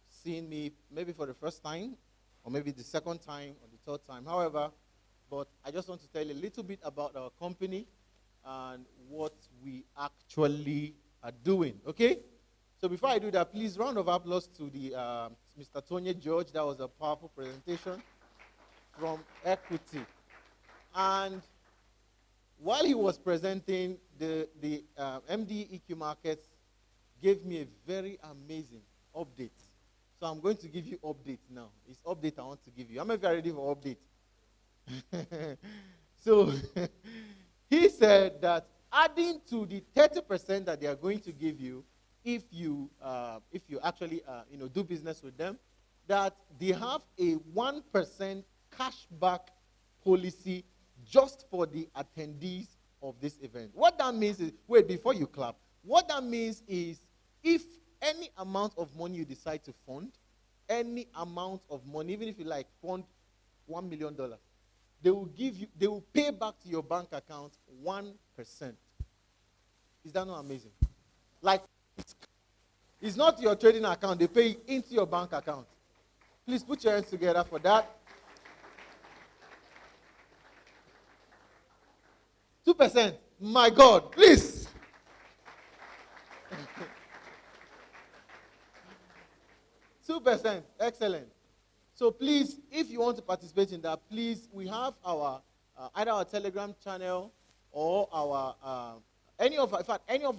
seeing me maybe for the first time, or maybe the second time, or the third time. However, but I just want to tell you a little bit about our company and what we actually are doing, okay? So before I do that, please round of applause to the Mr. Tony George. That was a powerful presentation from Equity. And while he was presenting, the MD EQ Markets gave me a very amazing update. So I'm going to give you update now. It's update I want to give you. How many of you are ready for update? So he said that adding to the 30% that they are going to give you if you actually do business with them, that they have a 1% cashback policy just for the attendees of this event. What that means is, wait, before you clap, what that means is if any amount of money you decide to fund, any amount of money, even if you like fund $1 million, they will pay back to your bank account 1%. Is that not amazing? Like, it's not your trading account, they pay into your bank account. Please put your hands together for that. 2%. My God, please. 2%. Excellent. So please, if you want to participate in that, please, we have our either our Telegram channel or our any of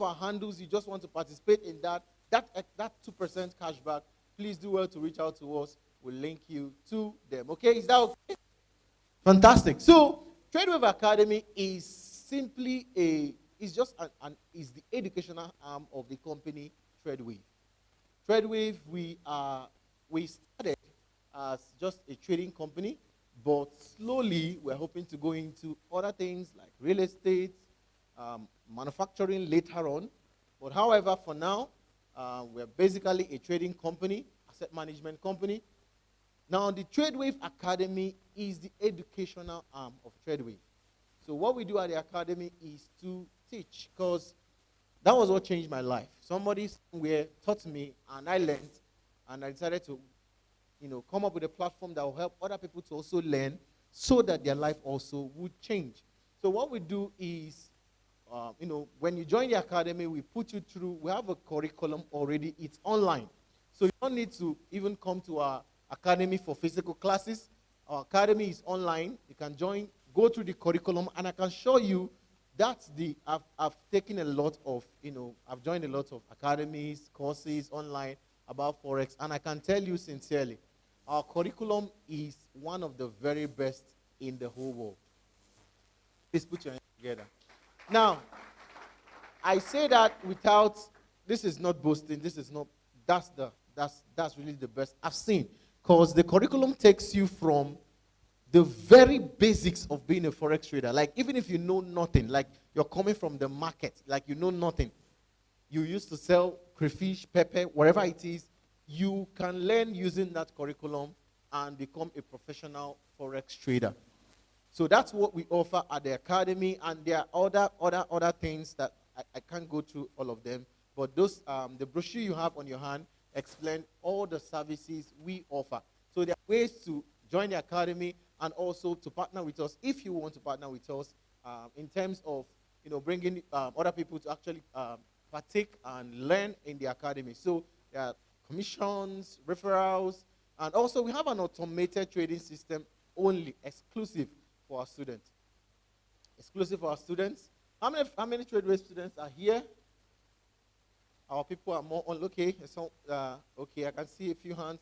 our handles. You just want to participate in that 2% cashback. Please do well to reach out to us. We'll link you to them. Okay, is that okay? Fantastic. So Tradewave Academy is simply is the educational arm of the company Tradewave. Tradewave, we started as just a trading company, but slowly we're hoping to go into other things like real estate, manufacturing later on. But however, for now, we're basically a trading company, asset management company. Now, the Tradewave Academy is the educational arm of Tradewave. So what we do at the academy is to teach, because that was what changed my life. Somebody somewhere taught me, and I learned, and I decided to, come up with a platform that will help other people to also learn, so that their life also would change. So what we do is, when you join the academy, we put you through. We have a curriculum already. It's online, so you don't need to even come to our academy for physical classes. Our academy is online. You can join, go through the curriculum, and I can show you that's I've taken a lot of, I've joined a lot of academies, courses online about Forex, and I can tell you sincerely, our curriculum is one of the very best in the whole world. Please put your hands together. Now, I say that without, this is not boasting, this is not, that's really the best I've seen. Because the curriculum takes you from the very basics of being a Forex trader. Like, even if you know nothing, like you're coming from the market, like you know nothing. You used to sell crayfish, pepper, whatever it is, you can learn using that curriculum and become a professional Forex trader. So that's what we offer at the academy, and there are other things that I can't go through all of them. But those, the brochure you have on your hand explain all the services we offer. So there are ways to join the academy and also to partner with us if you want to partner with us in terms of bringing other people to actually partake and learn in the academy. So there are commissions, referrals, and also we have an automated trading system only exclusive for our students. Exclusive for our students. How many Tradewave students are here? Our people are more on. Okay, so okay, I can see a few hands.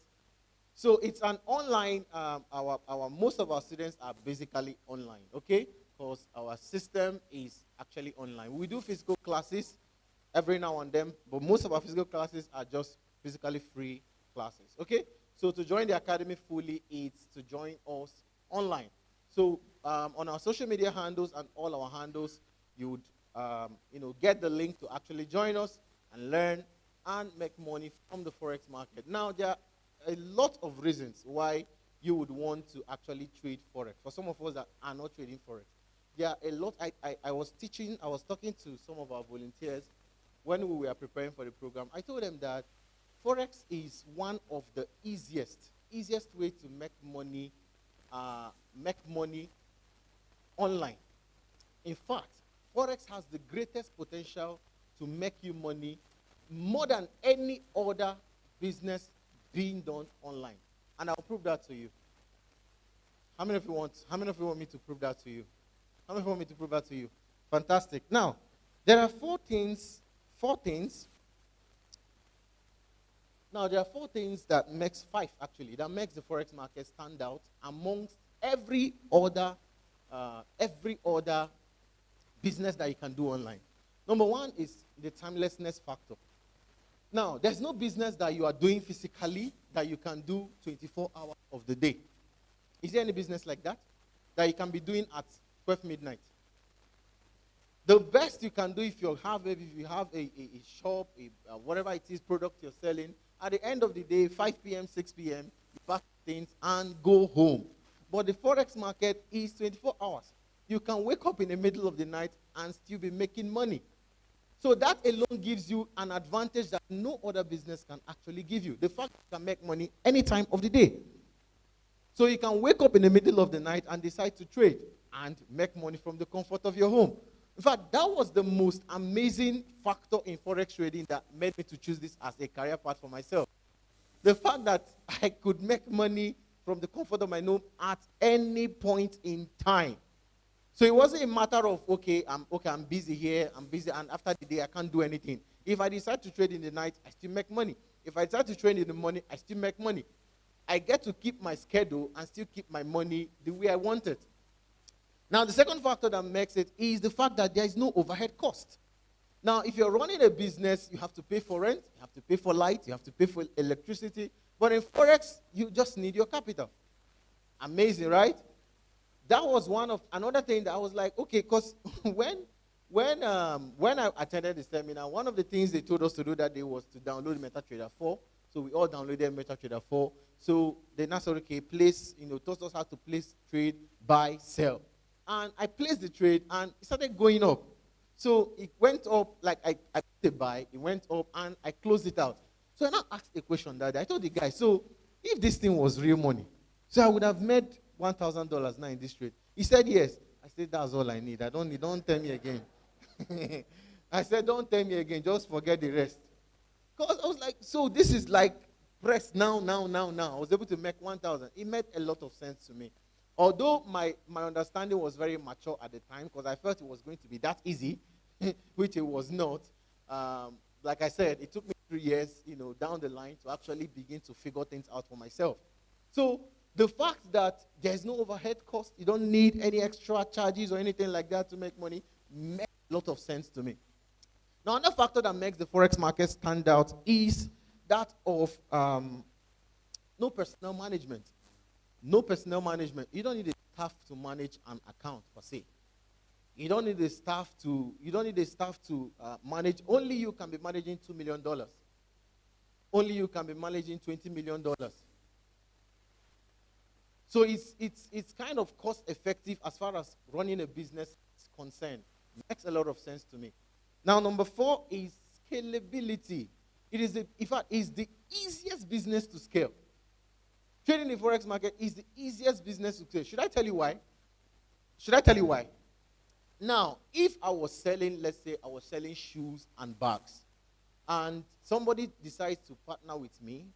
So it's an online. Most of our students are basically online. Okay, because our system is actually online. We do physical classes every now and then, but most of our physical classes are just physically free classes. Okay, so to join the academy fully, it's to join us online. So on our social media handles and all our handles, you would get the link to actually join us and learn and make money from the Forex market. Now, there are a lot of reasons why you would want to actually trade Forex. For some of us that are not trading Forex, there are a lot. I was talking to some of our volunteers when we were preparing for the program. I told them that Forex is one of the easiest way to make money online. In fact, Forex has the greatest potential to make you money more than any other business being done online. And I'll prove that to you. How many of you want me to prove that to you? How many of you want me to prove that to you? Fantastic. Now, there are four things. Now, there are four things that makes that makes the Forex market stand out amongst every other business that you can do online. Number one is the timelessness factor. Now, there's no business that you are doing physically that you can do 24 hours of the day. Is there any business like that you can be doing at 12 midnight? The best you can do if you have a shop, whatever it is, product you're selling, at the end of the day, 5 p.m., 6 p.m., you pack things and go home. But the Forex market is 24 hours. You can wake up in the middle of the night and still be making money. So that alone gives you an advantage that no other business can actually give you. The fact that you can make money any time of the day. So you can wake up in the middle of the night and decide to trade and make money from the comfort of your home. In fact, that was the most amazing factor in Forex trading that made me to choose this as a career path for myself. The fact that I could make money from the comfort of my home at any point in time. So it wasn't a matter of, okay, I'm busy here, I'm busy, and after the day I can't do anything. If I decide to trade in the night, I still make money. If I decide to trade in the morning, I still make money. I get to keep my schedule and still keep my money the way I want it. Now, the second factor that makes it is the fact that there is no overhead cost. Now, if you're running a business, you have to pay for rent, you have to pay for light, you have to pay for electricity. But in Forex, you just need your capital. Amazing, right? That was another thing that I was like, okay, because when I attended the seminar, one of the things they told us to do that day was to download MetaTrader 4. So we all downloaded MetaTrader 4. So they now said, okay, taught us how to place trade, buy, sell. And I placed the trade, and it started going up. So it went up, like I put a buy, it went up, and I closed it out. So I now asked a question that day. I told the guy, so if this thing was real money, so I would have made $1,000 now in this trade. He said, yes. I said, that's all I need. Don't tell me again. I said, don't tell me again. Just forget the rest. Because I was like, so this is like press now. I was able to make 1,000. It made a lot of sense to me. Although my understanding was very mature at the time, because I felt it was going to be that easy, which it was not. Like I said, it took me 3 years, down the line to actually begin to figure things out for myself. So the fact that there's no overhead cost, you don't need any extra charges or anything like that to make money, makes a lot of sense to me. Now, another factor that makes the Forex market stand out is that of no personnel management. No personnel management. You don't need a staff to manage an account per se. You don't need a staff to manage. Only you can be managing $2 million. Only you can be managing $20 million. So it's kind of cost effective as far as running a business is concerned. Makes a lot of sense to me. Now, number 4 is scalability. In fact, it's the easiest business to scale. Trading in the Forex market is the easiest business to scale. Should I tell you why? Now, if I was selling, let's say I was selling shoes and bags, and somebody decides to partner with me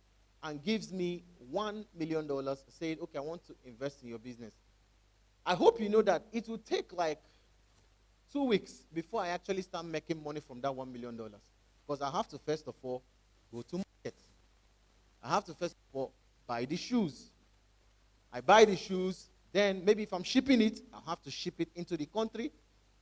and gives me $1 million, saying, okay, I want to invest in your business. I hope you know that it will take like 2 weeks before I actually start making money from that $1 million. Because I have to first of all go to market. I have to first of all buy the shoes. I buy the shoes, then maybe if I'm shipping it, I have to ship it into the country,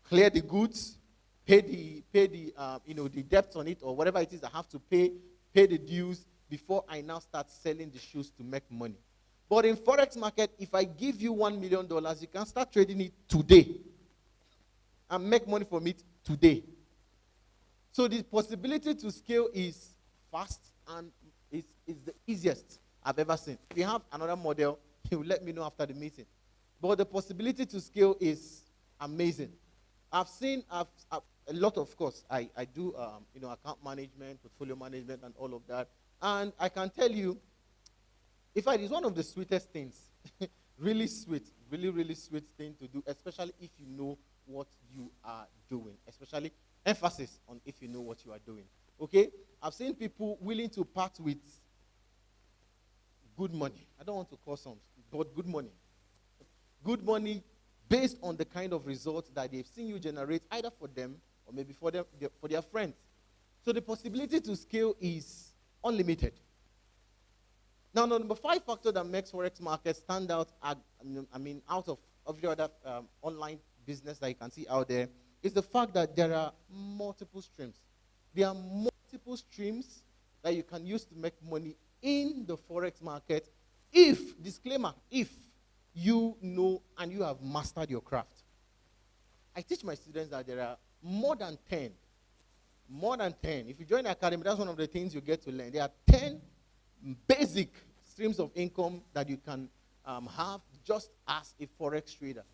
clear the goods, pay the debts on it or whatever it is I have to pay the dues before I now start selling the shoes to make money. But in Forex market, if I give you $1 million, you can start trading it today and make money from it today. So the possibility to scale is fast and is the easiest I've ever seen. If you have another model, you will let me know after the meeting. But the possibility to scale is amazing. I've seen a lot, of course. I do account management, portfolio management, and all of that. And I can tell you, in fact, it's one of the sweetest things. Really sweet, really sweet thing to do, especially if you know what you are doing. Especially emphasis on if you know what you are doing. Okay? I've seen people willing to part with good money. I don't want to call some, but good money. Good money based on the kind of results that they've seen you generate, either for them or maybe for their friends. So the possibility to scale is unlimited. Now, number 5 factor that makes Forex market stand out, out of every other online business that you can see out there, is the fact that there are multiple streams. There are multiple streams that you can use to make money in the Forex market if, disclaimer, if you know and you have mastered your craft. I teach my students that there are more than 10. More than 10. If you join the academy, that's one of the things you get to learn. There are 10 basic streams of income that you can have just as a Forex trader.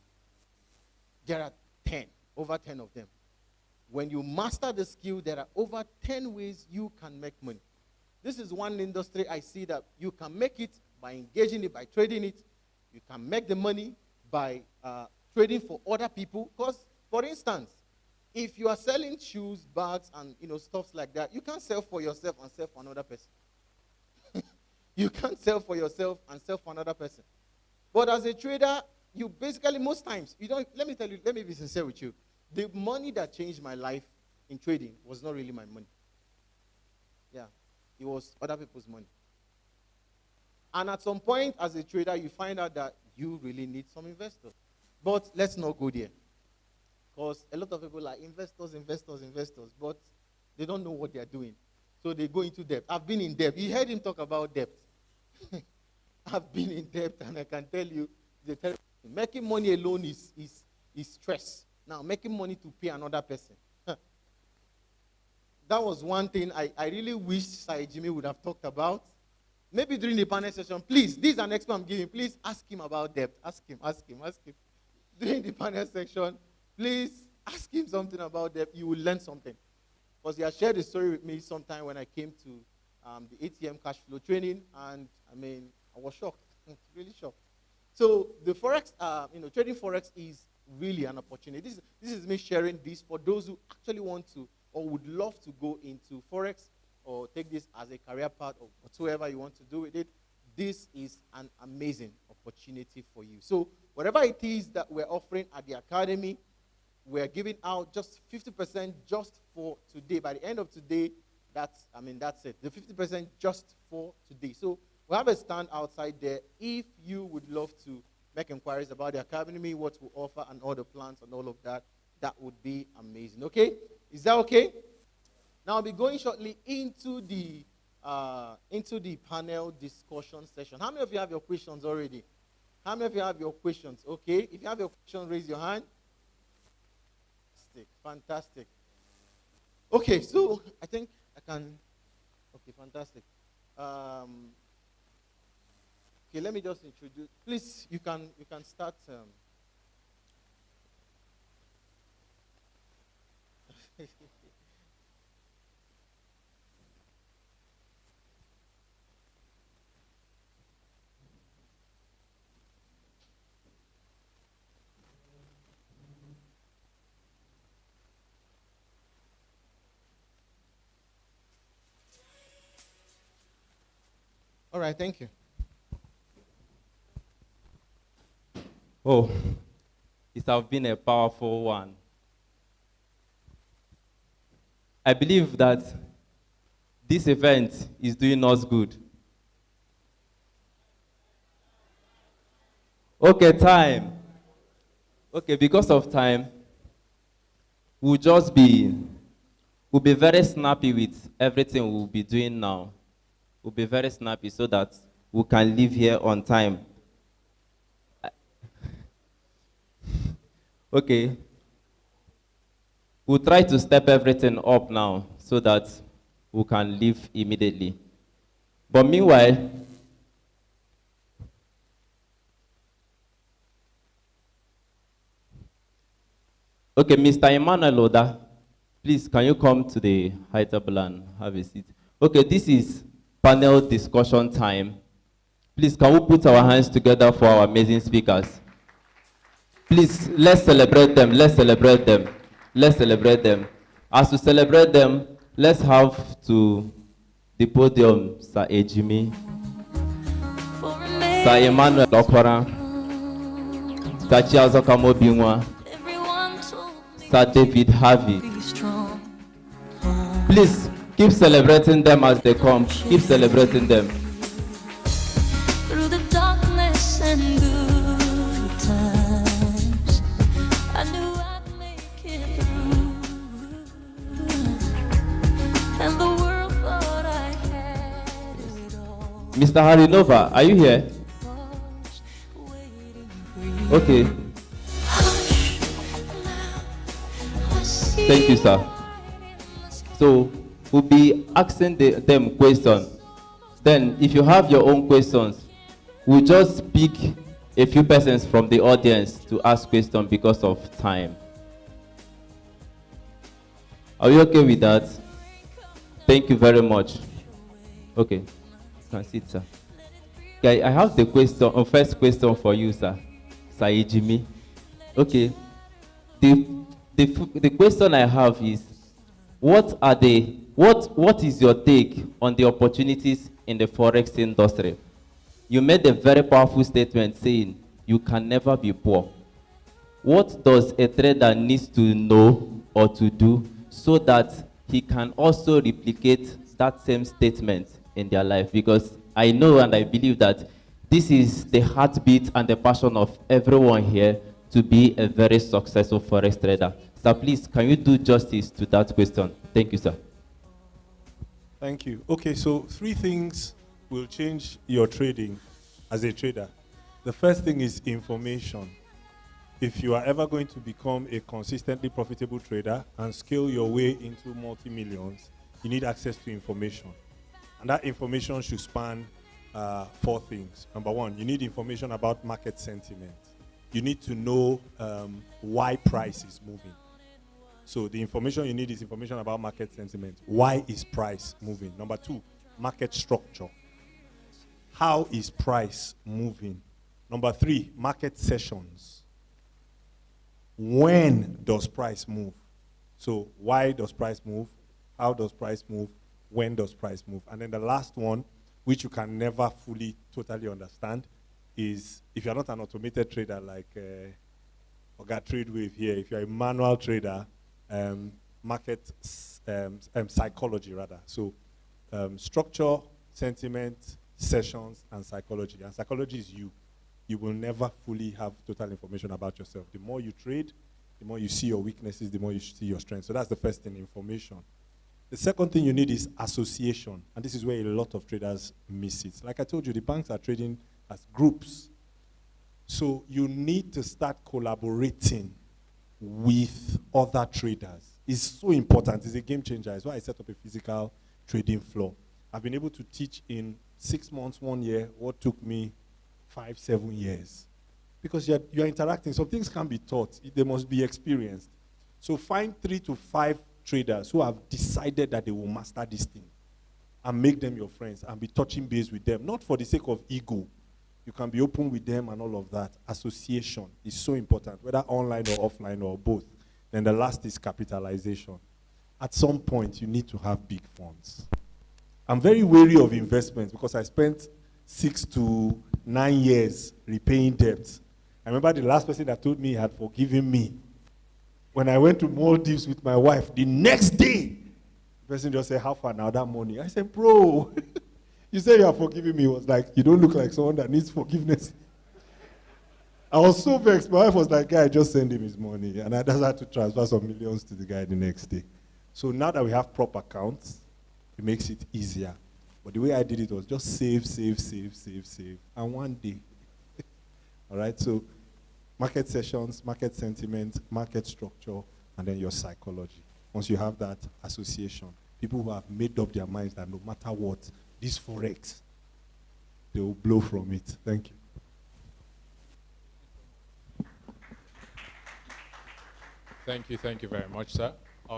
There are 10, over 10 of them. When you master the skill, there are over 10 ways you can make money. This is one industry I see that you can make it by engaging it, by trading it. You can make the money by trading for other people. Because, for instance, if you are selling shoes, bags, and stuff like that, you can't sell for yourself and sell for another person. You can't sell for yourself and sell for another person. But as a trader, you basically, most times, you don't, let me tell you, let me be sincere with you. The money that changed my life in trading was not really my money. Yeah, it was other people's money. And at some point, as a trader, you find out that you really need some investors. But let's not go there. Because a lot of people are investors, but they don't know what they are doing. So they go into debt. I've been in debt. You heard him talk about debt. I've been in debt, and I can tell you, the terrible thing. Making money alone is stress. Now, making money to pay another person. That was one thing I really wish Sir Jimmy would have talked about. Maybe during the panel session, please, this is an expert I'm giving, please ask him about debt. Ask him. During the panel section, please ask him something about debt. You will learn something. Because he has shared a story with me sometime when I came to the ATM cash flow training, and I was shocked, really shocked. So the Forex, trading Forex is really an opportunity. This is me sharing this for those who actually want to or would love to go into Forex or take this as a career path or whatsoever you want to do with it. This is an amazing opportunity for you. So whatever it is that we're offering at the academy, we're giving out just 50% just for today. By the end of today, that's it. The 50% just for today. So we have a stand outside there. If you would love to make inquiries about the academy, what we offer, and all the plans and all of that, that would be amazing. Okay? Is that okay? Now I'll be going shortly into the panel discussion session. How many of you have your questions already? How many of you have your questions? Okay. If you have your question, raise your hand. Fantastic. Okay, so I think I can. Okay, fantastic. Okay, let me just introduce. Please, you can start. All right, thank you. Oh, it has been a powerful one. I believe that this event is doing us good. Okay, time. Okay, because of time, we'll be very snappy with everything we'll be doing now. We'll be very snappy so that we can leave here on time. Okay. We'll try to step everything up now so that we can leave immediately. But meanwhile, okay, Mr. Emmanuel Oda, please, can you come to the high table and have a seat? Okay, this is panel discussion time. Please, can we put our hands together for our amazing speakers? Please, let's celebrate them, let's celebrate them, let's celebrate them. As we celebrate them, let's have to the podium Sir Ejimi, Sir Emmanuel Okora, Sir Chiazoka Mobinwa, Sir David Harvey. Please, keep celebrating them as they come. Keep celebrating them. Through the darkness and good times, I knew I'd make it through. And the world thought I had it all. Mr. Harinova, are you here? Okay. Thank you, sir. So, we'll be asking them questions. Then, if you have your own questions, we'll just pick a few persons from the audience to ask questions because of time. Are you okay with that? Thank you very much. Okay, you can sit, sir. Okay, I have the question, first question for you, sir. Sir Ejimi. Okay, the question I have is, what is your take on the opportunities in the Forex industry. You made a very powerful statement saying you can never be poor. What does a trader need to know or to do so that he can also replicate that same statement in their life? Because I know and I believe that this is the heartbeat and the passion of everyone here to be a very successful Forex trader. So please, can you do justice to that question? Thank you, sir. Thank you. Okay, so 3 things will change your trading as a trader. The first thing is information. If you are ever going to become a consistently profitable trader and scale your way into multi-millions, you need access to information. And that information should span 4 things. Number 1, you need information about market sentiment. You need to know why price is moving. So the information you need is information about market sentiment. Why is price moving? Number 2, market structure. How is price moving? Number 3, market sessions. When does price move? So why does price move? How does price move? When does price move? And then the last one, which you can never fully, totally understand, is if you're not an automated trader like Oga Tradewave here, if you're a manual trader, market psychology rather. So structure, sentiment, sessions, and psychology. And psychology is you. You will never fully have total information about yourself. The more you trade, the more you see your weaknesses, the more you see your strengths. So that's the first thing, information. The second thing you need is association. And this is where a lot of traders miss it. Like I told you, the banks are trading as groups. So you need to start collaborating with other traders. It's so important. It's a game changer. It's why I set up a physical trading floor. I've been able to teach in 6 months, 1 year, what took me 5, 7 years. Because you're interacting. Some things can't be taught. They must be experienced. So find 3 to 5 traders who have decided that they will master this thing and make them your friends and be touching base with them. Not for the sake of ego. You can be open with them and all of that. Association is so important, whether online or offline or both. Then the last is capitalization. At some point, you need to have big funds. I'm very wary of investments because I spent 6 to 9 years repaying debt. I remember the last person that told me he had forgiven me. When I went to Maldives with my wife, the next day, the person just said, "How far now, that money?" I said, "Bro, you say you are forgiving me." It was like, "You don't look like someone that needs forgiveness." I was so vexed. My wife was like, "Guy, just send him his money." And I just had to transfer some millions to the guy the next day. So now that we have proper accounts, it makes it easier. But the way I did it was just save. And one day, all right, so market sessions, market sentiment, market structure, and then your psychology. Once you have that association, people who have made up their minds that no matter what, this Forex, they will blow from it. Thank you. Thank you very much, sir.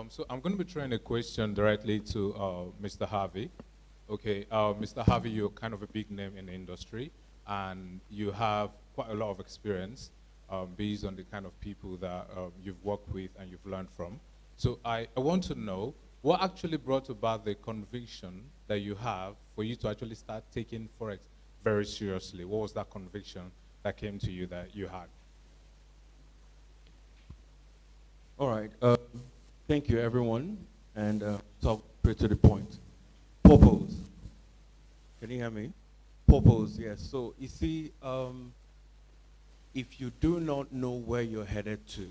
So I'm going to be throwing a question directly to Mr. Harvey. Okay, Mr. Harvey, you're kind of a big name in the industry, and you have quite a lot of experience based on the kind of people that you've worked with and you've learned from. So I want to know what actually brought about the conviction that you have for you to actually start taking Forex very seriously. What was that conviction that came to you that you had? All right. Thank you, everyone. And talk straight to the point. Purpose. Can you hear me? Purpose, yes. So you see, if you do not know where you're headed to,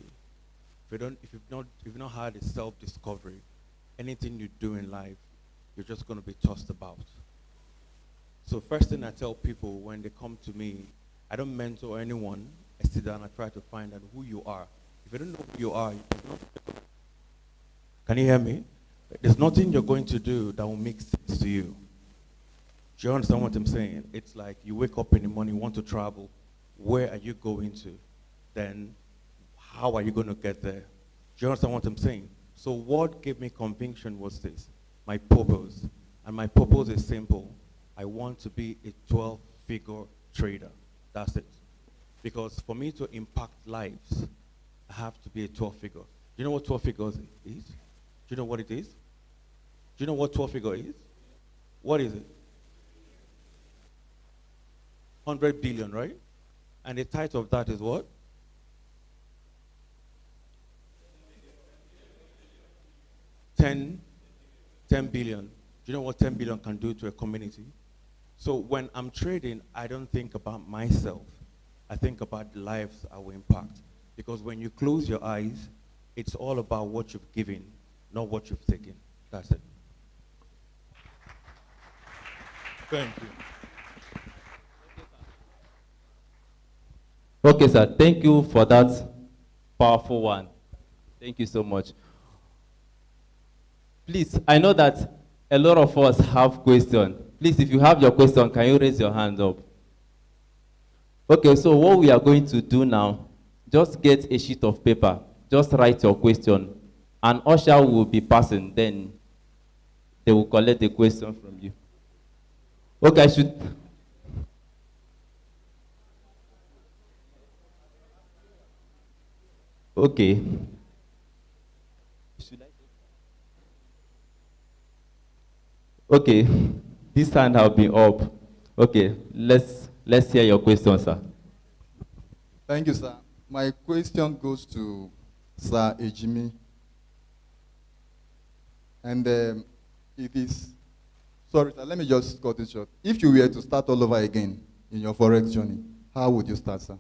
if you've not had a self-discovery, anything you do in life, you're just going to be tossed about. So first thing I tell people when they come to me, I don't mentor anyone. I sit down and try to find out who you are. If you don't know who you are, can you hear me? There's nothing you're going to do that will make sense to you. Do you understand what I'm saying? It's like you wake up in the morning, you want to travel. Where are you going to? Then how are you going to get there? Do you understand what I'm saying? So what gave me conviction was this, my purpose. And my purpose is simple. I want to be a 12-figure trader. That's it. Because for me to impact lives, I have to be a 12-figure. Do you know what 12 figures is? Do you know what it is? Do you know what 12 figure is? What is it? 100 billion, right? And the tithe of that is what? 10 billion. Do you know what 10 billion can do to a community? So when I'm trading, I don't think about myself. I think about the lives I will impact. Because when you close your eyes, it's all about what you've given, not what you've taken. That's it. Thank you. Okay, sir. Thank you for that powerful one. Thank you so much. Please, I know that a lot of us have questions. Please, if you have your question, can you raise your hand up? Okay, so what we are going to do now, just get a sheet of paper. Just write your question. An usher will be passing, then they will collect the question from you. Okay, I should... Okay. Okay, this hand have been up. Okay, let's hear your question, sir. Thank you, sir. My question goes to Sir Ejimi. And it is, sorry, sir, let me just cut it short. If you were to start all over again in your Forex journey, how would you start, sir?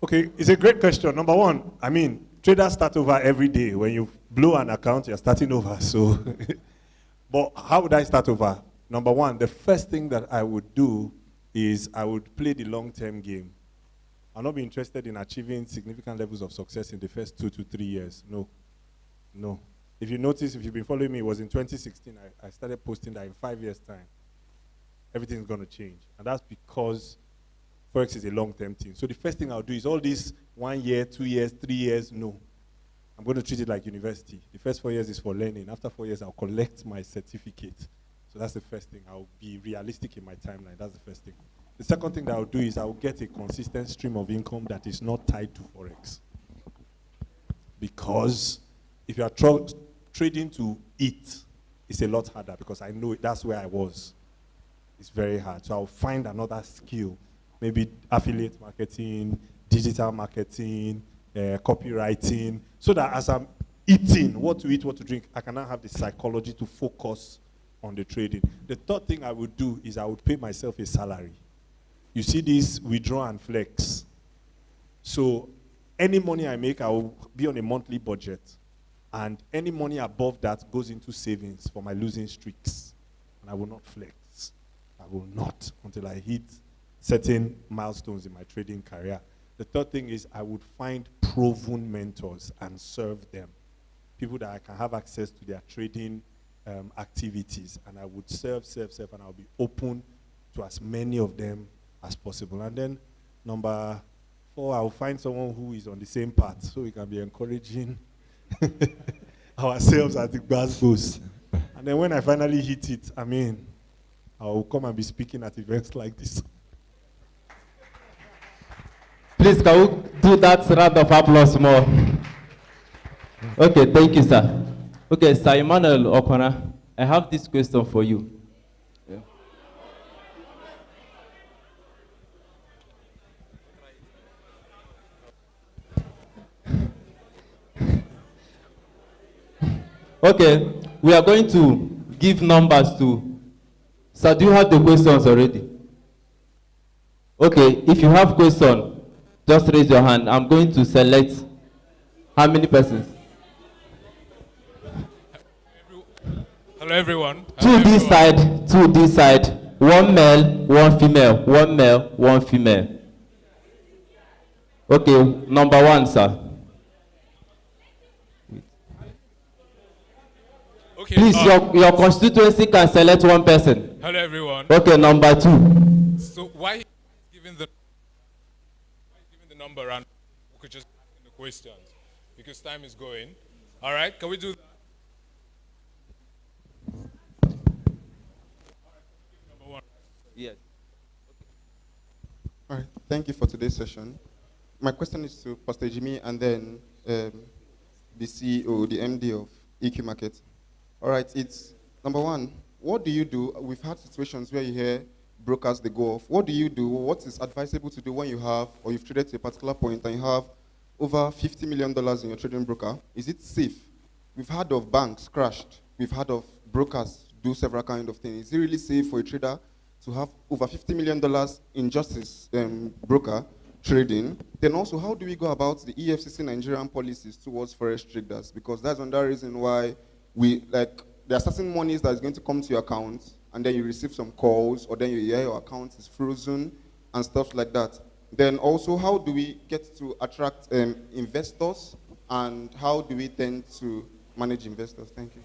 Okay, it's a great question. Number one, I mean, traders start over every day. When you blow an account, you're starting over. So, but how would I start over? Number one, the first thing that I would do is I would play the long-term game. I'll not be interested in achieving significant levels of success in the first 2 to 3 years. No, no. If you notice, if you've been following me, it was in 2016 I started posting that in 5 years' time, everything's going to change. And that's because Forex is a long-term thing. So the first thing I'll do is all these 1 year, 2 years, 3 years, no. I'm going to treat it like university. The first 4 years is for learning. After 4 years, I'll collect my certificate. So that's the first thing. I'll be realistic in my timeline. That's the first thing. The second thing that I'll do is I'll get a consistent stream of income that is not tied to Forex. Because if you are trading to eat, it's a lot harder because I know that's where I was. It's very hard. So I'll find another skill. Maybe affiliate marketing, digital marketing, copywriting, so that as I'm eating, what to eat, what to drink, I can now have the psychology to focus on the trading. The third thing I would do is I would pay myself a salary. You see this withdraw and flex. So any money I make, I will be on a monthly budget. And any money above that goes into savings for my losing streaks. And I will not flex. I will not until I hit certain milestones in my trading career. The third thing is I would find proven mentors and serve them. People that I can have access to their trading activities. And I would serve, and I'll be open to as many of them as possible. And then number 4, I'll find someone who is on the same path so we can be encouraging ourselves as the grass goes. And then when I finally hit it, I mean, I'll come and be speaking at events like this. Please, can we do that round of applause more? Okay, thank you, sir. Okay, Sir Emmanuel O'Connor, I have this question for you. Yeah. Okay, we are going to give numbers to... Sir, do you have the questions already? Okay, if you have questions, just raise your hand. I'm going to select how many persons? Hello, everyone. Two this side, two this side. One male, one female. One male, one female. Okay, number 1, sir. Okay, please, your constituency can select one person. Hello, everyone. Okay, number 2. So why giving the number and we could just ask the questions because time is going. All right, can we do that? Number 1. Yes. All right, thank you for today's session. My question is to Pastor Jimmy and then the CEO, the MD of EQ Market. All right, it's number one, what do you do? We've had situations where you hear brokers, they go off. What do you do? What is advisable to do when you have, or you've traded to a particular point and you have over $50 million in your trading broker? Is it safe? We've heard of banks crashed. We've heard of brokers do several kinds of things. Is it really safe for a trader to have over $50 million in just his broker trading? Then also, how do we go about the EFCC Nigerian policies towards Forex traders? Because that's another reason why there are certain monies that is going to come to your account, and then you receive some calls, or then you hear your account is frozen and stuff like that. Then also, how do we get to attract investors, and how do we tend to manage investors? Thank you.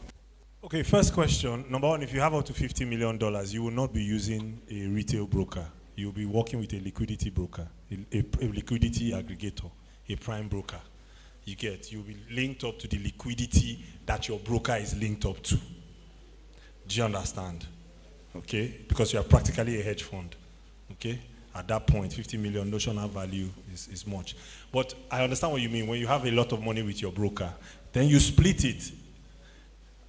Okay, first question. Number one, if you have up to $50 million, you will not be using a retail broker. You'll be working with a liquidity broker, a liquidity aggregator, a prime broker. You'll be linked up to the liquidity that your broker is linked up to. Do you understand? Okay? Because you are practically a hedge fund. Okay? At that point, 50 million notional value is much. But I understand what you mean. When you have a lot of money with your broker, then you split it.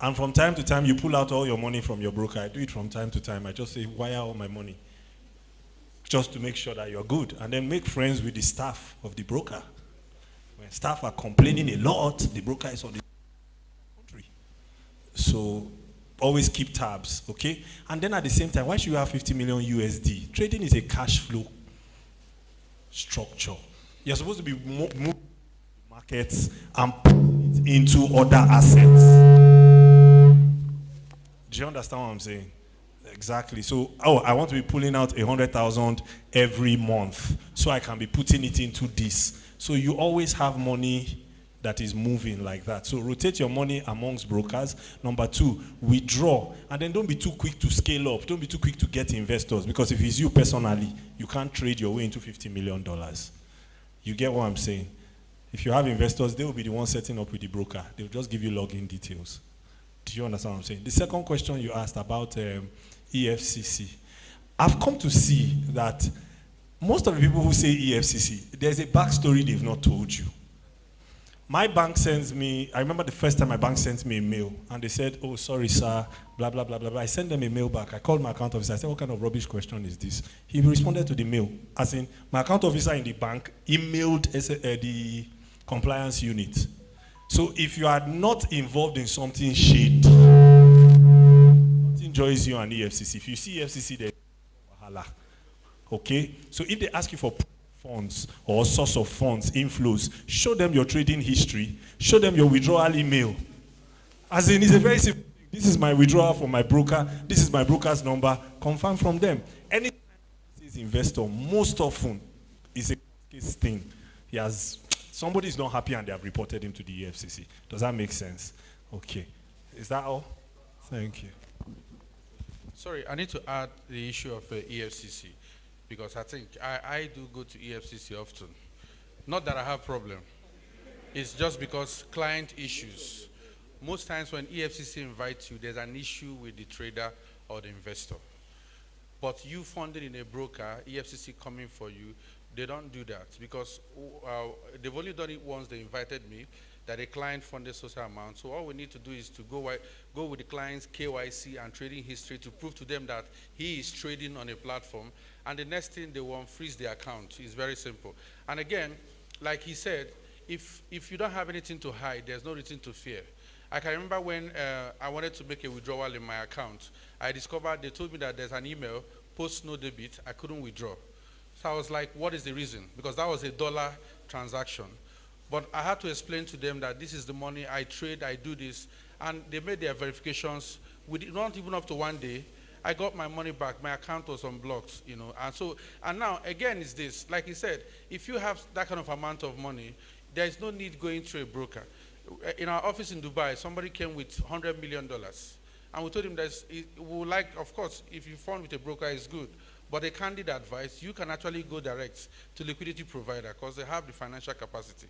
And from time to time, you pull out all your money from your broker. I do it from time to time. I just say, wire all my money. Just to make sure that you're good. And then make friends with the staff of the broker. When staff are complaining a lot, the broker is on the country. So always keep tabs, okay? And then at the same time, why should you have 50 million USD? Trading is a cash flow structure. You're supposed to be moving markets and putting it into other assets. Do you understand what I'm saying? Exactly. So, I want to be pulling out 100,000 every month, so I can be putting it into this. So you always have money that is moving like that. So rotate your money amongst brokers. Number two, withdraw. And then don't be too quick to scale up. Don't be too quick to get investors, because if it's you personally, you can't trade your way into $50 million. You get what I'm saying? If you have investors, they will be the ones setting up with the broker. They'll just give you login details. Do you understand what I'm saying? The second question you asked about EFCC. I've come to see that most of the people who say EFCC, there's a backstory they've not told you. My bank sends me, I remember the first time my bank sent me a mail, and they said, oh, sorry, sir, blah, blah, blah, blah, blah. I sent them a mail back. I called my account officer. I said, what kind of rubbish question is this? He responded to the mail. As in, my account officer in the bank emailed the compliance unit. So if you are not involved in something shady, nothing joins you on EFCC. If you see EFCC, there's wahala. Okay? So if they ask you for funds or source of funds, inflows, show them your trading history, show them your withdrawal email. As in, it's a very simple thing. This is my withdrawal from my broker, this is my broker's number, confirm from them. Any investor, most often, is a case thing. Somebody is not happy and they have reported him to the EFCC. Does that make sense? Okay. Is that all? Thank you. Sorry, I need to add the issue of EFCC, because I think I do go to EFCC often. Not that I have problem. It's just because client issues. Most times when EFCC invites you, there's an issue with the trader or the investor. But you funded in a broker, EFCC coming for you, they don't do that, because they've only done it once. They invited me, that a client funded social amount. So all we need to do is to go with the client's KYC and trading history to prove to them that he is trading on a platform. And the next thing they want, freeze the account. It's very simple. And again, like he said, if you don't have anything to hide, there's no reason to fear. I can remember when I wanted to make a withdrawal in my account, I discovered they told me that there's an email, post no debit, I couldn't withdraw. So I was like, what is the reason? Because that was a dollar transaction. But I had to explain to them that this is the money I trade, I do this. And they made their verifications. Not even up to 1 day, I got my money back. My account was unblocked, you know. And now, again, is this. Like he said, if you have that kind of amount of money, there is no need going through a broker. In our office in Dubai, somebody came with $100 million. And we told him that we would like, of course, if you fund with a broker, it's good. But a candid advice, you can actually go direct to liquidity provider, because they have the financial capacity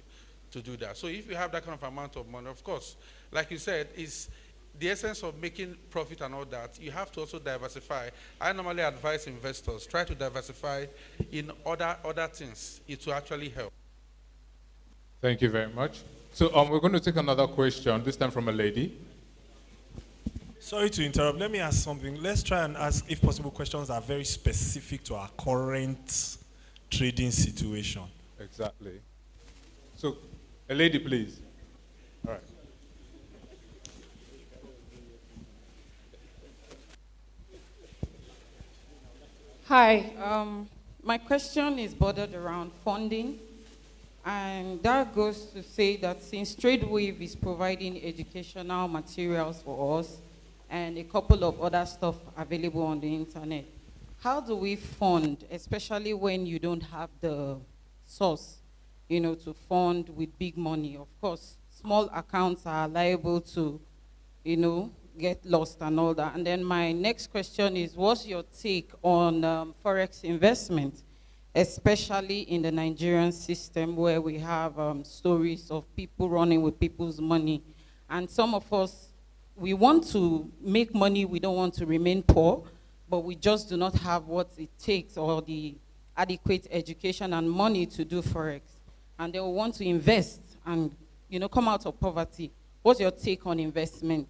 to do that. So if you have that kind of amount of money, of course, like you said, is the essence of making profit and all that, you have to also diversify. I normally advise investors, try to diversify in other things. It will actually help. Thank you very much. So we're going to take another question, this time from a lady. Sorry to interrupt. Let me ask something. Let's try and ask, if possible, questions that are very specific to our current trading situation. Exactly. So, a lady, please. All right. Hi, my question is bordered around funding, and that goes to say that since Tradewave is providing educational materials for us and a couple of other stuff available on the internet, how do we fund, especially when you don't have the source, to fund with big money? Of course, small accounts are liable to, get lost and all that. And then my next question is, what's your take on Forex investment, especially in the Nigerian system where we have stories of people running with people's money? And some of us, we want to make money, we don't want to remain poor, but we just do not have what it takes or the adequate education and money to do Forex. And they will want to invest and, come out of poverty. What's your take on investment?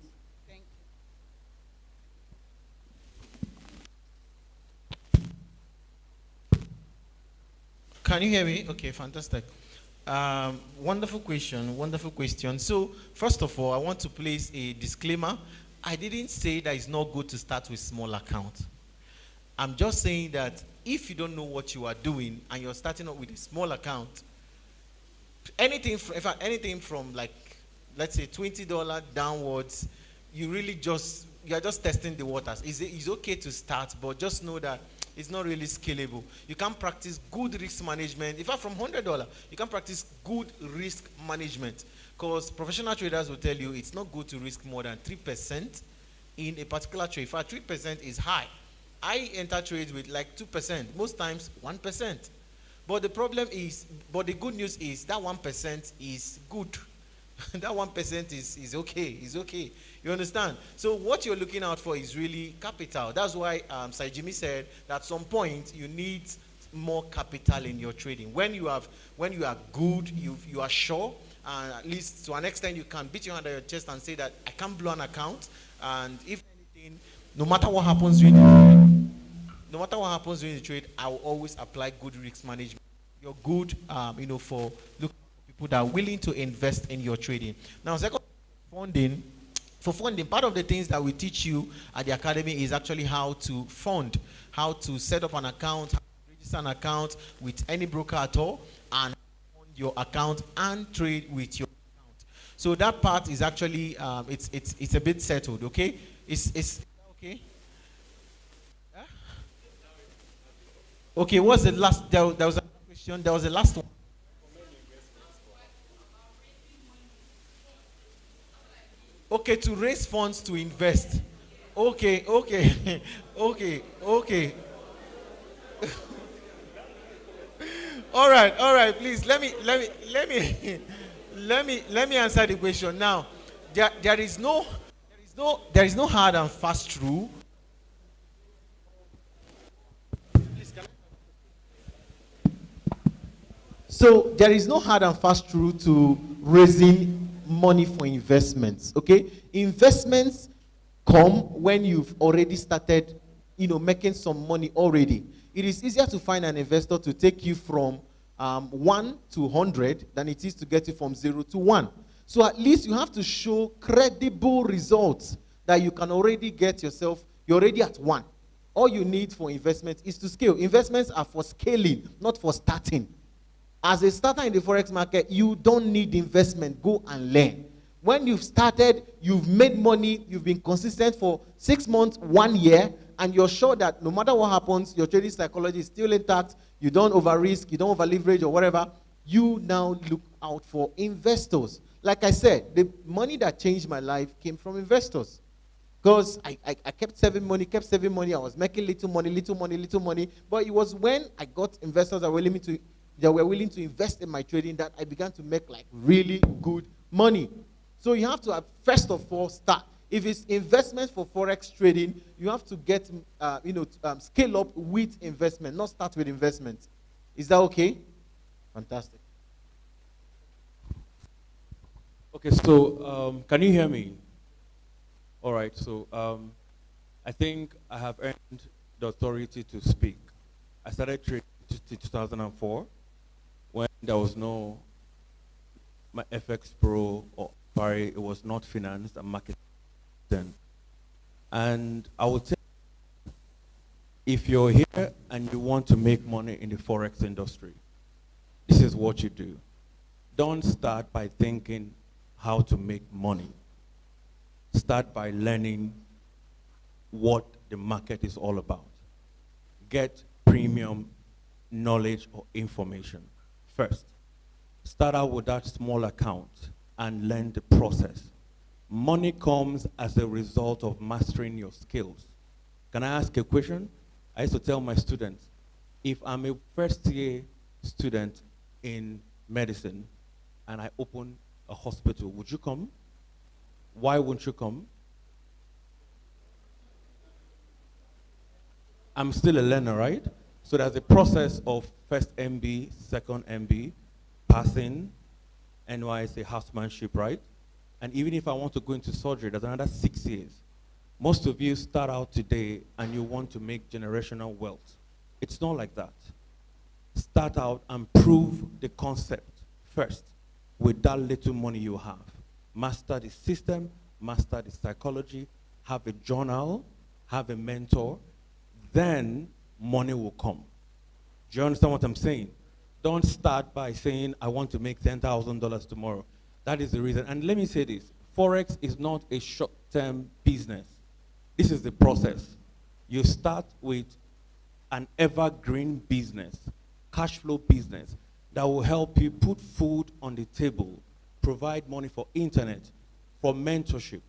Can you hear me? Okay, fantastic. Wonderful question, wonderful question. So, first of all, I want to place a disclaimer. I didn't say that it's not good to start with small account. I'm just saying that if you don't know what you are doing and you're starting up with a small account, anything from like, let's say $20 downwards, you're just testing the waters. It's okay to start, but just know that it's not really scalable. You can't practice good risk management. In fact, from $100, you can practice good risk management, because professional traders will tell you it's not good to risk more than 3% in a particular trade. In fact, 3% is high. I enter trades with like 2%, most times 1%. But the the good news is that 1% is good. That 1% is okay, is okay. You understand? So what you're looking out for is really capital. That's why Sir Jimmy said that at some point you need more capital in your trading. When you are good, you are sure, and at least to an extent you can beat your hand on your chest and say that I can't blow an account, and if anything, no matter what happens during the trade, I will always apply good risk management. You're good, for looking for people that are willing to invest in your trading. Now, second, funding. For funding, part of the things that we teach you at the academy is actually how to fund, how to set up an account, how to register an account with any broker at all, and fund your account and trade with your account. So that part is actually it's a bit settled. Okay, it's okay. Huh? Okay, what's the last? There was a question. There was the last one. Okay, to raise funds to invest. Okay. All right. Please let me answer the question now. There is no hard and fast rule. So there is no hard and fast rule to raising money for investments. Okay, investments come when you've already started, making some money already. It is easier to find an investor to take you from 1 to 100 than it is to get you from 0 to 1. So at least you have to show credible results that you can already get yourself. You're already at 1. All you need for investment is to scale. Investments are for scaling, not for starting. As a starter in the Forex market, you don't need investment. Go and learn. When you've started, you've made money, you've been consistent for 6 months, 1 year, and you're sure that no matter what happens, your trading psychology is still intact, you don't over-risk, you don't over-leverage or whatever, you now look out for investors. Like I said, the money that changed my life came from investors. Because I kept saving money, I was making little money, but it was when I got investors that were willing to invest in my trading that I began to make like really good money. So you have to first of all start. If it's investment for Forex trading, you have to get, scale up with investment, not start with investment. Is that okay? Fantastic. Okay, so can you hear me? All right, so I think I have earned the authority to speak. I started trading in 2004 when there was no my FX Pro or Pari. It was not financed and market then. And I would say, if you're here and you want to make money in the Forex industry, this is what you do. Don't start by thinking how to make money. Start by learning what the market is all about. Get premium knowledge or information first. Start out with that small account and learn the process. Money comes as a result of mastering your skills. Can I ask a question? I used to tell my students, if I'm a first year student in medicine and I open a hospital, would you come? Why won't you come? I'm still a learner, right? So there's a process of first MB, second MB, passing, NYSA housemanship, right? And even if I want to go into surgery, there's another 6 years. Most of you start out today and you want to make generational wealth. It's not like that. Start out and prove the concept first with that little money you have. Master the system, master the psychology, have a journal, have a mentor, then money will come. Do you understand what I'm saying? Don't start by saying, I want to make $10,000 tomorrow. That is the reason. And let me say this, Forex is not a short-term business. This is the process. You start with an evergreen business, cash flow business, that will help you put food on the table, provide money for internet, for mentorship.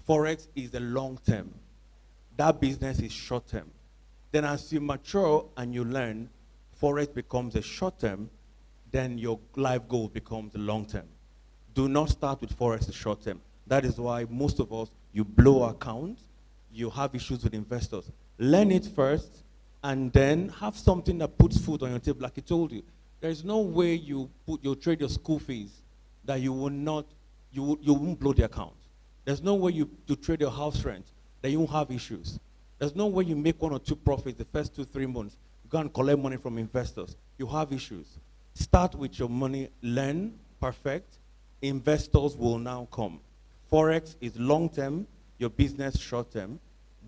Forex is the long term. That business is short term. Then as you mature and you learn, Forex becomes a short term, then your life goal becomes a long term. Do not start with Forex as short term. That is why most of us, you blow accounts, you have issues with investors. Learn it first, and then have something that puts food on your table, like I told you. There is no way you trade your school fees that you won't blow the account. There's no way you trade your house rent that you won't have issues. There's no way you make 1 or 2 profits the first 2-3 months. You go and collect money from investors. You have issues. Start with your money, learn, perfect. Investors will now come. Forex is long term, your business short term.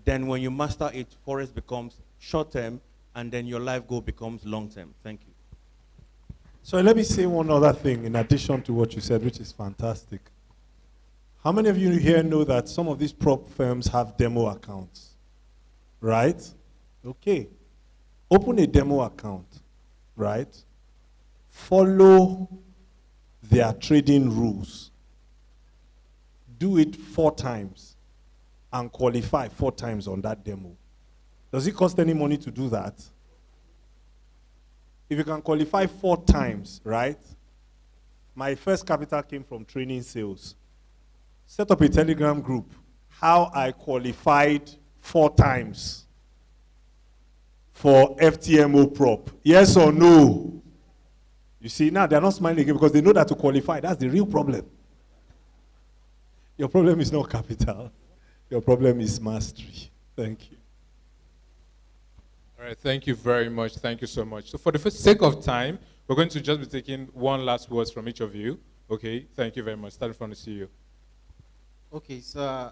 Then when you master it, Forex becomes short term, and then your life goal becomes long term. Thank you. So let me say one other thing in addition to what you said, which is fantastic. How many of you here know that some of these prop firms have demo accounts? Right? Okay. Open a demo account, right? Follow their trading rules. Do it 4 times and qualify 4 times on that demo. Does it cost any money to do that? If you can qualify 4 times, right? My first capital came from training sales. Set up a Telegram group. How I qualified 4 times for FTMO prop. Yes or no? You see, now they're not smiling again because they know that to qualify, that's the real problem. Your problem is not capital. Your problem is mastery. Thank you. All right, thank you very much. Thank you so much. So for the sake of time, we're going to just be taking one last words from each of you. Okay, thank you very much. Starting from the CEO. Okay, so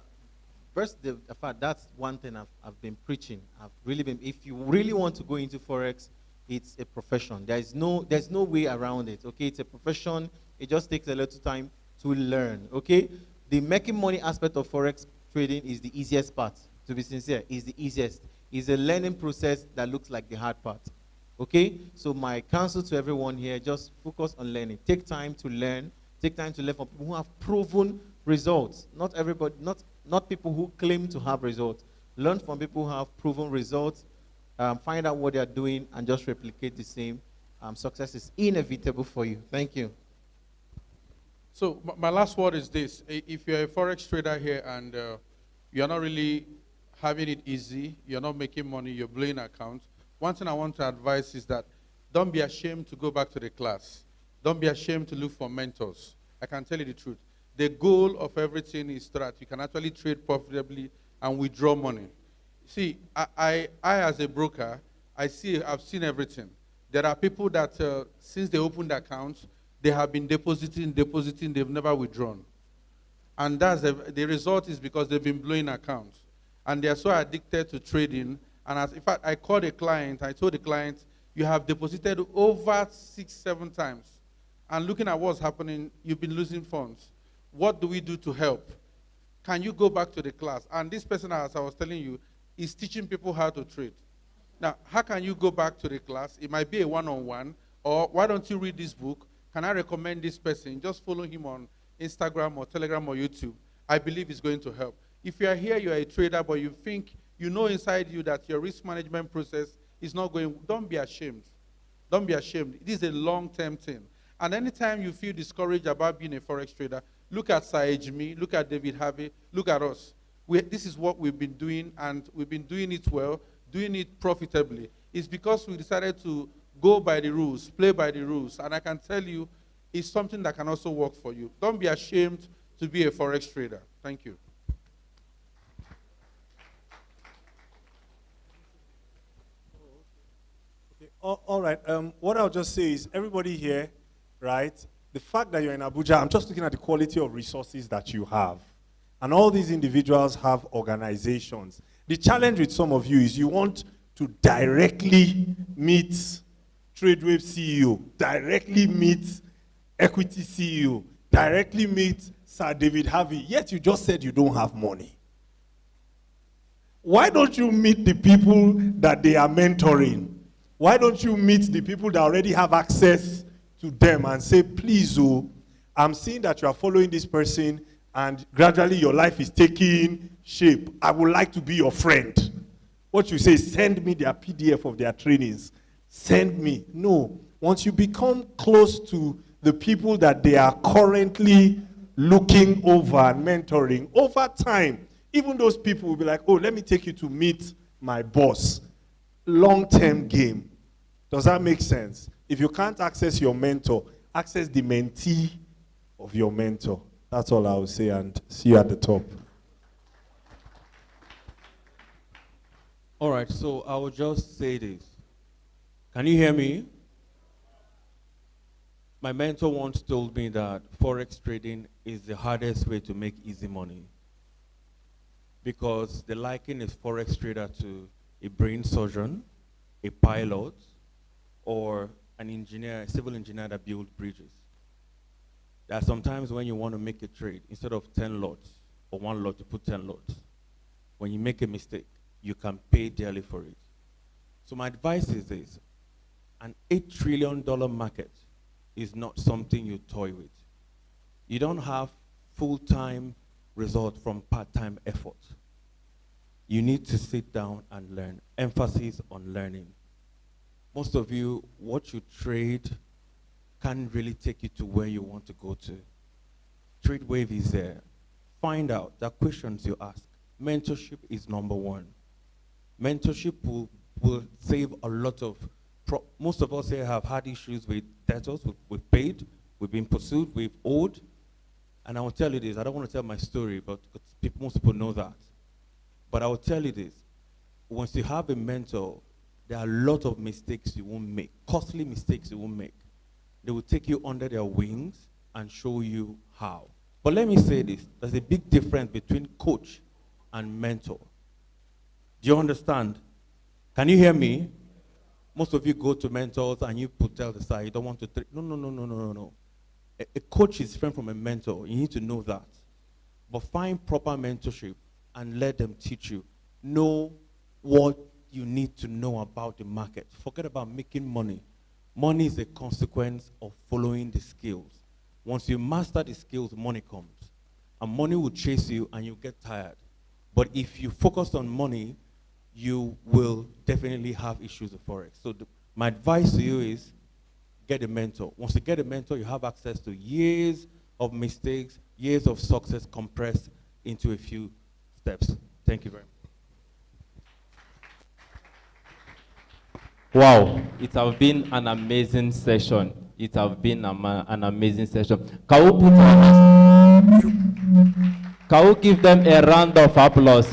first, in fact, that's one thing I've been preaching. I've really been, if you really want to go into Forex, it's a profession. There's no way around it, okay? It's a profession. It just takes a little time to learn, okay? The making money aspect of Forex trading is the easiest part, to be sincere, is the easiest. It's a learning process that looks like the hard part, okay? So my counsel to everyone here, just focus on learning. Take time to learn. Take time to learn from people who have proven results. Not everybody, not people who claim to have results. Learn from people who have proven results. Find out what they are doing and just replicate the same. Success is inevitable for you. Thank you. So my last word is this. If you're a Forex trader here and you're not really having it easy, you're not making money, you're blowing accounts, one thing I want to advise is that don't be ashamed to go back to the class. Don't be ashamed to look for mentors. I can tell you the truth. The goal of everything is that you can actually trade profitably and withdraw money. See, I as a broker, I've seen everything. There are people that since they opened accounts, they have been depositing, they've never withdrawn. And the result is because they've been blowing accounts. And they are so addicted to trading. And in fact, I called a client, I told the client, you have deposited over 6-7 times. And looking at what's happening, you've been losing funds. What do we do to help? Can you go back to the class? And this person, as I was telling you, is teaching people how to trade. Now, how can you go back to the class? It might be a one-on-one, or why don't you read this book? Can I recommend this person? Just follow him on Instagram or Telegram or YouTube. I believe it's going to help. If you are here, you are a trader, but you think, you know inside you that your risk management process is not going, don't be ashamed. Don't be ashamed. This is a long-term thing. And anytime you feel discouraged about being a Forex trader, look at Saejimi, look at David Harvey, look at us. This is what we've been doing, and we've been doing it well, doing it profitably. It's because we decided to go by the rules, play by the rules. And I can tell you, it's something that can also work for you. Don't be ashamed to be a Forex trader. Thank you. Okay. All right. What I'll just say is, everybody here, right, the fact that you're in Abuja, I'm just looking at the quality of resources that you have. And all these individuals have organizations. The challenge with some of you is you want to directly meet Tradewave CEO, directly meet Equity CEO, directly meet Sir David Harvey, yet you just said you don't have money. Why don't you meet the people that they are mentoring? Why don't you meet the people that already have access to them and say, please, oh, I'm seeing that you are following this person and gradually your life is taking shape. I would like to be your friend. What you say, send me their PDF of their trainings. Send me. No. Once you become close to the people that they are currently looking over and mentoring, over time, even those people will be like, oh, let me take you to meet my boss. Long-term game. Does that make sense? If you can't access your mentor, access the mentee of your mentor. That's all I will say, and see you at the top. All right, so I will just say this. Can you hear me? My mentor once told me that Forex trading is the hardest way to make easy money, because the liken is Forex trader to a brain surgeon, a pilot, or an engineer, a civil engineer that builds bridges. There are sometimes when you want to make a trade, instead of 10 lots or 1 lot, you put 10 lots. When you make a mistake, you can pay dearly for it. So my advice is this: an $8 trillion market is not something you toy with. You don't have full-time result from part-time effort. You need to sit down and learn. Emphasis on learning. Most of you, what you trade can't really take you to where you want to go to. Tradewave is there. Find out the questions you ask. Mentorship is number one. Mentorship will save a lot of, most of us here have had issues with debtors. We've paid, we've been pursued, we've owed. And I will tell you this, I don't want to tell my story, but most people know that. But I will tell you this, once you have a mentor, there are a lot of mistakes you won't make, costly mistakes you won't make. They will take you under their wings and show you how. But let me say this, there's a big difference between coach and mentor. Do you understand? Can you hear me? Most of you go to mentors and you tell the side, you don't want to no. A coach is different from a mentor. You need to know that. But find proper mentorship and let them teach you. Know what you need to know about the market. Forget about making money. Money is a consequence of following the skills. Once you master the skills, money comes. And money will chase you and you get tired. But if you focus on money, you will definitely have issues with Forex. So my advice to you is get a mentor. Once you get a mentor, you have access to years of mistakes, years of success compressed into a few steps. Thank you very much. Wow, it has been an amazing session. It has been an amazing session. Can we put our Can we give them a round of applause?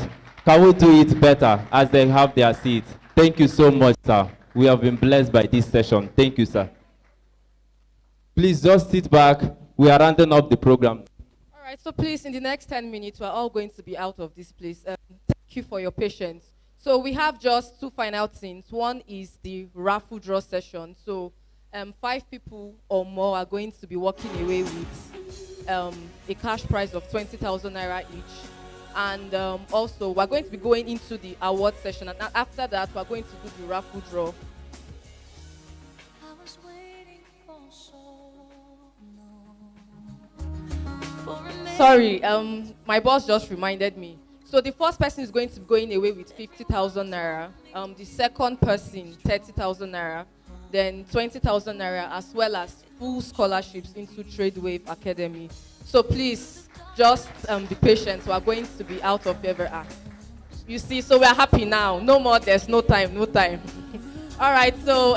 Can we do it better as they have their seats? Thank you so much, sir. We have been blessed by this session. Thank you, sir. Please just sit back. We are rounding up the program. All right, so please, in the next 10 minutes, we're all going to be out of this place. Thank you for your patience. So we have just two final things. One is the raffle draw session. So 5 people or more are going to be walking away with a cash prize of 20,000 naira each. And also, we're going to be going into the award session. And after that, we're going to do the raffle draw. Sorry, my boss just reminded me. So the first person is going to be going away with 50,000 naira. The second person, 30,000 naira. Then 20,000 naira, as well as full scholarships into Tradewave Academy. So please, just be patient. We are going to be out of here very fast. You see, so we are happy now. No more, there's no time, no time. All right, so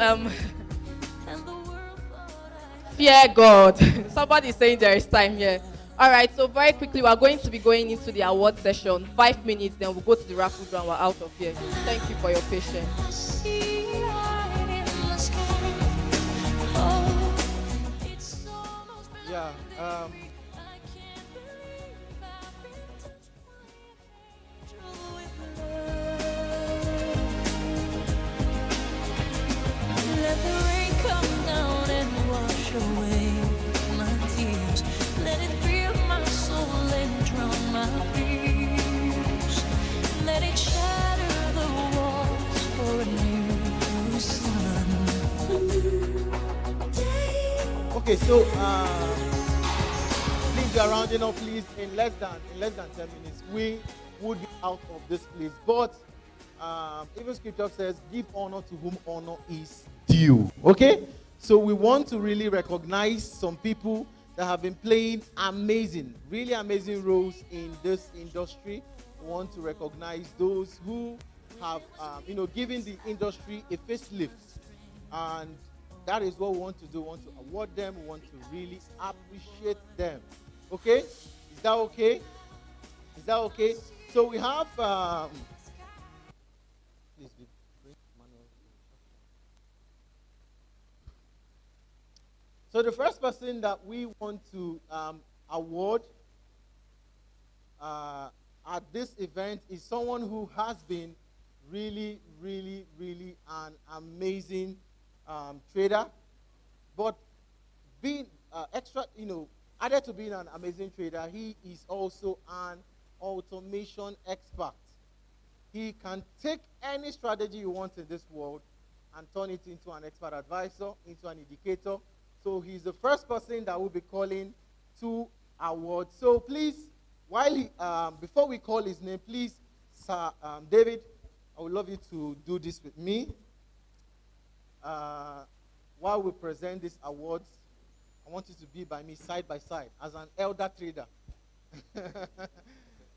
fear God. Somebody is saying there is time here. All right, so very quickly, we are going to be going into the award session. 5 minutes, then we'll go to the raffle draw and we're out of here. Thank you for your patience. Yeah. Let the rain come down and wash away my tears. Let it fill my soul and drown my fears. Let it shatter the walls for a new sun. Okay, so please we are rounding up, please. In less than 10 minutes, we would be out of this place. But even Scripture says, "Give honor to whom honor is due." Okay, so we want to really recognize some people that have been playing really amazing roles in this industry. We want to recognize those who have, given the industry a facelift, and that is what we want to do. We want to award them. We want to really appreciate them. Okay? Is that okay? Is that okay? So we have. Please bring Manuel. So the first person that we want to award at this event is someone who has been really, really, really an amazing trader, but being added to being an amazing trader, he is also an automation expert. He can take any strategy you want in this world and turn it into an expert advisor, into an indicator. So he's the first person that will be calling to award. So please, before we call his name, please, Sir David, I would love you to do this with me. While we present these awards, I want you to be by me side by side as an elder trader.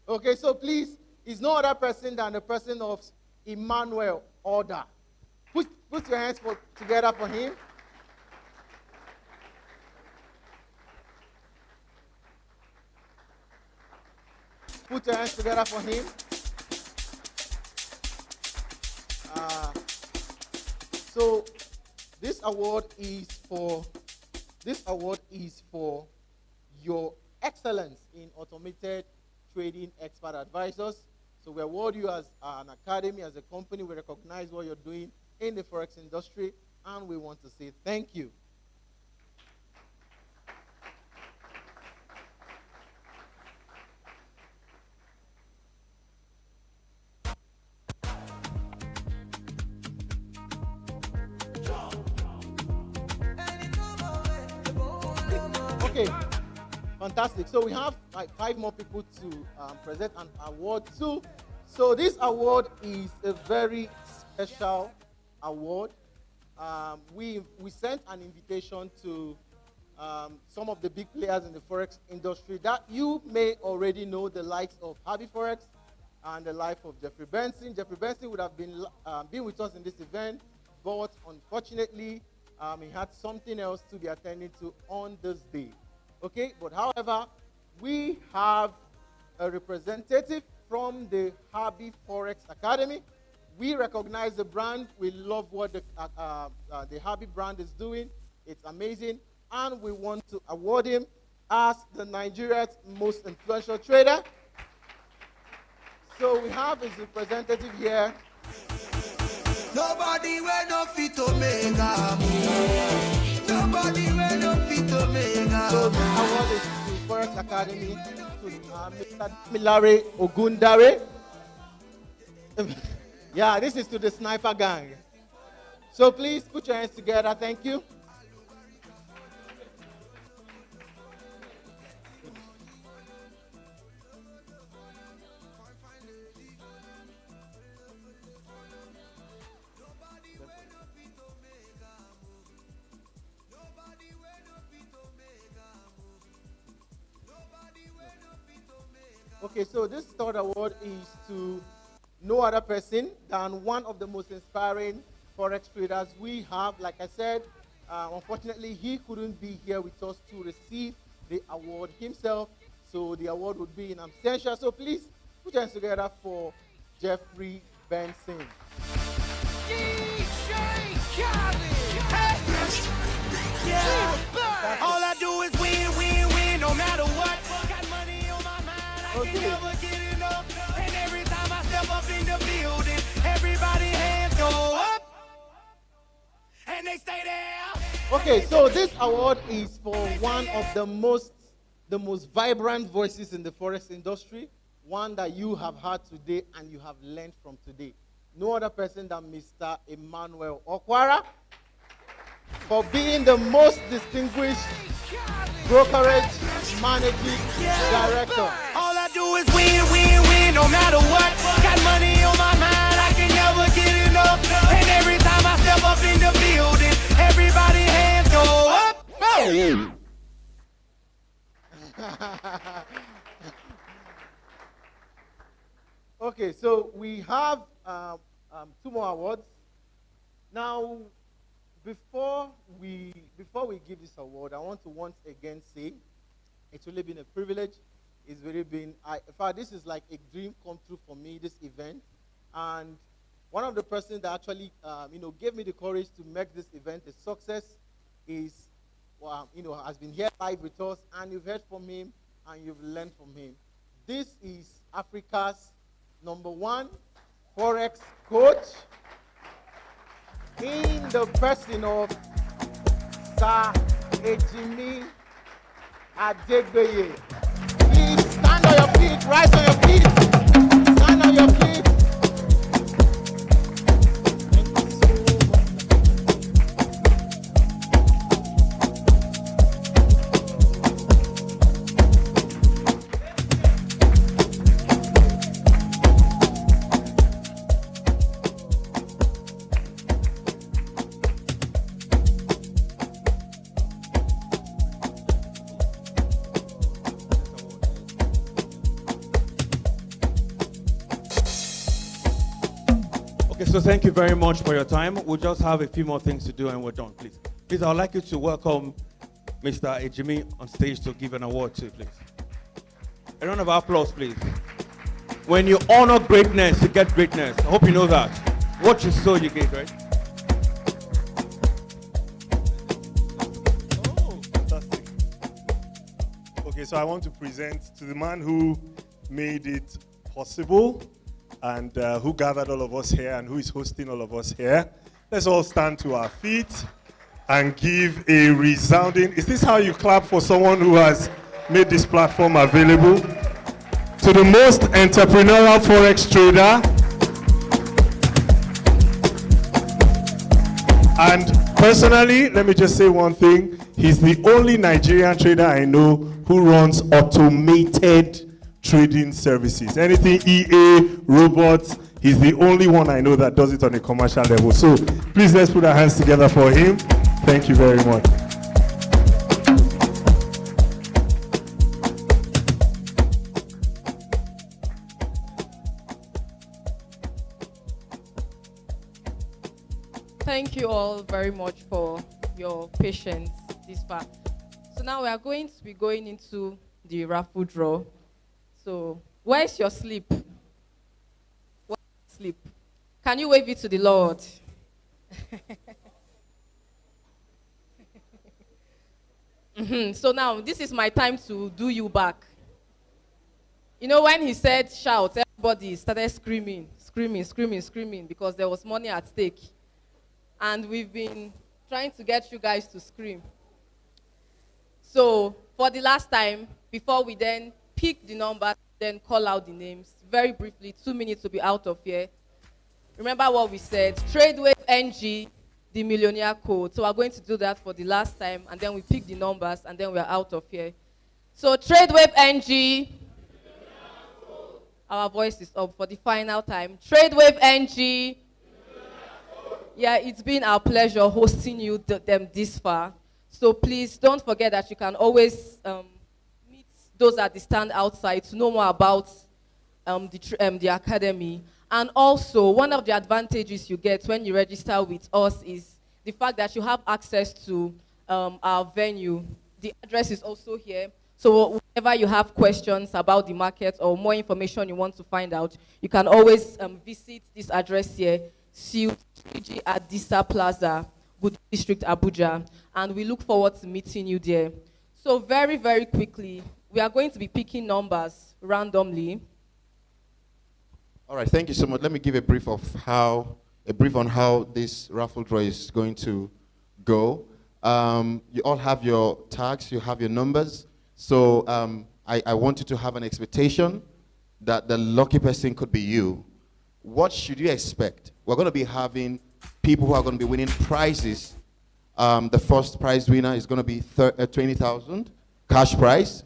Okay, so please, he's no other person than the person of Emmanuel Order. Put your hands together for him. Put your hands together for him. So this award is for your excellence in automated trading expert advisors. So we award you as an academy, as a company. We recognize what you're doing in the Forex industry, and we want to say thank you. Okay, fantastic. So we have like 5 more people to present an award to. So this award is a very special award. We sent an invitation to some of the big players in the Forex industry that you may already know, the likes of Harvey Forex and the life of Jeffrey Benson. Jeffrey Benson would have been with us in this event, but unfortunately, he had something else to be attending to on this day. Okay, but however, we have a representative from the Harvey Forex Academy. We recognize the brand. We love what the Harvey brand is doing. It's amazing. And we want to award him as the Nigeria's most influential trader. So we have his representative here. Nobody will no fit to make a move. Nobody will no fit to make a So this award is to Forex Academy, to Mr. Milare Ogundare. Yeah, this is to the Sniper Gang. So please put your hands together. Thank you. Okay, so this third award is to no other person than one of the most inspiring Forex traders we have. Like I said, unfortunately, he couldn't be here with us to receive the award himself. So the award would be in absentia. So please put your hands together for Jeffrey Benson. All I do is win, win, win, no matter what. Got money on my mind, I can never get enough. And every time I step up in the building, everybody hands go up, and they stay there. Okay, so this award is for one of the most vibrant voices in the Forex industry, one that you have heard today and you have learned from today. No other person than Mr. Emmanuel Okwara, for being the most distinguished brokerage managing director. All I do is win, win, win, no matter what. Got money on my mind, I can never get enough. And every time I step up in the building, everybody hands go up. Okay, so we have two more awards. Now, before we give this award, I want to once again say it's really been a privilege. It's really been, in fact, this is like a dream come true for me, this event. And one of the persons that actually, gave me the courage to make this event a success is, has been here live with us, and you've heard from him, and you've learned from him. This is Africa's #1 Forex coach, in the person of Sir Ejimi Adegbeye. Please stand on your feet, rise on your feet, stand on your feet. So thank you very much for your time. We'll just have a few more things to do and we're done, please. Please, I'd like you to welcome Mr. Ejimi on stage to give an award to, please. A round of applause, please. When you honor greatness, you get greatness. I hope you know that. What you sow, you get, right? Oh, fantastic. Okay, so I want to present to the man who made it possible and who gathered all of us here and who is hosting all of us here. Let's all stand to our feet and give a resounding... Is this how you clap for someone who has made this platform available? To the most entrepreneurial Forex trader and personally, let me just say one thing. He's the only Nigerian trader I know who runs automated trading services. Anything EA, robots, he's the only one I know that does it on a commercial level. So please let's put our hands together for him. Thank you very much. Thank you all very much for your patience this far. So now we are going to be going into the raffle draw. So, where's your slip? Where's your slip? Can you wave it to the Lord? So now, this is my time to do you back. You know, when he said shout, everybody started screaming, screaming, screaming, screaming, because there was money at stake. And we've been trying to get you guys to scream. So, for the last time, before we then pick the numbers, then call out the names, very briefly, 2 minutes to be out of here. Remember what we said, Tradewave NG, the millionaire code. So we're going to do that for the last time, and then we pick the numbers, and then we're out of here. So Tradewave NG, our voice is up for the final time. Tradewave NG, yeah, it's been our pleasure hosting you them this far. So please don't forget that you can always meet those at the stand outside to know more about the academy. And also, one of the advantages you get when you register with us is the fact that you have access to our venue. The address is also here. So whenever you have questions about the market or more information you want to find out, you can always visit this address here, Suite 3G at Disa Plaza, Good District, Abuja. And we look forward to meeting you there. So very, very quickly, we are going to be picking numbers randomly. All right, thank you so much. Let me give a brief on how this raffle draw is going to go. You all have your tags, you have your numbers. So I want you to have an expectation that the lucky person could be you. What should you expect? We're going to be having people who are going to be winning prizes. The first prize winner is going to be 20,000 cash prize.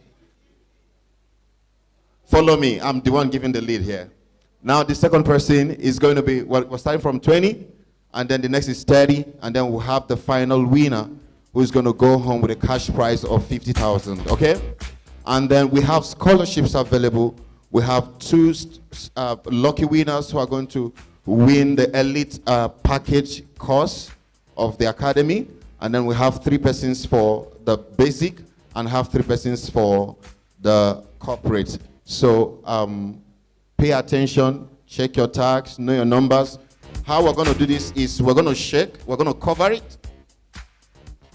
Follow me. I'm the one giving the lead here. Now the second person is going to be, well, we're starting from 20, and then the next is 30, and then we'll have the final winner who's going to go home with a cash prize of 50,000, okay? And then we have scholarships available. We have 2 lucky winners who are going to win the elite package course of the academy, and then we have 3 persons for the basic and have 3 persons for the corporate. So pay attention, check your tags, know your numbers. How we're going to do this is we're going to shake, we're going to cover it,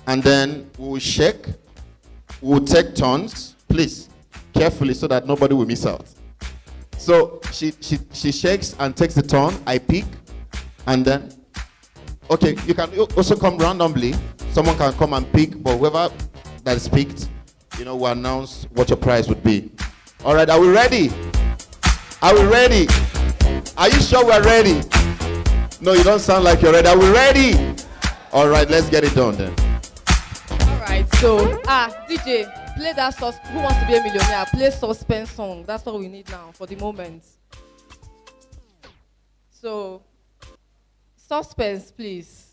and then we'll shake, we'll take turns, please, carefully so that nobody will miss out. So she shakes and takes the turn, I pick, and then, okay, you can also come randomly. Someone can come and pick, but whoever that is picked, you know, will announce what your prize would be. All right, are we ready? Are we ready? Are you sure we're ready? No, you don't sound like you're ready. Are we ready? All right, let's get it done then. All right, so, DJ, play that Who Wants to Be a Millionaire? Play suspense song. That's all we need now for the moment. So, suspense, please.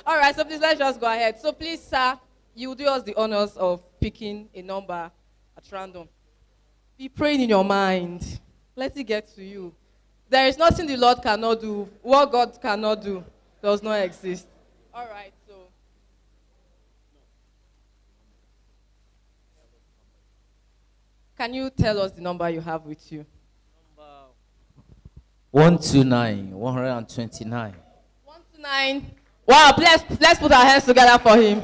All right, so please let's just go ahead. So please, sir, you do us the honors of picking a number at random. Be praying in your mind. Let it get to you. There is nothing the Lord cannot do. What God cannot do does not exist. All right, so. Can you tell us the number you have with you? 129, 129. 129. Wow, let's put our hands together for him.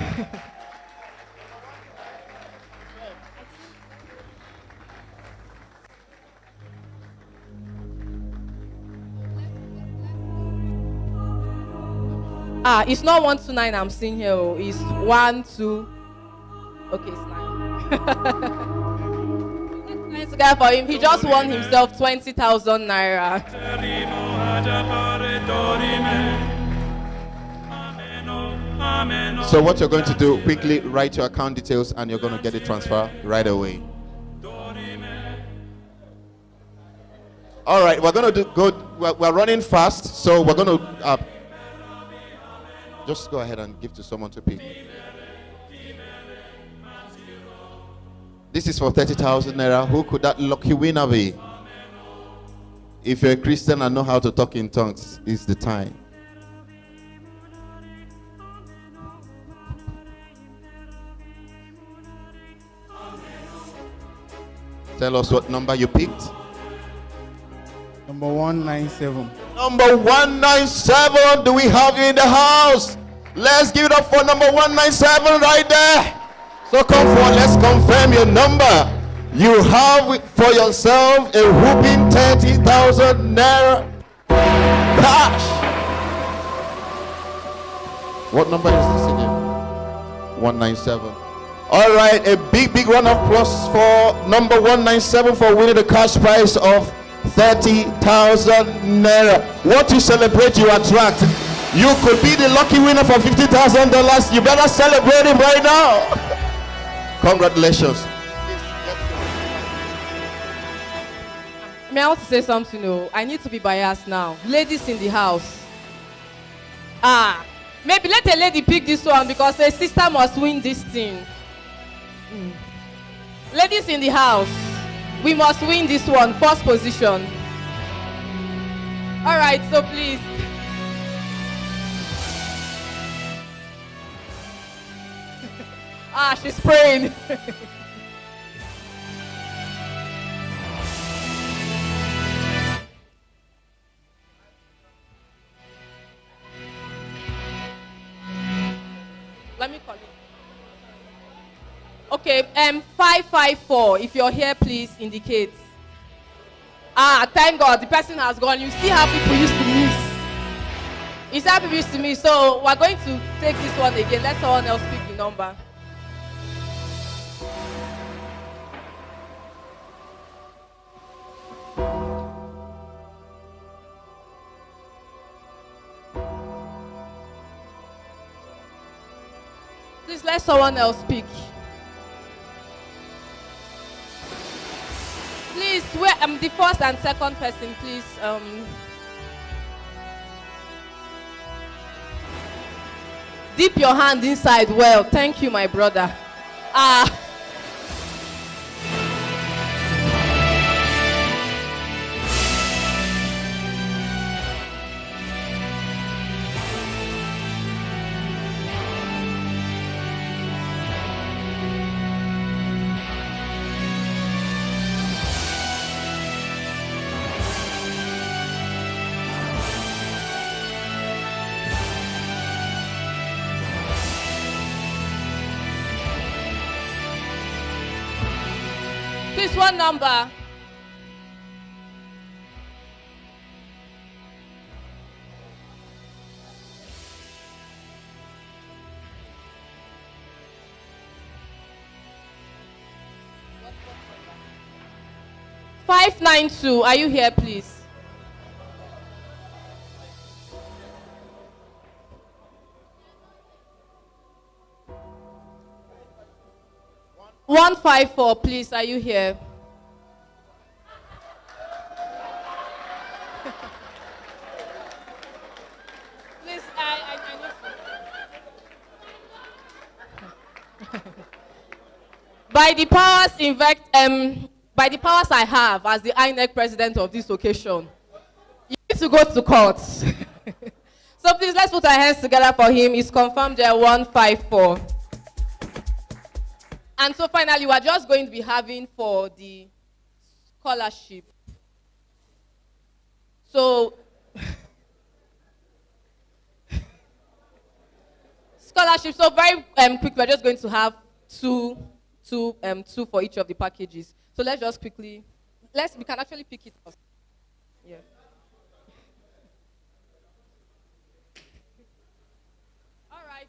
It's not 129 I'm seeing here. It's 1, 2. Okay, it's 9. Let's together for him. He just won himself 20,000 naira. So what you're going to do, quickly write your account details and you're going to get the transfer right away. All right, we're going to we're running fast, so we're going to just go ahead and give to someone to pick. This is for 30,000 naira. Who could that lucky winner be? If you're a Christian and know how to talk in tongues, it's the time. Tell us what number you picked. Number 197. Number 197. Do we have you in the house? Let's give it up for number 197 right there. So come forward, let's confirm your number. You have for yourself a whooping 30,000 naira cash. What number is this again? 197. All right, a big round of applause for number 197 for winning the cash prize of 30,000 naira. What you celebrate, you attract. You could be the lucky winner for $50,000. You better celebrate him right now. Congratulations. May I want to say something? No, I need to be biased now. Ladies in the house. Maybe let a lady pick this one because a sister must win this thing. Ladies in the house, we must win this one. First position. All right, so please. She's praying. Let me call it. Okay, 554. If you're here, please indicate. Thank God, the person has gone. You see how people used to miss. You see how people used to miss. So we're going to take this one again. Let someone else pick the number. Please let someone else speak. Please, the first and second person, please. Dip your hand inside well. Thank you, my brother. Please, one number. Five 592. Are you here, please? One 154, please. Are you here? Please, I need to. By the powers by the powers I have as the INEC president of this occasion, you need to go to court. So please, let's put our hands together for him. He's confirmed there 154. And so finally, we're just going to be having for the scholarship. So, scholarship. So very quick, we're just going to have two for each of the packages. So let's just quickly, we can actually pick it up. Yeah. All right.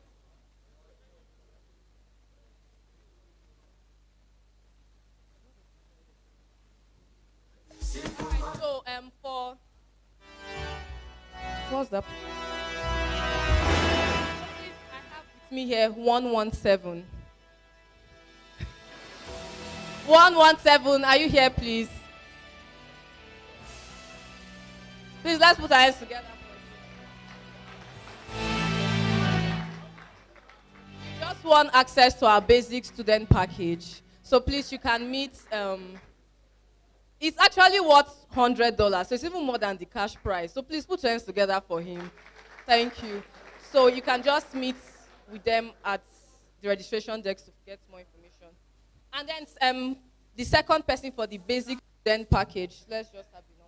So for what's that? Please, I have with me here 117. 117, are you here, please? Please, let's put our hands together. You just want access to our basic student package. So please, you can meet, it's actually worth $100, so it's even more than the cash prize. So please put your hands together for him. Thank you. So you can just meet with them at the registration desk to get more information. And then The second person for the basic student package. Let's just have the number.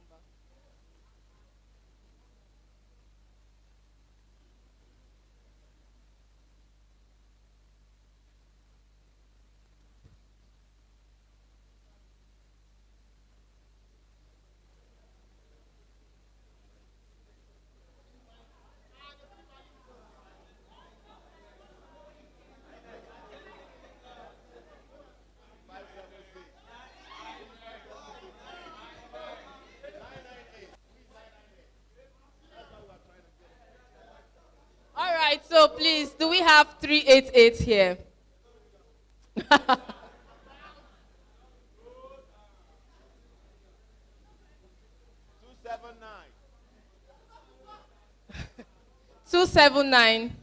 All right, so please, do we have 388 here? Two seven nine.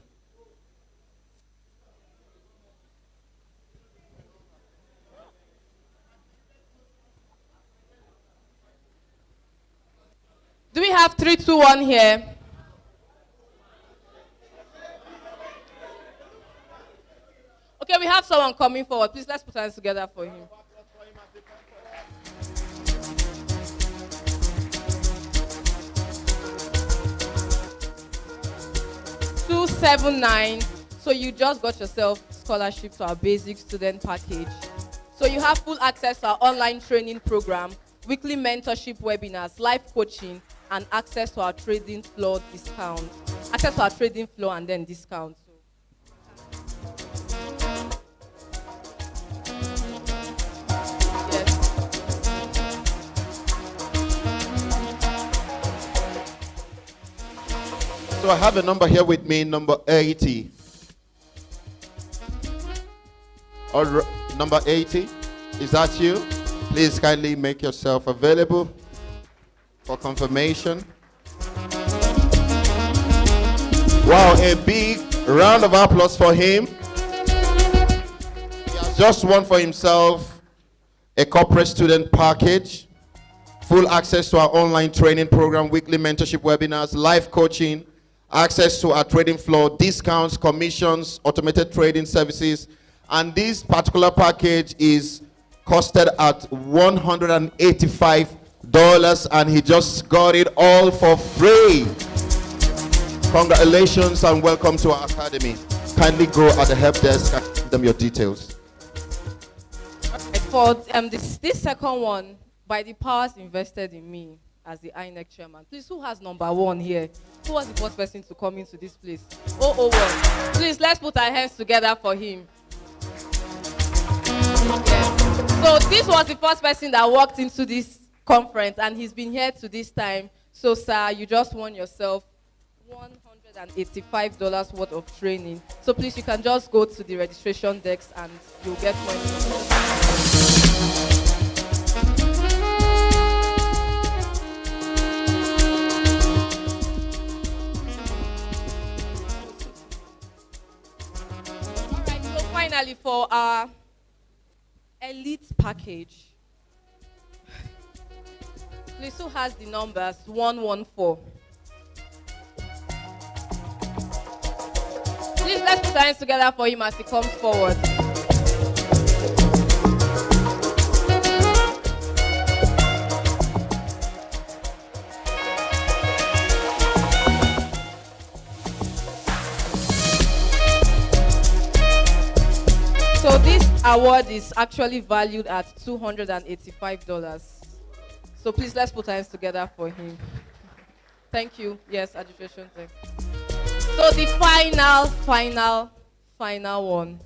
Do we have 321 here? Okay, we have someone coming forward. Please, let's put hands together for him. $279. So you just got yourself scholarship to our basic student package. So you have full access to our online training program, weekly mentorship webinars, live coaching, and access to our trading floor discount. Access to our trading floor and then discount. So I have a number here with me, number 80. Number 80, is that you? Please kindly make yourself available for confirmation. Wow, a big round of applause for him. He has just won for himself a corporate student package, full access to our online training program, weekly mentorship webinars, live coaching, access to our trading floor, discounts, commissions, automated trading services. And this particular package is costed at $185, and he just got it all for free. Congratulations and welcome to our academy. Kindly go at the help desk and give them your details. For this second one, by the powers invested in me as the INEC chairman, please, who has number 1 here? Who was the first person to come into this place? 001. Please, let's put our hands together for him. Yes. So this was the first person that walked into this conference, and he's been here to this time. So, sir, you just won yourself $185 worth of training. So please, you can just go to the registration desk and you'll get points. Finally, for our elite package, please, who has the numbers 114? Please, let's put our hands together for him as he comes forward. So this award is actually valued at $285. So please, let's put our hands together for him. Thank you. Yes, registration. Thank you. So the final one.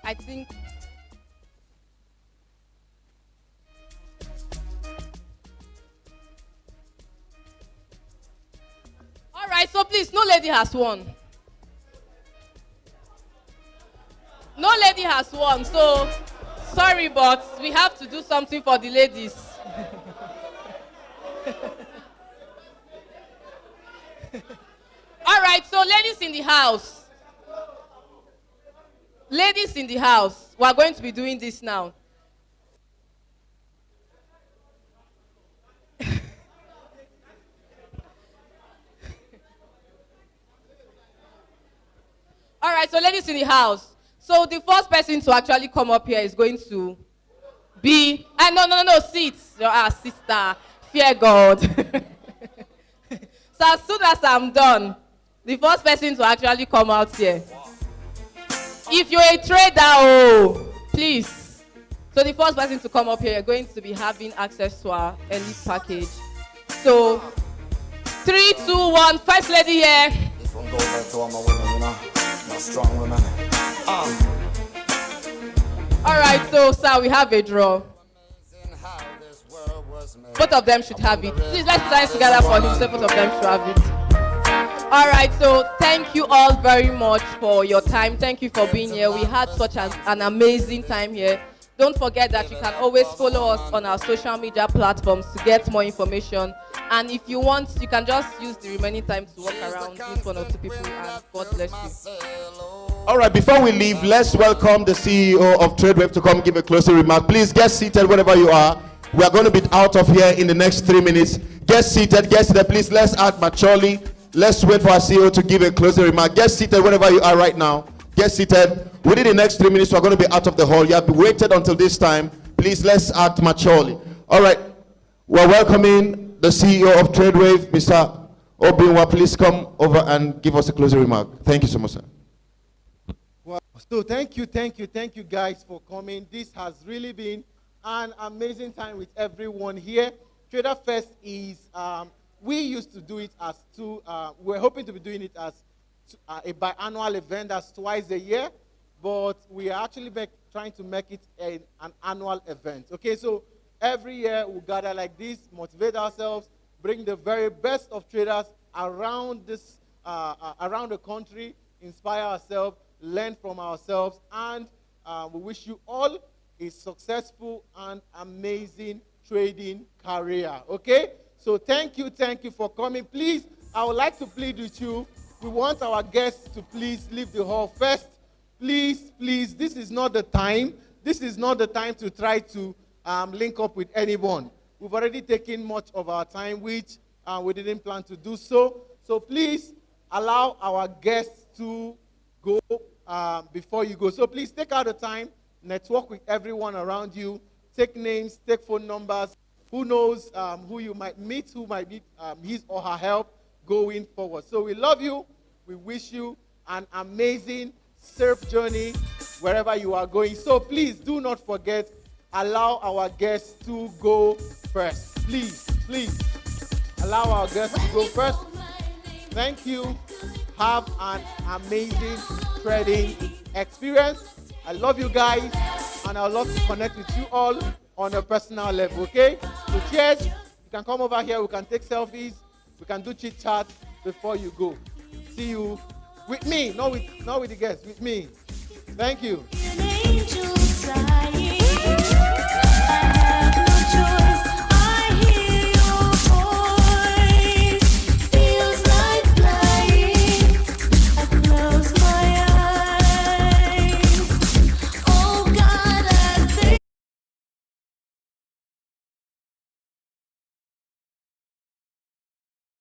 I think. All right, so please, no lady has won. No lady has won, so sorry, but we have to do something for the ladies. All right, so ladies in the house. Ladies in the house, we are going to be doing this now. All right, so ladies in the house. So the first person to actually come up here is going to No, sit. Your sister. Fear God. So as soon as I'm done, the first person to actually come out here. If you're a trader, please. So the first person to come up here, you're going to be having access to our elite package. So 3, 2, 1, first lady here. This one goes out to all my women, you know. My strong women. All right, so sir, we have a draw. Both of them should have it. Please, let's stand together for him so both of them should have it. All right, so thank you all very much for your time. Thank you for being here. We had such an amazing time here. Don't forget that you can always follow us on our social media platforms to get more information. And if you want, you can just use the remaining time to walk around, meet 1 or 2 people, and God bless you. All right, before we leave, let's welcome the CEO of Tradewave to come give a closing remark. Please get seated wherever you are. We are going to be out of here in the next 3 minutes. Get seated, please. Let's act maturely. Let's wait for our CEO to give a closing remark. Get seated wherever you are right now. Get seated. Within the next 3 minutes, we're going to be out of the hall. You have waited until this time. Please, let's act maturely. All right, we're welcoming the CEO of Tradewave, Mr. Obinwa. Please come over and give us a closing remark. Thank you so much, sir. Well, so thank you guys for coming. This has really been an amazing time with everyone here. TraderFest is, we used to do it as we're hoping to be doing it as a biannual event that's twice a year, but we are actually trying to make it an annual event. Okay, so every year we'll gather like this, motivate ourselves, bring the very best of traders around around the country, inspire ourselves, learn from ourselves, and we wish you all a successful and amazing trading career. Okay, so thank you for coming. Please, I would like to plead with you. We want our guests to please leave the hall first. Please, this is not the time. This is not the time to try to link up with anyone. We've already taken much of our time, which we didn't plan to do so. So please allow our guests to go before you go. So please take out the time, network with everyone around you, take names, take phone numbers. Who knows who you might meet, who might need his or her help going forward. So we love you. We wish you an amazing surf journey wherever you are going. So please do not forget, allow our guests to go first. Please allow our guests to go first. Thank you. Have an amazing trading experience. I love you guys, and I would love to connect with you all on a personal level, okay? So cheers. You can come over here. We can take selfies. We can do chit chat before you go. See you with me, not with the guests, with me. Thank you.